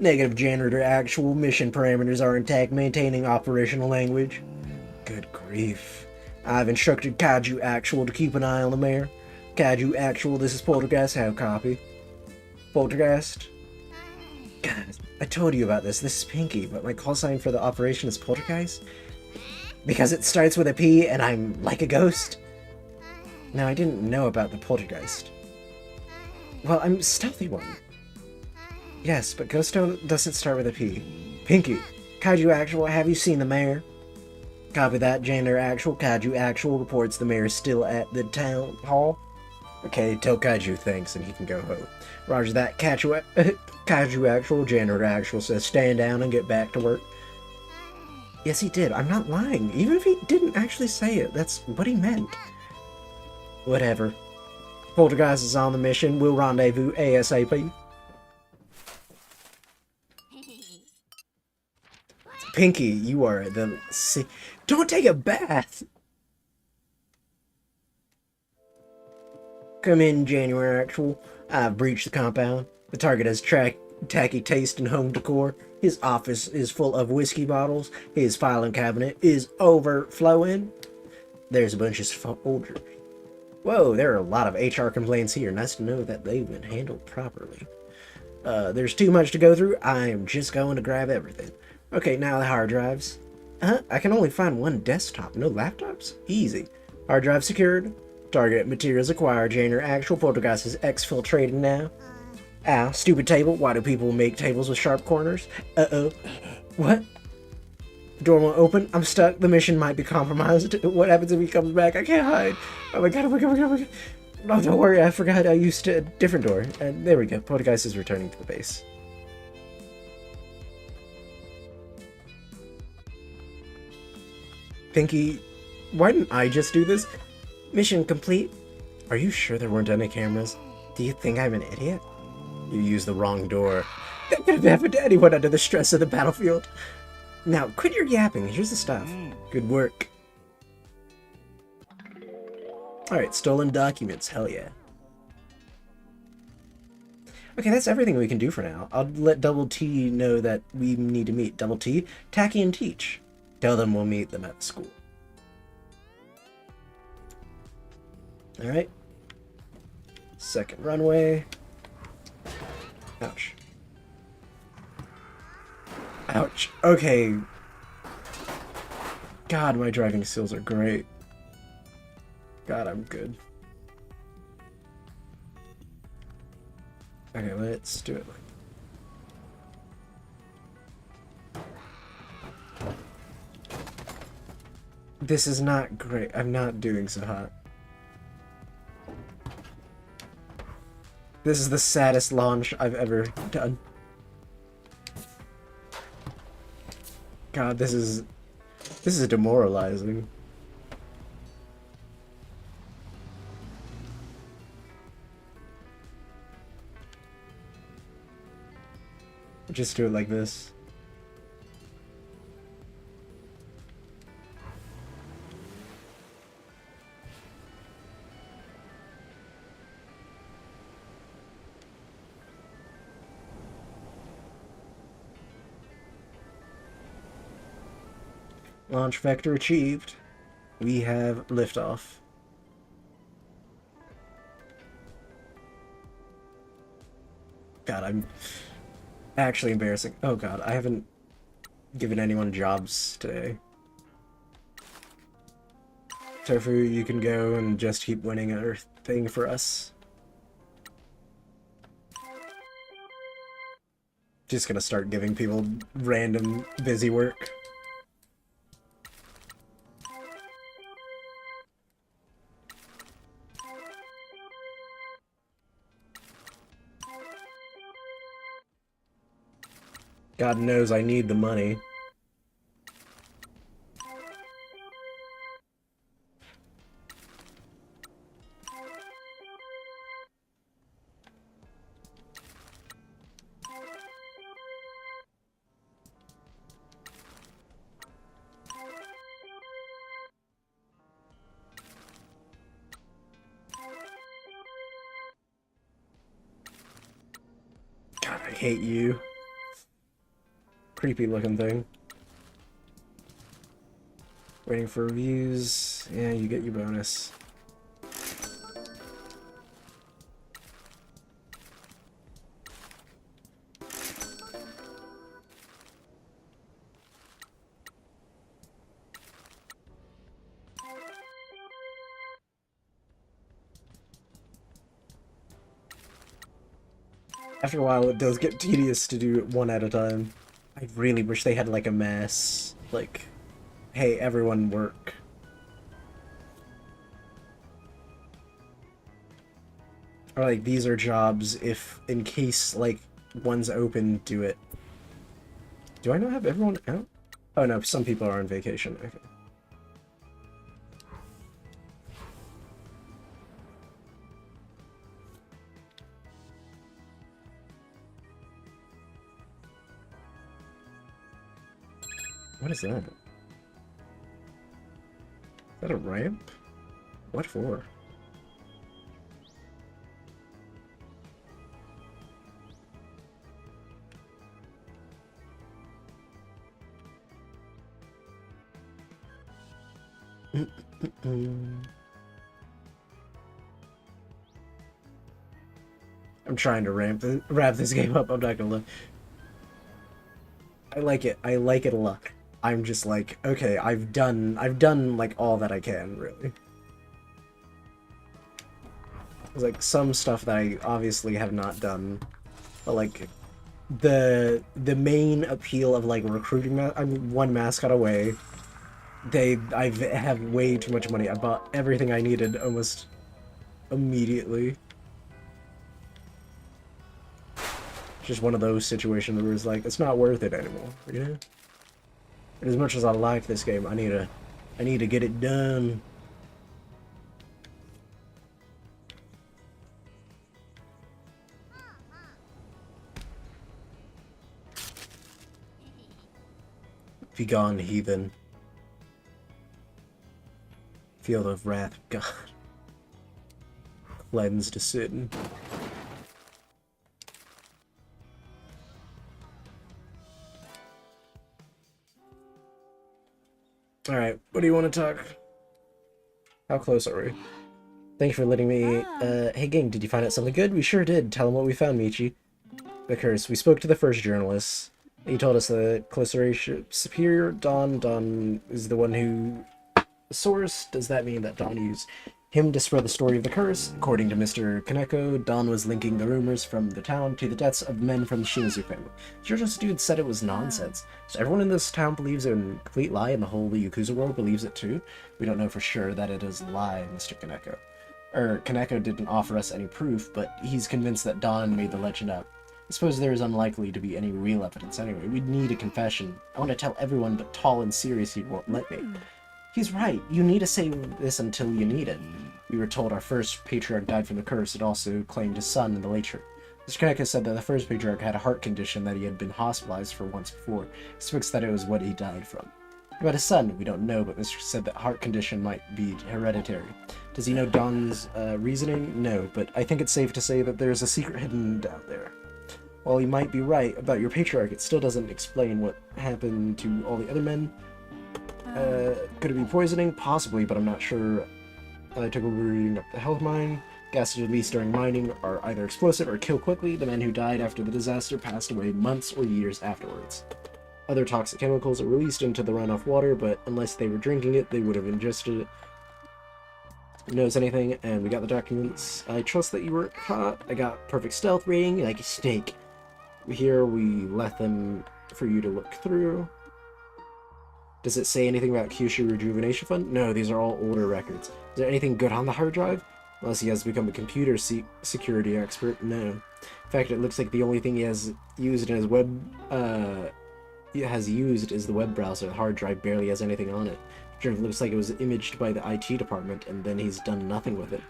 Negative, Janitor Actual. Mission parameters are intact. Maintaining operational language. Good grief. I've instructed Kaiju Actual to keep an eye on the mayor. Kaiju Actual, this is Poltergeist. Have copy. Poltergeist. God, I told you about this. This is Pinky, but my call sign for the operation is Poltergeist? Because it starts with a P and I'm like a ghost? No, I didn't know about the Poltergeist. Well, I'm Stealthy One. Yes, but Ghost doesn't start with a P. Pinky. Kaiju Actual, have you seen the mayor? Copy that, Janitor Actual. Kaiju Actual reports the mayor is still at the town hall. Okay, tell Kaiju thanks and he can go home. Roger that, Kaiju Actual. Janitor Actual says stand down and get back to work. Yes, he did. I'm not lying. Even if he didn't actually say it, that's what he meant. Whatever. Poltergeist is on the mission. We'll rendezvous ASAP. Pinky, you are the... Don't take a bath! Come in, January Actual. I've breached the compound. The target has tacky taste in home decor. His office is full of whiskey bottles. His filing cabinet is overflowing. There's a bunch of folders. Whoa, there are a lot of HR complaints here. Nice to know that they've been handled properly. There's too much to go through. I'm just going to grab everything. Okay, now the hard drives. I can only find one desktop. No laptops? Easy. Hard drive secured. Target materials acquired. Janitor Actual. Poltergeist is exfiltrated now. Ow, stupid table. Why do people make tables with sharp corners? Uh-oh. What? Door won't open. I'm stuck. The mission might be compromised. What happens if he comes back? I can't hide. Oh my god, oh my god, oh my god, oh my god. Oh, don't worry. I forgot I used a different door. And there we go. Poltergeist is returning to the base. Pinky, why didn't I just do this? Mission complete. Are you sure there weren't any cameras? Do you think I'm an idiot? You used the wrong door. That could have happened to anyone under the stress of the battlefield. Now, quit your yapping. Here's the stuff. Good work. Alright, stolen documents. Hell yeah. Okay, that's everything we can do for now. I'll let Double T know that we need to meet. Double T, Tacky, and Teach. Tell them we'll meet them at the school. Alright. Second runway. Ouch. Ouch. Okay. God, my driving skills are great. God, I'm good. Okay, let's do it. This is not great. I'm not doing so hot. This is the saddest launch I've ever done. God, this is demoralizing. Just do it like this. Launch vector achieved. We have liftoff. God, I'm actually embarrassing. Oh god, I haven't given anyone jobs today. Tofu, you can go and just keep winning our thing for us. Just gonna start giving people random busy work. God knows I need the money. God, I hate you. Creepy looking thing. Waiting for reviews. Yeah, you get your bonus. After a while, it does get tedious to do it one at a time. I really wish they had like a mass, like, hey, everyone work. Or like, these are jobs if, in case, like, one's open, do it. Do I not have everyone out? Oh no, some people are on vacation, okay. What is that? Is that a ramp? What for? I'm trying to wrap this game up, I'm not gonna look. I like it a lot. I'm just like, okay, I've done like all that I can, really. There's like some stuff that I obviously have not done, but like the main appeal of like recruiting, I'm one mascot away. I have way too much money. I bought everything I needed almost immediately. Just one of those situations where it's like, it's not worth it anymore, you know? And as much as I like this game, I need to get it done. Be gone, heathen. Field of wrath, God. Cleansed sin. Alright, what do you want to talk? How close are we? Thank you for letting me. Hey gang, did you find out something good? We sure did. Tell them what we found, Michi. The curse. We spoke to the first journalist. He told us the Cloceration Superior, Don is the one who... Source? Does that mean that Don used him to spread the story of the curse? According to Mr. Kaneko, Don was linking the rumors from the town to the deaths of men from the Shimizu family. Jojo's dude said it was nonsense. So everyone in this town believes it in complete lie, and the whole Yakuza world believes it too? We don't know for sure that it is a lie, Mr. Kaneko. Kaneko didn't offer us any proof, but he's convinced that Don made the legend up. I suppose there is unlikely to be any real evidence anyway. We'd need a confession. I want to tell everyone, but Tall and Serious he won't let me. He's right. You need to save this until you need it. We were told our first patriarch died from the curse. It also claimed his son in the later. Mr. Kaneka said that the first patriarch had a heart condition that he had been hospitalized for once before. He suspects that it was what he died from. About his son, we don't know, but Mr. said that heart condition might be hereditary. Does he know Don's reasoning? No, but I think it's safe to say that there's a secret hidden down there. While he might be right about your patriarch, it still doesn't explain what happened to all the other men. Could it be poisoning? Possibly, but I'm not sure. I took a reading up the health mine. Gases released during mining are either explosive or kill quickly. The men who died after the disaster passed away months or years afterwards. Other toxic chemicals are released into the runoff water, but unless they were drinking it, they would have ingested it. Who knows anything? And we got the documents. I trust that you weren't caught. I got perfect stealth rating, like a snake. Here we left them for you to look through. Does it say anything about Kyushu Rejuvenation Fund? No, these are all older records. Is there anything good on the hard drive? Unless he has become a computer security expert, no. In fact, it looks like the only thing he has used in his is the web browser. The hard drive barely has anything on it. It looks like it was imaged by the IT department, and then he's done nothing with it.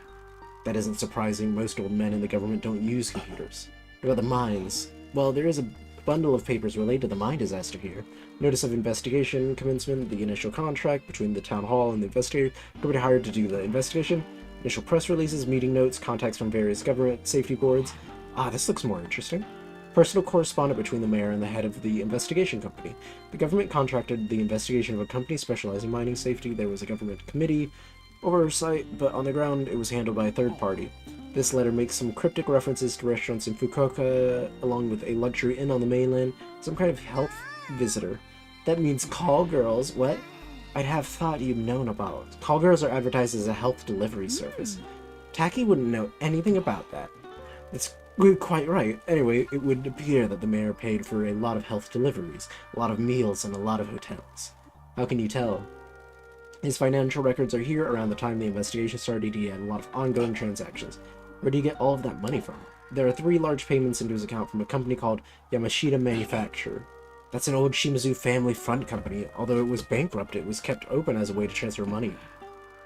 That isn't surprising. Most old men in the government don't use computers. What about the mines? Well, there is a bundle of papers related to the mine disaster here. Notice of investigation commencement, the initial contract between the town hall and the investigator, company hired to do the investigation, initial press releases, meeting notes, contacts from various government safety boards. Ah, this looks more interesting. Personal correspondent between the mayor and the head of the investigation company. The government contracted the investigation of a company specializing in mining safety. There was a government committee oversight, but on the ground it was handled by a third party. This letter makes some cryptic references to restaurants in Fukuoka, along with a luxury inn on the mainland, some kind of health visitor. That means call girls. What? I'd have thought you'd known about. Call girls are advertised as a health delivery service. Taki wouldn't know anything about that. It's quite right. Anyway, it would appear that the mayor paid for a lot of health deliveries, a lot of meals, and a lot of hotels. How can you tell? His financial records are here. Around the time the investigation started, he had a lot of ongoing transactions. Where do you get all of that money from? There are 3 large payments into his account from a company called Yamashita Manufacture. That's an old Shimizu family front company. Although it was bankrupt, it was kept open as a way to transfer money.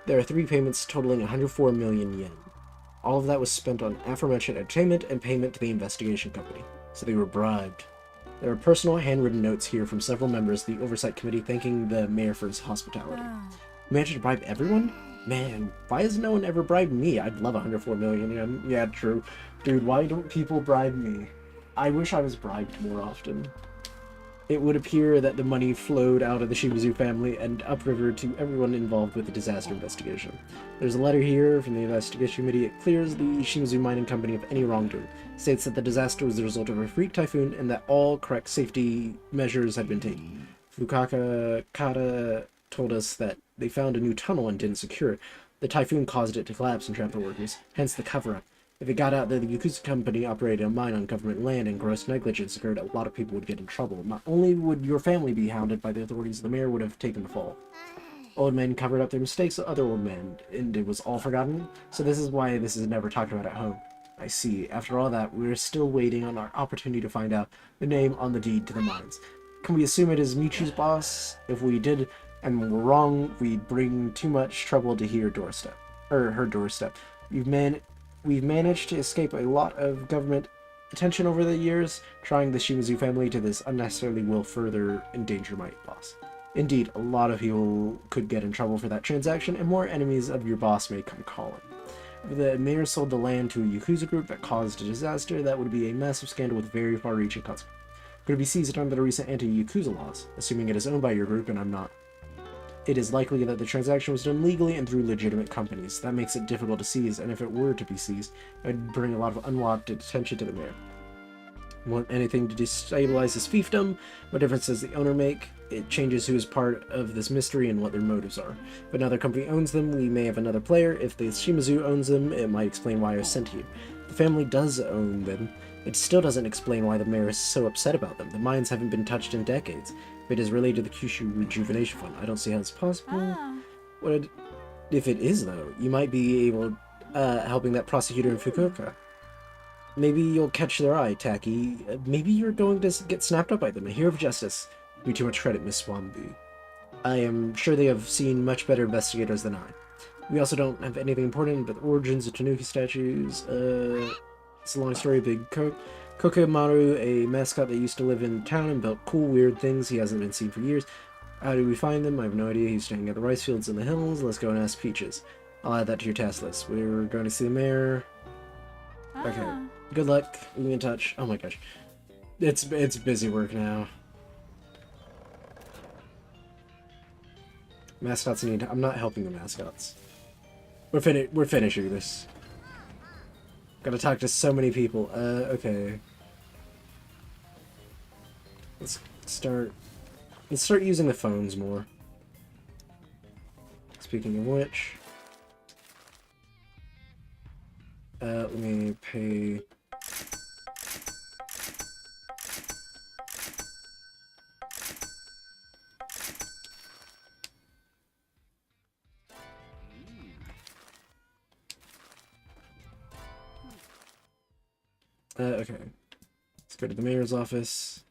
There are 3 payments totaling 104 million yen. All of that was spent on aforementioned entertainment and payment to the investigation company. So they were bribed. There are personal handwritten notes here from several members of the oversight committee thanking the mayor for his hospitality. Managed to bribe everyone? Man, why has no one ever bribed me? I'd love 104 million yen. Yeah, true. Dude, why don't people bribe me? I wish I was bribed more often. It would appear that the money flowed out of the Shimizu family and upriver to everyone involved with the disaster investigation. There's a letter here from the investigation committee. It clears the Shimizu Mining Company of any wrongdoing. It states that the disaster was the result of a freak typhoon and that all correct safety measures had been taken. Fukaka Kata told us that they found a new tunnel and didn't secure it. The typhoon caused it to collapse and trap the workers, hence the cover-up. If it got out that the Yakuza company operated a mine on government land and gross negligence occurred, a lot of people would get in trouble. Not only would your family be hounded by the authorities, the mayor would have taken the fall. Old men covered up their mistakes with other old men, and it was all forgotten, so this is why this is never talked about at home. I see. After all that, we're still waiting on our opportunity to find out the name on the deed to the mines. Can we assume it is Michi's boss? If we did, and we're wrong, we'd bring too much trouble to her doorstep. We've managed to escape a lot of government attention over the years. Trying the Shimizu family to this unnecessarily will further endanger my boss. Indeed, a lot of people could get in trouble for that transaction, and more enemies of your boss may come calling. If the mayor sold the land to a Yakuza group that caused a disaster, that would be a massive scandal with very far-reaching consequences. Could it be seized under the recent anti-Yakuza laws, assuming it is owned by your group and I'm not? it is likely that the transaction was done legally and through legitimate companies. That makes it difficult to seize, and if it were to be seized, it would bring a lot of unwanted attention to the mayor. Want anything to destabilize his fiefdom? What difference does the owner make? It changes who is part of this mystery and what their motives are. If another company owns them, we may have another player. If the Shimazu owns them, it might explain why I was sent to you. The family does own them. It still doesn't explain why the mayor is so upset about them. The mines haven't been touched in decades. If it is related to the Kyushu Rejuvenation Fund, I don't see how it's possible. If it is, though, you might be able helping that prosecutor in Fukuoka. Maybe you'll catch their eye, Taki. Maybe you're going to get snapped up by them. A hero of justice. Be too much credit, Miss Swamby. I am sure they have seen much better investigators than I. We also don't have anything important but the origins of Tanuki statues. It's a long story. Big Kokemaru, a mascot that used to live in town and built cool, weird things. He hasn't been seen for years. How do we find them? I have no idea. He's staying at the rice fields in the hills. Let's go and ask Peaches. I'll add that to your task list. We're going to see the mayor. Okay. Good luck. We'll be in touch. Oh my gosh. It's busy work now. Mascots need... I'm not helping the mascots. We're finishing this. Gotta talk to so many people. Okay. Let's start using the phones more. Speaking of which... let me pay... okay. Let's go to the mayor's office.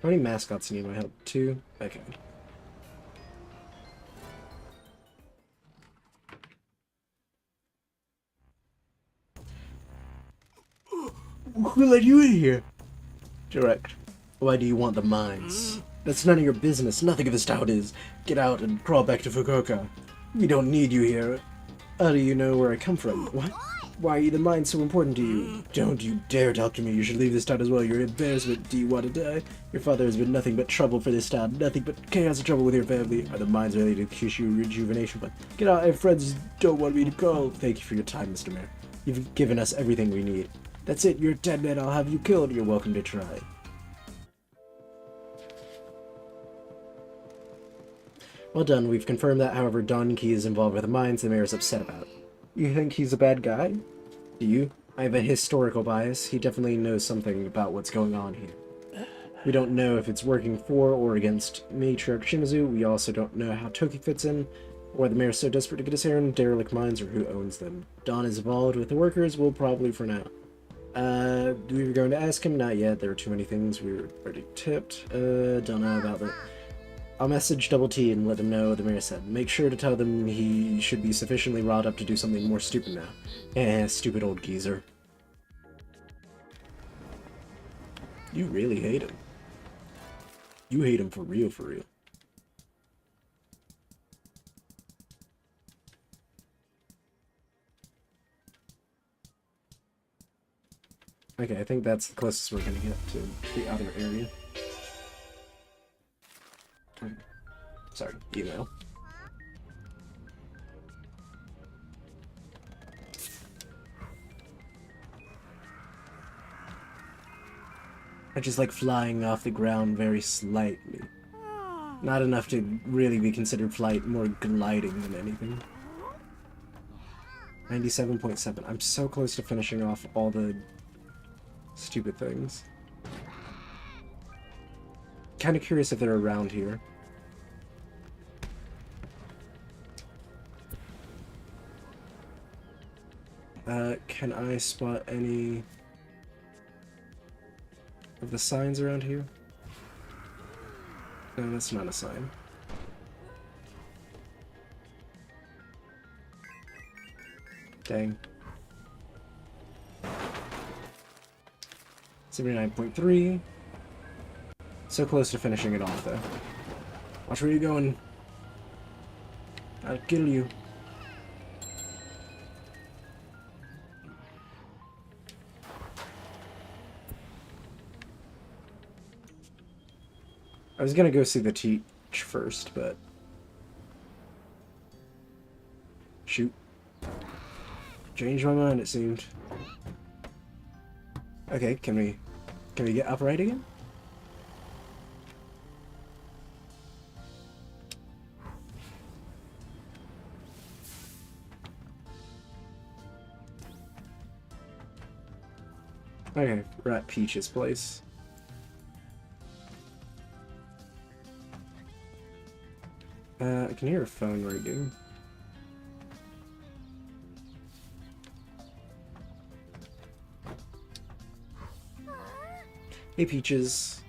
How many mascots need my help? 2? Okay. Who let you in here? Direct. Why do you want the mines? That's none of your business. Nothing of this doubt is. Get out and crawl back to Fukuoka. We don't need you here. How do you know where I come from? What? Why are the mines so important to you? Don't you dare talk to me. You should leave this town as well. You're an embarrassment. Do you want to die? Your father has been nothing but trouble for this town. Nothing but chaos and trouble with your family. Are the mines related to Kyushu Rejuvenation Fund? Get out. I have friends who don't want me to go. Thank you for your time, Mr. Mayor. You've given us everything we need. That's it. You're a dead man. I'll have you killed. You're welcome to try. Well done. We've confirmed that, however, Donkey is involved with the mines the mayor is upset about. You think he's a bad guy? Do you? I have a historical bias. He definitely knows something about what's going on here. We don't know if it's working for or against Matriarch Shimazu. We also don't know how Toki fits in, or the mayor's so desperate to get his hair in derelict mines, or who owns them. Don is involved with the workers. We'll probably for now. We were going to ask him? Not yet. There were too many things. We were already tipped. Don't know about that. I'll message Double T and let him know, the mayor said. Make sure to tell them he should be sufficiently riled up to do something more stupid now. Stupid old geezer. You really hate him. You hate him for real, for real. Okay, I think that's the closest we're gonna get to the other area. Sorry, email. I just like flying off the ground very slightly. Not enough to really be considered flight, more gliding than anything. 97.7. I'm so close to finishing off all the stupid things. Kind of curious if they're around here. Can I spot any of the signs around here? No, that's not a sign. Dang. 79.3. So close to finishing it off, though. Watch where you're going. I'll kill you. I was gonna go see the teach first, but... Shoot. Changed my mind, it seemed. Okay, can we get upright again? Okay, we're at Peach's place. I can hear a phone ringing. Hey, Peaches.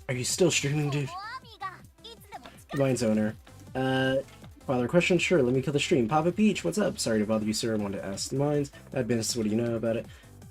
Are you still streaming, dude? Mine's owner. Father question? Sure, let me kill the stream. Papa Peach, what's up? Sorry to bother you, sir. I wanted to ask the mines. Bad business, what do you know about it?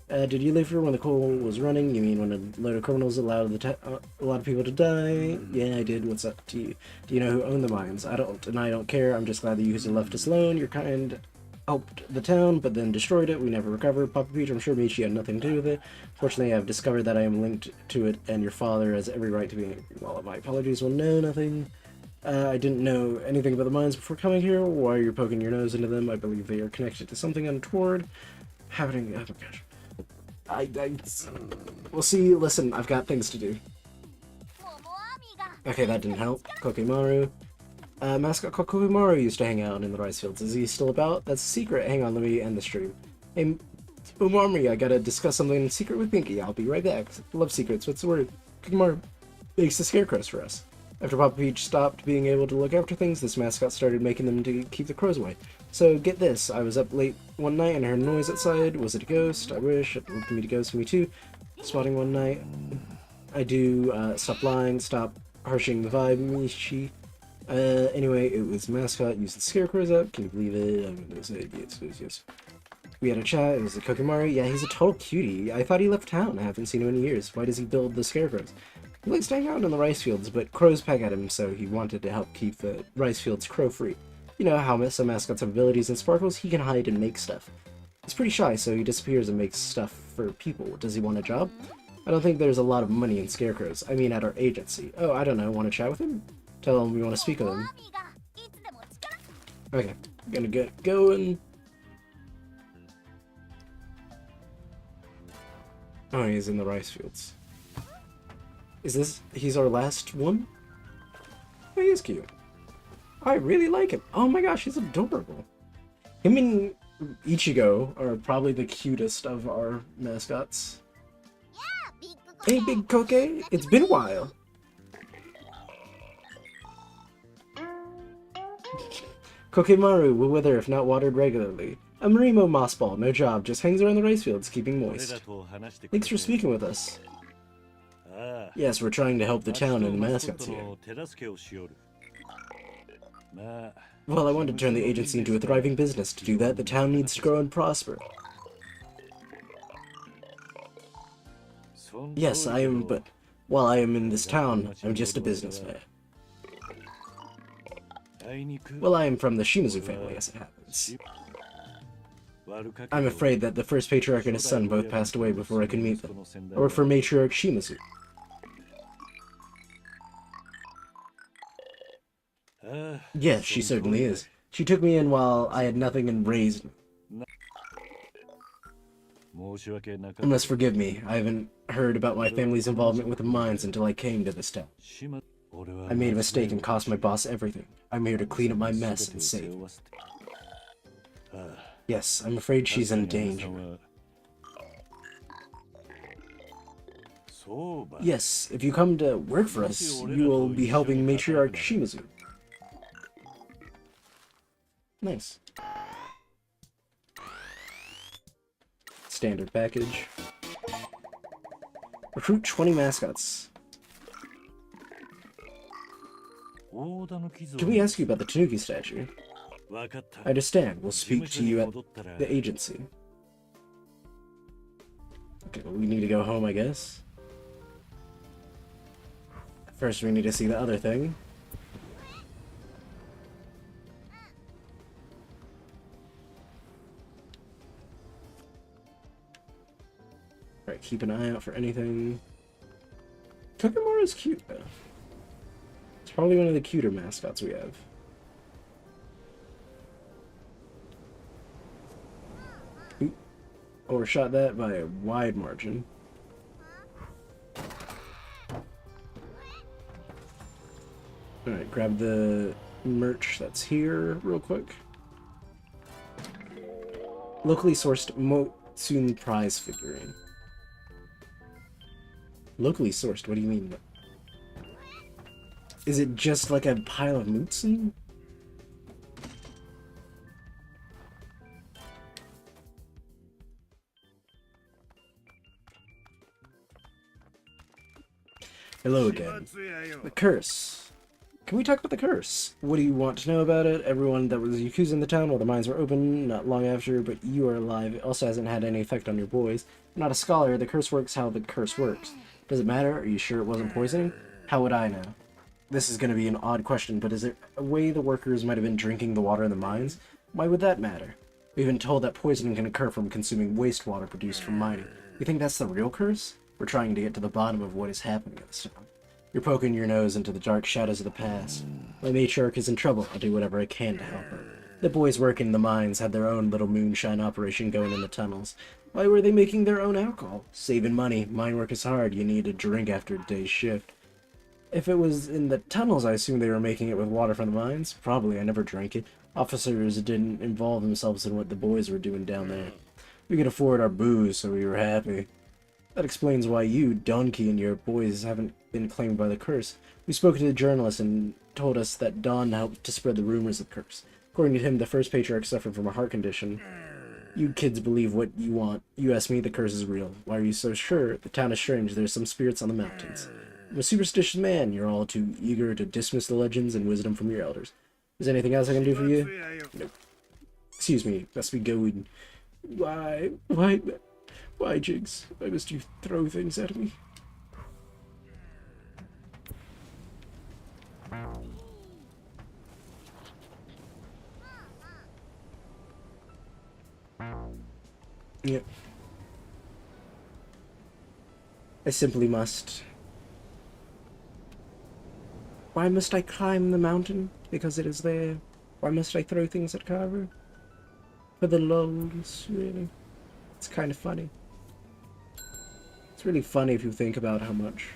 Did you live here when the coal was running? You mean when a load of criminals allowed a lot of people to die? Yeah, I did. What's up to you? Do you know who owned the mines? I don't, and I don't care. I'm just glad that you guys left us alone. Your kind helped the town, but then destroyed it. We never recovered. Papa Peach, I'm sure Michi had nothing to do with it. Fortunately, I've discovered that I am linked to it, and your father has every right to be angry. Well, my apologies. Well, no, nothing. I didn't know anything about the mines before coming here. Why are you poking your nose into them? I believe they are connected to something untoward happening. Oh my gosh. We'll see. Listen, I've got things to do. Okay, that didn't help. Kokimaru. Mascot called Kokimaru used to hang out in the rice fields. Is he still about? That's a secret. Hang on, let me end the stream. Hey, Umami, I gotta discuss something in secret with Pinky. I'll be right back. Love secrets. What's the word? Kokimaru makes the scarecrows for us. After Papa Peach stopped being able to look after things, this mascot started making them to keep the crows away. So, get this, I was up late one night and heard a noise outside. Was it a ghost? I wish. It would be a ghost for me too. Spotting one night. I do, stop lying, stop harshing the vibe, Michi. Anyway, it was Mascot, used the scarecrows up. Can you believe it? I'm gonna say yes. We had a chat, it was a Kokimaru. Yeah, he's a total cutie. I thought he left town. I haven't seen him in years. Why does he build the scarecrows? He likes to hang out in the rice fields, but crows peck at him, so he wanted to help keep the rice fields crow-free. You know how some mascots have abilities and sparkles, he can hide and make stuff. He's pretty shy, so he disappears and makes stuff for people. Does he want a job? I don't think there's a lot of money in scarecrows. I mean, at our agency. Oh, I don't know. Want to chat with him? Tell him we want to speak with him. Okay, I'm gonna get going. Oh, he's in the rice fields. Is this... he's our last one? Oh, he is cute. I really like him. Oh my gosh, he's adorable. Him and Ichigo are probably the cutest of our mascots. Hey, Big Koke, it's been a while. Kokemaru will wither if not watered regularly. A Marimo mossball, no job, just hangs around the rice fields, keeping moist. Thanks for speaking with us. Yes, we're trying to help the town and the mascots here. Well, I want to turn the agency into a thriving business. To do that, the town needs to grow and prosper. Yes, I am, but while I am in this town, I'm just a businessman. Well, I am from the Shimazu family, as it happens. I'm afraid that the first patriarch and his son both passed away before I could meet them. I work for matriarch Shimazu. Yes, she certainly is. She took me in while I had nothing and raised me. You must forgive me. I haven't heard about my family's involvement with the mines until I came to this town. I made a mistake and cost my boss everything. I'm here to clean up my mess and save her. Yes, I'm afraid she's in danger. Yes, if you come to work for us, you will be helping matriarch Shimazu. Nice. Standard package. Recruit 20 mascots. Can we ask you about the Tanuki statue? I understand. We'll speak to you at the agency. Okay, well, we need to go home, I guess. First, we need to see the other thing. Alright, keep an eye out for anything. Kokomaru's cute, though. It's probably one of the cuter mascots we have. Oop. Overshot that by a wide margin. Alright, grab the merch that's here real quick. Locally sourced Motsun prize figurine. Locally sourced, what do you mean? Is it just like a pile of Motsun? Hello again. The curse. Can we talk about the curse? What do you want to know about it? Everyone that was Yakuza in the town while the mines were open, not long after, but you are alive. It also hasn't had any effect on your boys. I'm not a scholar. The curse works how the curse works. Does it matter? Are you sure it wasn't poisoning? How would I know? This is going to be an odd question, but is there a way the workers might have been drinking the water in the mines? Why would that matter? We've been told that poisoning can occur from consuming wastewater produced from mining. You think that's the real curse? We're trying to get to the bottom of what is happening at this time. You're poking your nose into the dark shadows of the past. My matriarch is in trouble. I'll do whatever I can to help her. The boys working in the mines had their own little moonshine operation going in the tunnels. Why were they making their own alcohol? Saving money. Mine work is hard. You need a drink after a day's shift. If it was in the tunnels, I assume they were making it with water from the mines. Probably. I never drank it. Officers didn't involve themselves in what the boys were doing down there. We could afford our booze, so we were happy. That explains why you, Donkey, and your boys haven't been claimed by the curse. We spoke to the journalist and told us that Don helped to spread the rumors of the curse. According to him, the first patriarch suffered from a heart condition. You kids believe what you want. You ask me, the curse is real. Why are you so sure? The town is strange. There's some spirits on the mountains. I'm a superstitious man. You're all too eager to dismiss the legends and wisdom from your elders. Is there anything else I can do for you? Nope. Excuse me. Must be going. Why, Jigs? Why must you throw things at me? Yep. I simply must. Why must I climb the mountain? Because it is there. Why must I throw things at Carver? For the lulz, really. It's kind of funny. It's really funny if you think about how much.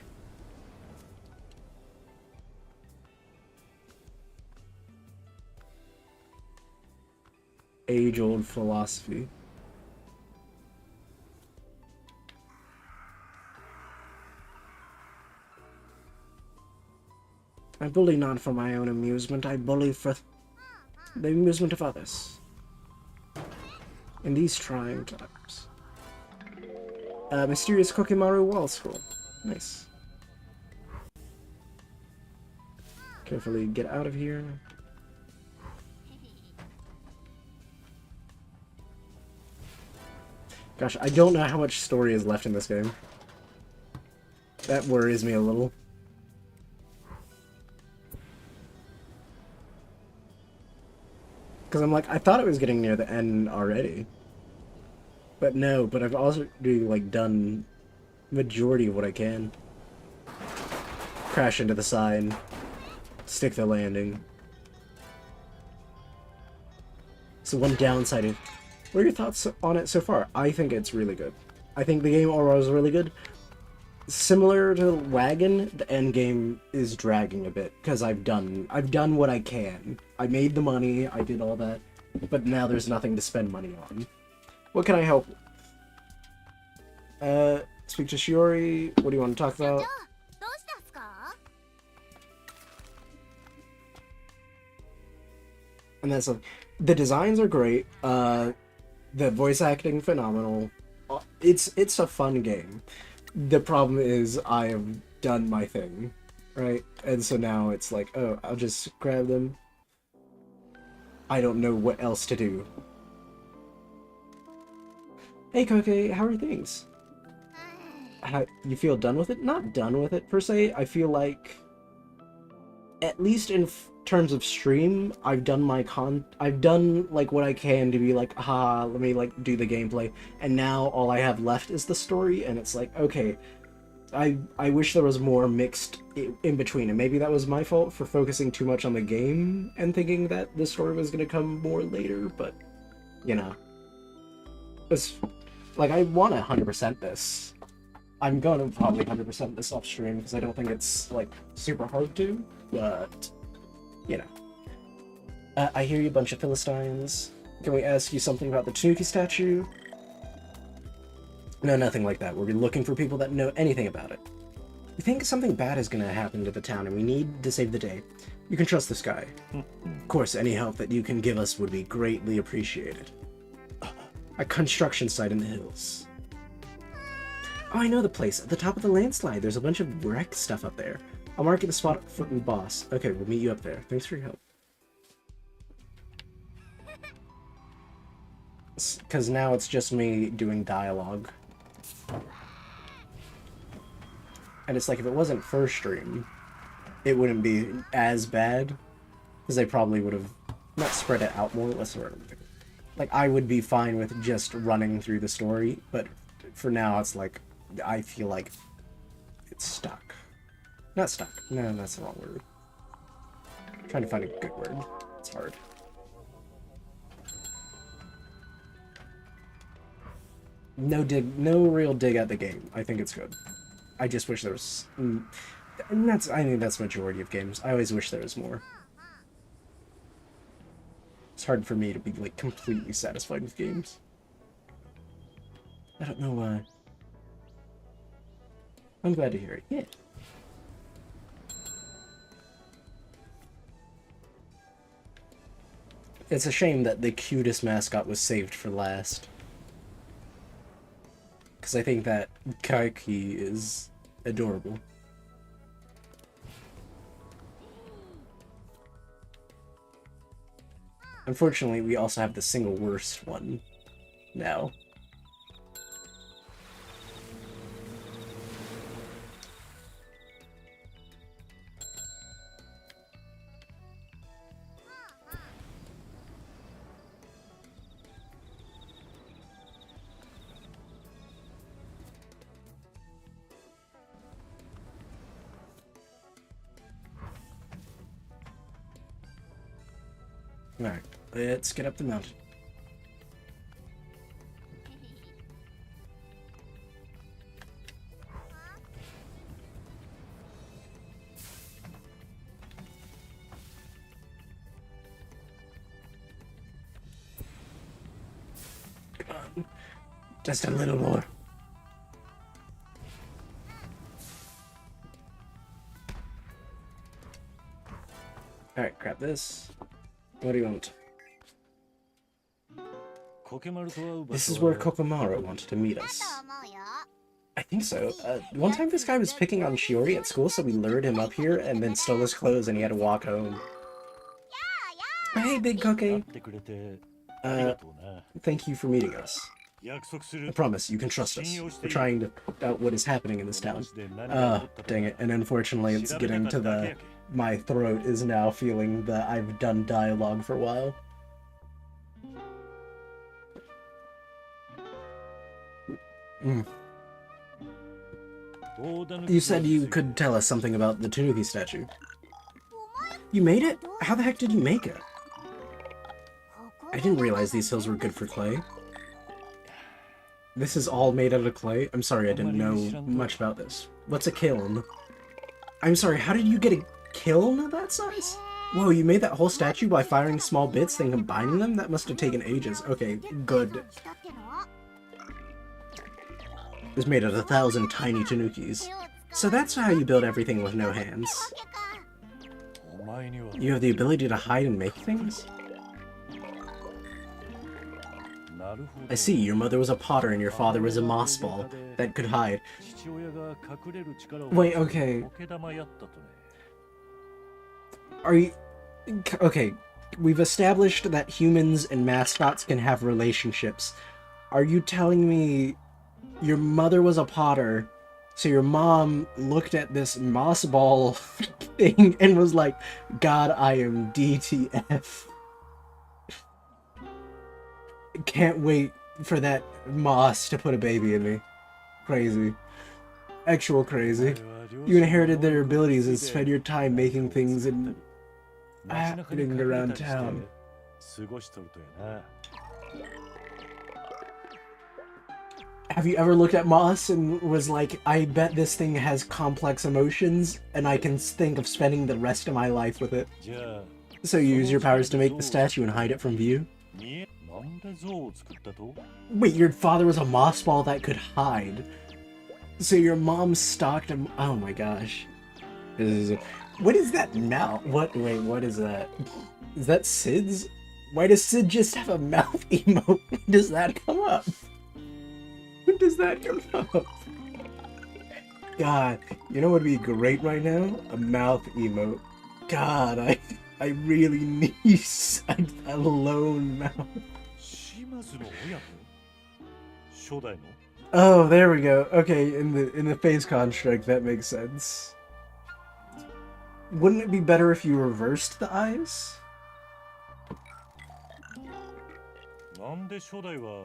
Age-old philosophy. I bully not for my own amusement, I bully for the amusement of others. In these trying times. Mysterious Kokimaru Wall Scroll. Nice. Carefully get out of here. Gosh, I don't know how much story is left in this game. That worries me a little. Because I'm like, I thought it was getting near the end already. But no, but I've also like done majority of what I can. Crash into the side. Stick the landing. So one downside is, what are your thoughts on it so far? I think it's really good. I think the game overall is really good. Similar to Wagon, the end game is dragging a bit because I've done what I can. I made the money, I did all that, but now there's nothing to spend money on. What can I help? Speak to Shiori. What do you want to talk about? And that's the designs are great. The voice acting phenomenal. It's a fun game. The problem is I have done my thing, right? And so now it's like, oh, I'll just grab them. I don't know what else to do. Hey, Koke, how are things? You feel done with it? Not done with it, per se. I feel like at least in terms of stream, I've done I've done like what I can to be like, let me like do the gameplay, and now all I have left is the story, and it's like, okay, I wish there was more mixed in between, and maybe that was my fault for focusing too much on the game and thinking that the story was gonna come more later, but, you know. It's, like, I want to 100% this. I'm gonna probably 100% this off stream, because I don't think it's, like, super hard to, but, you know. I hear you, bunch of Philistines. Can we ask you something about the Tanuki statue? No, nothing like that. We're looking for people that know anything about it. We think something bad is gonna happen to the town, and we need to save the day. You can trust this guy. Of course, any help that you can give us would be greatly appreciated. A construction site in the hills. Oh, I know the place. At the top of the landslide, there's a bunch of wreck stuff up there. I'll mark it a spot for the boss. Okay, we'll meet you up there. Thanks for your help. Because now it's just me doing dialogue. And it's like, if it wasn't first stream, it wouldn't be as bad. Because they probably would have not spread it out more. What's the word? Like, I would be fine with just running through the story, but for now, it's like, I feel like it's stuck. Not stuck. No, that's the wrong word. I'm trying to find a good word. It's hard. No real dig at the game. I think it's good. I just wish there was... And I think that's majority of games. I always wish there was more. It's hard for me to be, like, completely satisfied with games. I don't know why. I'm glad to hear it. Yeah. It's a shame that the cutest mascot was saved for last. Because I think that Kaiki is adorable. Unfortunately, we also have the single worst one now. Alright, let's get up the mountain. Come on. Just a little more. Alright, grab this. What do you want? This is where Kokomaru wanted to meet us. I think so. One time this guy was picking on Shiori at school, so we lured him up here and then stole his clothes and he had to walk home. Hey, Big Cookie! Thank you for meeting us. I promise, you can trust us. We're trying to find out what is happening in this town. Dang it. And unfortunately, it's getting to the... My throat is now feeling that I've done dialogue for a while. You said you could tell us something about the Tanuki statue. You made it? How the heck did you make it? I didn't realize these hills were good for clay. This is all made out of clay? I'm sorry, I didn't know much about this. What's a kiln? I'm sorry, how did you get a kiln of that size? Whoa, you made that whole statue by firing small bits then combining them? That must have taken ages. Okay, good. It was made out of 1,000 tiny tanukis. So that's how you build everything with no hands. You have the ability to hide and make things? I see, your mother was a potter and your father was a moss ball that could hide. Wait, okay. Are you... Okay, we've established that humans and mascots can have relationships. Are you telling me your mother was a potter So your mom looked at this moss ball thing and was like, God, I am DTF. Can't wait for that moss to put a baby in me. Crazy. Actual crazy. You inherited their abilities and spent your time making things and happening around town. Have you ever looked at moss and was like, I bet this thing has complex emotions and I can think of spending the rest of my life with it? So you use your powers to make the statue and hide it from view? Wait, your father was a moss ball that could hide. So your mom stalked him. Oh my gosh. What is that mouth? Wait, what is that? Is that Sid's? Why does Sid just have a mouth emote? When does that come up? When does that come up? God, you know what would be great right now? A mouth emote. God, I really need a lone mouth. Oh, there we go. Okay, in the phase construct, that makes sense. Wouldn't it be better if you reversed the eyes?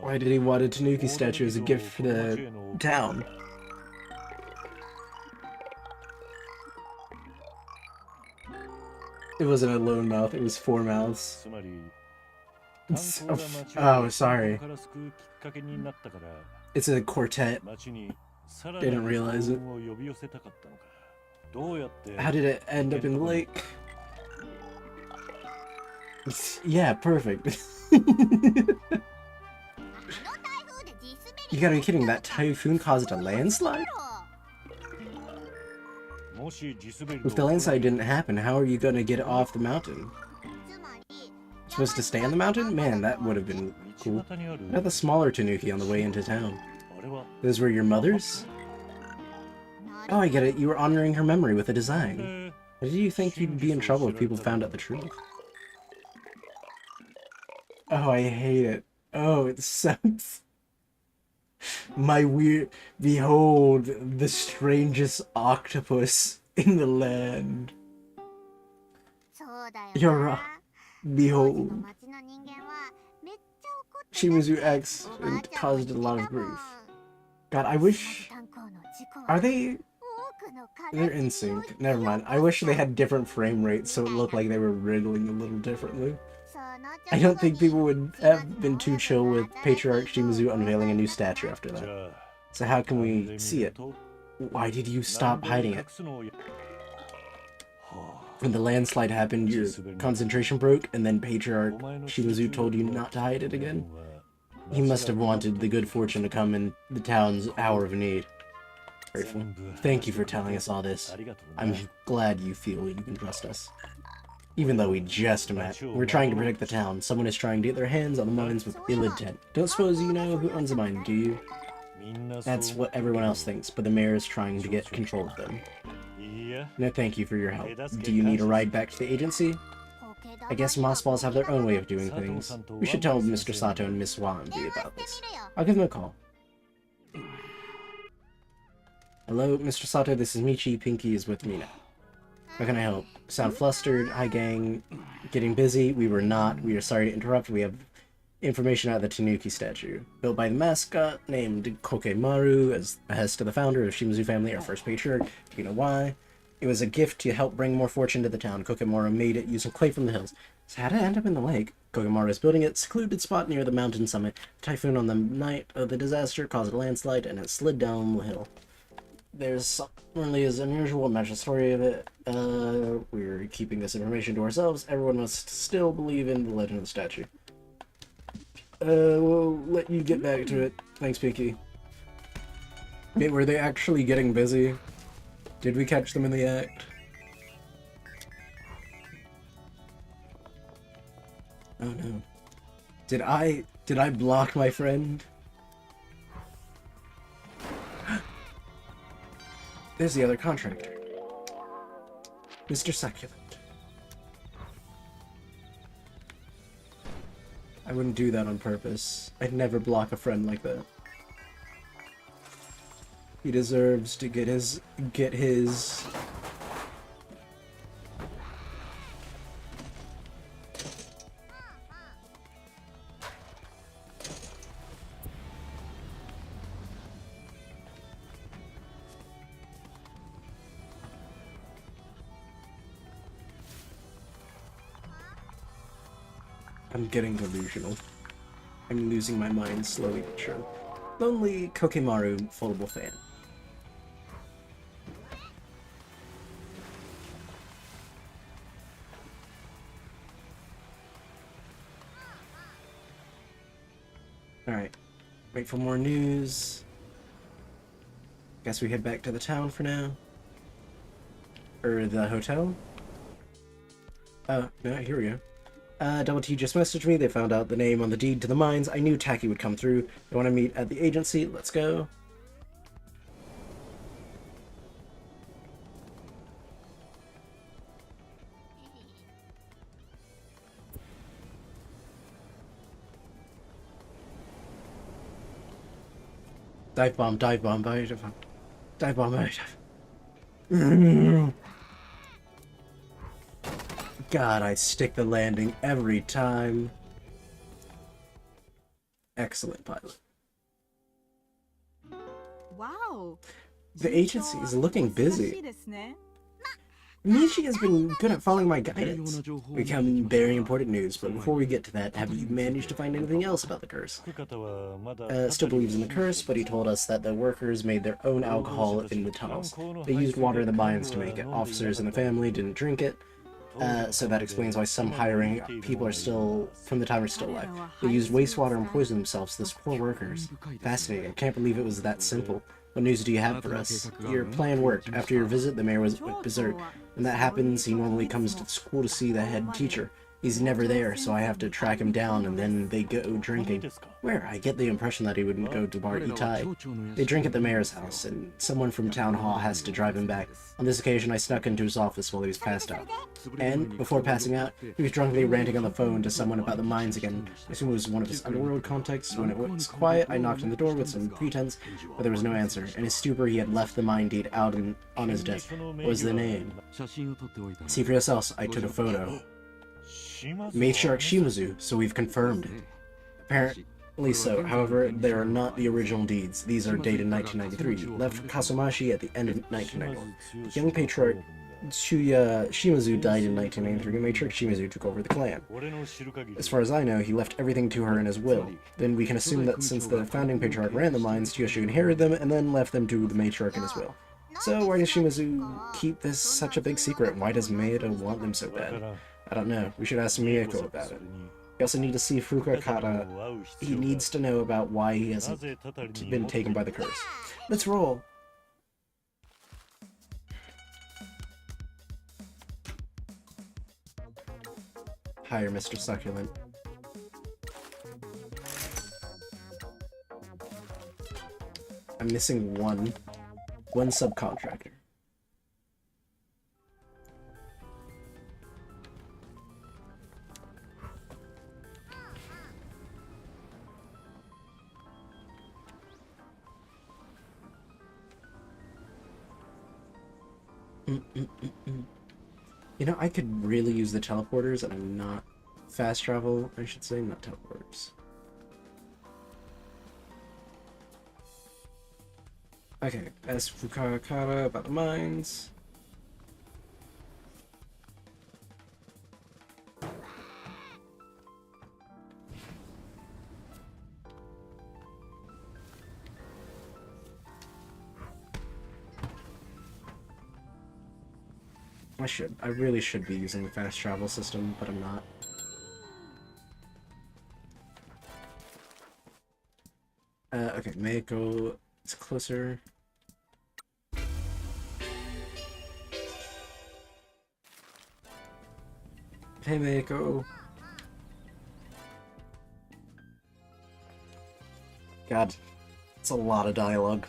Why did he want a Tanuki statue as a gift for the town? It wasn't a lone mouth, it was 4 mouths. Oh, sorry. It's a quartet. Didn't realize it. How did it end up in the lake? Yeah, perfect. You gotta be kidding, that typhoon caused a landslide? If the landslide didn't happen, how are you gonna get off the mountain? Supposed to stay on the mountain? Man, that would have been cool. I got the smaller Tanuki on the way into town. Those were your mother's? Oh, I get it. You were honoring her memory with a design. Did you think you'd be in trouble if people found out the truth? Oh, I hate it. Oh, it sucks. My weird... Behold, the strangest octopus in the land. You're right. Behold. Shimizu X and caused a lot of grief. God, I wish... Are they... They're in sync. Never mind. I wish they had different frame rates so it looked like they were wriggling a little differently. I don't think people would have been too chill with Patriarch Shimizu unveiling a new statue after that. So how can we see it? Why did you stop hiding it? When the landslide happened, your concentration broke, and then Patriarch Shimizu told you not to hide it again? He must have wanted the good fortune to come in the town's hour of need. Grateful. Thank you for telling us all this. I'm glad you feel you can trust us. Even though we just met, we're trying to protect the town. Someone is trying to get their hands on the mines with ill intent. Don't suppose you know who owns the mine, do you? That's what everyone else thinks, but the mayor is trying to get control of them. No, thank you for your help. Do you need a ride back to the agency? I guess moss balls have their own way of doing things. We should tell Mr. Sato and Miss Wanbi about this. I'll give them a call. Hello, Mr. Sato, this is Michi. Pinky is with me now. How can I help? Sound flustered? Hi, gang. Getting busy? We were not. We are sorry to interrupt. We have information out of the Tanuki statue. Built by the Mascot, named Kokemaru, as behest to the founder of Shimizu family, our first patriarch. Do you know why? It was a gift to help bring more fortune to the town. Kokemaru made it using clay from the hills. So how did it end up in the lake? Kokemaru is building it, secluded spot near the mountain summit. Typhoon on the night of the disaster caused a landslide, and it slid down the hill. There's certainly is unusual magic story of it. We're keeping this information to ourselves. Everyone must still believe in the legend of the statue. We'll let you get back to it. Thanks, Pinky. Wait, were they actually getting busy? Did we catch them in the act? Oh no. Did I block my friend? There's the other contractor. Mr. Succulent. I wouldn't do that on purpose. I'd never block a friend like that. He deserves to get his I'm getting delusional. I'm losing my mind slowly but surely. Lonely Kokemaru foldable fan. Alright. Wait for more news. Guess we head back to the town for now. Or the hotel? Oh, no, here we go. Double T just messaged me. They found out the name on the deed to the mines. I knew Taki would come through. They want to meet at the agency. Let's go. Dive bomb, dive bomb, dive bomb. Dive bomb, dive. God, I stick the landing every time. Excellent pilot. Wow. The agency is looking busy. Michi has been good at following my guidance. We come bearing important news, but before we get to that, have you managed to find anything else about the curse? Still believes in the curse, but he told us that the workers made their own alcohol in the tunnels. They used water in the mines to make it. Officers in the family didn't drink it. So that explains why some hiring people are still, from the time are still alive. They used wastewater and poisoned themselves, those poor workers. Fascinating. I can't believe it was that simple. What news do you have for us? Your plan worked. After your visit, the mayor went berserk. When that happens, he normally comes to school to see the head teacher. He's never there, so I have to track him down, and then they go drinking. Where? I get the impression that he wouldn't go to Bar Itai. They drink at the mayor's house, and someone from town hall has to drive him back. On this occasion, I snuck into his office while he was passed out. And, before passing out, he was drunkenly ranting on the phone to someone about the mines again. I assume it was one of his underworld contacts. When it was quiet, I knocked on the door with some pretense, but there was no answer. In his stupor, he had left the mine deed out on his desk. What was the name? See for yourselves, I took a photo. Matriarch Shimazu, so we've confirmed. Apparently so. However, they are not the original deeds. These are dated 1993. Left Kasumashi at the end of 1991. Young Patriarch Shuya Shimazu died in 1993. Matriarch Shimazu took over the clan. As far as I know, he left everything to her in his will. Then we can assume that since the founding patriarch ran the mines, Kyoshu inherited them and then left them to the matriarch in his will. So why does Shimazu keep this such a big secret? Why does Maeda want them so bad? I don't know. We should ask Miyako about it. We also need to see Fukakata. He needs to know about why he hasn't been taken by the curse. Let's roll! Hire Mr. Succulent. I'm missing one subcontractor. You know, I could really use the teleporters and I'm not fast travel, I should say, not teleporters. Okay, ask Fukakata about the mines. I really should be using the fast travel system, but I'm not. Okay, Meiko is closer. Hey, Meiko. God, it's a lot of dialogue.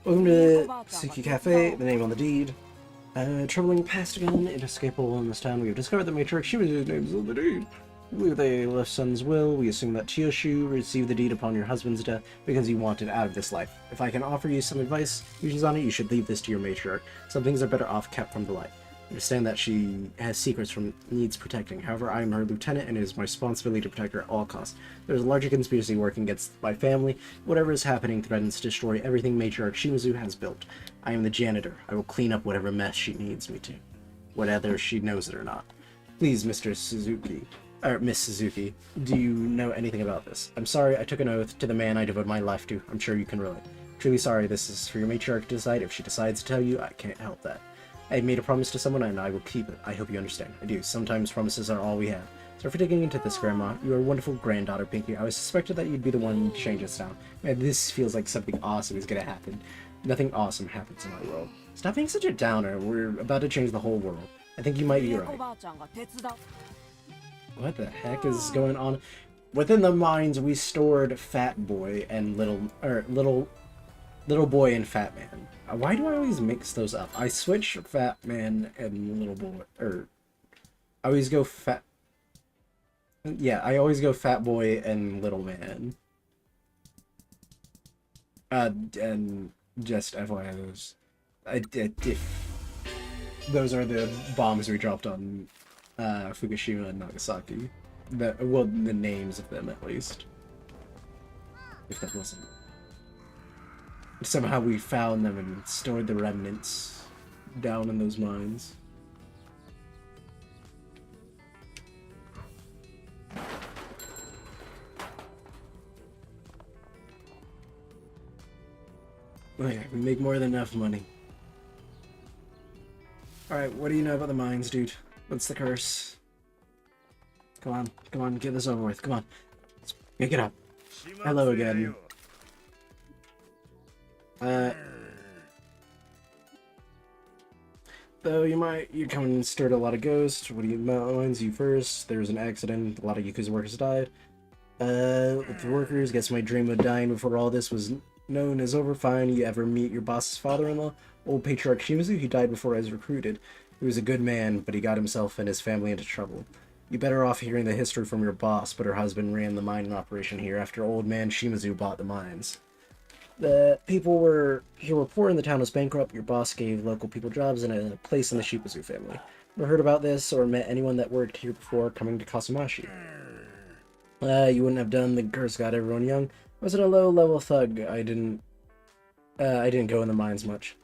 Welcome to Suki Cafe, the name on the deed. Troubling past again, inescapable in this town. We have discovered the matriarch Shimazu's name is on the deed. With a left son's will, we assume that Chiyoshu received the deed upon your husband's death because he wanted out of this life. If I can offer you some advice, Yujizane, you should leave this to your matriarch. Some things are better off kept from the light. Understand that she has secrets from needs protecting. However, I am her lieutenant and it is my responsibility to protect her at all costs. There's a larger conspiracy working against my family. Whatever is happening threatens to destroy everything matriarch Shimazu has built. I am the janitor. I will clean up whatever mess she needs me to. Whether she knows it or not. Please, Mr. Suzuki. Or Miss Suzuki, do you know anything about this? I'm sorry, I took an oath to the man I devoted my life to. I'm sure you can relate. Truly sorry, this is for your matriarch to decide. If she decides to tell you, I can't help that. I made a promise to someone and I will keep it. I hope you understand. I do. Sometimes promises are all we have. Sorry for digging into this, Grandma. You are a wonderful granddaughter, Pinky. I always suspected that you'd be the one to change us down. Man, this feels like something awesome is gonna happen. Nothing awesome happens in my world. Stop being such a downer. We're about to change the whole world. I think you might be right. What the heck is going on? Within the mines, we stored Fat Boy and Little Boy and Fat Man. Why do I always mix those up? I switch Fat Man and Little Boy, I always go Fat. Yeah, I always go Fat Boy and Little Man. And just FYI, those are the bombs we dropped on Fukushima and Nagasaki. The names of them, at least. If that wasn't... Somehow we found them and stored the remnants down in those mines. Oh yeah, we make more than enough money. Alright, what do you know about the mines, dude? What's the curse? Come on, get this over with. Come on. Let's pick it up. Hello again. Though you come and stirred a lot of ghosts. What do you mines you first? There was an accident, a lot of Yakuza workers died. With the workers, guess my dream of dying before all this was known is over. Fine, you ever meet your boss's father-in-law? Old Patriarch Shimazu, he died before I was recruited. He was a good man, but he got himself and his family into trouble. You better off hearing the history from your boss, but her husband ran the mining operation here after old man Shimazu bought the mines. The people were poor and the town was bankrupt. Your boss gave local people jobs and a place in the Shimazu family. Ever heard about this or met anyone that worked here before coming to Kasumashi? You wouldn't have done. The curse got everyone young. I was a low-level thug. I didn't go in the mines much.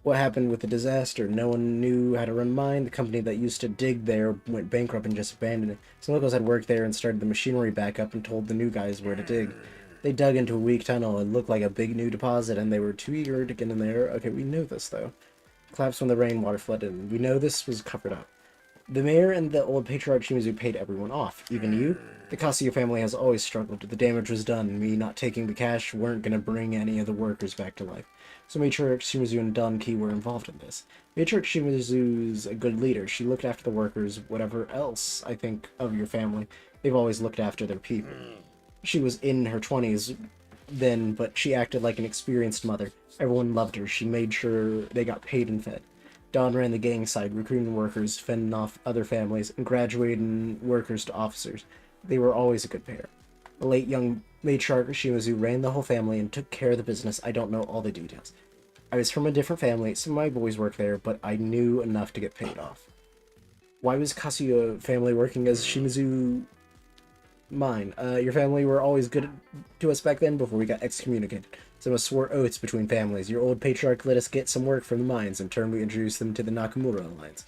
What happened with the disaster? No one knew how to run mine. The company that used to dig there went bankrupt and just abandoned it. Some locals had worked there and started the machinery back up and told the new guys where to dig. They dug into a weak tunnel and looked like a big new deposit, and they were too eager to get in there. Okay, we know this, though. Collapsed when the rainwater flooded in. We know this was covered up. The mayor and the old Patriarch Shimazu paid everyone off, even you. The Kasuya family has always struggled. The damage was done. Me not taking the cash weren't going to bring any of the workers back to life. So Matriarch Shimazu and Don Ki were involved in this. Matriarch Shimazu's a good leader. She looked after the workers. Whatever else I think of your family, they've always looked after their people. She was in her 20s then, but she acted like an experienced mother. Everyone loved her. She made sure they got paid and fed. Don ran the gang side, recruiting workers, fending off other families, and graduating workers to officers. They were always a good pair. The late young matriarch Shimazu ran the whole family and took care of the business. I don't know all the details. I was from a different family. Some of my boys worked there, but I knew enough to get paid off. Why was Kasuya family working as Shimazu mine? Your family were always good to us back then before we got excommunicated. Some of us swore oaths between families. Your old patriarch let us get some work from the mines. In turn, we introduced them to the Nakamura Alliance.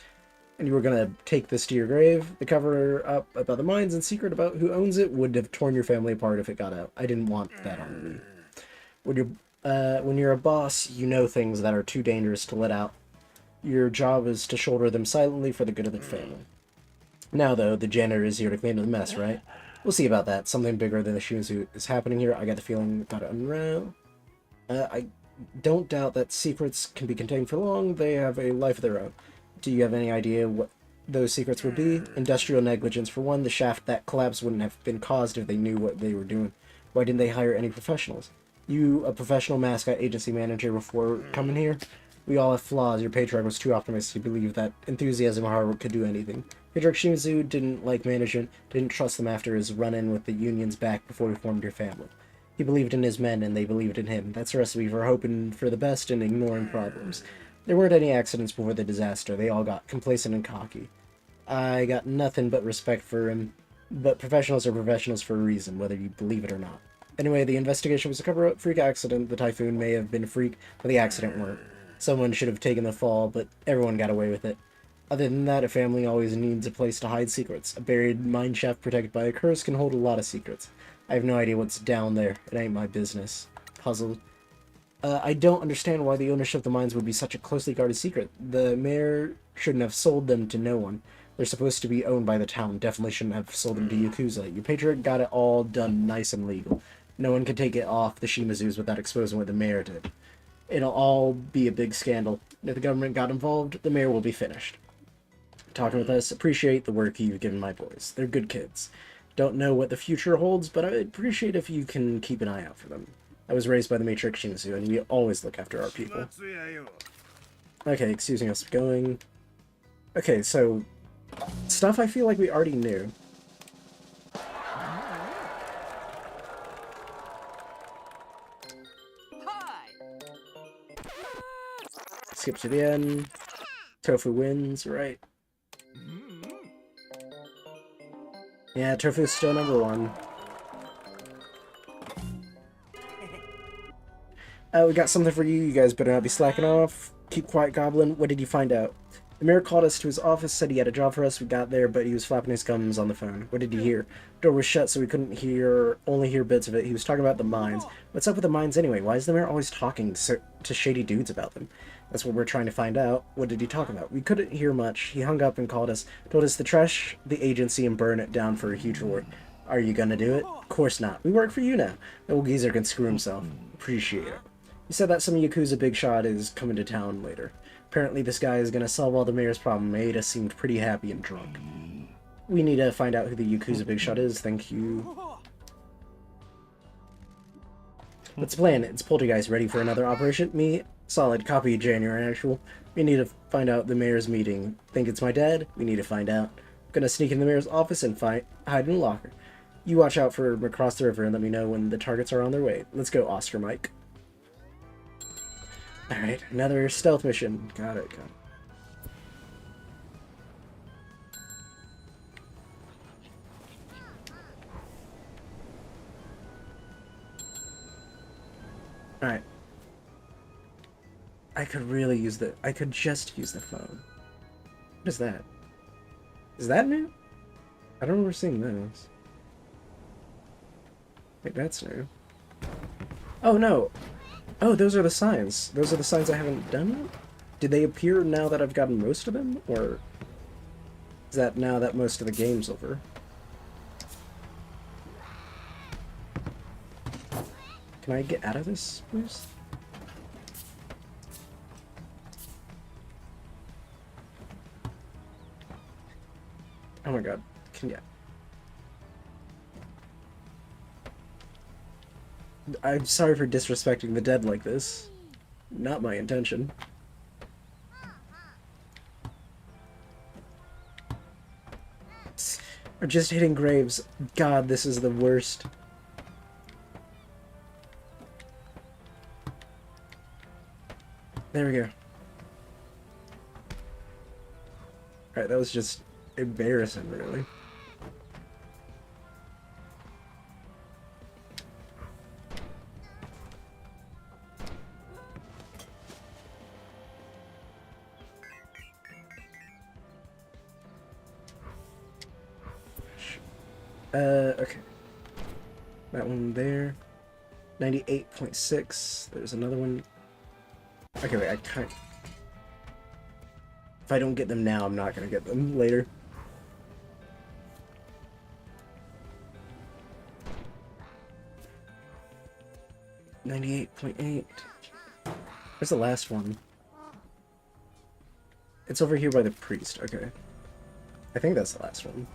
And you were gonna take this to your grave? The cover up about the mines and secret about who owns it would have torn your family apart if it got out. I didn't want that on me. When you're a boss, you know things that are too dangerous to let out. Your job is to shoulder them silently for the good of the family. Now, though, the janitor is here to clean up the mess, right? We'll see about that. Something bigger than the Shimazu is happening here. I got the feeling we've got to unravel. I don't doubt that secrets can be contained for long. They have a life of their own. Do you have any idea what those secrets would be? Industrial negligence, for one. The shaft that collapsed wouldn't have been caused if they knew what they were doing. Why didn't they hire any professionals? You, a professional Mascot agency manager before coming here? We all have flaws. Your patriarch was too optimistic to believe that enthusiasm or hard work could do anything. Patriarch Shimizu didn't like management, didn't trust them after his run-in with the Union's back before he formed your family. He believed in his men, and they believed in him. That's a recipe for hoping for the best and ignoring problems. There weren't any accidents before the disaster. They all got complacent and cocky. I got nothing but respect for him, but professionals are professionals for a reason, whether you believe it or not. Anyway, the investigation was a cover-up freak accident. The typhoon may have been a freak, but the accident weren't. Someone should have taken the fall, but everyone got away with it. Other than that, a family always needs a place to hide secrets. A buried mine shaft protected by a curse can hold a lot of secrets. I have no idea what's down there. It ain't my business. Puzzled. I don't understand why the ownership of the mines would be such a closely guarded secret. The mayor shouldn't have sold them to no one. They're supposed to be owned by the town. Definitely shouldn't have sold them to Yakuza. Your patriarch got it all done nice and legal. No one can take it off the Shimazus without exposing what the mayor did. It'll all be a big scandal. If the government got involved, the mayor will be finished. Talking with us, appreciate the work you've given my boys. They're good kids. Don't know what the future holds, but I'd appreciate if you can keep an eye out for them. I was raised by the matriarch Shimizu, and we always look after our people. Okay, excusing us going. Okay, so stuff I feel like we already knew. Skip to the end. Tofu wins, right? Yeah, Tofu's still number one. We got something for you. You guys better not be slacking off. Keep quiet, Goblin. What did you find out? The mayor called us to his office, said he had a job for us. We got there, but he was flapping his gums on the phone. What did you hear? Door was shut, so we couldn't only hear bits of it. He was talking about the mines. What's up with the mines anyway? Why is the mayor always talking to shady dudes about them? That's what we're trying to find out. What did he talk about? We couldn't hear much. He hung up and called us, told us to trash the agency and burn it down for a huge reward. Are you gonna do it? Of course not. We work for you now. The old geezer can screw himself. Appreciate it. He said that some Yakuza big shot is coming to town later. Apparently this guy is gonna solve all the mayor's problem. Maeda seemed pretty happy and drunk. We need to find out who the Yakuza big shot is. Thank you. What's the plan? It's Poltergeist ready for another operation? Me? Solid. Copy January actual. We need to find out the mayor's meeting. Think it's my dad? We need to find out. Gonna sneak in the mayor's office and hide in a locker. You watch out for him across the river and let me know when the targets are on their way. Let's go, Oscar Mike. Alright, another stealth mission. Got it. Alright. I could just use the phone. What is that? Is that new? I don't remember seeing those. Wait, that's new. Oh no! Oh, those are the signs. Those are the signs I haven't done yet? Did they appear now that I've gotten most of them? Or is that now that most of the game's over? Can I get out of this, please? Oh my god. I'm sorry for disrespecting the dead like this. Not my intention. Or just hitting graves. God, this is the worst. There we go. Alright, that was just embarrassing, really. Okay. That one there. 98.6. There's another one. Okay, wait, if I don't get them now, I'm not gonna get them later. $98.8. Where's the last one? It's over here by the priest. Okay. I think that's the last one.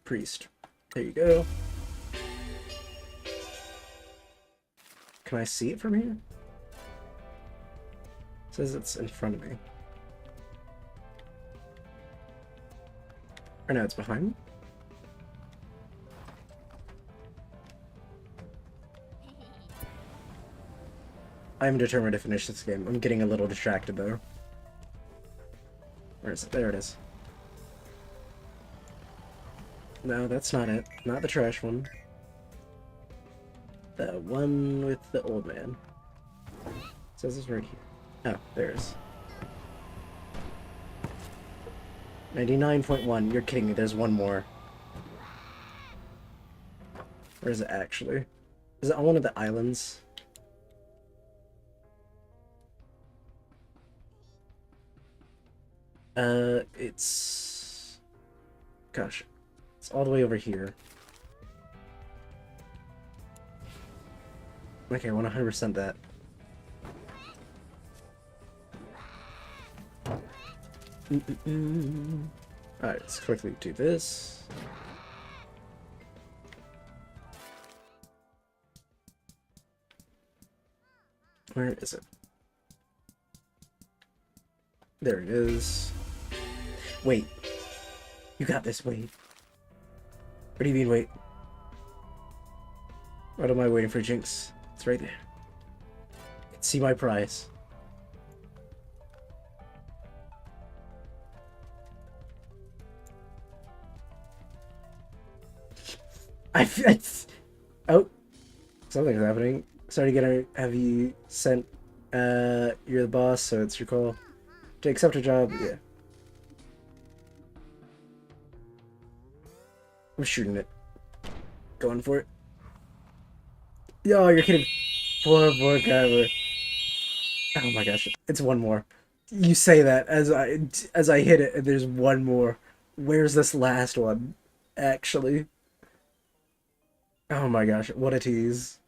Priest. There you go. Can I see it from here? It says it's in front of me. Or no, it's behind me? I'm determined to finish this game. I'm getting a little distracted though. Where is it? There it is. No, that's not it. Not the trash one. The one with the old man. It says it's right here. Oh, there it is. 99.1. You're kidding me. There's one more. Where is it actually? Is it on one of the islands? It's... Gosh. It's all the way over here. Okay, I want 100% that. Alright, let's quickly do this. Where is it? There it is. Wait. You got this, wait. What do you mean, wait? What am I waiting for, Jinx? It's right there. I can see my prize. Oh, something's happening. Sorry to have you sent. You're the boss, so it's your call to accept a job. Yeah, I'm shooting it. Going for it. Yo, you're kidding. Poor Kyber. Oh my gosh, it's one more. You say that as I hit it, and there's one more. Where's this last one? Actually. Oh my gosh, what a tease.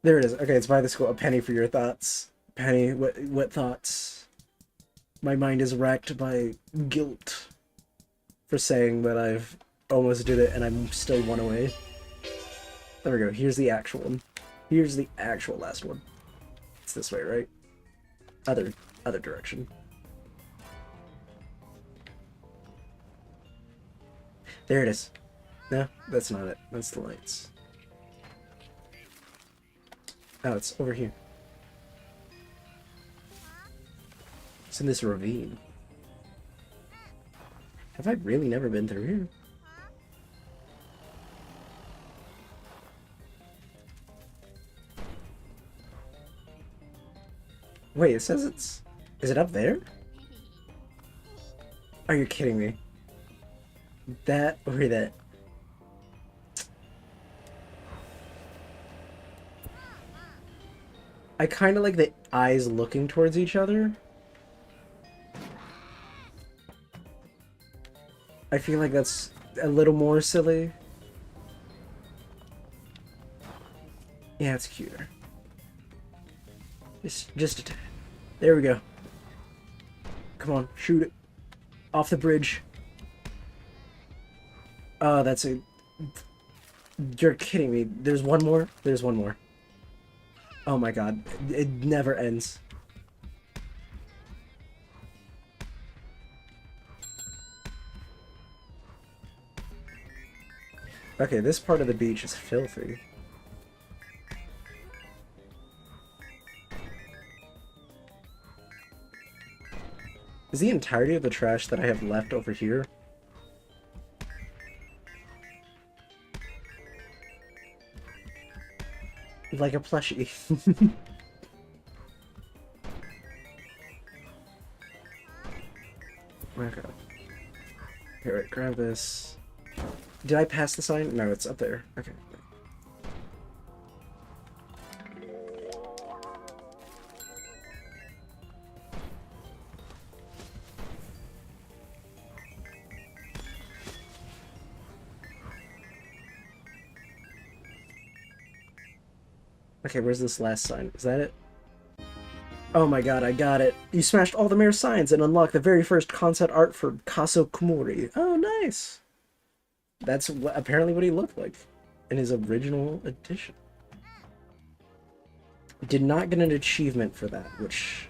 There it is. Okay, it's by the school. A penny for your thoughts. Penny, what thoughts? My mind is racked by guilt for saying that I've almost did it and I'm still one away. There we go. Here's the actual one. Here's the actual last one. It's this way, right? Other direction. There it is. No, that's not it. That's the lights. Oh, it's over here. It's in this ravine. Have I really never been through here? Wait, it says it's... Is it up there? Are you kidding me? That or that? I kind of like the eyes looking towards each other. I feel like that's a little more silly. Yeah, it's cuter. Just a tad. There we go. Come on, shoot it. Off the bridge. Oh, that's a... You're kidding me. There's one more? There's one more. Oh my god. It never ends. Okay, this part of the beach is filthy. Is the entirety of the trash that I have left over here? Like a plushie. Okay. Okay, wait, grab this. Did I pass the sign? No, it's up there. Okay. Okay, where's this last sign? Is that it? Oh my god, I got it. You smashed all the mayor's signs and unlocked the very first concept art for Kaso Kumori. Oh, nice. That's apparently what he looked like in his original edition. Did not get an achievement for that, which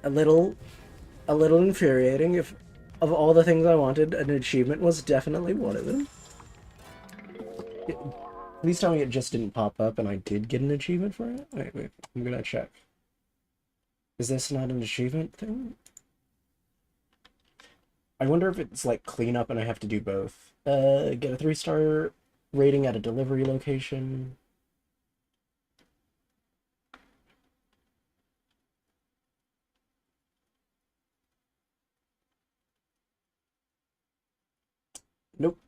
a little infuriating. If of all the things I wanted, an achievement was definitely one of them. Please tell me it just didn't pop up and I did get an achievement for it. Wait, I'm gonna check. Is this not an achievement thing? I wonder if it's like cleanup and I have to do both. Get a 3-star rating at a delivery location. Nope.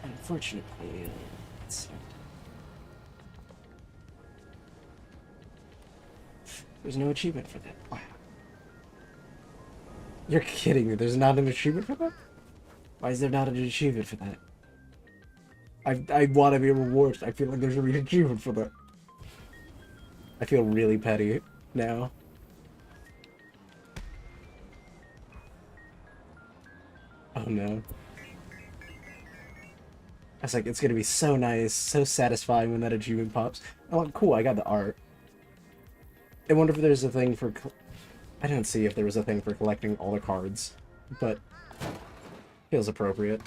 Unfortunately, there's no achievement for that. Wow. You're kidding me. There's not an achievement for that? Why is there not an achievement for that? I want to be rewarded. I feel like there should be an achievement for that. I feel really petty now. Oh no. I was like, it's gonna be so nice, so satisfying when that achievement pops. Oh, cool, I got the art. I wonder if there's a thing for... I didn't see if there was a thing for collecting all the cards, but feels appropriate.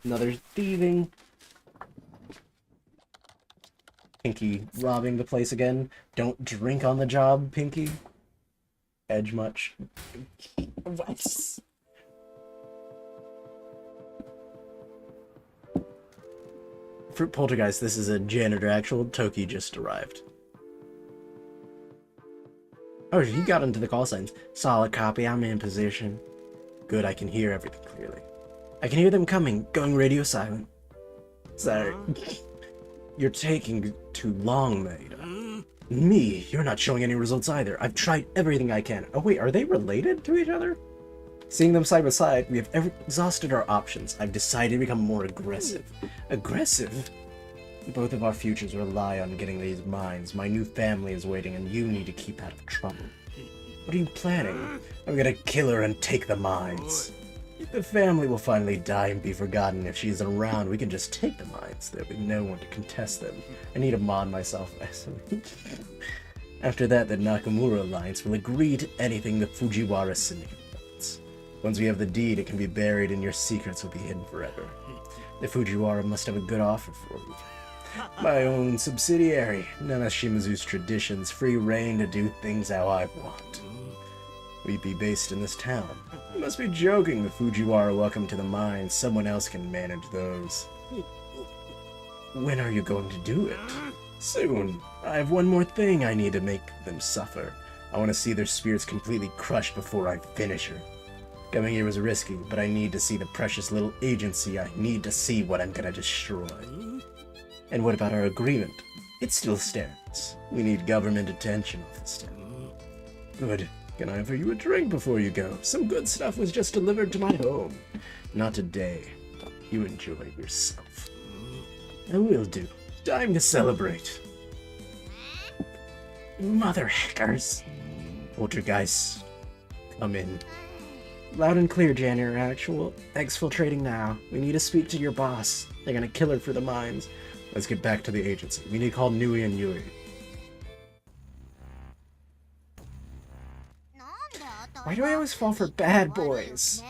Another thieving. Pinky robbing the place again. Don't drink on the job, Pinky. Edge much. What? Fruit Poltergeist, this is a janitor actual. Toki just arrived. Oh, he got into the call signs. Solid copy, I'm in position. Good, I can hear everything clearly. I can hear them coming, going radio silent. Sorry. You're taking too long, Maida. Me? You're not showing any results either. I've tried everything I can. Oh wait, are they related to each other? Seeing them side by side, we have exhausted our options. I've decided to become more aggressive. Aggressive? Both of our futures rely on getting these mines. My new family is waiting, and you need to keep out of trouble. What are you planning? I'm gonna kill her and take the mines. The family will finally die and be forgotten. If she isn't around, we can just take the mines. There'll be no one to contest them. I need to mod myself. After that, the Nakamura Alliance will agree to anything the Fujiwara Syndicate wants. Once we have the deed, it can be buried and your secrets will be hidden forever. The Fujiwara must have a good offer for you. My own subsidiary, none of Shimazu's traditions, free reign to do things how I want. We'd be based in this town. You must be joking, the Fujiwara welcome to the mines. Someone else can manage those. When are you going to do it? Soon. I have one more thing I need to make them suffer. I want to see their spirits completely crushed before I finish her. Coming here was risky, but I need to see the precious little agency. I need to see what I'm gonna destroy. And what about our agreement? It still stands. We need government attention on this town. Good. Can I offer you a drink before you go? Some good stuff was just delivered to my home. Not today. You enjoy yourself. I will do. Time to celebrate. Mother hackers. Poltergeists. Come in. Loud and clear, Janitor Actual. Exfiltrating now. We need to speak to your boss. They're gonna kill her for the mines. Let's get back to the agency. We need to call Nui and Yui. Why do I always fall for bad boys?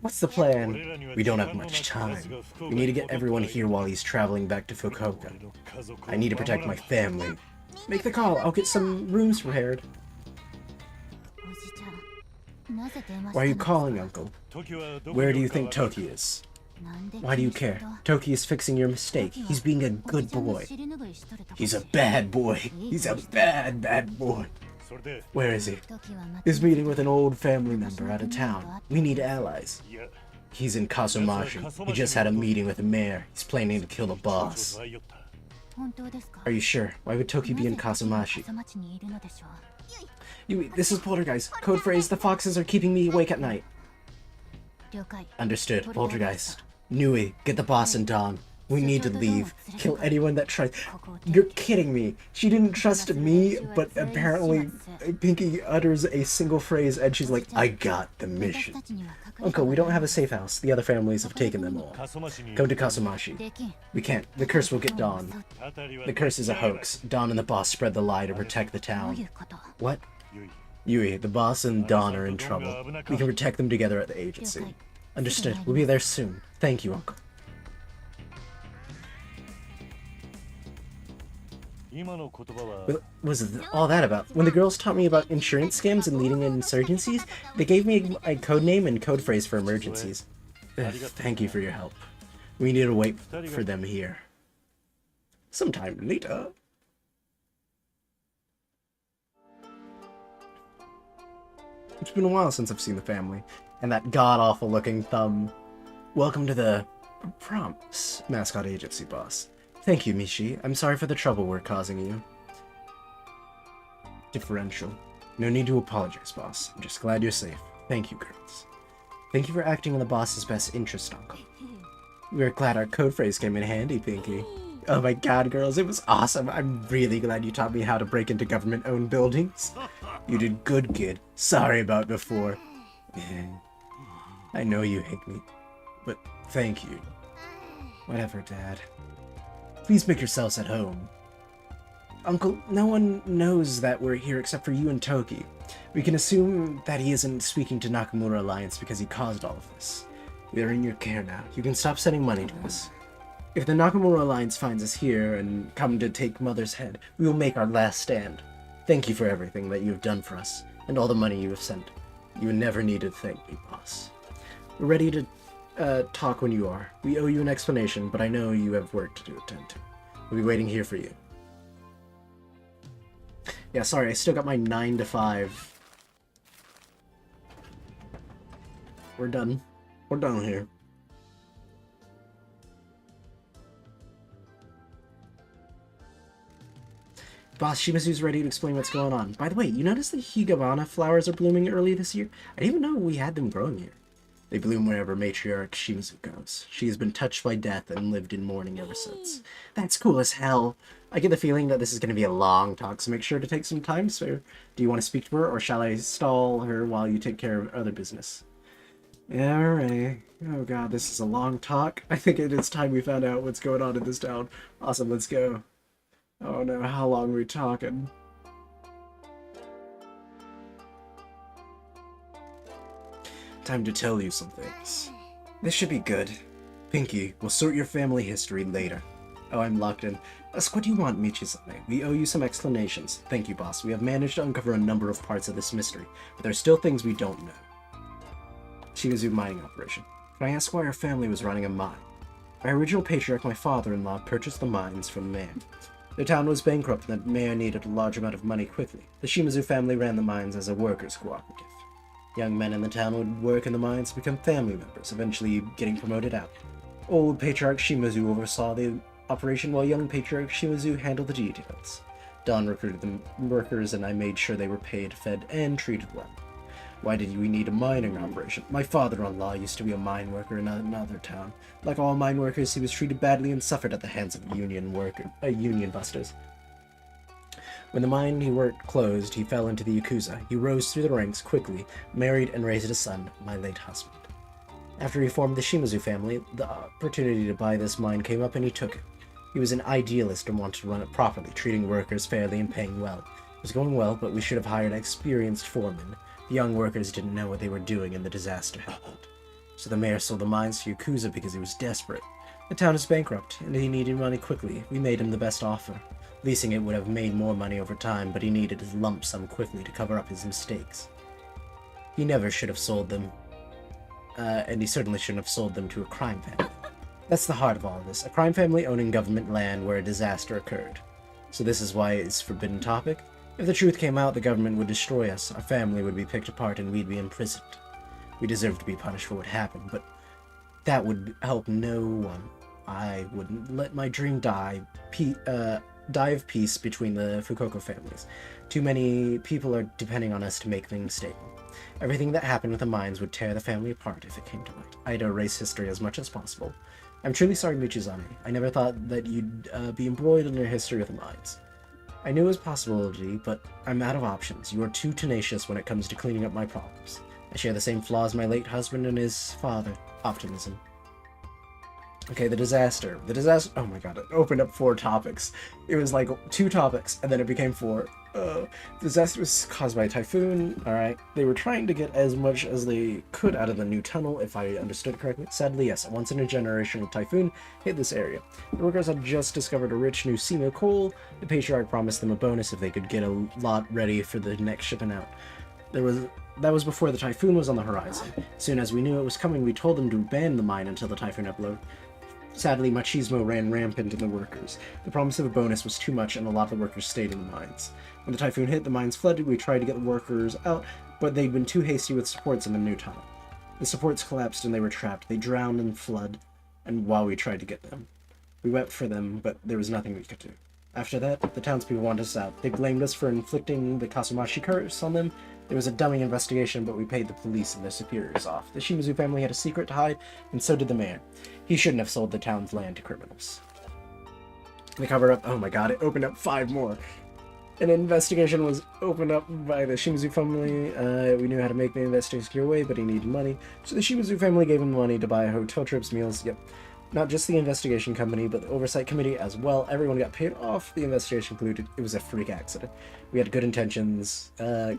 What's the plan? We don't have much time. We need to get everyone here while he's traveling back to Fukuoka. I need to protect my family. Make the call. I'll get some rooms prepared. Why are you calling, Uncle? Where do you think Toki is? Why do you care? Toki is fixing your mistake. He's being a good boy. He's a bad boy. He's a bad boy. Where is he? He's meeting with an old family member out of town. We need allies. He's in Kasumashi. He just had a meeting with the mayor. He's planning to kill the boss. Are you sure? Why would Toki be in Kasumashi? This is Poltergeist. Code phrase, the foxes are keeping me awake at night. Understood. Poltergeist. Nui, get the boss and Dawn. We need to leave. Kill anyone that tries. You're kidding me. She didn't trust me, but apparently Pinky utters a single phrase and she's like, I got the mission. Uncle, we don't have a safe house. The other families have taken them all. Come to Kasumashi. We can't. The curse will get Dawn. The curse is a hoax. Dawn and the boss spread the lie to protect the town. What? Yui, the boss and Dawn are in trouble. We can protect them together at the agency. Understood. We'll be there soon. Thank you, Uncle. What was all that about? When the girls taught me about insurance scams and leading insurgencies, they gave me a code name and code phrase for emergencies. Thank you for your help. We need to wait for them here. Sometime later. It's been a while since I've seen the family, and that god-awful looking thumb. Welcome to the Prompts, Mascot Agency boss. Thank you, Mishi. I'm sorry for the trouble we're causing you. Differential. No need to apologize, boss. I'm just glad you're safe. Thank you, girls. Thank you for acting in the boss's best interest, Uncle. We're glad our code phrase came in handy, Pinky. Oh my god, girls, it was awesome. I'm really glad you taught me how to break into government-owned buildings. You did good, kid. Sorry about before. I know you hate me, but thank you. Whatever, Dad. Please make yourselves at home. Uncle, no one knows that we're here except for you and Toki. We can assume that he isn't speaking to Nakamura Alliance because he caused all of this. We are in your care now. You can stop sending money to us. If the Nakamura Alliance finds us here and come to take Mother's head, we will make our last stand. Thank you for everything that you have done for us, and all the money you have sent. You never need to thank me, boss. We're ready to talk when you are. We owe you an explanation, but I know you have work to attend to. We'll be waiting here for you. Yeah, sorry, I still got my 9 to 5. We're done. We're done here. Boss, Shimazu's ready to explain what's going on. By the way, you notice the Higabana flowers are blooming early this year? I didn't even know we had them growing here. They bloom wherever matriarch Shimazu goes. She has been touched by death and lived in mourning ever since. That's cool as hell. I get the feeling that this is going to be a long talk, so make sure to take some time. So, do you want to speak to her, or shall I stall her while you take care of other business? Yeah, alright. Oh god, this is a long talk. I think it is time we found out what's going on in this town. Awesome, let's go. Oh no, how long are we talking? Time to tell you some things. This should be good. Pinky, we'll sort your family history later. Oh, I'm locked in. Ask what you want, Michi-sama. We owe you some explanations. Thank you, boss. We have managed to uncover a number of parts of this mystery, but there's still things we don't know. Shimazu mining operation. Can I ask why our family was running a mine? My original patriarch, my father-in-law, purchased the mines from the mayor. The town was bankrupt and the mayor needed a large amount of money quickly. The Shimazu family ran the mines as a workers' cooperative. Young men in the town would work in the mines to become family members, eventually getting promoted out. Old Patriarch Shimazu oversaw the operation while young Patriarch Shimazu handled the details. Don recruited the workers and I made sure they were paid, fed, and treated well. Why did we need a mining operation? My father-in-law used to be a mine worker in another town. Like all mine workers, he was treated badly and suffered at the hands of union busters. When the mine he worked closed, he fell into the Yakuza. He rose through the ranks quickly, married and raised a son, my late husband. After he formed the Shimazu family, the opportunity to buy this mine came up and he took it. He was an idealist and wanted to run it properly, treating workers fairly and paying well. It was going well, but we should have hired experienced foremen. The young workers didn't know what they were doing and the disaster happened. So the mayor sold the mines to Yakuza because he was desperate. The town is bankrupt, and he needed money quickly. We made him the best offer. Leasing it would have made more money over time, but he needed his lump sum quickly to cover up his mistakes. He never should have sold them, and he certainly shouldn't have sold them to a crime family. That's the heart of all of this, a crime family owning government land where a disaster occurred. So this is why it's a forbidden topic? If the truth came out, the government would destroy us, our family would be picked apart, and we'd be imprisoned. We deserve to be punished for what happened, but that would help no one. I wouldn't let my dream die of peace between the Fukuoka families. Too many people are depending on us to make things stable. Everything that happened with the mines would tear the family apart if it came to it. I had to erase history as much as possible. I'm truly sorry, Michizane. I never thought that you'd be embroiled in your history with the mines. I knew it was a possibility, but I'm out of options. You are too tenacious when it comes to cleaning up my problems. I share the same flaws my late husband and his father. Optimism. Okay, the disaster. The disaster. Oh my god, it opened up 4 topics. It was like 2 topics, and then it became 4. The disaster was caused by a typhoon. Alright. They were trying to get as much as they could out of the new tunnel, if I understood correctly. Sadly, yes, a once-in-a-generational typhoon hit this area. The workers had just discovered a rich new Simo coal. The patriarch promised them a bonus if they could get a lot ready for the next shipment out. That was before the typhoon was on the horizon. As soon as we knew it was coming, we told them to abandon the mine until the typhoon upload. Sadly, machismo ran rampant in the workers. The promise of a bonus was too much, and a lot of the workers stayed in the mines. When the typhoon hit, the mines flooded. We tried to get the workers out, but they'd been too hasty with supports in the new tunnel. The supports collapsed and they were trapped. They drowned in flood, and while we tried to get them. We wept for them, but there was nothing we could do. After that, the townspeople wanted us out. They blamed us for inflicting the Kasumashi curse on them. It was a dummy investigation, but we paid the police and their superiors off. The Shimizu family had a secret to hide, and so did the mayor. He shouldn't have sold the town's land to criminals. The cover-up, oh my god, it opened up 5 more. An investigation was opened up by the Shimizu family. We knew how to make the investigation secure away, but he needed money. So the Shimizu family gave him money to buy hotel trips, meals, yep. Not just the investigation company, but the oversight committee as well. Everyone got paid off. The investigation concluded it was a freak accident. We had good intentions.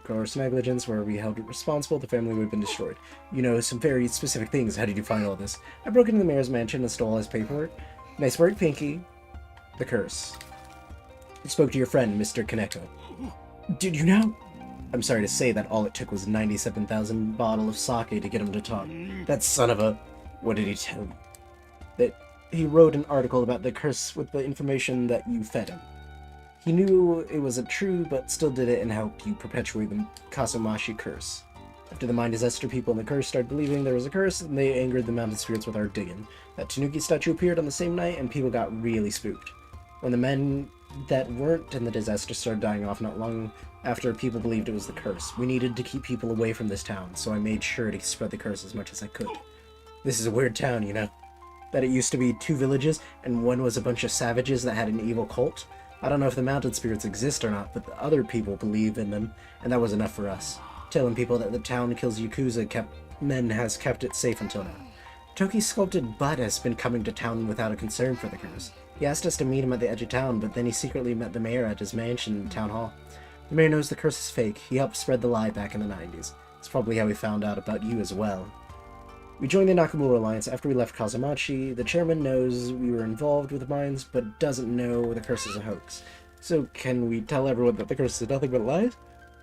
Gross negligence, where we held it responsible, the family would have been destroyed. You know, some very specific things. How did you find all this? I broke into the mayor's mansion and stole his paperwork. Nice work, Pinky. The curse. I spoke to your friend, Mr. Kaneko. Did you know? I'm sorry to say that all it took was 97,000 bottles of sake to get him to talk. That son of a... What did he tell me? That he wrote an article about the curse with the information that you fed him. He knew it wasn't true, but still did it and helped you perpetuate the Kasumashi curse. After the mine disaster, people in the curse started believing there was a curse, and they angered the mountain spirits with our digging. That Tanuki statue appeared on the same night, and people got really spooked. When the men that weren't in the disaster started dying off not long after, people believed it was the curse. We needed to keep people away from this town, so I made sure to spread the curse as much as I could. This is a weird town, you know? That it used to be 2 villages, and one was a bunch of savages that had an evil cult. I don't know if the mountain spirits exist or not, but the other people believe in them, and that was enough for us. Telling people that the town kills Yakuza has kept it safe until now. Toki's sculpted butt has been coming to town without a concern for the curse. He asked us to meet him at the edge of town, but then he secretly met the mayor at his mansion in town hall. The mayor knows the curse is fake. He helped spread the lie back in the 90s. It's probably how he found out about you as well. We joined the Nakamura Alliance after we left Kazamachi. The chairman knows we were involved with the mines, but doesn't know the curse is a hoax. So can we tell everyone that the curse is nothing but lies?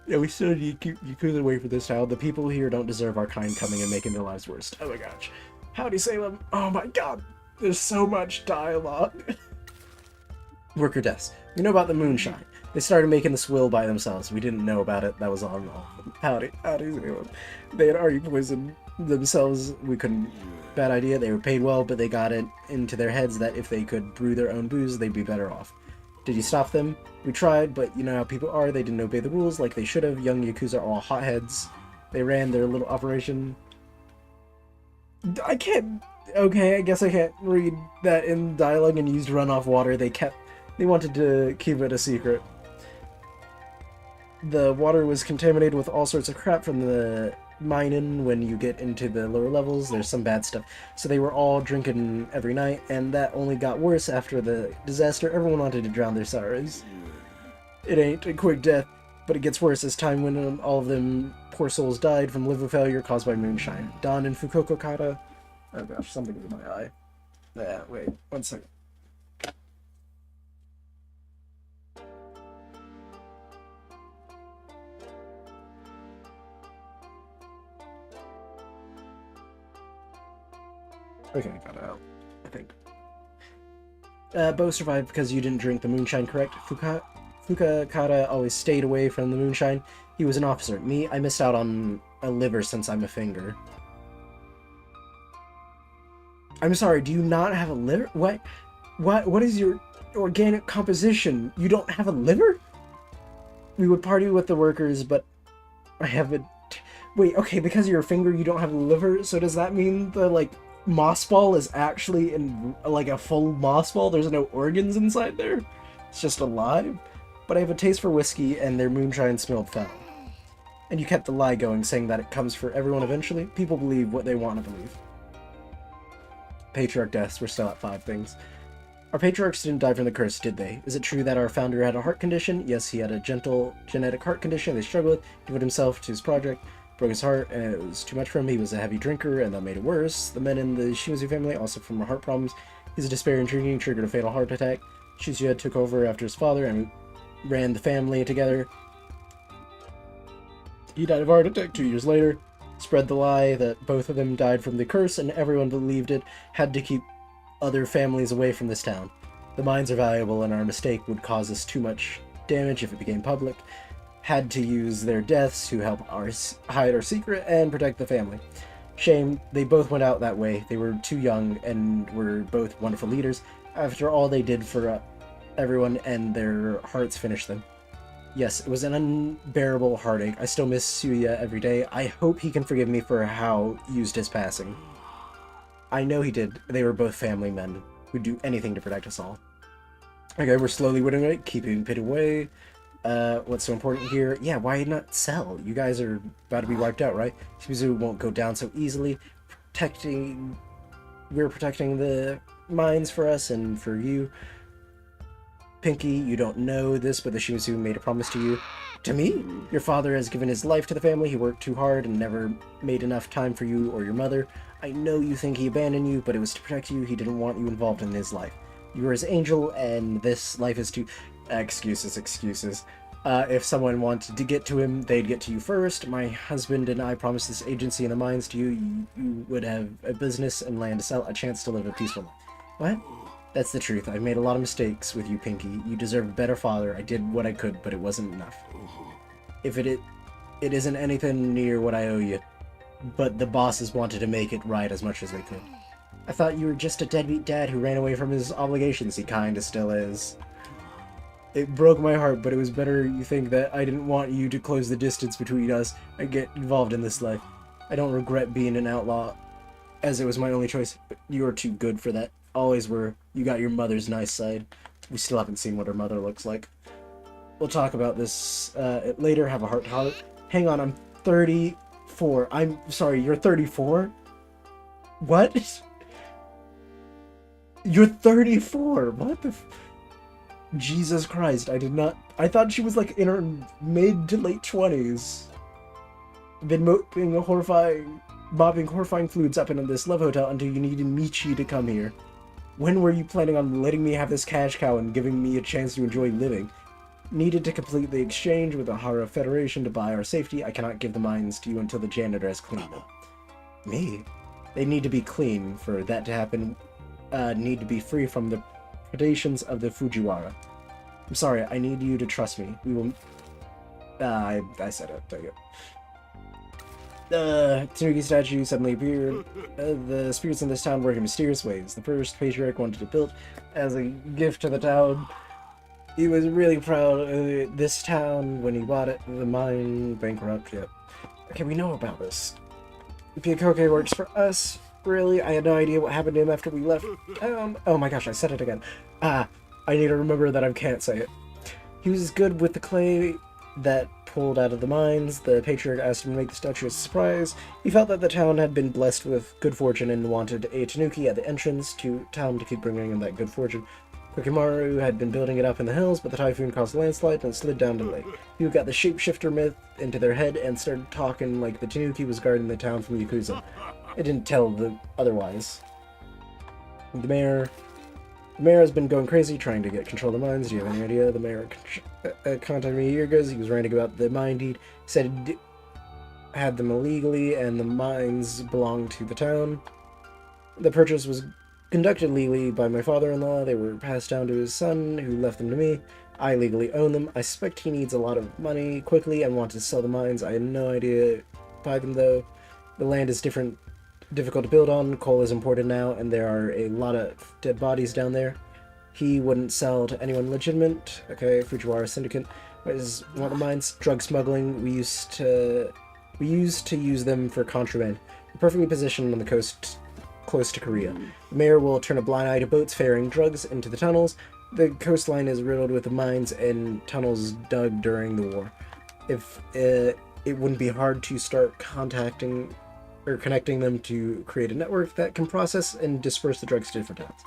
Yeah, we still need to keep Yakuza away from this town. The people here don't deserve our kind coming and making their lives worse. Oh my gosh. Howdy, Salem. Oh my god. There's so much dialogue. Worker deaths. We know about the moonshine. They started making the swill by themselves. We didn't know about it. That was all. Howdy, Salem. They had already poisoned themselves. We couldn't. Bad idea. They were paid well, but they got it into their heads that if they could brew their own booze, they'd be better off. Did you stop them? We tried, but you know how people are. They didn't obey the rules like they should have. Young Yakuza are all hotheads. They ran their little operation. I can't... Okay, I guess I can't read that in dialogue and used runoff water. They wanted to keep it a secret. The water was contaminated with all sorts of crap from the mining. When you get into the lower levels, there's some bad stuff. So they were all drinking every night, and that only got worse after the disaster. Everyone wanted to drown their sorrows. It ain't a quick death, but it gets worse as time went on. All of them poor souls died from liver failure caused by moonshine. Don and Fukuoka Kata. Oh gosh, something in my eye. Yeah, wait, 1 second. Okay, got it out, I think. Bo survived because you didn't drink the moonshine, correct? Fukakata always stayed away from the moonshine. He was an officer. Me, I missed out on a liver since I'm a finger. I'm sorry, do you not have a liver? What is your organic composition? You don't have a liver? We would party with the workers, but I have a... Wait, okay, because of your finger you don't have a liver, so does that mean the, like, moss ball is actually in, like, a full moss ball? There's no organs inside there? It's just alive? But I have a taste for whiskey, and their moonshine smelled foul. And you kept the lie going, saying that it comes for everyone eventually. People believe what they want to believe. Patriarch deaths, we're still at 5 things. Our patriarchs didn't die from the curse, did they? Is it true that our founder had a heart condition? Yes, he had a gentle genetic heart condition they struggled with. He devoted himself to his project, broke his heart, and it was too much for him. He was a heavy drinker, and that made it worse. The men in the Shimazu family also from heart problems. His despair and drinking triggered a fatal heart attack. Shizuya took over after his father and ran the family together. He died of a heart attack 2 years later. Spread the lie that both of them died from the curse, and everyone believed it. Had to keep other families away from this town. The mines are valuable, and our mistake would cause us too much damage if it became public. Had to use their deaths to help hide our secret and protect the family. Shame, they both went out that way. They were too young and were both wonderful leaders. After all they did for everyone, and their hearts finished them. Yes, it was an unbearable heartache. I still miss Suya every day. I hope he can forgive me for how used his passing. I know he did. They were both family men who'd do anything to protect us all. Okay, we're slowly whittling away, keeping Pit away. What's so important here? Yeah, why not sell? You guys are about to be wiped out, right? Shibuzu won't go down so easily. We're protecting the mines for us and for you. Pinky, you don't know this, but the Shibuzu made a promise to you. To me? Your father has given his life to the family. He worked too hard and never made enough time for you or your mother. I know you think he abandoned you, but it was to protect you. He didn't want you involved in his life. You were his angel, and this life is too... Excuses. If someone wanted to get to him, they'd get to you first. My husband and I promised this agency and the mines to you. You would have a business and land to sell, a chance to live a peaceful life. What? That's the truth. I've made a lot of mistakes with you, Pinky. You deserve a better father. I did what I could, but it wasn't enough. If it isn't anything near what I owe you, but the bosses wanted to make it right as much as they could. I thought you were just a deadbeat dad who ran away from his obligations. He kinda still is. It broke my heart, but it was better you think that I didn't want you to close the distance between us and get involved in this life. I don't regret being an outlaw, as it was my only choice, but you are too good for that. Always were. You got your mother's nice side. We still haven't seen what her mother looks like. We'll talk about this later. Have a heart-to-heart. Hang on, I'm 34. I'm sorry, you're 34? What? You're 34! What the Jesus Christ, I did not... I thought she was like in her mid to late 20s. Been mopping horrifying fluids up in this love hotel until you needed Michi to come here. When were you planning on letting me have this cash cow and giving me a chance to enjoy living? Needed to complete the exchange with the Hara Federation to buy our safety. I cannot give the mines to you until the janitor has cleaned them. Me? They need to be clean for that to happen. Need to be free from the predations of the Fujiwara. I'm sorry, I need you to trust me. We will... I said it. There you go. The Tanuki statue suddenly appeared. The spirits in this town work in mysterious ways. The first patriarch wanted it built as a gift to the town. He was really proud of this town when he bought it. The mine bankrupt, yep. Okay, we know about this. Piakoke works for us. Really? I had no idea what happened to him after we left. Oh my gosh, I said it again. I need to remember that I can't say it. He was good with the clay that pulled out of the mines. The patriarch asked him to make the statue as a surprise. He felt that the town had been blessed with good fortune and wanted a tanuki at the entrance to town to keep bringing in that good fortune. Kokimaru had been building it up in the hills, but the typhoon caused a landslide and it slid down to the lake. He got the shapeshifter myth into their head and started talking like the tanuki was guarding the town from Yakuza. It didn't tell the otherwise. The mayor has been going crazy trying to get control of the mines. Do you have any idea? The mayor contacted me a year ago. He was ranting about the mine deed. He said he had them illegally and the mines belonged to the town. The purchase was conducted legally by my father-in-law. They were passed down to his son, who left them to me. I legally own them. I suspect he needs a lot of money quickly and wanted to sell the mines. I had no idea to buy them, though. The land is difficult to build on. Coal is imported now, and there are a lot of dead bodies down there. He wouldn't sell to anyone legitimate. Okay, Fujiwara Syndicate. What is one of the mines? Drug smuggling. We used to We used to use them for contraband. We're perfectly positioned on the coast close to Korea. The mayor will turn a blind eye to boats ferrying drugs into the tunnels. The coastline is riddled with mines and tunnels dug during the war. If it wouldn't be hard to start contacting or connecting them to create a network that can process and disperse the drugs to different towns.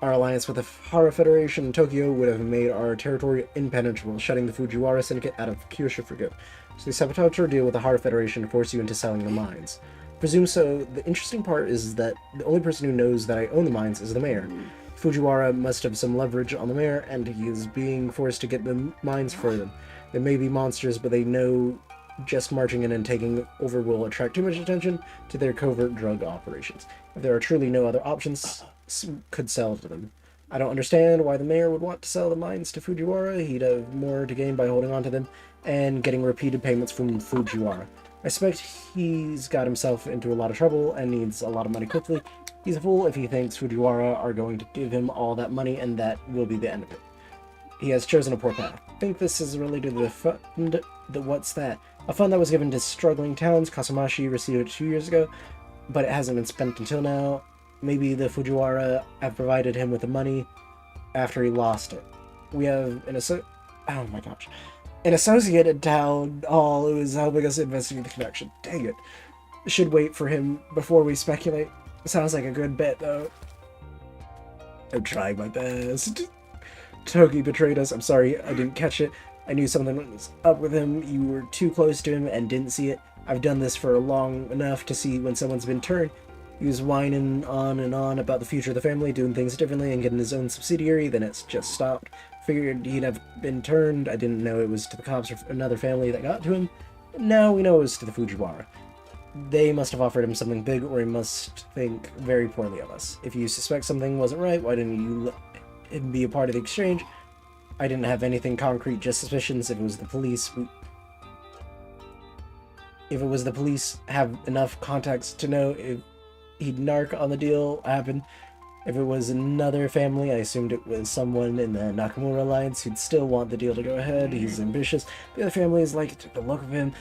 Our alliance with the Hara Federation in Tokyo would have made our territory impenetrable, shutting the Fujiwara syndicate out of Kyushu for good. So they sabotage our deal with the Hara Federation to force you into selling the mines. Presume so. The interesting part is that the only person who knows that I own the mines is the mayor. Fujiwara must have some leverage on the mayor, and he is being forced to get the mines for them. They may be monsters, but they know just marching in and taking over will attract too much attention to their covert drug operations. If there are truly no other options, could sell to them. I don't understand why the mayor would want to sell the mines to Fujiwara. He'd have more to gain by holding on to them and getting repeated payments from Fujiwara. I suspect he's got himself into a lot of trouble and needs a lot of money quickly. He's a fool if he thinks Fujiwara are going to give him all that money and that will be the end of it. He has chosen a poor path. I think this is related to the fund. What's that? A fund that was given to struggling towns. Kasumashi received it 2 years ago, but it hasn't been spent until now. Maybe the Fujiwara have provided him with the money after he lost it. We have an associate in town hall who is helping us investigate the connection. Dang it. Should wait for him before we speculate. Sounds like a good bet, though. I'm trying my best. Toki betrayed us. I'm sorry, I didn't catch it. I knew something was up with him. You were too close to him and didn't see it. I've done this for long enough to see when someone's been turned. He was whining on and on about the future of the family, doing things differently and getting his own subsidiary, then it's just stopped. Figured he'd have been turned. I didn't know it was to the cops or another family that got to him. Now we know it was to the Fujiwara. They must have offered him something big, or he must think very poorly of us. If you suspect something wasn't right, why didn't you let him be a part of the exchange? I didn't have anything concrete, just suspicions. If it was the police, have enough contacts to know if he'd narc on the deal happened. If it was another family, I assumed it was someone in the Nakamura Alliance who'd still want the deal to go ahead. He's ambitious. The other families liked the look of him.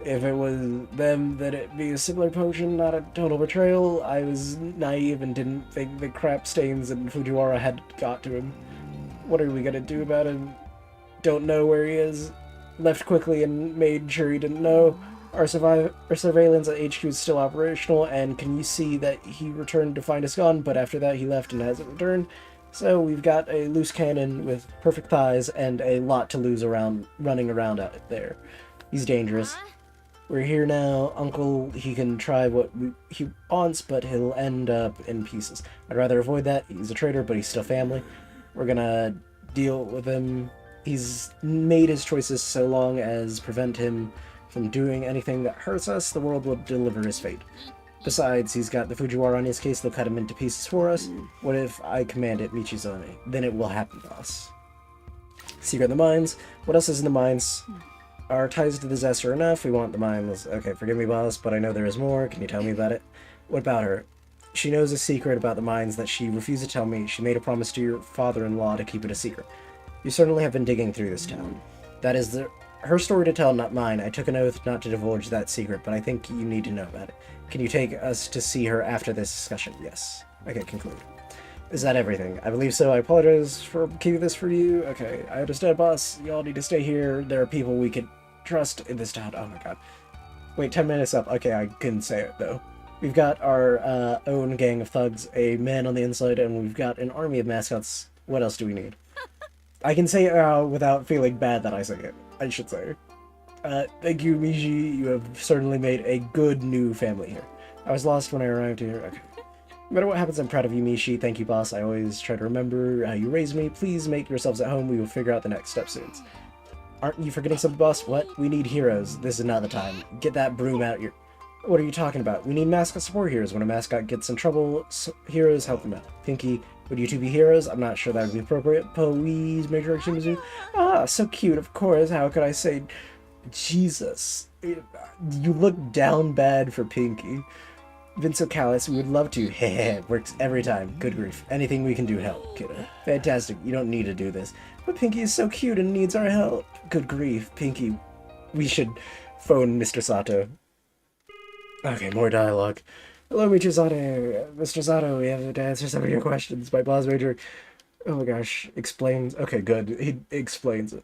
If it was them, then it'd be a similar potion, not a total betrayal. I was naive and didn't think the crap stains and Fujiwara had got to him. What are we gonna do about him? Don't know where he is. Left quickly and made sure he didn't know. Our surveillance at HQ is still operational, and can you see that he returned to find us gone, but after that he left and hasn't returned? So we've got a loose cannon with perfect thighs and a lot to lose running around out there. He's dangerous. We're here now, Uncle. He can try what he wants, but he'll end up in pieces. I'd rather avoid that. He's a traitor, but he's still family. We're gonna deal with him. He's made his choices so long as prevent him from doing anything that hurts us. The world will deliver his fate. Besides, he's got the Fujiwara on his case. They'll cut him into pieces for us. What if I command it, Michizane? Then it will happen, boss. Secret in the mines. What else is in the mines? Our ties to the disaster are enough. We want the mines. Okay, forgive me, boss, but I know there is more. Can you tell me about it? What about her? She knows a secret about the mines that she refused to tell me. She made a promise to your father-in-law to keep it a secret. You certainly have been digging through this town. That is her story to tell, not mine. I took an oath not to divulge that secret, but I think you need to know about it. Can you take us to see her after this discussion? Yes. Okay, conclude. Is that everything? I believe so. I apologize for keeping this for you. Okay, I understand, boss. Y'all need to stay here. There are people we could trust in this town. Oh my god. Wait, 10 minutes up. Okay, I couldn't say it, though. We've got our own gang of thugs, a man on the inside, and we've got an army of mascots. What else do we need? I can say it without feeling bad that I say it, I should say. Thank you, Miji. You have certainly made a good new family here. I was lost when I arrived here. Okay. No matter what happens, I'm proud of you, Mishi. Thank you, boss. I always try to remember how you raised me. Please make yourselves at home. We will figure out the next step soon. Aren't you forgetting something, boss? What? We need heroes. This is not the time. Get that broom out your... What are you talking about? We need mascot support heroes. When a mascot gets in trouble, heroes help them out. Pinky, would you two be heroes? I'm not sure that would be appropriate. Please, Major Shimazu. Ah, so cute, of course. How could I say... Jesus. You look down bad for Pinky. Been so callous, we would love to. Heh, works every time. Good grief. Anything we can do to help, kiddo. Fantastic, you don't need to do this. But Pinky is so cute and needs our help. Good grief, Pinky. We should phone Mr. Sato. Okay, more dialogue. Hello, Mr. Zato. Mr. Zato, we have to answer some of your questions. My boss major, oh my gosh, explains. Okay, good. He explains it.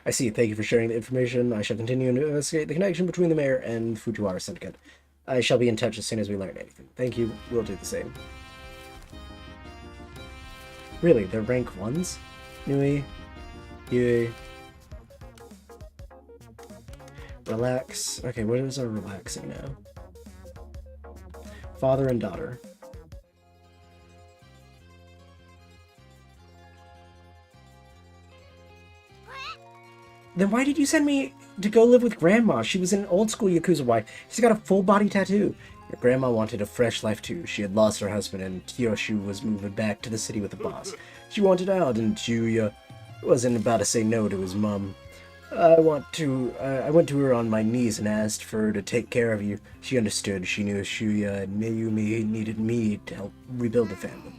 I see. Thank you for sharing the information. I shall continue to investigate the connection between the mayor and Fujiwara Syndicate. I shall be in touch as soon as we learn anything. Thank you. We'll do the same. Really, they're rank 1s? Nui, Yui. Relax. Okay, what is our relaxing now? Father and daughter. Then why did you send me to go live with Grandma? She was an old school Yakuza wife. She's got a full body tattoo. Your grandma wanted a fresh life too. She had lost her husband and Kiyoshi was moving back to the city with the boss. She wanted out and Juya wasn't about to say no to his mom. I went to her on my knees and asked for her to take care of you. She understood. She knew Shuya and Mayumi needed me to help rebuild the family.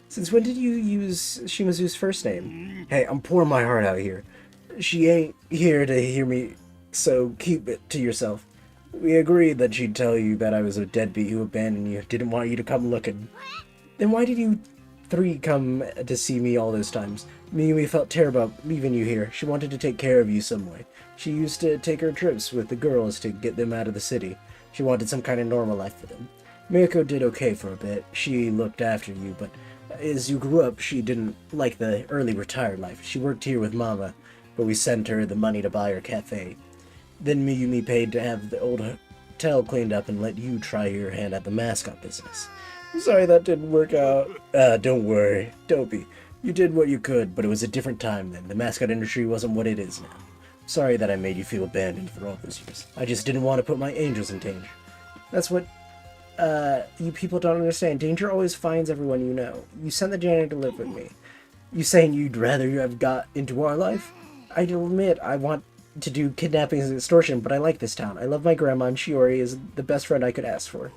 Since when did you use Shimazu's first name? Hey, I'm pouring my heart out here. She ain't here to hear me, so keep it to yourself. We agreed that she'd tell you that I was a deadbeat who abandoned you, didn't want you to come looking. Then why did you three come to see me all those times? Miyumi felt terrible about leaving you here. She wanted to take care of you some way. She used to take her trips with the girls to get them out of the city. She wanted some kind of normal life for them. Miyako did okay for a bit. She looked after you, but as you grew up, she didn't like the early retired life. She worked here with Mama, but we sent her the money to buy her cafe. Then Miyumi paid to have the old hotel cleaned up and let you try your hand at the Mascot business. I'm sorry that didn't work out. Don't worry. Don't be. You did what you could, but it was a different time then. The Mascot industry wasn't what it is now. Sorry that I made you feel abandoned for all those years. I just didn't want to put my angels in danger. That's what, you people don't understand. Danger always finds everyone you know. You sent the janitor to live with me. You saying you'd rather you have got into our life? I admit I want to do kidnappings and extortion, but I like this town. I love my grandma, and Shiori is the best friend I could ask for.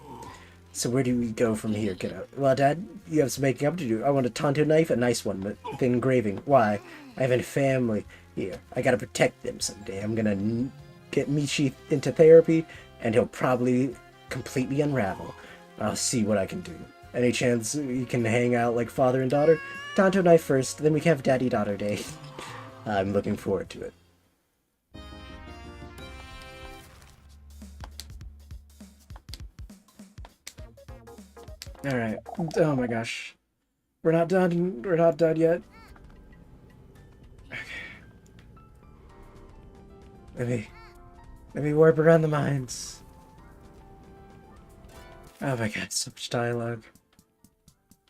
So where do we go from here, kiddo? Well, Dad, you have some making up to do. I want a Tonto knife, a nice one, but with engraving. Why? I have a family here. I gotta protect them someday. I'm gonna get Michi into therapy, and he'll probably completely unravel. I'll see what I can do. Any chance we can hang out like father and daughter? Tonto knife first, then we can have Daddy-Daughter Day. I'm looking forward to it. Alright. Oh my gosh. We're not done. We're not done yet. Okay. Let me warp around the mines. Oh my god, so much dialogue.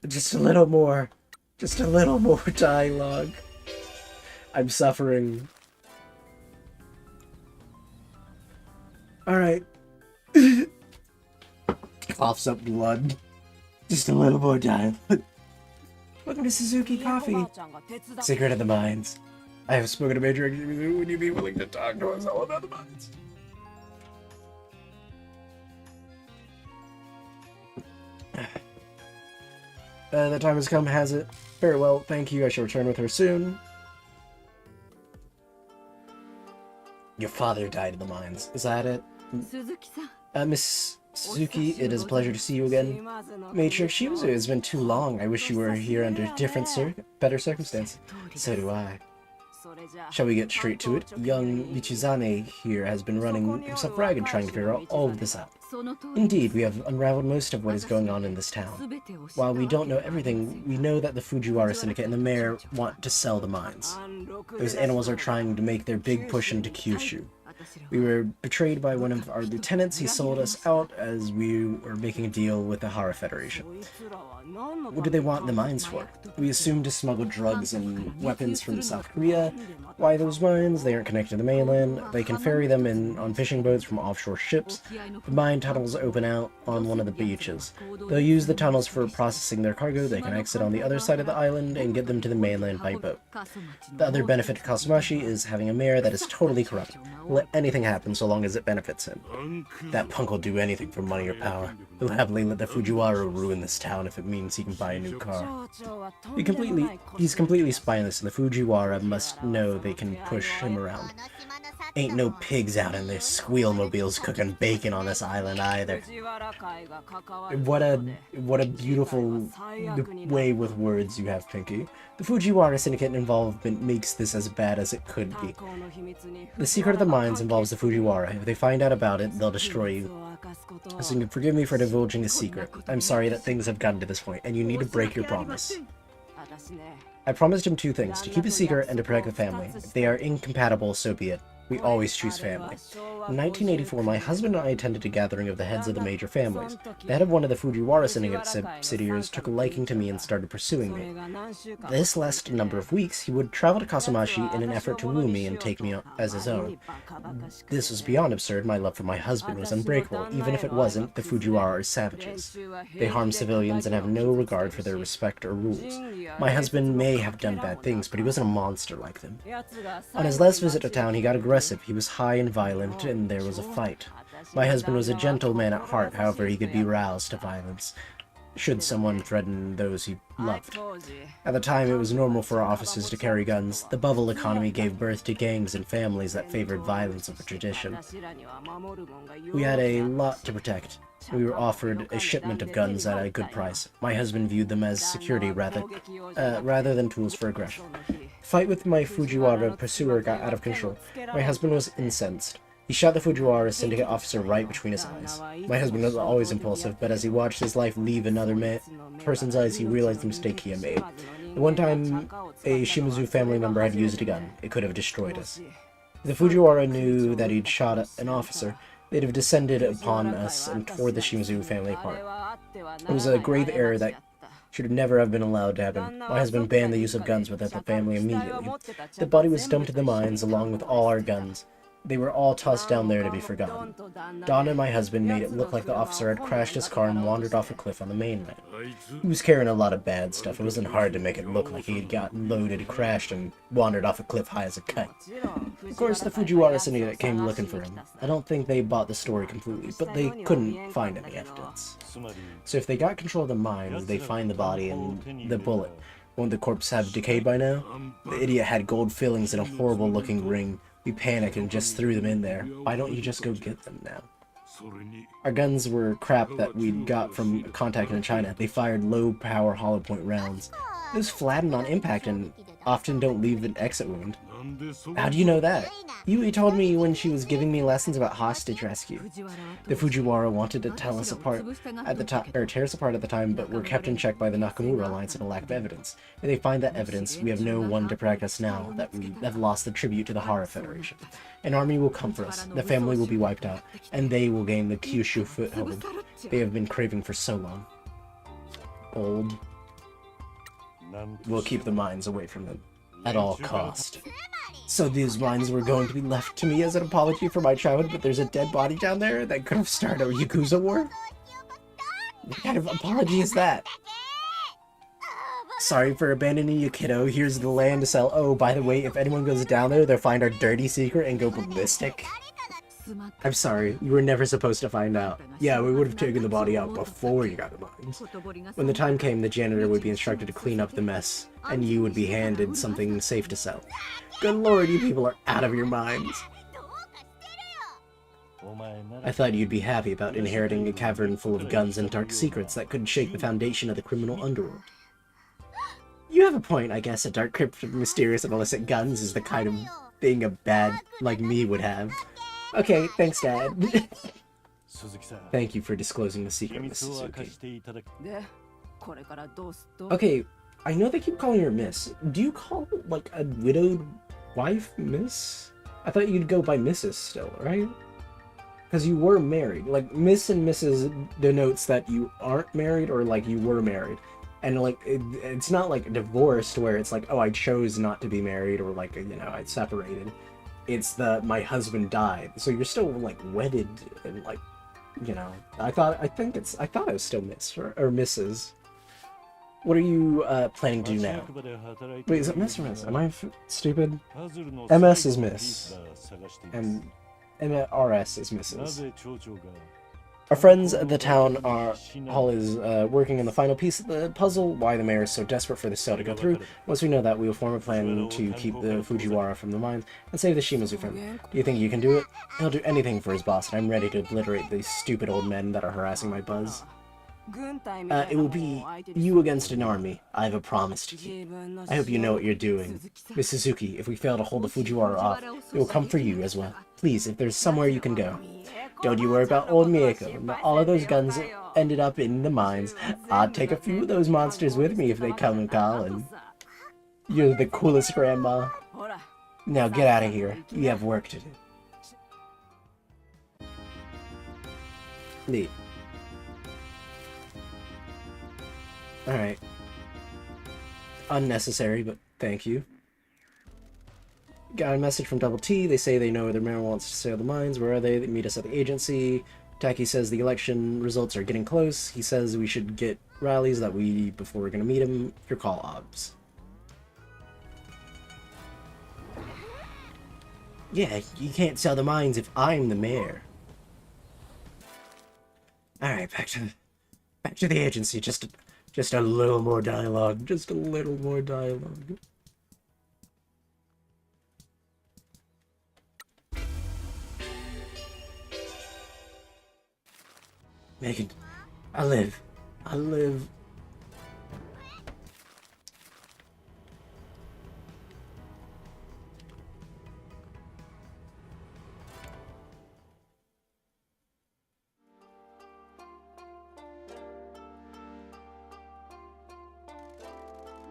Just a little more. Just a little more dialogue. I'm suffering. Alright. Coughs up blood. Just a little more dialogue. Welcome to Suzuki Coffee. Secret of the Mines. I have spoken to Major. Would you be willing to talk to us all about the mines? The time has come, has it? Very well, thank you. I shall return with her soon. Your father died in the mines. Is that it? Miss Suzuki, it is a pleasure to see you again. Matriarch Shimazu, it's been too long. I wish you were here under different better circumstances. So do I. Shall we get straight to it? Young Michizane here has been running himself ragged trying to figure all of this out. Indeed, we have unraveled most of what is going on in this town. While we don't know everything, we know that the Fujiwara Syndicate and the mayor want to sell the mines. Those animals are trying to make their big push into Kyushu. We were betrayed by one of our lieutenants. He sold us out as we were making a deal with the Hara Federation. What do they want the mines for? We assumed to smuggle drugs and weapons from South Korea. Why those mines? They aren't connected to the mainland. They can ferry them in on fishing boats from offshore ships. The mine tunnels open out on one of the beaches. They'll use the tunnels for processing their cargo. They can exit on the other side of the island and get them to the mainland by boat. The other benefit to Kasumashi is having a mayor that is totally corrupt. Let anything happen so long as it benefits him. That punk will do anything for money or power. He'll happily let the Fujiwara ruin this town if it means he can buy a new car. He's completely spineless, and the Fujiwara must know they can push him around. Ain't no pigs out in their squeal-mobiles cooking bacon on this island either. What a beautiful way with words you have, Pinky. The Fujiwara syndicate involvement makes this as bad as it could be. The secret of the mines involves the Fujiwara. If they find out about it, they'll destroy you. So forgive me for divulging a secret. I'm sorry that things have gotten to this point, and you need to break your promise. I promised him 2 things, to keep a secret and to protect the family. If they are incompatible, so be it. We always choose family. In 1984, my husband and I attended a gathering of the heads of the major families. The head of one of the Fujiwara syndicate subsidiaries took a liking to me and started pursuing me. This last number of weeks, he would travel to Kasumashi in an effort to woo me and take me as his own. This was beyond absurd. My love for my husband was unbreakable. Even if it wasn't, the Fujiwara are savages. They harm civilians and have no regard for their respect or rules. My husband may have done bad things, but he wasn't a monster like them. On his last visit to town, he got aggressive. He was high and violent, and there was a fight. My husband was a gentle man at heart, however, he could be roused to violence should someone threaten those he loved. At the time, it was normal for our officers to carry guns. The bubble economy gave birth to gangs and families that favored violence over tradition. We had a lot to protect. We were offered a shipment of guns at a good price. My husband viewed them as security rather than tools for aggression. Fight with my Fujiwara pursuer got out of control. My husband was incensed. He shot the Fujiwara syndicate officer right between his eyes. My husband was always impulsive, but as he watched his life leave another person's eyes, he realized the mistake he had made. The one time a Shimazu family member had used a gun, it could have destroyed us. If the Fujiwara knew that he'd shot an officer, they'd have descended upon us and tore the Shimazu family apart. It was a grave error that should never have been allowed to happen. My husband banned the use of guns within the family immediately. The body was dumped in the mines along with all our guns. They were all tossed down there to be forgotten. Don and my husband made it look like the officer had crashed his car and wandered off a cliff on the mainland. He was carrying a lot of bad stuff. It wasn't hard to make it look like he had gotten loaded, crashed, and wandered off a cliff high as a kite. Of course, the Fujiwara syndicate came looking for him. I don't think they bought the story completely, but they couldn't find any evidence. So if they got control of the mines, they find the body and the bullet. Won't the corpse have decayed by now? The idiot had gold fillings in a horrible-looking ring. We panicked and just threw them in there. Why don't you just go get them now? Our guns were crap that we'd got from contacting in China. They fired low-power hollow-point rounds. Those flatten on impact and often don't leave an exit wound. How do you know that? Yui told me when she was giving me lessons about hostage rescue. The Fujiwara wanted to tell us apart at the time, or tear us apart at the time, but were kept in check by the Nakamura Alliance and a lack of evidence. If they find that evidence, we have no one to protect us now that we have lost the tribute to the Hara Federation. An army will come for us, the family will be wiped out, and they will gain the Kyushu foothold they have been craving for so long. Old. We'll keep the mines away from them at all cost. So these mines were going to be left to me as an apology for my childhood, but there's a dead body down there that could have started a Yakuza war? What kind of apology is that? Sorry for abandoning you, kiddo. Here's the land to sell. Oh, by the way, if anyone goes down there, they'll find our dirty secret and go ballistic. I'm sorry, you were never supposed to find out. Yeah, we would have taken the body out before you got the mines. When the time came, the janitor would be instructed to clean up the mess, and you would be handed something safe to sell. Good lord, you people are out of your minds. I thought you'd be happy about inheriting a cavern full of guns and dark secrets that could shake the foundation of the criminal underworld. You have a point, I guess. A dark crypt of mysterious and illicit guns is the kind of thing a bad like me would have. Okay, thanks, Dad. Thank you for disclosing the secret, Mrs. Suzuki. Okay, I know they keep calling her Miss. Do you call, like, a widowed wife Miss? I thought you'd go by Mrs. still, right? Because you were married. Like, Miss and Mrs. denotes that you aren't married or, like, you were married. And, like, it's not, like, divorced where it's like, oh, I chose not to be married or, like, you know, I separated. It's my husband died. So you're still, like, wedded and, like, you know. I thought it was still Miss or Mrs. What are you planning to do now? Wait, is it Miss or Miss? Am I stupid? MS is Miss. And RS is Mrs. Our friends at the town hall is working on the final piece of the puzzle, why the mayor is so desperate for the sale to go through. Once we know that, we will form a plan to keep the Fujiwara from the mines and save the Shimazu family. Do you think you can do it? He'll do anything for his boss, and I'm ready to obliterate these stupid old men that are harassing my buzz. It will be you against an army. I have a promise to keep. I hope you know what you're doing. Miss Suzuki, if we fail to hold the Fujiwara off, it will come for you as well. Please, if there's somewhere you can go. Don't you worry about old Mieko. All of those guns ended up in the mines. I'd take a few of those monsters with me if they come and calling. You're the coolest grandma. Now get out of here. You have work to do. Neat. Alright. Unnecessary, but thank you. Got a message from Double T. They say they know their mayor wants to sail the mines. Where are they? They meet us at the agency. Taki says the election results are getting close. He says we should get rallies before we're gonna meet him. Your call, Obs. Yeah, you can't sell the mines if I'm the mayor. Alright, back to the agency. Just a little more dialogue. Just a little more dialogue. Megan, I live.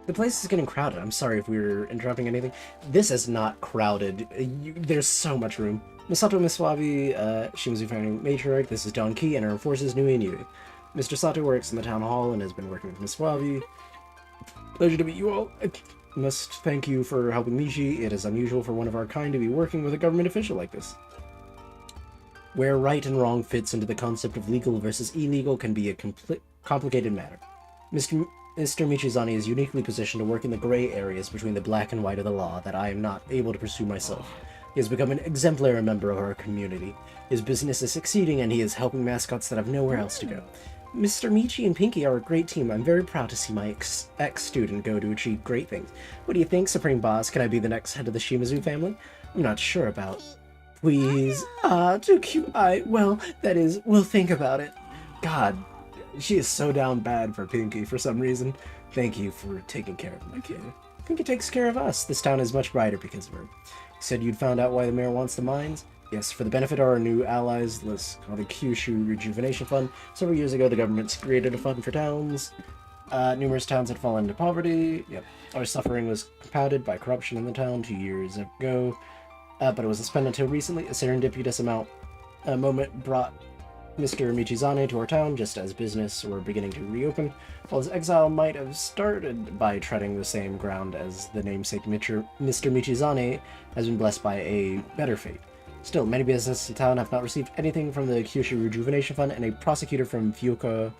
The place is getting crowded. I'm sorry if we were interrupting anything. This is not crowded. There's so much room. Misato Miswabi, Shimazu family matriarch. This is Don Key and her forces Nui and Yui. Mr. Sato works in the town hall and has been working with Miswabi. Pleasure to meet you all. I must thank you for helping Michi. It is unusual for one of our kind to be working with a government official like this. Where right and wrong fits into the concept of legal versus illegal can be a complicated matter. Mr. Michizani is uniquely positioned to work in the gray areas between the black and white of the law that I am not able to pursue myself. He has become an exemplary member of our community. His business is succeeding and he is helping mascots that have nowhere else to go. Mr. Michi and Pinky are a great team. I'm very proud to see my ex-student go to achieve great things. What do you think, Supreme Boss? Can I be the next head of the Shimazu family? I'm not sure about... Please. Too cute. Well, that is, we'll think about it. God, she is so down bad for Pinky for some reason. Thank you for taking care of my kid. Pinky takes care of us. This town is much brighter because of her. You said you'd found out why the mayor wants the mines? Yes, for the benefit of our new allies, let's call the Kyushu Rejuvenation Fund. Several years ago, the government created a fund for towns. Numerous towns had fallen into poverty. Yep. Our suffering was compounded by corruption in the town 2 years ago. But it wasn't spent until recently. A serendipitous moment brought Mr. Michizane to our town, just as business were beginning to reopen. While his exile might have started by treading the same ground as the namesake Mr. Michizane has been blessed by a better fate. Still, many businesses in town have not received anything from the Kyushu Rejuvenation Fund, and a prosecutor from Fukuoka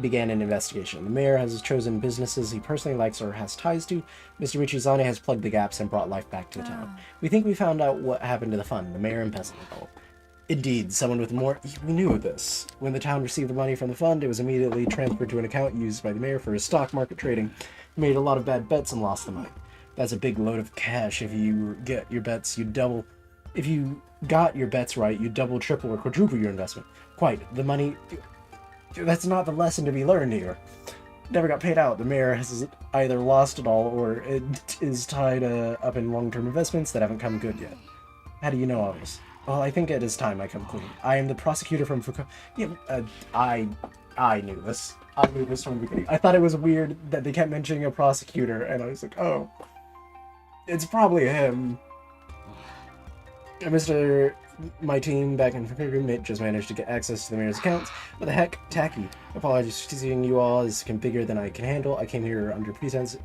began an investigation. The mayor has chosen businesses he personally likes or has ties to. Mr. Michizane has plugged the gaps and brought life back to the town. We think we found out what happened to the fund, the mayor and peasant level. Indeed, someone with more... We knew this. When the town received the money from the fund, it was immediately transferred to an account used by the mayor for his stock market trading. He made a lot of bad bets and lost the money. That's a big load of cash. If you get your bets, you double... If you got your bets right, you double, triple, or quadruple your investment. Quite. The money... That's not the lesson to be learned here. Never got paid out. The mayor has either lost it all or it is tied up in long-term investments that haven't come good yet. How do you know all this? Well, I think it is time I come clean. I am the prosecutor from Fukuoka. Yeah, I knew this. I knew this from the beginning. I thought it was weird that they kept mentioning a prosecutor, and I was like, oh, it's probably him. My team back in Fukuoka just managed to get access to the mayor's accounts. What the heck? Tacky. Apologies for seeing you all is bigger than I can handle. I came here under pretense.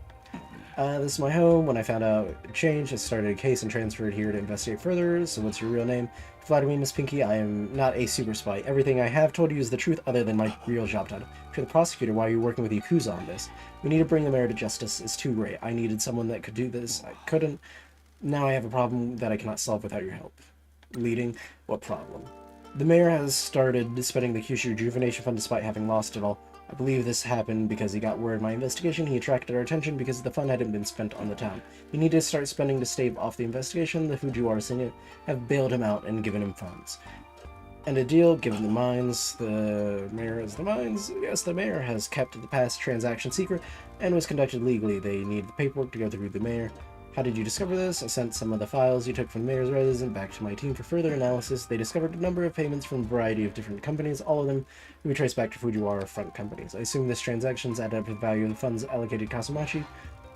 This is my home. When I found out it changed, I started a case and transferred here to investigate further. So what's your real name? Flatter me, Miss Pinky. I am not a super spy. Everything I have told you is the truth other than my real job title. If you're the prosecutor, why are you working with Yakuza on this? We need to bring the mayor to justice. It's too great. I needed someone that could do this. I couldn't. Now I have a problem that I cannot solve without your help. Leading? What problem? The mayor has started spending the Kyushu Rejuvenation Fund despite having lost it all. I believe this happened because he got word of my investigation. He attracted our attention because the fund hadn't been spent on the town. He needed to start spending to stave off the investigation. The Fujiwara Senate have bailed him out and given him funds. And a deal, given the mines. The mayor has the mines. Yes, the mayor has kept the past transaction secret and was conducted legally. They need the paperwork to go through the mayor. How did you discover this? I sent some of the files you took from the mayor's residence back to my team for further analysis. They discovered a number of payments from a variety of different companies, all of them we traced back to Fujiwara front companies. I assume this transactions added up to the value of the funds allocated Kasumachi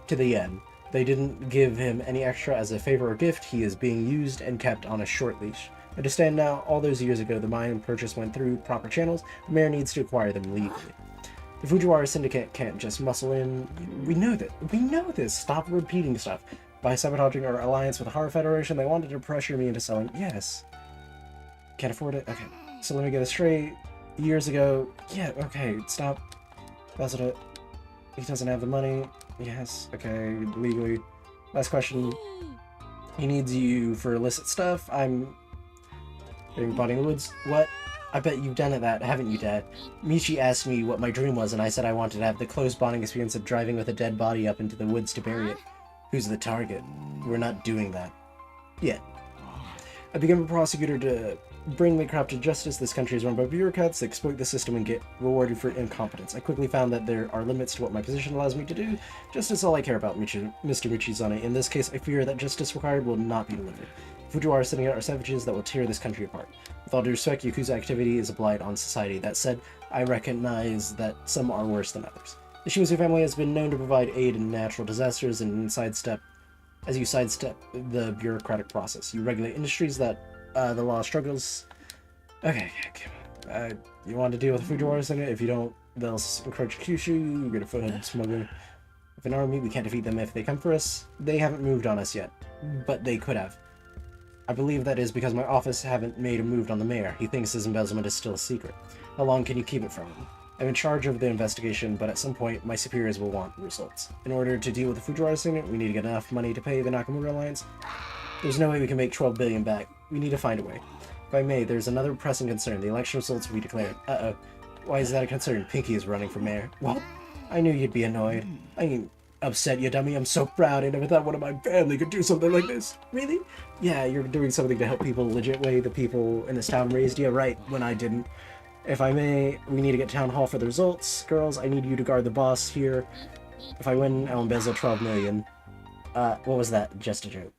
to the yen. They didn't give him any extra as a favor or gift. He is being used and kept on a short leash. I understand now, all those years ago, the mine purchase went through proper channels. The mayor needs to acquire them legally. The Fujiwara Syndicate can't just muscle in. We know that. We know this. Stop repeating stuff. By sabotaging our alliance with the Horror Federation, they wanted to pressure me into selling. Yes. Can't afford it? Okay. So let me get this straight. Years ago. Yeah, okay. Stop. That's it. He doesn't have the money. Yes. Okay. Legally. Last question. He needs you for illicit stuff. I'm getting body in the woods. What? I bet you've done that, haven't you, Dad? Michi asked me what my dream was, and I said I wanted to have the close bonding experience of driving with a dead body up into the woods to bury it. Who's the target? We're not doing that. Yet. I became a prosecutor to bring the crop to justice. This country is run by bureaucrats that exploit the system and get rewarded for incompetence. I quickly found that there are limits to what my position allows me to do. Justice is all I care about, Mr. Michizane. In this case, I fear that justice required will not be delivered. Fujiwara sending out are savages that will tear this country apart. With all due respect, Yakuza activity is a blight on society. That said, I recognize that some are worse than others. The Shimizu family has been known to provide aid in natural disasters and sidestep the bureaucratic process. You regulate industries that the law struggles. Okay. You want to deal with the Fujiwara Senate? If you don't, they'll encroach Kyushu. You get a foothold smuggler. With an army, we can't defeat them if they come for us. They haven't moved on us yet, but they could have. I believe that is because my office haven't made a move on the mayor. He thinks his embezzlement is still a secret. How long can you keep it from him? I'm in charge of the investigation, but at some point, my superiors will want results. In order to deal with the Fujiwara Senate, we need to get enough money to pay the Nakamura Alliance. There's no way we can make 12 billion back. We need to find a way. If I may, there's another pressing concern. The election results will be declared. Uh-oh. Why is that a concern? Pinky is running for mayor. What? I knew you'd be annoyed. I ain't upset, you dummy. I'm so proud. I never thought one of my family could do something like this. Really? Yeah, you're doing something to help people the legit way. The people in this town raised you right when I didn't. If I may, we need to get town hall for the results. Girls, I need you to guard the boss here. If I win, I'll embezzle 12 million. What was that? Just a joke.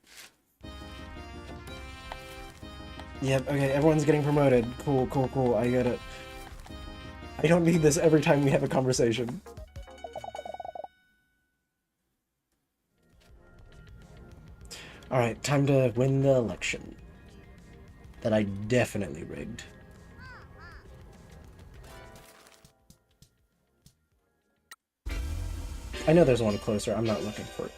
Yep, okay, everyone's getting promoted. Cool, I get it. I don't need this every time we have a conversation. Alright, time to win the election. That I definitely rigged. I know there's one closer, I'm not looking for it.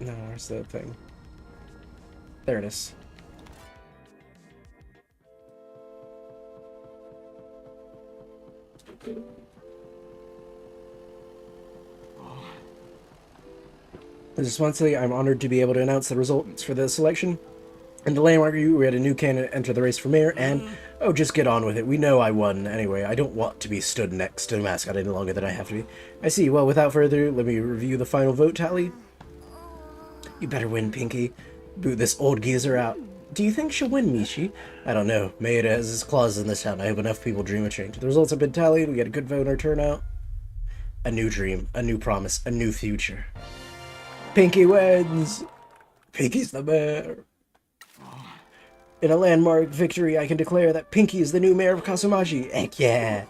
No, where's the thing? There it is. Responsibly, I'm honored to be able to announce the results for this election. In the landmark review, we had a new candidate enter the race for mayor, and oh, just get on with it. We know I won anyway. I don't want to be stood next to the Mascot any longer than I have to be. I see. Well, without further ado, let me review the final vote tally. You better win, Pinky. Boot this old geezer out. Do you think she'll win, Michi? I don't know. Mayor has his clauses in this town. I hope enough people dream a change. The results have been tallied. We got a good voter turnout. A new dream, a new promise, a new future. Pinky wins! Pinky's the mayor. In a landmark victory, I can declare that Pinky is the new mayor of Kasumachi. Heck yeah!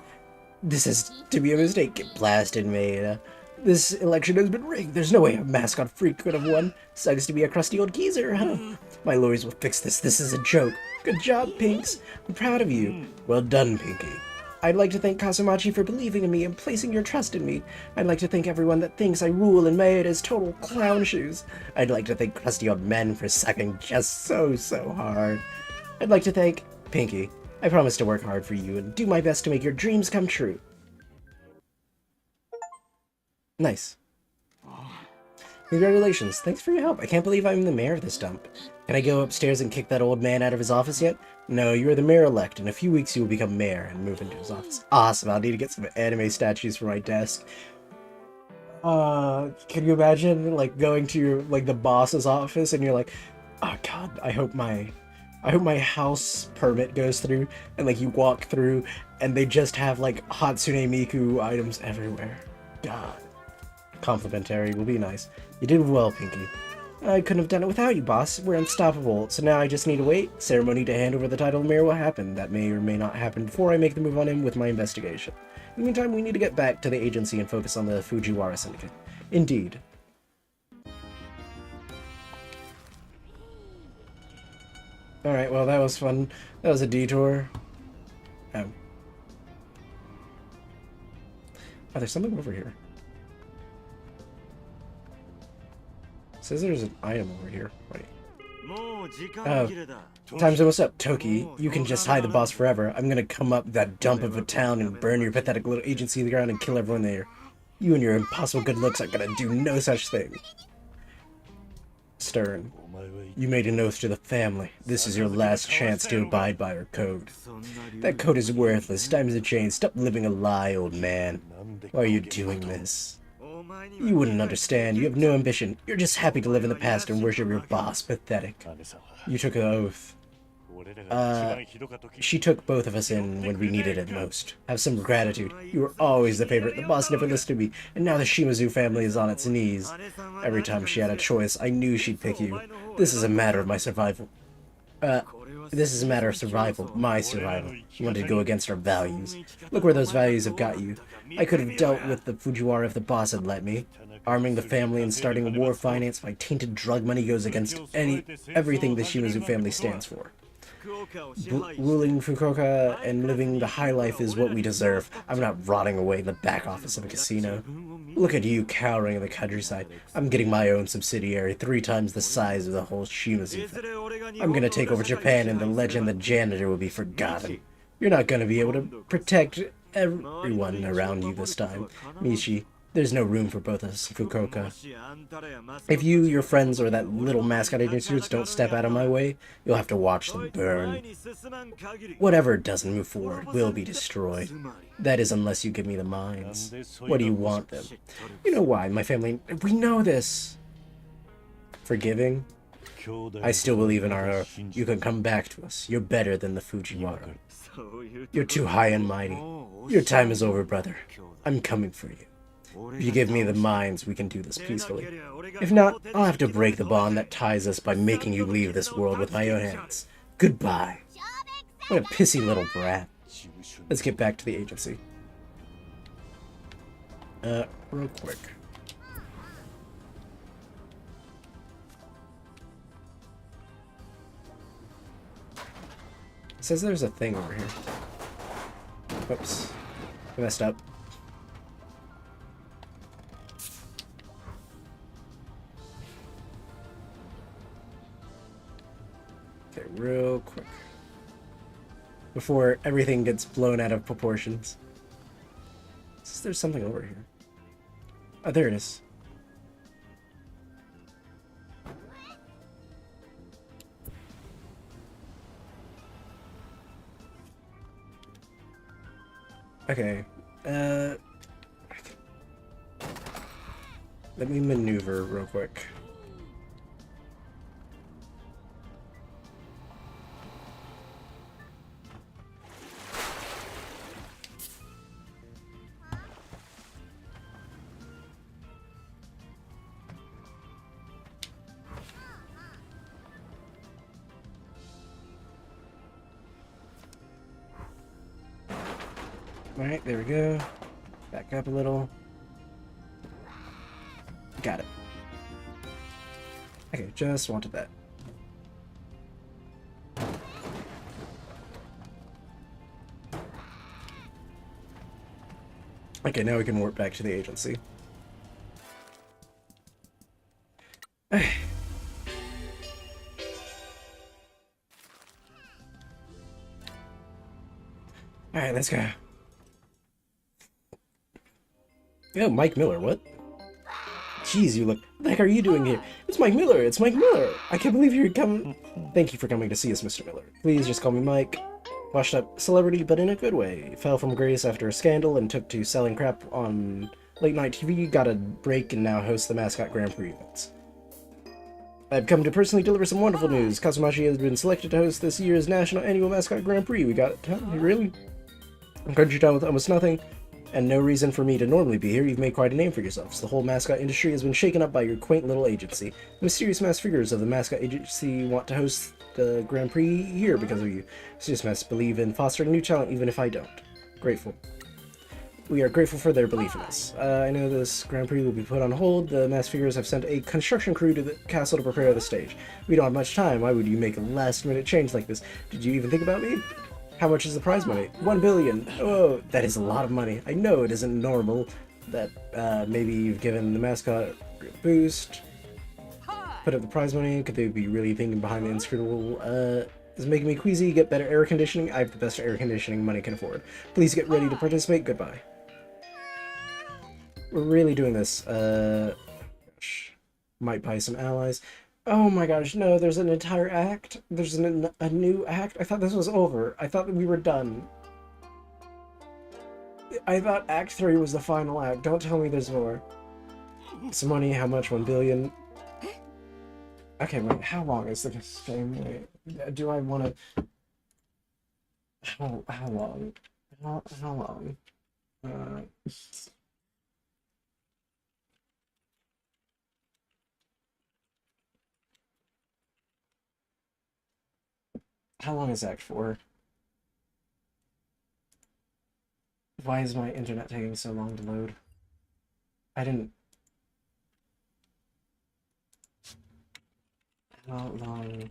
This is to be a mistake. Get blasted, mate. This election has been rigged. There's no way a mascot freak could have won. Sucks to be a crusty old geezer, huh? My lawyers will fix this. This is a joke. Good job, Pinks. I'm proud of you. Well done, Pinky. I'd like to thank Kasumachi for believing in me and placing your trust in me. I'd like to thank everyone that thinks I rule in my head as total clown shoes. I'd like to thank crusty old men for sucking just so hard. I'd like to thank Pinky. I promise to work hard for you and do my best to make your dreams come true. Nice. Congratulations. Thanks for your help. I can't believe I'm the mayor of this dump. Can I go upstairs and kick that old man out of his office yet? No, you are the mayor-elect. In a few weeks you will become mayor and move into his office. Awesome. I'll need to get some anime statues for my desk. Can you imagine, like, going to your, like, the boss's office and you're like, oh god, I hope my house permit goes through, and, like, you walk through and they just have, like, Hatsune Miku items everywhere. God. Complimentary will be nice. You did well, Pinky. I couldn't have done it without you, boss. We're unstoppable, so now I just need to wait. Ceremony to hand over the title of mayor will happen. That may or may not happen before I make the move on him with my investigation. In the meantime, we need to get back to the agency and focus on the Fujiwara Syndicate. Indeed. Alright, well, that was fun. That was a detour. Oh, there's something over here. Says there's an item over here. Wait. Time's almost up. Toki, you can just hide the boss forever. I'm gonna come up that dump of a town and burn your pathetic little agency to the ground and kill everyone there. You and your impossible good looks are gonna do no such thing. Stern, you made an oath to the family. This is your last chance to abide by our code. That code is worthless. Time's a change. Stop living a lie, old man. Why are you doing this? You wouldn't understand. You have no ambition. You're just happy to live in the past and worship your boss. Pathetic. You took an oath. She took both of us in when we needed it most. Have some gratitude. You were always the favorite. The boss never listened to me, and now the Shimazu family is on its knees. Every time she had a choice, I knew she'd pick you. This is a matter of my survival. This is a matter of survival. My survival. You wanted to go against our values. Look where those values have got you. I could have dealt with the Fujiwara if the boss had let me. Arming the family and starting a war financed by tainted drug money goes against everything the Shimazu family stands for. Ruling Fukuoka and living the high life is what we deserve. I'm not rotting away in the back office of a casino. Look at you cowering in the countryside. I'm getting my own subsidiary 3 times the size of the whole Shimazu. I'm gonna take over Japan and the legend the janitor will be forgotten. You're not gonna be able to protect everyone around you this time. Mishi, there's no room for both of us, Fukuoka. If you, your friends, or that little mascot in your suits don't step out of my way, you'll have to watch them burn. Whatever doesn't move forward will be destroyed. That is unless you give me the mines. What do you want them? You know why, my family... We know this! Forgiving? I still believe in our oath. You can come back to us. You're better than the Fujiwara. You're too high and mighty. Your time is over, brother. I'm coming for you. If you give me the mines, we can do this peacefully. If not, I'll have to break the bond that ties us by making you leave this world with my own hands. Goodbye. What a pissy little brat. Let's get back to the agency. Real quick. It says there's a thing over here. Oops. I messed up. Okay, real quick. Before everything gets blown out of proportions. It says there's something over here. Oh, there it is. Okay, let me maneuver real quick. Alright, there we go. Back up a little. Got it. Okay, just wanted that. Okay, now we can warp back to the agency. Alright, let's go. Oh, Mike Miller, what? Jeez, you look... What the heck are you doing here? It's Mike Miller! It's Mike Miller! I can't believe you're coming... Thank you for coming to see us, Mr. Miller. Please just call me Mike. Washed up celebrity, but in a good way. Fell from grace after a scandal and took to selling crap on late-night TV, got a break, and now hosts the Mascot Grand Prix events. I've come to personally deliver some wonderful news. Kazumashi has been selected to host this year's National Annual Mascot Grand Prix. We got it. Huh? Really? I'm country town with almost nothing, and no reason for me to normally be here. You've made quite a name for yourselves. The whole mascot industry has been shaken up by your quaint little agency. The mysterious masked figures of the Mascot Agency want to host the Grand Prix here because of you. Mysterious masks believe in fostering new talent even if I don't. Grateful. We are grateful for their belief in us. I know this Grand Prix will be put on hold. The masked figures have sent a construction crew to the castle to prepare the stage. We don't have much time. Why would you make a last-minute change like this? Did you even think about me? How much is the prize money? 1 billion. Oh, that is a lot of money. I know it isn't normal that maybe you've given the mascot a boost. Put up the prize money. Could they be really thinking behind the inscrutable? It's making me queasy. Get better air conditioning. I have the best air conditioning money can afford. Please get ready to participate. Goodbye. We're really doing this. Gosh. Might buy some allies. Oh my gosh, no, there's an entire act? There's a new act? I thought this was over. I thought that we were done. I thought Act 3 was the final act. Don't tell me there's more. Some money, how much? 1 billion? Okay, wait, how long is the game? Wait, do I want to... How long? How long? How long is Act 4? Why is my internet taking so long to load? I didn't... How long...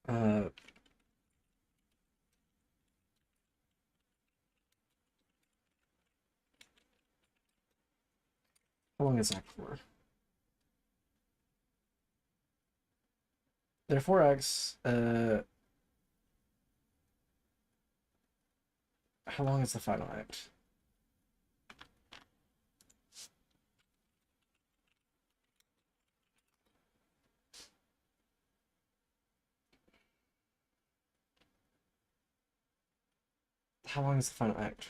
How long is Act 4? There are 4 acts, how long is the final act? How long is the final act?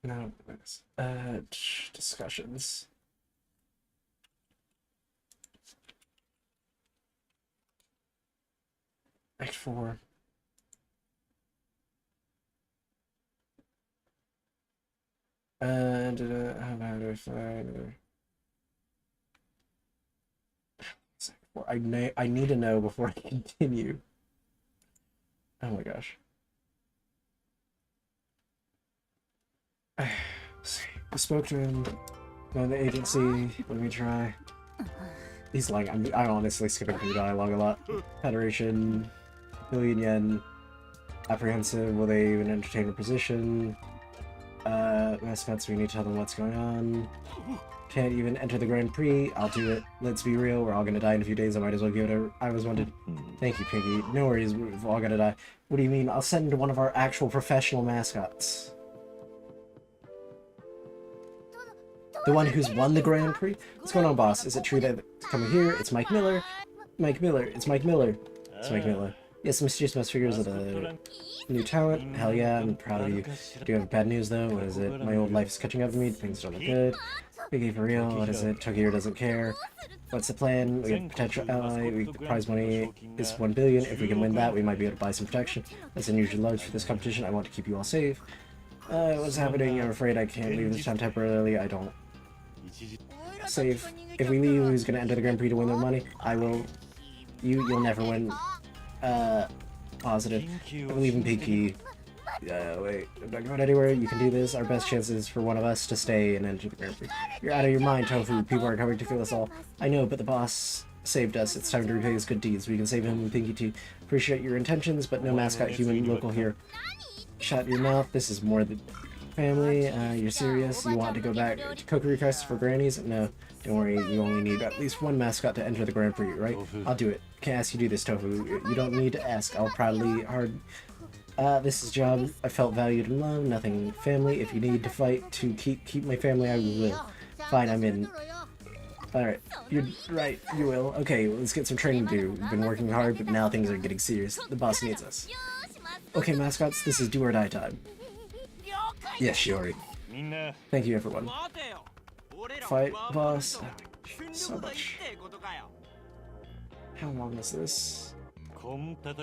No, discussions. Act 4. How do I find... I need to know before I continue. Oh my gosh. I spoke to him about the agency. Let me try. He's like, I'm honestly skipping through dialogue a lot. Federation, billion yen, apprehensive. Will they even entertain a position? Mascots, we need to tell them what's going on. Can't even enter the Grand Prix. I'll do it. Let's be real. We're all gonna die in a few days. I might as well give it a... I was wanted. Thank you, Pinky. No worries. We're all gonna die. What do you mean? I'll send one of our actual professional mascots. The one who's won the Grand Prix? What's going on, boss? Is it true that it's coming here? It's Mike Miller. Mike Miller. It's Mike Miller. It's Mike Miller. Yes, mysterious masked figures of the new talent. Hell yeah, I'm proud of you. Do you have bad news though? What is it? My old life is catching up to me. Things don't look good. Biggie for real. What is it? Tokyo doesn't care. What's the plan? We have potential ally. The prize money is 1 billion. If we can win that, we might be able to buy some protection. That's unusually large for this competition. I want to keep you all safe. What's happening? I'm afraid I can't leave this town temporarily. I don't. Safe. If we leave, who's gonna enter the Grand Prix to win the money? I will. You'll never win. Positive. I believe in Pinky. Wait, I'm not going anywhere. You can do this. Our best chances for one of us to stay and enter the Grand Prix. You're out of your mind, Tofu. People are coming to kill us all. I know, but the boss saved us. It's time to repay his good deeds. We can save him. We think you too. Appreciate your intentions, but no mascot human local here. Shut your mouth. This is more than family. You're serious? You want to go back to cookie requests for grannies? No, don't worry. You only need at least one mascot to enter the Grand Prix, right? I'll do it. Can't ask you to do this, Tofu. You don't need to ask. I'll proudly this is job. I felt valued and loved. Nothing family. If you need to fight to keep my family, I will. Fine, I'm in. Alright, you're right, you will. Okay, let's get some training to do. We've been working hard, but now things are getting serious. The boss needs us. Okay, mascots, this is do or die time. Yes, Shiori. Thank you, everyone. Fight, boss. So much. How long is this?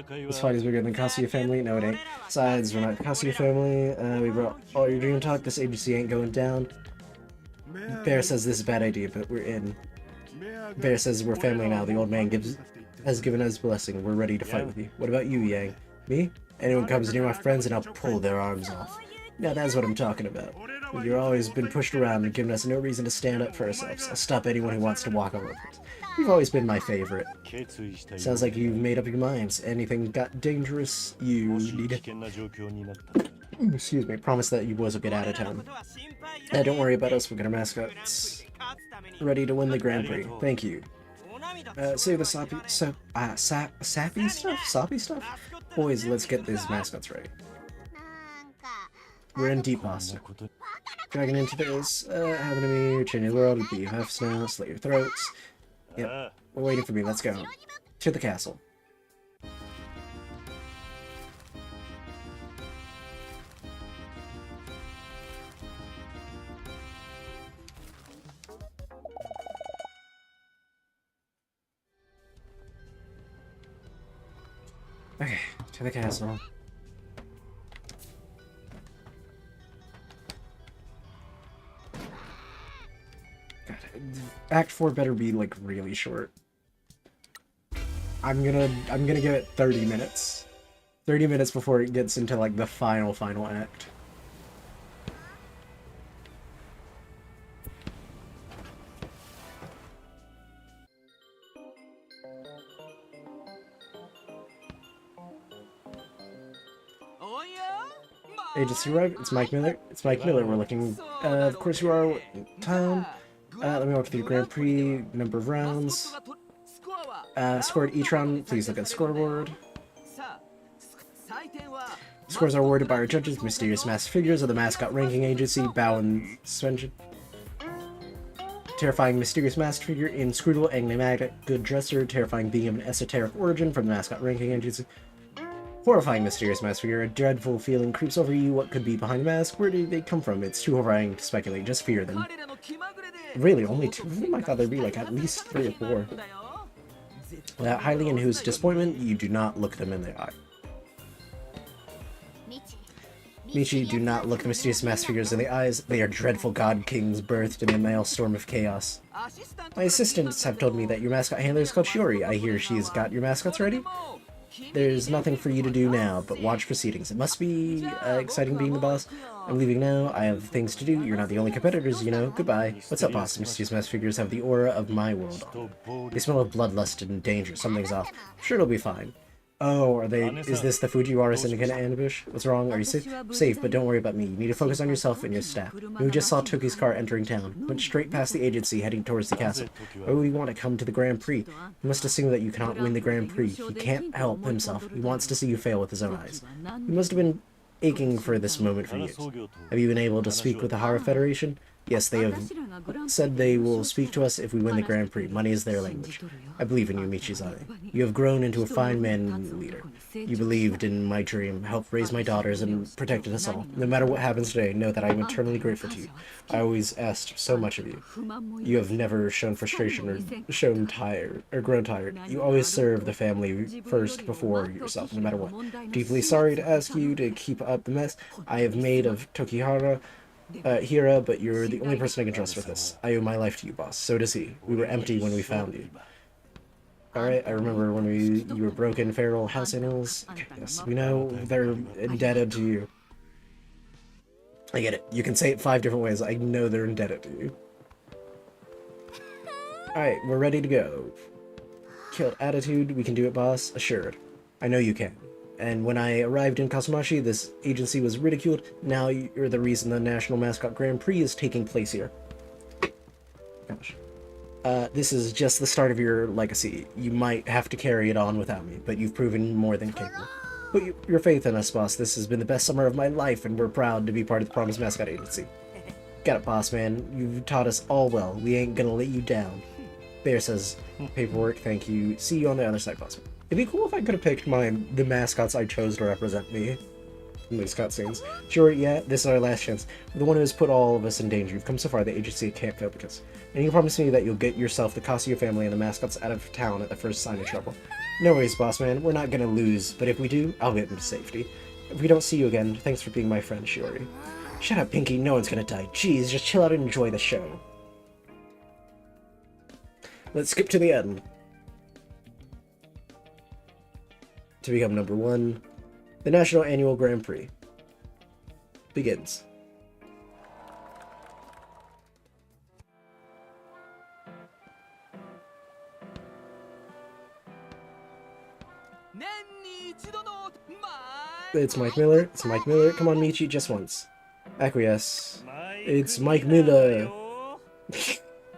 This fight is bigger than Kasuya family? No, it ain't. Besides, we're not Kasuya family. We brought all your dream talk. This agency ain't going down. Bear says this is a bad idea, but we're in. Bear says we're family now. The old man has given us blessing. We're ready to fight with you. What about you, Yang? Me? Anyone comes near my friends and I'll pull their arms off. Now that's what I'm talking about. You've always been pushed around and given us no reason to stand up for ourselves. I'll stop anyone who wants to walk all over us. You've always been my favorite. Sounds like you've made up your minds. Anything got dangerous, you need to... Excuse me, promise that you boys will get out of town. Don't worry about us, we'll get our mascots ready to win the Grand Prix. Thank you. Save the sappy stuff? Soppy stuff? Boys, let's get these mascots ready. We're in deep pasta. Dragging into this, happen to me, change the world, BFFs now, slit your throats. Yep, we're waiting for me, let's go. To the castle. Okay, to the castle. God, Act 4 better be like really short. I'm gonna give it 30 minutes. 30 minutes before it gets into like the final act. Agency arrived. It's Mike Miller. It's Mike Miller. We're looking. Of course you are. Town. Let me walk through the Grand Prix. Number of rounds. Scored each round. Please look at the scoreboard. Scores are awarded by our judges. Mysterious masked figures of the Mascot Ranking Agency. Bow and suspension. Terrifying mysterious masked figure. Inscrutable, enigmatic, good dresser. Terrifying being of an esoteric origin from the Mascot Ranking Agency. Horrifying mysterious masked figure. A dreadful feeling creeps over you. What could be behind the mask? Where did they come from? It's too horrifying to speculate. Just fear them. Really, only 2 of them? I thought there'd be like at least 3 or 4. Without hiding in whose disappointment, you do not look them in the eye. Michi, do not look the mysterious masked figures in the eyes. They are dreadful god kings birthed in a maelstrom of chaos. My assistants have told me that your mascot handler is called Shiori. I hear she's got your mascots ready? There's nothing for you to do now, but watch proceedings. It must be exciting being the boss. I'm leaving now. I have things to do. You're not the only competitors, you know. Goodbye. What's up, boss? Mysterious masked figures have the aura of my world on them. They smell of bloodlust and danger. Something's off. I'm sure it'll be fine. Oh, are they? Is this the Fujiwara Syndicate ambush? What's wrong? Are you safe? Safe, but don't worry about me. You need to focus on yourself and your staff. We just saw Toki's car entering town. Went straight past the agency, heading towards the castle. Why would we want to come to the Grand Prix? You must assume that you cannot win the Grand Prix. He can't help himself. He wants to see you fail with his own eyes. He must have been aching for this moment for years. Have you been able to speak with the Hara Federation? Yes, they have said they will speak to us if we win the Grand Prix. Money is their language. I believe in you, Michizane. You have grown into a fine man and leader. You believed in my dream, helped raise my daughters, and protected us all. No matter what happens today, know that I am eternally grateful to you. I always asked so much of you. You have never shown frustration or shown tired or grown tired. You always serve the family first before yourself, no matter what. Deeply sorry to ask you to keep up the mess I have made of Tokihara. Hira, but you're the only person I can trust with this. I owe my life to you, boss. So does he. We were empty when we found you. Alright, I remember when you were broken feral house animals. Okay, yes, we know they're indebted to you. I get it. You can say it 5 different ways. I know they're indebted to you. Alright, we're ready to go. Killed attitude, we can do it, boss. Assured. I know you can. And when I arrived in Kasumashi, this agency was ridiculed. Now you're the reason the National Mascot Grand Prix is taking place here. Gosh. This is just the start of your legacy. You might have to carry it on without me, but you've proven more than capable. Put your faith in us, boss. This has been the best summer of my life, and we're proud to be part of the Promise Mascot Agency. Got it, boss man. You've taught us all well. We ain't gonna let you down. Bear says, paperwork, thank you. See you on the other side, boss man. It'd be cool if I could have picked the mascots I chose to represent me in these cutscenes. Sure, yeah, this is our last chance. The one who has put all of us in danger. You've come so far, the agency can't fail because. And you promise me that you'll get yourself, the Casio family, and the mascots out of town at the first sign of trouble. No worries, boss man. We're not gonna lose, but if we do, I'll get them to safety. If we don't see you again, thanks for being my friend, Shiori. Shut up, Pinky. No one's gonna die. Jeez, just chill out and enjoy the show. Let's skip to the end. To become number 1, the National Annual Grand Prix begins. It's Mike Miller. It's Mike Miller. Come on, Michi, just once. Acquiesce. It's Mike Miller.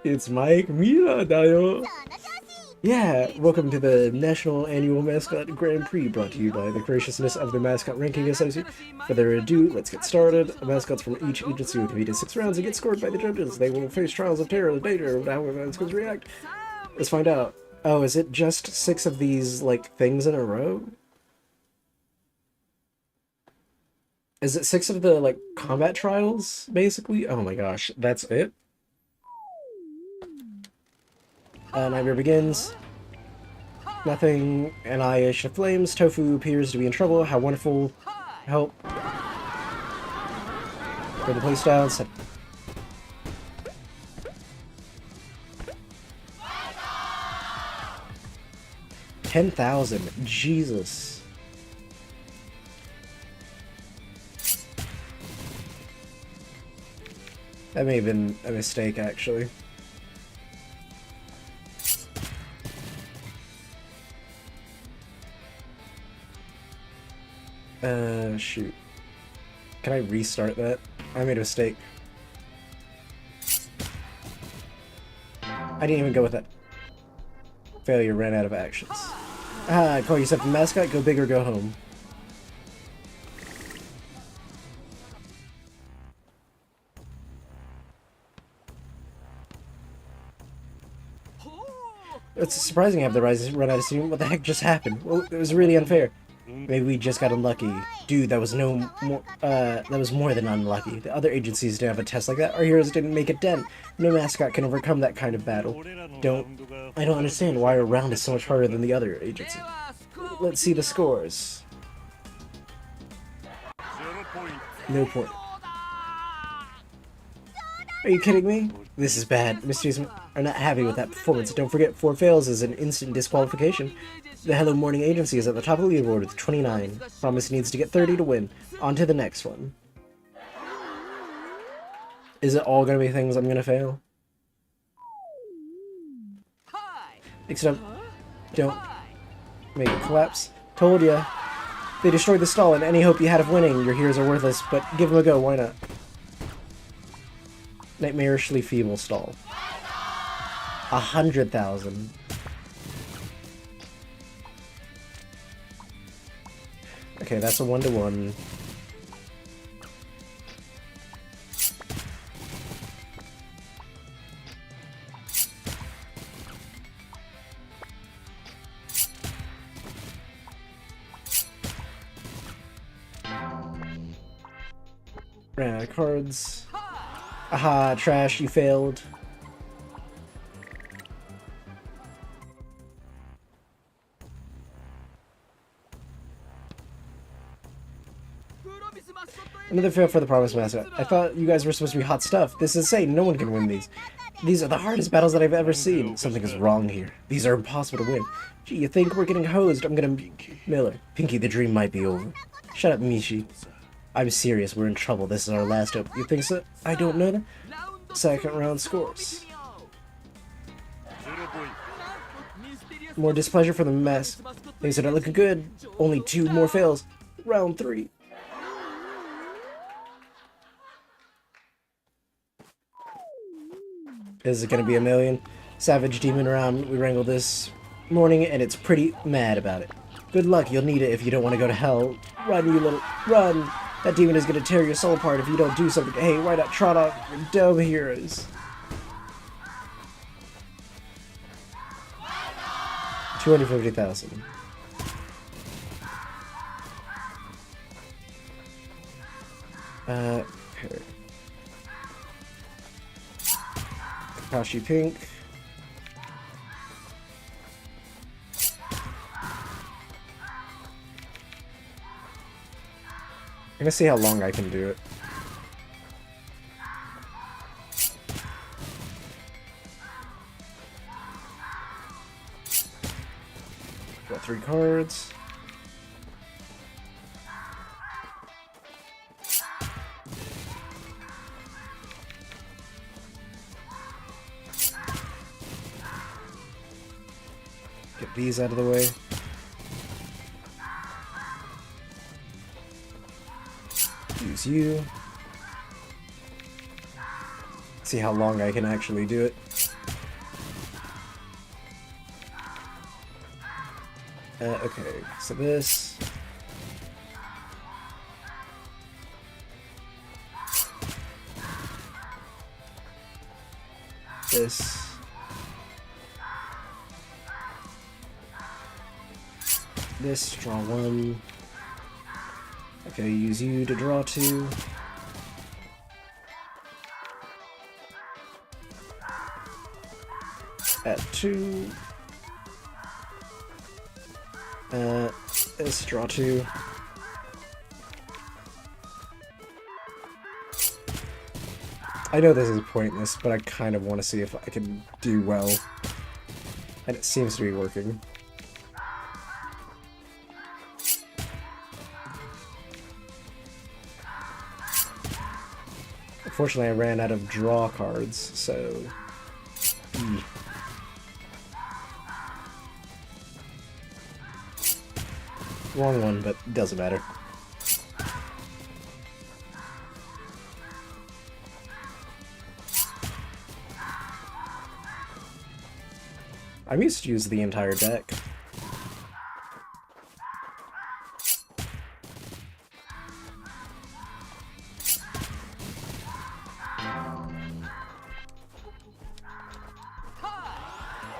It's Mike Miller, dayo. Yeah, welcome to the National Annual Mascot Grand Prix, brought to you by the graciousness of the Mascot Ranking Association. Further ado, let's get started. Mascots from each agency will compete in 6 rounds and get scored by the judges. They will face trials of terror and danger of how mascots react. Let's find out. Oh, is it just 6 of these, like, things in a row? Is it 6 of the, like, combat trials, basically? Oh my gosh, that's it? Nightmare begins. Nothing. Annihilation of flames. Tofu appears to be in trouble. How wonderful. Help. For the playstyle. 10,000. Jesus. That may have been a mistake, actually. Shoot. Can I restart that? I made a mistake. I didn't even go with that. Failure, ran out of actions. Ah, call yourself a mascot, go big or go home. It's surprising to have the Rise run out of steam. What the heck just happened? Well, it was really unfair. Maybe we just got unlucky. Dude, that was that was more than unlucky. The other agencies didn't have a test like that. Our heroes didn't make a dent. No mascot can overcome that kind of battle. I don't understand why our round is so much harder than the other agency. Let's see the scores. No point. Are you kidding me? This is bad. Mysteries are not happy with that performance. Don't forget, 4 fails is an instant disqualification. The Hello Morning Agency is at the top of the leaderboard with 29. Promise needs to get 30 to win. On to the next one. Is it all gonna be things I'm gonna fail? Except, don't make it collapse. Told ya. They destroyed the stall, and any hope you had of winning. Your heroes are worthless, but give them a go, why not? Nightmarishly feeble stall. 100,000. Okay, that's a 1-to-1. Ran out of cards. Aha, trash, you failed. Another fail for the Promise Mascot. I thought you guys were supposed to be hot stuff. This is insane. No one can win these. These are the hardest battles that I've ever seen. Something is wrong here. These are impossible to win. Gee, you think we're getting hosed? I'm gonna... Miller. Pinky, the dream might be over. Shut up, Mishi. I'm serious. We're in trouble. This is our last hope. You think so? I don't know that. Second round scores. More displeasure for the mess. Things are not looking good. Only 2 more fails. Round 3. Is it gonna be a million? Savage demon around we wrangled this morning, and it's pretty mad about it. Good luck, you'll need it if you don't want to go to hell. Run, you little... Run! That demon is gonna tear your soul apart if you don't do something. Hey, why not trot off your dumb heroes? 250,000. Okay. Kakashi Pink. I'm gonna see how long I can do it. Got 3 cards. Get these out of the way. Use you. See how long I can actually do it. Okay, so this. This. This, draw 1. Okay, use you to draw 2. At 2. This, draw 2. I know this is pointless, but I kind of want to see if I can do well. And it seems to be working. Unfortunately, I ran out of draw cards, so... Wrong one, but doesn't matter. I'm used to use the entire deck.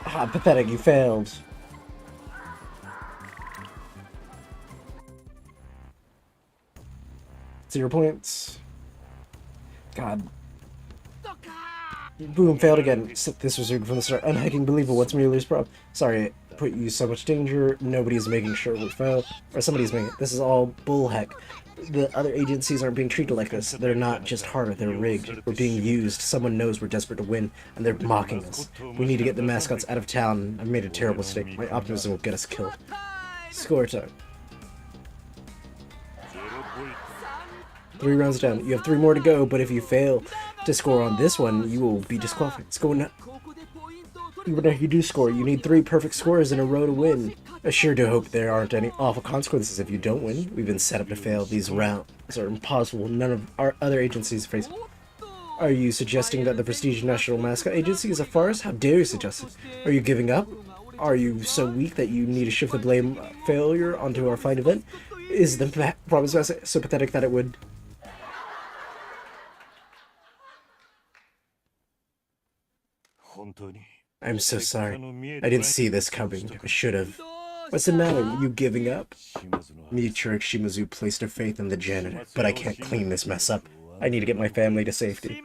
Ah, pathetic, you failed. Zero points. God. Boom, failed again. This was from the start. Unhacking believable. What's Mueller's problem? Sorry, I put you so much danger. Nobody's making sure we fail. Or somebody's making it. This is all bullheck. The other agencies aren't being treated like this. They're not just harder, they're rigged. We're being used. Someone knows we're desperate to win, and they're mocking us. We need to get the mascots out of town. I've made a terrible mistake. My optimism will get us killed. Score time. 3 rounds down. You have 3 more to go, but if you fail to score on this one, you will be disqualified. It's going up. Even if you do score, you need 3 perfect scores in a row to win. I sure do hope there aren't any awful consequences if you don't win. We've been set up to fail. These rounds are impossible. None of our other agencies face. Are you suggesting that the prestigious National Mascot Agency is a farce? How dare you suggest it? Are you giving up? Are you so weak that you need to shift the blame failure onto our fine event? Is the promise so pathetic that it would... I'm so sorry. I didn't see this coming. I should have. What's the matter? You giving up? Michiru Shimazu placed her faith in the janitor, but I can't clean this mess up. I need to get my family to safety.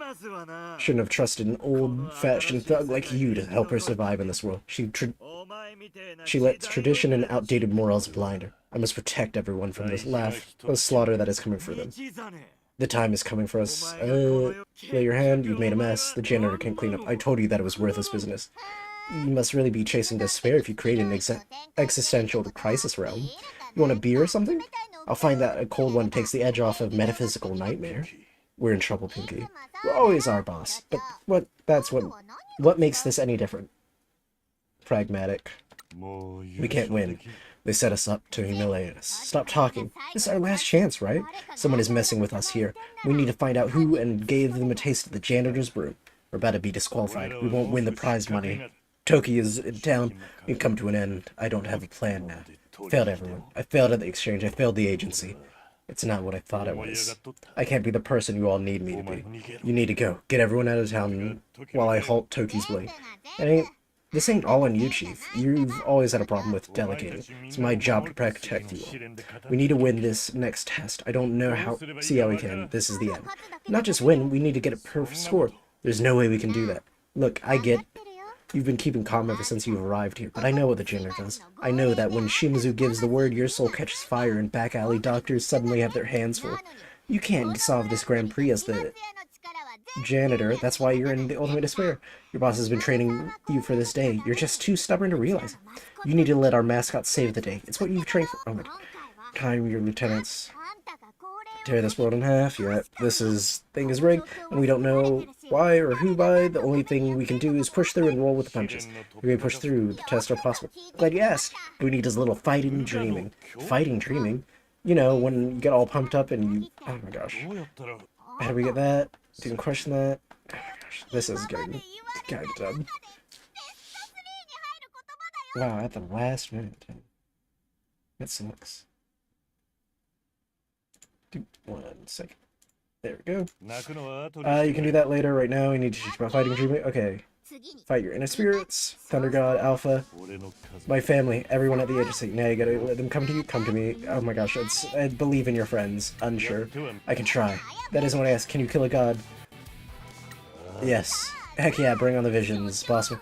Shouldn't have trusted an old-fashioned thug like you to help her survive in this world. She lets tradition and outdated morals blind her. I must protect everyone from this slaughter that is coming for them. The time is coming for us. Lay your hand, you've made a mess. The janitor can't clean up. I told you that it was worthless business. You must really be chasing despair if you create an existential crisis realm. You want a beer or something? I'll find that a cold one takes the edge off of metaphysical nightmare. We're in trouble, Pinky. We're always our boss. But what makes this any different? Pragmatic. We can't win. They set us up to humiliate us. Stop talking. This is our last chance, right? Someone is messing with us here. We need to find out who and gave them a taste of the janitor's brew. We're about to be disqualified. We won't win the prize money. Toki is in town. We've come to an end. I don't have a plan now. Failed everyone. I failed at the exchange. I failed the agency. It's not what I thought it was. I can't be the person you all need me to be. You need to go. Get everyone out of town while I halt Toki's blade. This ain't all on you, Chief. You've always had a problem with delegating. It's my job to protect you all. We need to win this next test. I don't know how. See how we can. This is the end. Not just win, we need to get a perfect score. There's no way we can do that. Look, I get you've been keeping calm ever since you arrived here, but I know what the janitor does. I know that when Shimizu gives the word, your soul catches fire and back alley doctors suddenly have their hands full. You can't solve this Grand Prix as the janitor. That's why you're in the ultimate despair. Your boss has been training you for this day. You're just too stubborn to realize it. You need to let our mascot save the day. It's what you've trained for. Oh my god. Time your lieutenants. Tear this world in half. Yeah, thing is rigged, and we don't know why or who by. The only thing we can do is push through and roll with the punches. If we push through, the tests are possible. Glad you asked. We need is a little fighting dreaming. Fighting dreaming? You know, when you get all pumped up and you... Oh my gosh. How do we get that? Didn't question that. Oh my gosh. This is getting kind of done. Wow, at the last minute. That sucks. 1 second. There we go. You can do that later. Right now, we need to teach about fighting dreaming. Okay. Fight your inner spirits. Thunder God, Alpha. My family. Everyone at the agency. Now you gotta let them come to you. Come to me. Oh my gosh. I believe in your friends. Unsure. I can try. That isn't what I asked. Can you kill a god? Yes. Heck yeah. Bring on the visions. Boss.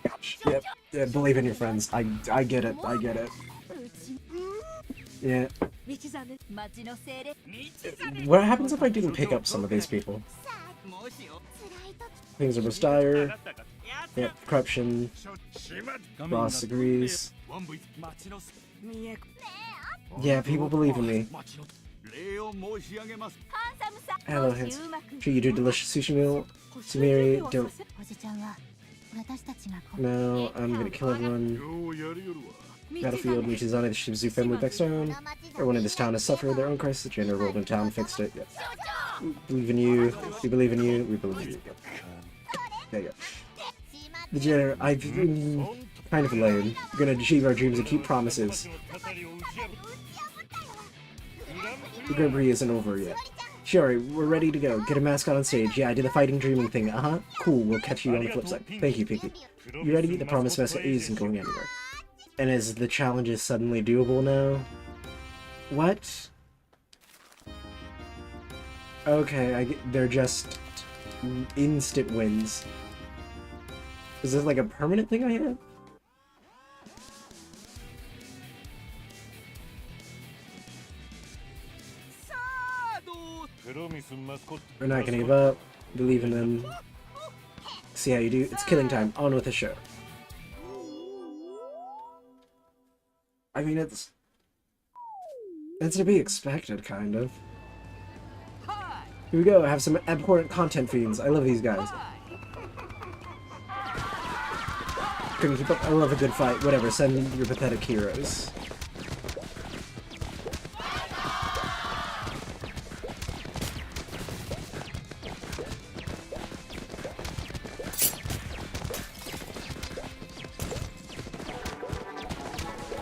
Gosh. Yep. Yeah, believe in your friends. I get it. I get it. Yeah. What happens if I didn't pick up some of these people? Things are most dire. Yep, corruption. Boss agrees. Yeah, people believe in me. Hello, Hans. Treat you to a delicious sushi meal. Sumiri, don't. No, I'm gonna kill everyone. Battlefield, Michizane, the Shimizu family backs down. Everyone in this town has suffered their own crisis. The janitor rolled in town, fixed it. Yep. We believe in you. We believe in you. We believe in you. Yep. There you go. The janitor, I've been kind of lame. We're gonna achieve our dreams and keep promises. The Grand Prix isn't over yet. Sure, we're ready to go. Get a mascot on stage. Yeah, I did the fighting dreaming thing. Cool, we'll catch you on the flip side. Thank you, Pinky. You ready? The promised mascot isn't going anywhere. And is the challenge suddenly doable now? What? Okay, they're just instant wins. Is this like a permanent thing I have? We're not gonna give up. Believe in them. See how you do. It's killing time. On with the show. I mean, it's to be expected, kind of. Here we go. I have some important content fiends. I love these guys. Couldn't keep up. I love a good fight. Whatever. Send your pathetic heroes.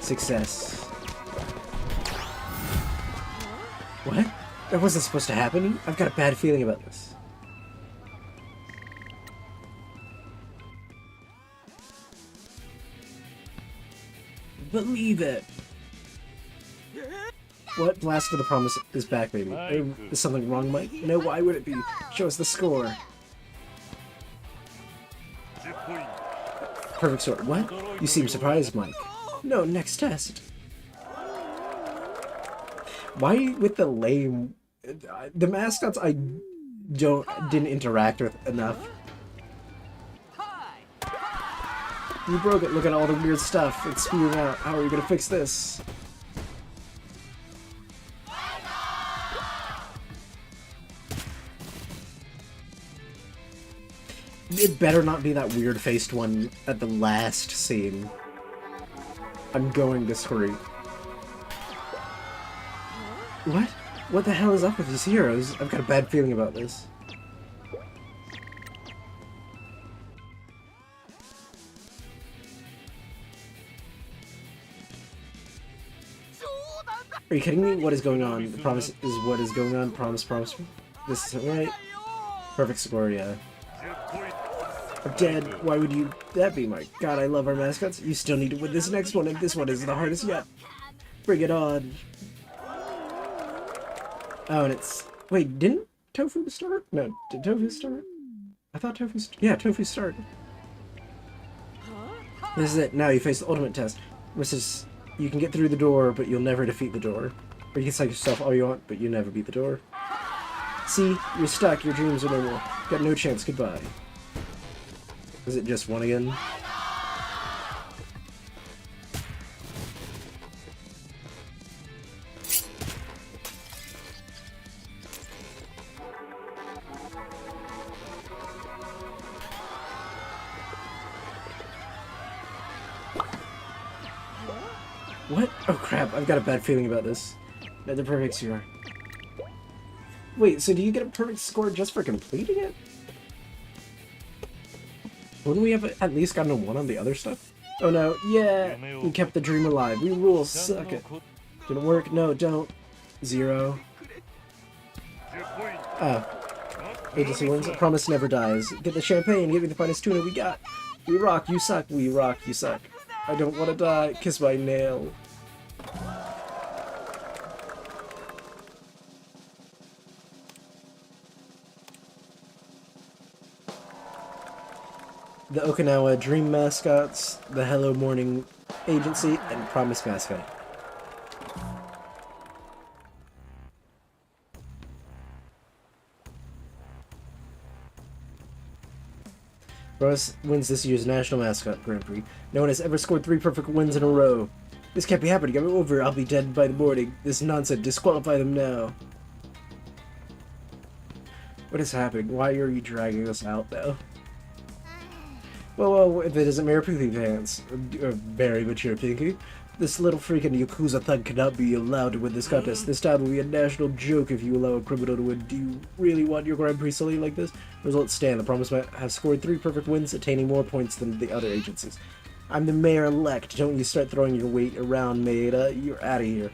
Success. What? That wasn't supposed to happen? I've got a bad feeling about this. Believe it! What? Blast of the Promise is back, baby. Is something wrong, Mike? No, why would it be? Show us the score. Perfect score. What? You seem surprised, Mike. No, next test. Why with the lame The mascots I didn't interact with enough. You broke it. Look at all the weird stuff it's spewing out. How are you gonna fix this? It better not be that weird-faced one at the last scene. I'm going to scream. What? What the hell is up with these heroes? I've got a bad feeling about this. Are you kidding me? What is going on? The promise is what is going on. Promise, promise. This isn't right. Perfect score, yeah. I'm dead. Why would you that be? My god, I love our mascots. You still need to win this next one, and this one is the hardest yet. Bring it on. Oh, and it's... Wait, didn't Tofu start? No, did Tofu start? I thought Tofu... Yeah, Tofu started. This is it. Now you face the ultimate test. Versus, you can get through the door, but you'll never defeat the door. Or you can psych yourself all you want, but you never beat the door. See? You're stuck. Your dreams are no more. Got no chance. Goodbye. Is it just one again? What? Oh crap, I've got a bad feeling about this. The perfect score. Wait, so do you get a perfect score just for completing it? Wouldn't we have at least gotten a 1 on the other stuff? Oh no, yeah! We kept the dream alive. We rule, suck it. Didn't work? No, don't. 0. Oh. Agency wins. Promise never dies. Get the champagne, give me the finest tuna we got. We rock, you suck. We rock, you suck. I don't want to die. Kiss my nail. The Okinawa Dream Mascots, the Hello Morning Agency, and Promise Mascot. Russ wins this year's National Mascot Grand Prix. No one has ever scored 3 perfect wins in a row. This can't be happening. I'm over. I'll be dead by the morning. This nonsense. Disqualify them now. What is happening? Why are you dragging us out now? Well, if it isn't Mayor Pinky Pants, very mature Pinky, this little freaking Yakuza thug cannot be allowed to win this contest. This time will be a national joke if you allow a criminal to win. Do you really want your Grand Prix solely like this? Results stand. The Promise Man have scored 3 perfect wins, attaining more points than the other agencies. I'm the mayor-elect. Don't you start throwing your weight around, Maeda. You're out of here.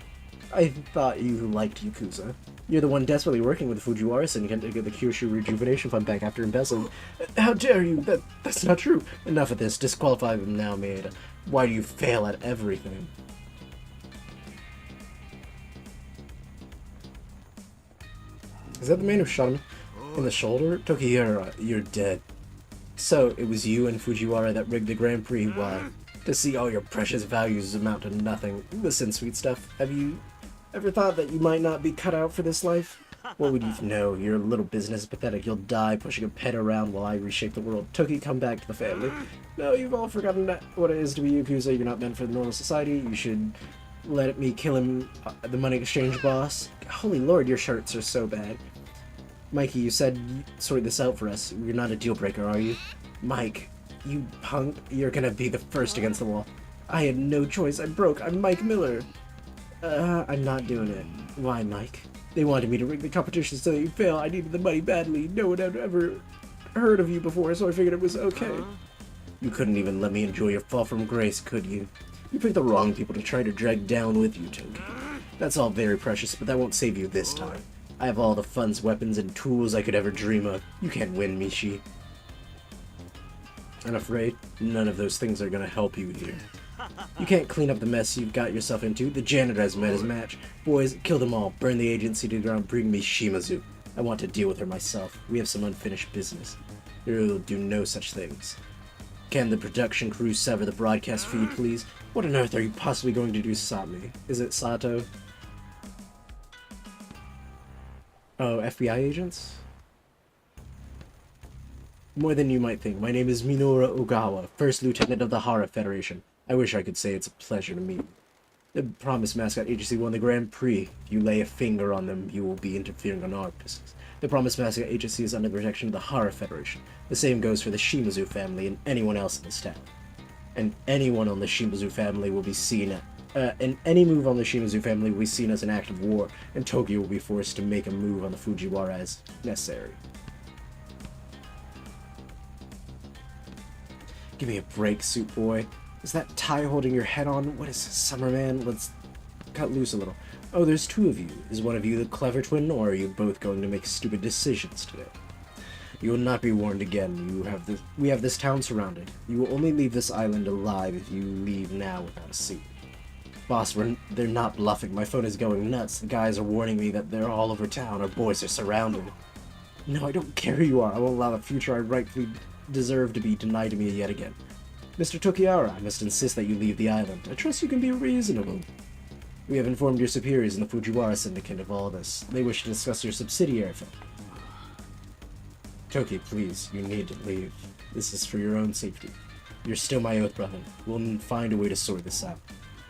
I thought you liked Yakuza. You're the one desperately working with Fujiwara-san. You can't get the Kyushu Rejuvenation Fund back after embezzling. How dare you? That's not true. Enough of this. Disqualify them now, Maeda. Why do you fail at everything? Is that the man who shot him in the shoulder? Tokihira, you're dead. So, it was you and Fujiwara that rigged the Grand Prix. Why? To see all your precious values amount to nothing. Listen, sweet stuff. Have you ever thought that you might not be cut out for this life? What would you know? Your little business is pathetic. You'll die pushing a pet around while I reshape the world. Toki, come back to the family. No, you've all forgotten what it is to be Yakuza. You're not meant for the normal society. You should let me kill him, the money exchange boss. Holy lord, your shirts are so bad. Mikey, you said you'd sort this out for us. You're not a deal breaker, are you? Mike, you punk. You're gonna be the first against the wall. I had no choice. I'm broke. I'm Mike Miller. I'm not doing it. Why, Mike? They wanted me to rig the competition so that you fail. I needed the money badly. No one had ever heard of you before, so I figured it was okay. You couldn't even let me enjoy your fall from grace, could you? You picked the wrong people to try to drag down with you, Toki. That's all very precious, but that won't save you this time. I have all the funds, weapons, and tools I could ever dream of. You can't win, Mishi. I'm afraid none of those things are gonna help you here. You can't clean up the mess you've got yourself into. The janitor has met his match. Boys, kill them all. Burn the agency to the ground. Bring me Shimazu. I want to deal with her myself. We have some unfinished business. You'll do no such things. Can the production crew sever the broadcast feed, please? What on earth are you possibly going to do, Sami? Is it Sato? Oh, FBI agents? More than you might think. My name is Minoru Ogawa, First Lieutenant of the Hara Federation. I wish I could say it's a pleasure to meet you. The Promise Mascot Agency won the Grand Prix. If you lay a finger on them, you will be interfering on our business. The Promise Mascot Agency is under the protection of the Hara Federation. The same goes for the Shimazu family and anyone else in this town. And anyone on the Shimazu family will be seen and any move on the Shimazu family will be seen as an act of war, and Tokyo will be forced to make a move on the Fujiwara as necessary. Give me a break, suit boy. Is that tie holding your head on? What is this, summer man? Let's cut loose a little. Oh, there's two of you. Is one of you the clever twin, or are you both going to make stupid decisions today? You will not be warned again. We have this town surrounded. You will only leave this island alive if you leave now without a suit. Boss, they're not bluffing. My phone is going nuts. The guys are warning me that they're all over town. Our boys are surrounded. No, I don't care who you are. I won't allow the future I rightfully deserve to be denied to me yet again. Mr. Tokiara, I must insist that you leave the island. I trust you can be reasonable. We have informed your superiors in the Fujiwara Syndicate of all this. They wish to discuss your subsidiary firm. Toki, please, you need to leave. This is for your own safety. You're still my oath brother. We'll find a way to sort this out.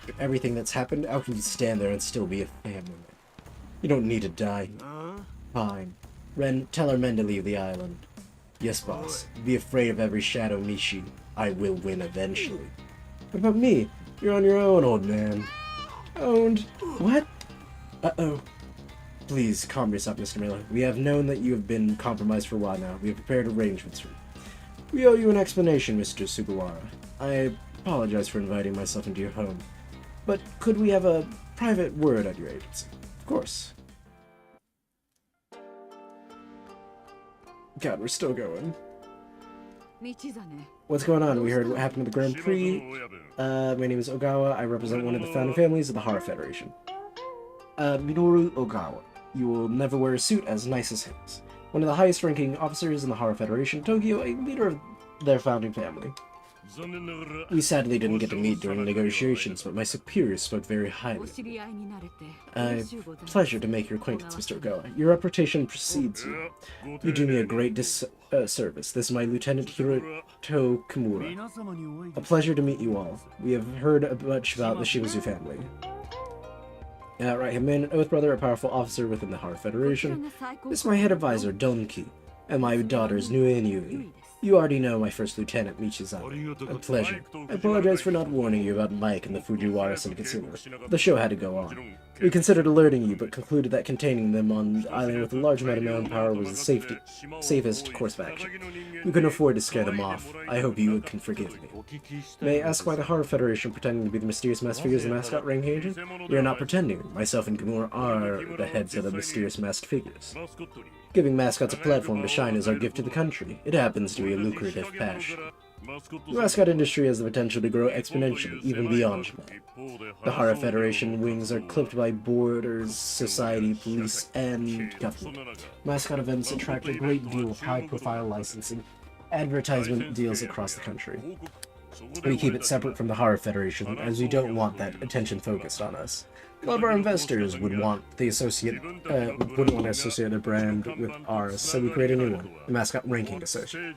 After everything that's happened, how can you stand there and still be a family man? You don't need to die. Fine. Ren, tell our men to leave the island. Yes, boss. Be afraid of every shadow, Nishi. I will win eventually. What about me? You're on your own, old man. Owned? What? Uh-oh. Please, calm yourself, Mr. Miller. We have known that you have been compromised for a while now. We have prepared arrangements for you. We owe you an explanation, Mr. Sugawara. I apologize for inviting myself into your home. But could we have a private word at your agency? Of course. God, we're still going. What's going on? We heard what happened at the Grand Prix. My name is Ogawa. I represent one of the founding families of the Hara Federation. Minoru Ogawa. You will never wear a suit as nice as his. One of the highest ranking officers in the Hara Federation, Tokyo, a leader of their founding family. We sadly didn't get to meet during negotiations, but my superiors spoke very highly. Pleasure to make your acquaintance, Mr. Ogawa. Your reputation precedes you. You do me a great service. This is my Lieutenant Hiroto Kimura. A pleasure to meet you all. We have heard much about the Shimazu family. Right, man, an oath brother, a powerful officer within the Hara Federation. This is my head advisor, Donki, and my daughters, Nui and Yui. You already know my first lieutenant, Michizawa. A pleasure. I apologize for not warning you about Mike and the Fujiwara Syndicate. The show had to go on. We considered alerting you, but concluded that containing them on the island with a large amount of manpower was the safest course of action. We couldn't afford to scare them off. I hope you can forgive me. May I ask why the Hara Federation pretending to be the mysterious masked figures of the Mascot rank agent? We are not pretending. Myself and Kimura are the heads of the mysterious masked figures. Giving mascots a platform to shine is our gift to the country. It happens to be a lucrative passion. The mascot industry has the potential to grow exponentially, even beyond Japan. The Hara Federation wings are clipped by borders, society, police, and government. Mascot events attract a great deal of high-profile licensing, advertisement deals across the country. We keep it separate from the Hara Federation, as we don't want that attention focused on us. A lot of our investors wouldn't want to associate a brand with ours, so we create a new one, the Mascot Ranking Association.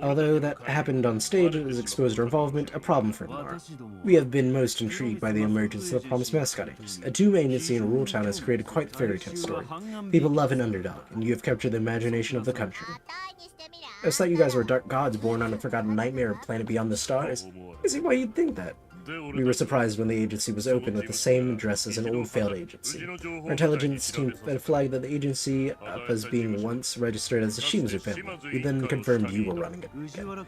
Although that happened on stage and has exposed our involvement, a problem for Lamar. We have been most intrigued by the emergence of the Promised Mascot Agency. A two-man agency in a rural town has created quite the fairy tale story. People love an underdog, and you have captured the imagination of the country. I thought you guys were dark gods born on a forgotten nightmare or planet beyond the stars. I see why you'd think that. We were surprised when the agency was opened with the same address as an old failed agency. Our intelligence team flagged that the agency up as being once registered as the Shimazu family. We then confirmed you were running it again.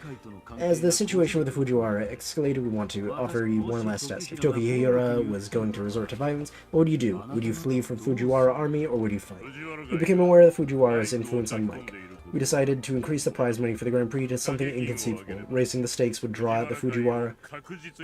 As the situation with the Fujiwara escalated, we want to offer you one last test. If Tokihira was going to resort to violence, what would you do? Would you flee from Fujiwara army, or would you fight? We became aware of the Fujiwara's influence on Mike. We decided to increase the prize money for the Grand Prix to something inconceivable. Raising the stakes would draw out the Fujiwara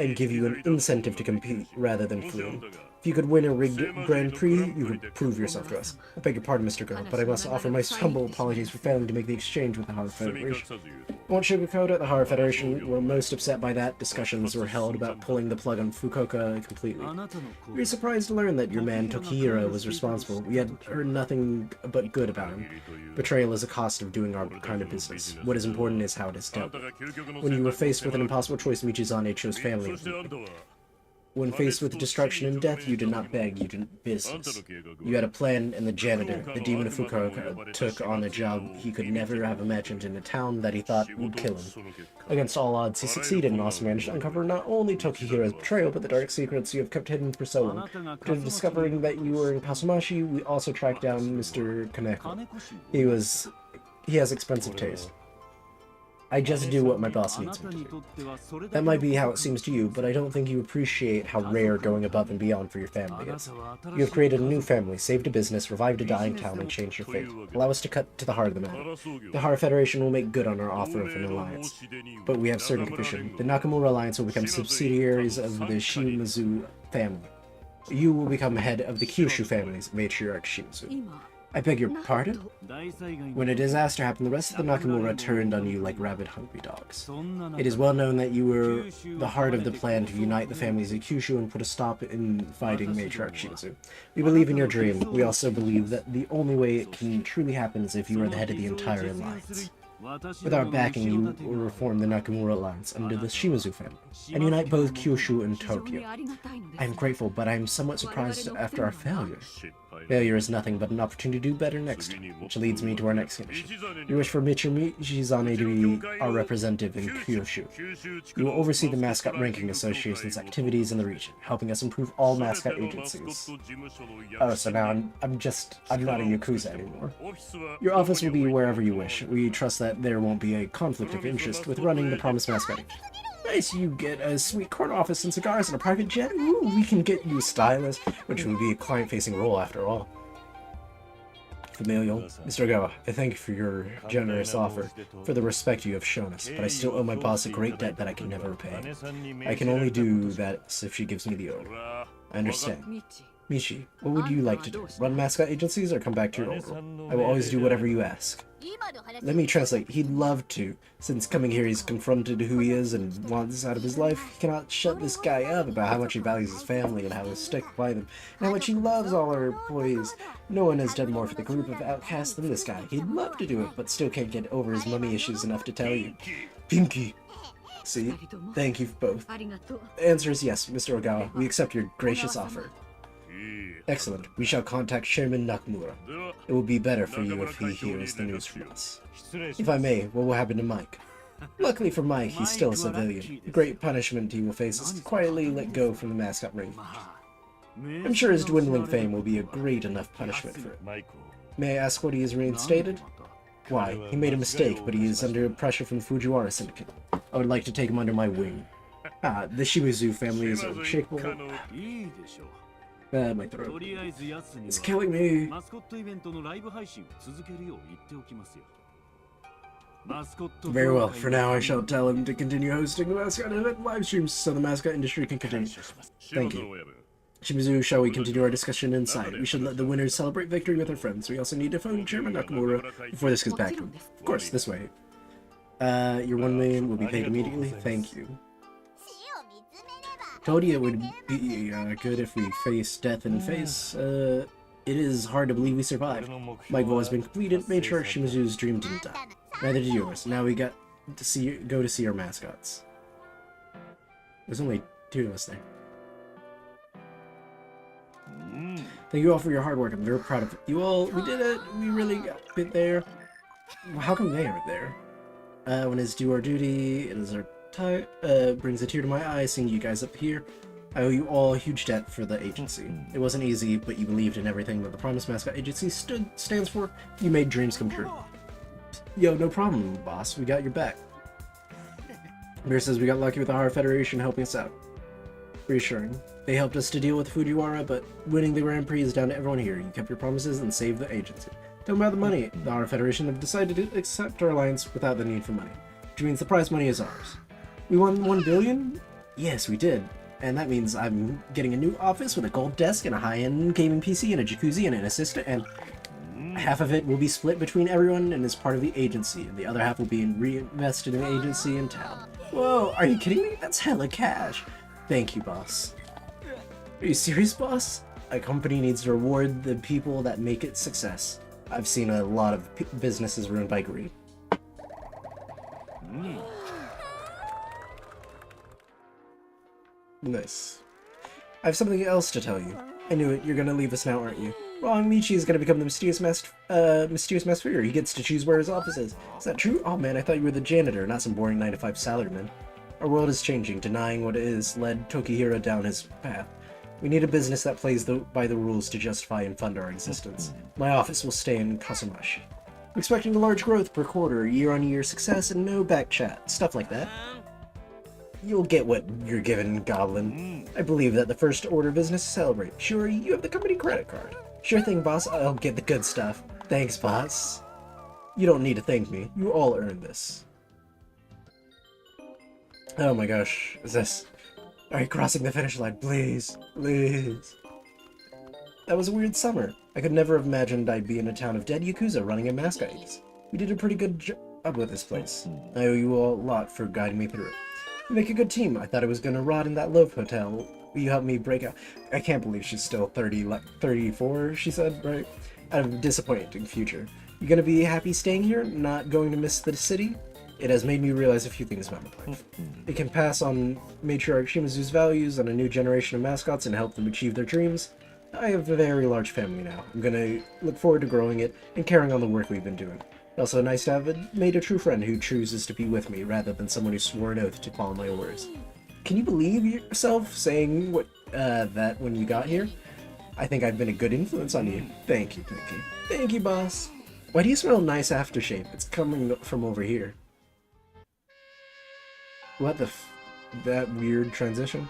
and give you an incentive to compete rather than flee. If you could win a rigged Grand Prix, you could prove yourself to us. I beg your pardon, Mr. Go, but I must offer my humble apologies for failing to make the exchange with the Horror Federation. I won't sugarcoat it, the Horror Federation were most upset by that. Discussions were held about pulling the plug on Fukuoka completely. We were surprised to learn that your man Tokihiro was responsible. We had heard nothing but good about him. Betrayal is a cost of doing our kind of business. What is important is how it is dealt. When you were faced with an impossible choice, Michizane chose family. When faced with destruction and death, you did not beg, you did business. You had a plan, and the janitor, the demon of Fukuoka, took on a job he could never have imagined in a town that he thought would kill him. Against all odds, he succeeded and also managed to uncover not only Tokihiro's betrayal, but the dark secrets you have kept hidden for so long. After discovering that you were in Kasumashi, we also tracked down Mr. Kaneko. He has expensive taste. I just do what my boss needs me to do. That might be how it seems to you, but I don't think you appreciate how rare going above and beyond for your family is. You have created a new family, saved a business, revived a dying town, and changed your fate. Allow us to cut to the heart of the matter. The Horror Federation will make good on our offer of an alliance. But we have certain conditions. The Nakamura Alliance will become subsidiaries of the Shimazu family. You will become head of the Kyushu family's matriarch Shimazu. I beg your pardon? When a disaster happened, the rest of the Nakamura turned on you like rabid hungry dogs. It is well known that you were the heart of the plan to unite the families of Kyushu and put a stop in fighting matriarch Shimazu. We believe in your dream. We also believe that the only way it can truly happen is if you are the head of the entire alliance. With our backing, you will reform the Nakamura Alliance under the Shimazu family, and unite both Kyushu and Tokyo. I am grateful, but I am somewhat surprised after our failure. Failure is nothing but an opportunity to do better next time, which leads me to our next condition. We wish for Michizane to be our representative in Kyushu. You will oversee the Mascot Ranking Association's activities in the region, helping us improve all Mascot agencies. Oh, so now I'm not a Yakuza anymore. Your office will be wherever you wish. We trust that there won't be a conflict of interest with running the Promised Mascot. Nice, you get a sweet corner office and cigars and a private jet. Ooh, we can get you a stylist, which would be a client-facing role after all. Familial. Mr. Ogawa, I thank you for your generous offer, for the respect you have shown us, but I still owe my boss a great debt that I can never repay. I can only do that if she gives me the order. I understand. Michi, what would you like to do? Run Mascot agencies or come back to your old role? I will always do whatever you ask. Let me translate. He'd love to. Since coming here he's confronted who he is and wants out of his life, he cannot shut this guy up about how much he values his family and how he'll stick by them, and how much he loves all our employees. No one has done more for the group of outcasts than this guy. He'd love to do it, but still can't get over his mummy issues enough to tell you. Pinky! See? Thank you both. The answer is yes, Mr. Ogawa. We accept your gracious offer. Excellent. We shall contact Chairman Nakamura. It will be better for you if he hears the news from us. If I may, what will happen to Mike? Luckily for Mike, he's still a civilian. The great punishment he will face is quietly let go from the Mascot ring. I'm sure his dwindling fame will be a great enough punishment for him. May I ask what he is reinstated? Why, he made a mistake, but he is under pressure from the Fujiwara Syndicate. I would like to take him under my wing. The Shimazu family is unshakable. My throat. It's killing me. Very well. For now, I shall tell him to continue hosting the Mascot event live streams so the Mascot industry can continue. Thank you. Shimazu, shall we continue our discussion inside? We should let the winners celebrate victory with their friends. We also need to phone Chairman Nakamura before this goes back to him. Of course, this way. Your 1 million will be paid immediately. Thank you. Told you it would be good if we face death in face. It is hard to believe we survived. My goal has been completed. Made sure Shimazu's dream didn't die. Neither did yours. Now we got to go to see our mascots. There's only 2 of us there. Thank you all for your hard work. I'm very proud of you all. We did it. We really got it there. How come they aren't there? When it's do our duty, it is our brings a tear to my eye seeing you guys up here. I owe you all a huge debt for the agency. It wasn't easy, but you believed in everything that the Promised Mascot Agency stands for. You made dreams come true. Yo, no problem, boss. We got your back. Mir says we got lucky with the Horror Federation helping us out. Reassuring. They helped us to deal with Fujiwara, but winning the Grand Prix is down to everyone here. You kept your promises and saved the agency. Don't about the money. The Horror Federation have decided to accept our alliance without the need for money, which means the prize money is ours. We won 1 billion? Yes, we did. And that means I'm getting a new office with a gold desk and a high-end gaming PC and a jacuzzi and an assistant, and half of it will be split between everyone and is part of the agency, and the other half will be reinvested in the agency in town. Whoa, are you kidding me? That's hella cash. Thank you, boss. Are you serious, boss? A company needs to reward the people that make it success. I've seen a lot of businesses ruined by greed. Nice. I have something else to tell you. I knew it. You're gonna leave us now, aren't you? Wrong. Michi is gonna become the mysterious masked figure. He gets to choose where his office is. Is that true? Oh man, I thought you were the janitor, not some boring 9-to-5 salaryman. Our world is changing. Denying what it is led Tokihira down his path. We need a business that plays by the rules to justify and fund our existence. My office will stay in Kasumashi. I'm expecting a large growth per quarter, year-on-year success, and no back chat. Stuff like that. You'll get what you're given, Goblin. I believe that the first order of business is celebrate. Sure, you have the company credit card. Sure thing, boss. I'll get the good stuff. Thanks, boss. You don't need to thank me. You all earned this. Oh my gosh. Is this... Alright, crossing the finish line. Please. Please. That was a weird summer. I could never have imagined I'd be in a town of dead Yakuza running a Mascot. We did a pretty good job with this place. I owe you all a lot for guiding me through it. You make a good team. I thought I was gonna rot in that Loaf Hotel. You helped me break out. I can't believe she's still 34, she said, right? I have a disappointing future. You gonna be happy staying here? Not going to miss the city? It has made me realize a few things about my life. It can pass on matriarch Shimazu's values on a new generation of mascots and help them achieve their dreams. I have a very large family now. I'm gonna look forward to growing it and carrying on the work we've been doing. Also nice to have made a true friend who chooses to be with me rather than someone who swore an oath to follow my orders. Can you believe yourself saying that when you got here? I think I've been a good influence on you. Thank you, thank you. Thank you, boss. Why do you smell nice aftershave? It's coming from over here. What the that weird transition?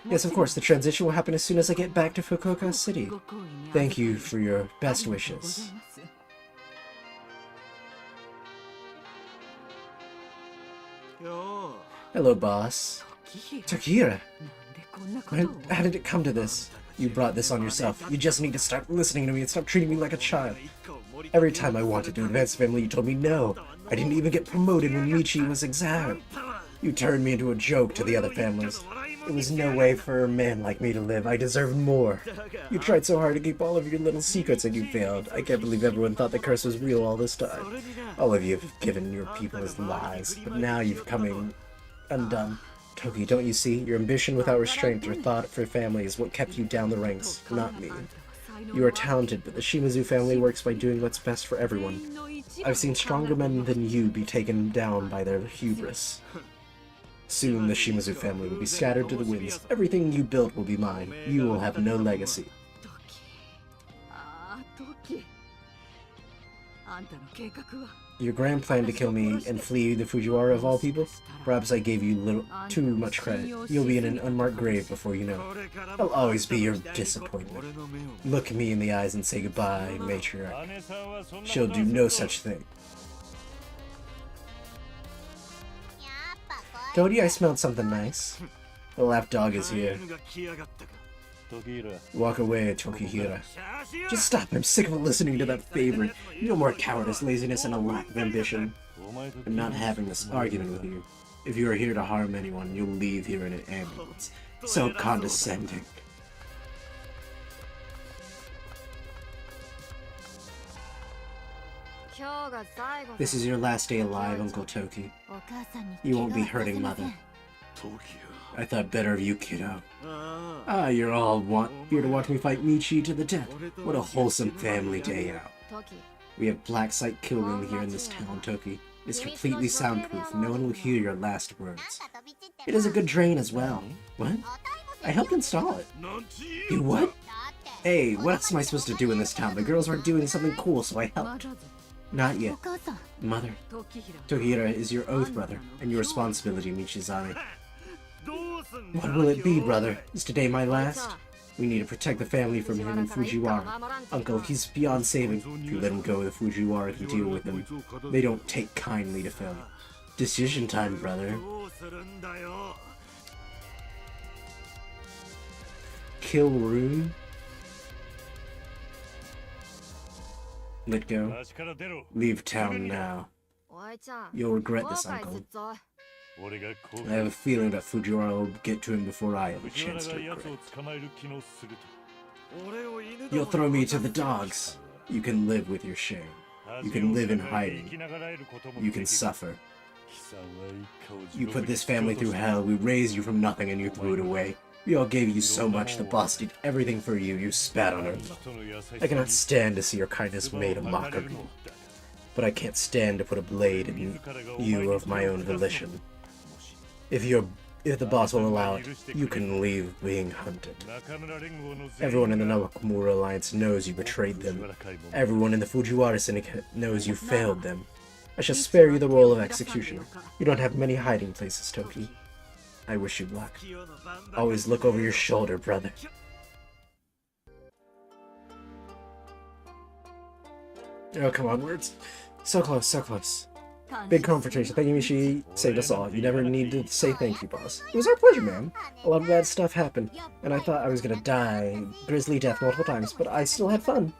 Yes, of course, the transition will happen as soon as I get back to Fukuoka City. Thank you for your best wishes. Hello, boss. Tokihira! How did it come to this? You brought this on yourself. You just need to start listening to me and stop treating me like a child. Every time I wanted to advance the family, you told me no. I didn't even get promoted when Michi was exiled. You turned me into a joke to the other families. There was no way for a man like me to live. I deserved more. You tried so hard to keep all of your little secrets and you failed. I can't believe everyone thought the curse was real all this time. All of you have given your people as lies, but now you've coming undone. Toki, don't you see? Your ambition without restraint or thought for family is what kept you down the ranks, not me. You are talented, but the Shimazu family works by doing what's best for everyone. I've seen stronger men than you be taken down by their hubris. Soon the Shimazu family will be scattered to the winds. Everything you built will be mine. You will have no legacy. Your grand plan to kill me and flee the Fujiwara of all people? Perhaps I gave you too much credit. You'll be in an unmarked grave before you know. I'll always be your disappointment. Look me in the eyes and say goodbye, matriarch. She'll do no such thing. Cody, I smelled something nice. The lapdog is here. Walk away, Tokihira. Just stop, I'm sick of listening to that favorite. No more cowardice, laziness, and a lack of ambition. I'm not having this argument with you. If you are here to harm anyone, you'll leave here in an ambulance. So condescending. This is your last day alive, Uncle Toki. You won't be hurting Mother. I thought better of you, kiddo. Ah, you're all here to watch me fight Michi to the death. What a wholesome family day out. We have black site kill room here in this town, Toki. It's completely soundproof. No one will hear your last words. It is a good drain as well. What? I helped install it. You what? Hey, what else am I supposed to do in this town? The girls aren't doing something cool, so I helped. Not yet. Mother, Tokihira is your oath, brother, and your responsibility, Michizane. What will it be, brother? Is today my last? We need to protect the family from him and Fujiwara. Uncle, he's beyond saving. If you let him go, the Fujiwara can deal with him. They don't take kindly to failure. Decision time, brother. kill room. Let go. Leave town now. You'll regret this, uncle. I have a feeling that Fujiwara will get to him before I have a chance to regret. You'll throw me to the dogs. You can live with your shame. You can live in hiding. You can suffer. You put this family through hell. We raised you from nothing and you threw it away. We all gave you so much. The boss did everything for you. You spat on her. I cannot stand to see your kindness made a mockery. But I can't stand to put a blade in you of my own volition. If the boss will allow it, you can leave being hunted. Everyone in the Nakamura Alliance knows you betrayed them. Everyone in the Fujiwara Syndicate knows you failed them. I shall spare you the role of executioner. You don't have many hiding places, Toki. I wish you luck. Always look over your shoulder, brother. Oh, come on, words. So close, so close. Big confrontation. Thank you, Mishi. Saved us all. You never need to say thank you, boss. It was our pleasure, man. A lot of bad stuff happened, and I thought I was gonna die. Grisly death multiple times, but I still had fun.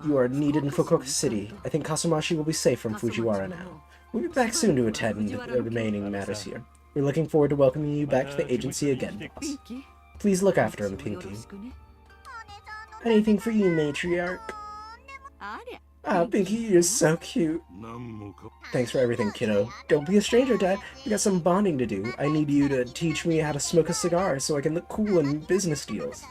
You are needed in Fukuoka City. I think Kasumashi will be safe from Fujiwara now. We'll be back soon to attend the remaining matters here. We're looking forward to welcoming you back to the agency again, boss. Please look after him, Pinky. Anything for you, matriarch? Ah, Pinky, you're so cute. Thanks for everything, kiddo. Don't be a stranger, Dad. We got some bonding to do. I need you to teach me how to smoke a cigar so I can look cool in business deals.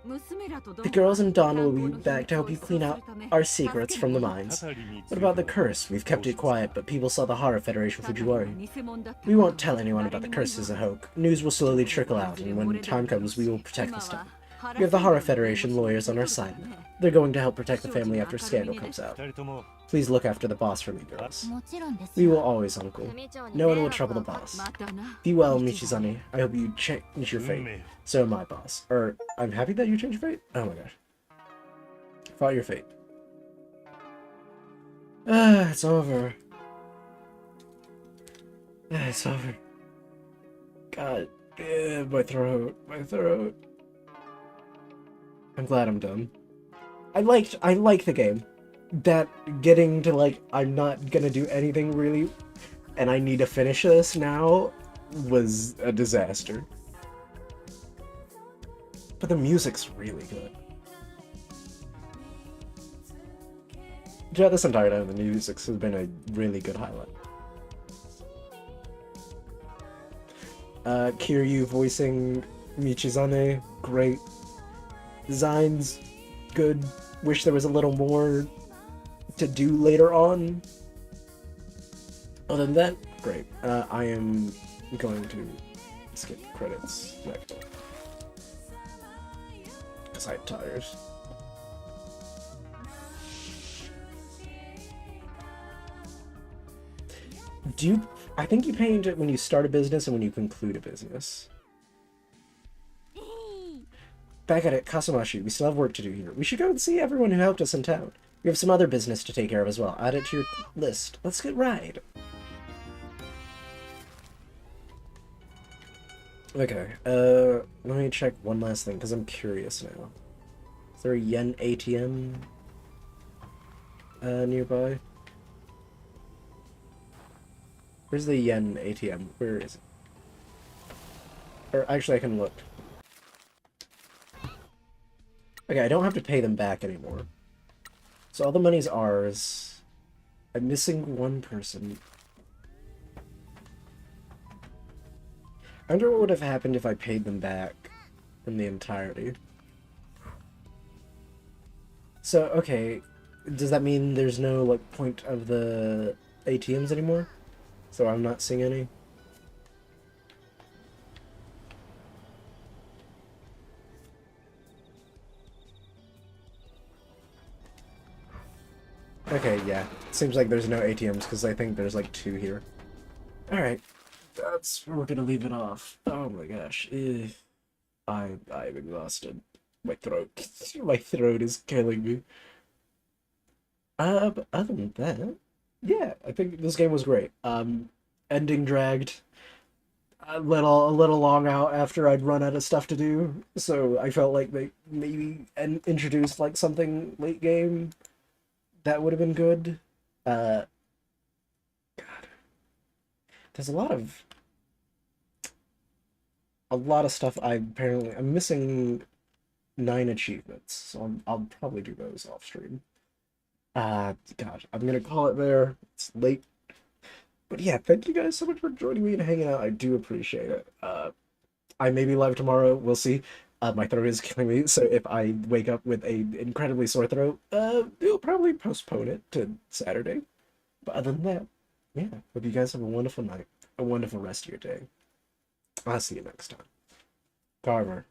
The girls and Dawn will be back to help you clean out our secrets from the mines. What about the curse? We've kept it quiet, but people saw the Horror Federation Fujiwara. We won't tell anyone about the curse as a hoax. News will slowly trickle out, and when time comes, we will protect this town. We have the Horror Federation lawyers on our side now. They're going to help protect the family after scandal comes out. Please look after the boss for me, girls. We will always, uncle. No one will trouble the boss. Be well, Michizane. I hope you change your fate. So am I, boss. I'm happy that you changed your fate? Oh my gosh. Fought your fate. It's over. It's over. God, my throat. My throat. I'm glad I'm done. I like the game. That getting to, like, I'm not gonna do anything really, and I need to finish this now, was a disaster. But the music's really good. Throughout this entire time, the music has been a really good highlight. Kiryu voicing Michizane, great. Designs, good. Wish there was a little more to do later on. Other than that, great. I am going to skip credits next. Because I'm tired. I think you pay into it when you start a business and when you conclude a business. Back at it, Kasumashi, we still have work to do here. We should go and see everyone who helped us in town. We have some other business to take care of as well. Add it to your list. Let's get right. Okay, let me check one last thing, because I'm curious now. Is there a yen ATM nearby? Where's the yen ATM? Where is it? Or actually, I can look. Okay, I don't have to pay them back anymore. So all the money's ours. I'm missing one person. I wonder what would have happened if I paid them back in the entirety. So, okay, does that mean there's no, like, point of the ATMs anymore? So I'm not seeing any? Okay, yeah. Seems like there's no ATMs, because I think there's, like, 2 here. Alright. That's where we're gonna leave it off. Oh my gosh. I'm exhausted. My throat. My throat is killing me. But other than that, yeah, I think this game was great. Ending dragged. a little long out after I'd run out of stuff to do. So I felt like they maybe introduced like something late game that would have been good. Uh, God, there's a lot of stuff. I'm missing 9 achievements, so I'll probably do those off stream. God, I'm gonna call it there. It's late. But yeah, thank you guys so much for joining me and hanging out. I do appreciate it. I may be live tomorrow. We'll see. My throat is killing me, so if I wake up with a incredibly sore throat, we'll probably postpone it to Saturday. But other than that, yeah, hope you guys have a wonderful night, a wonderful rest of your day. I'll see you next time. Carver.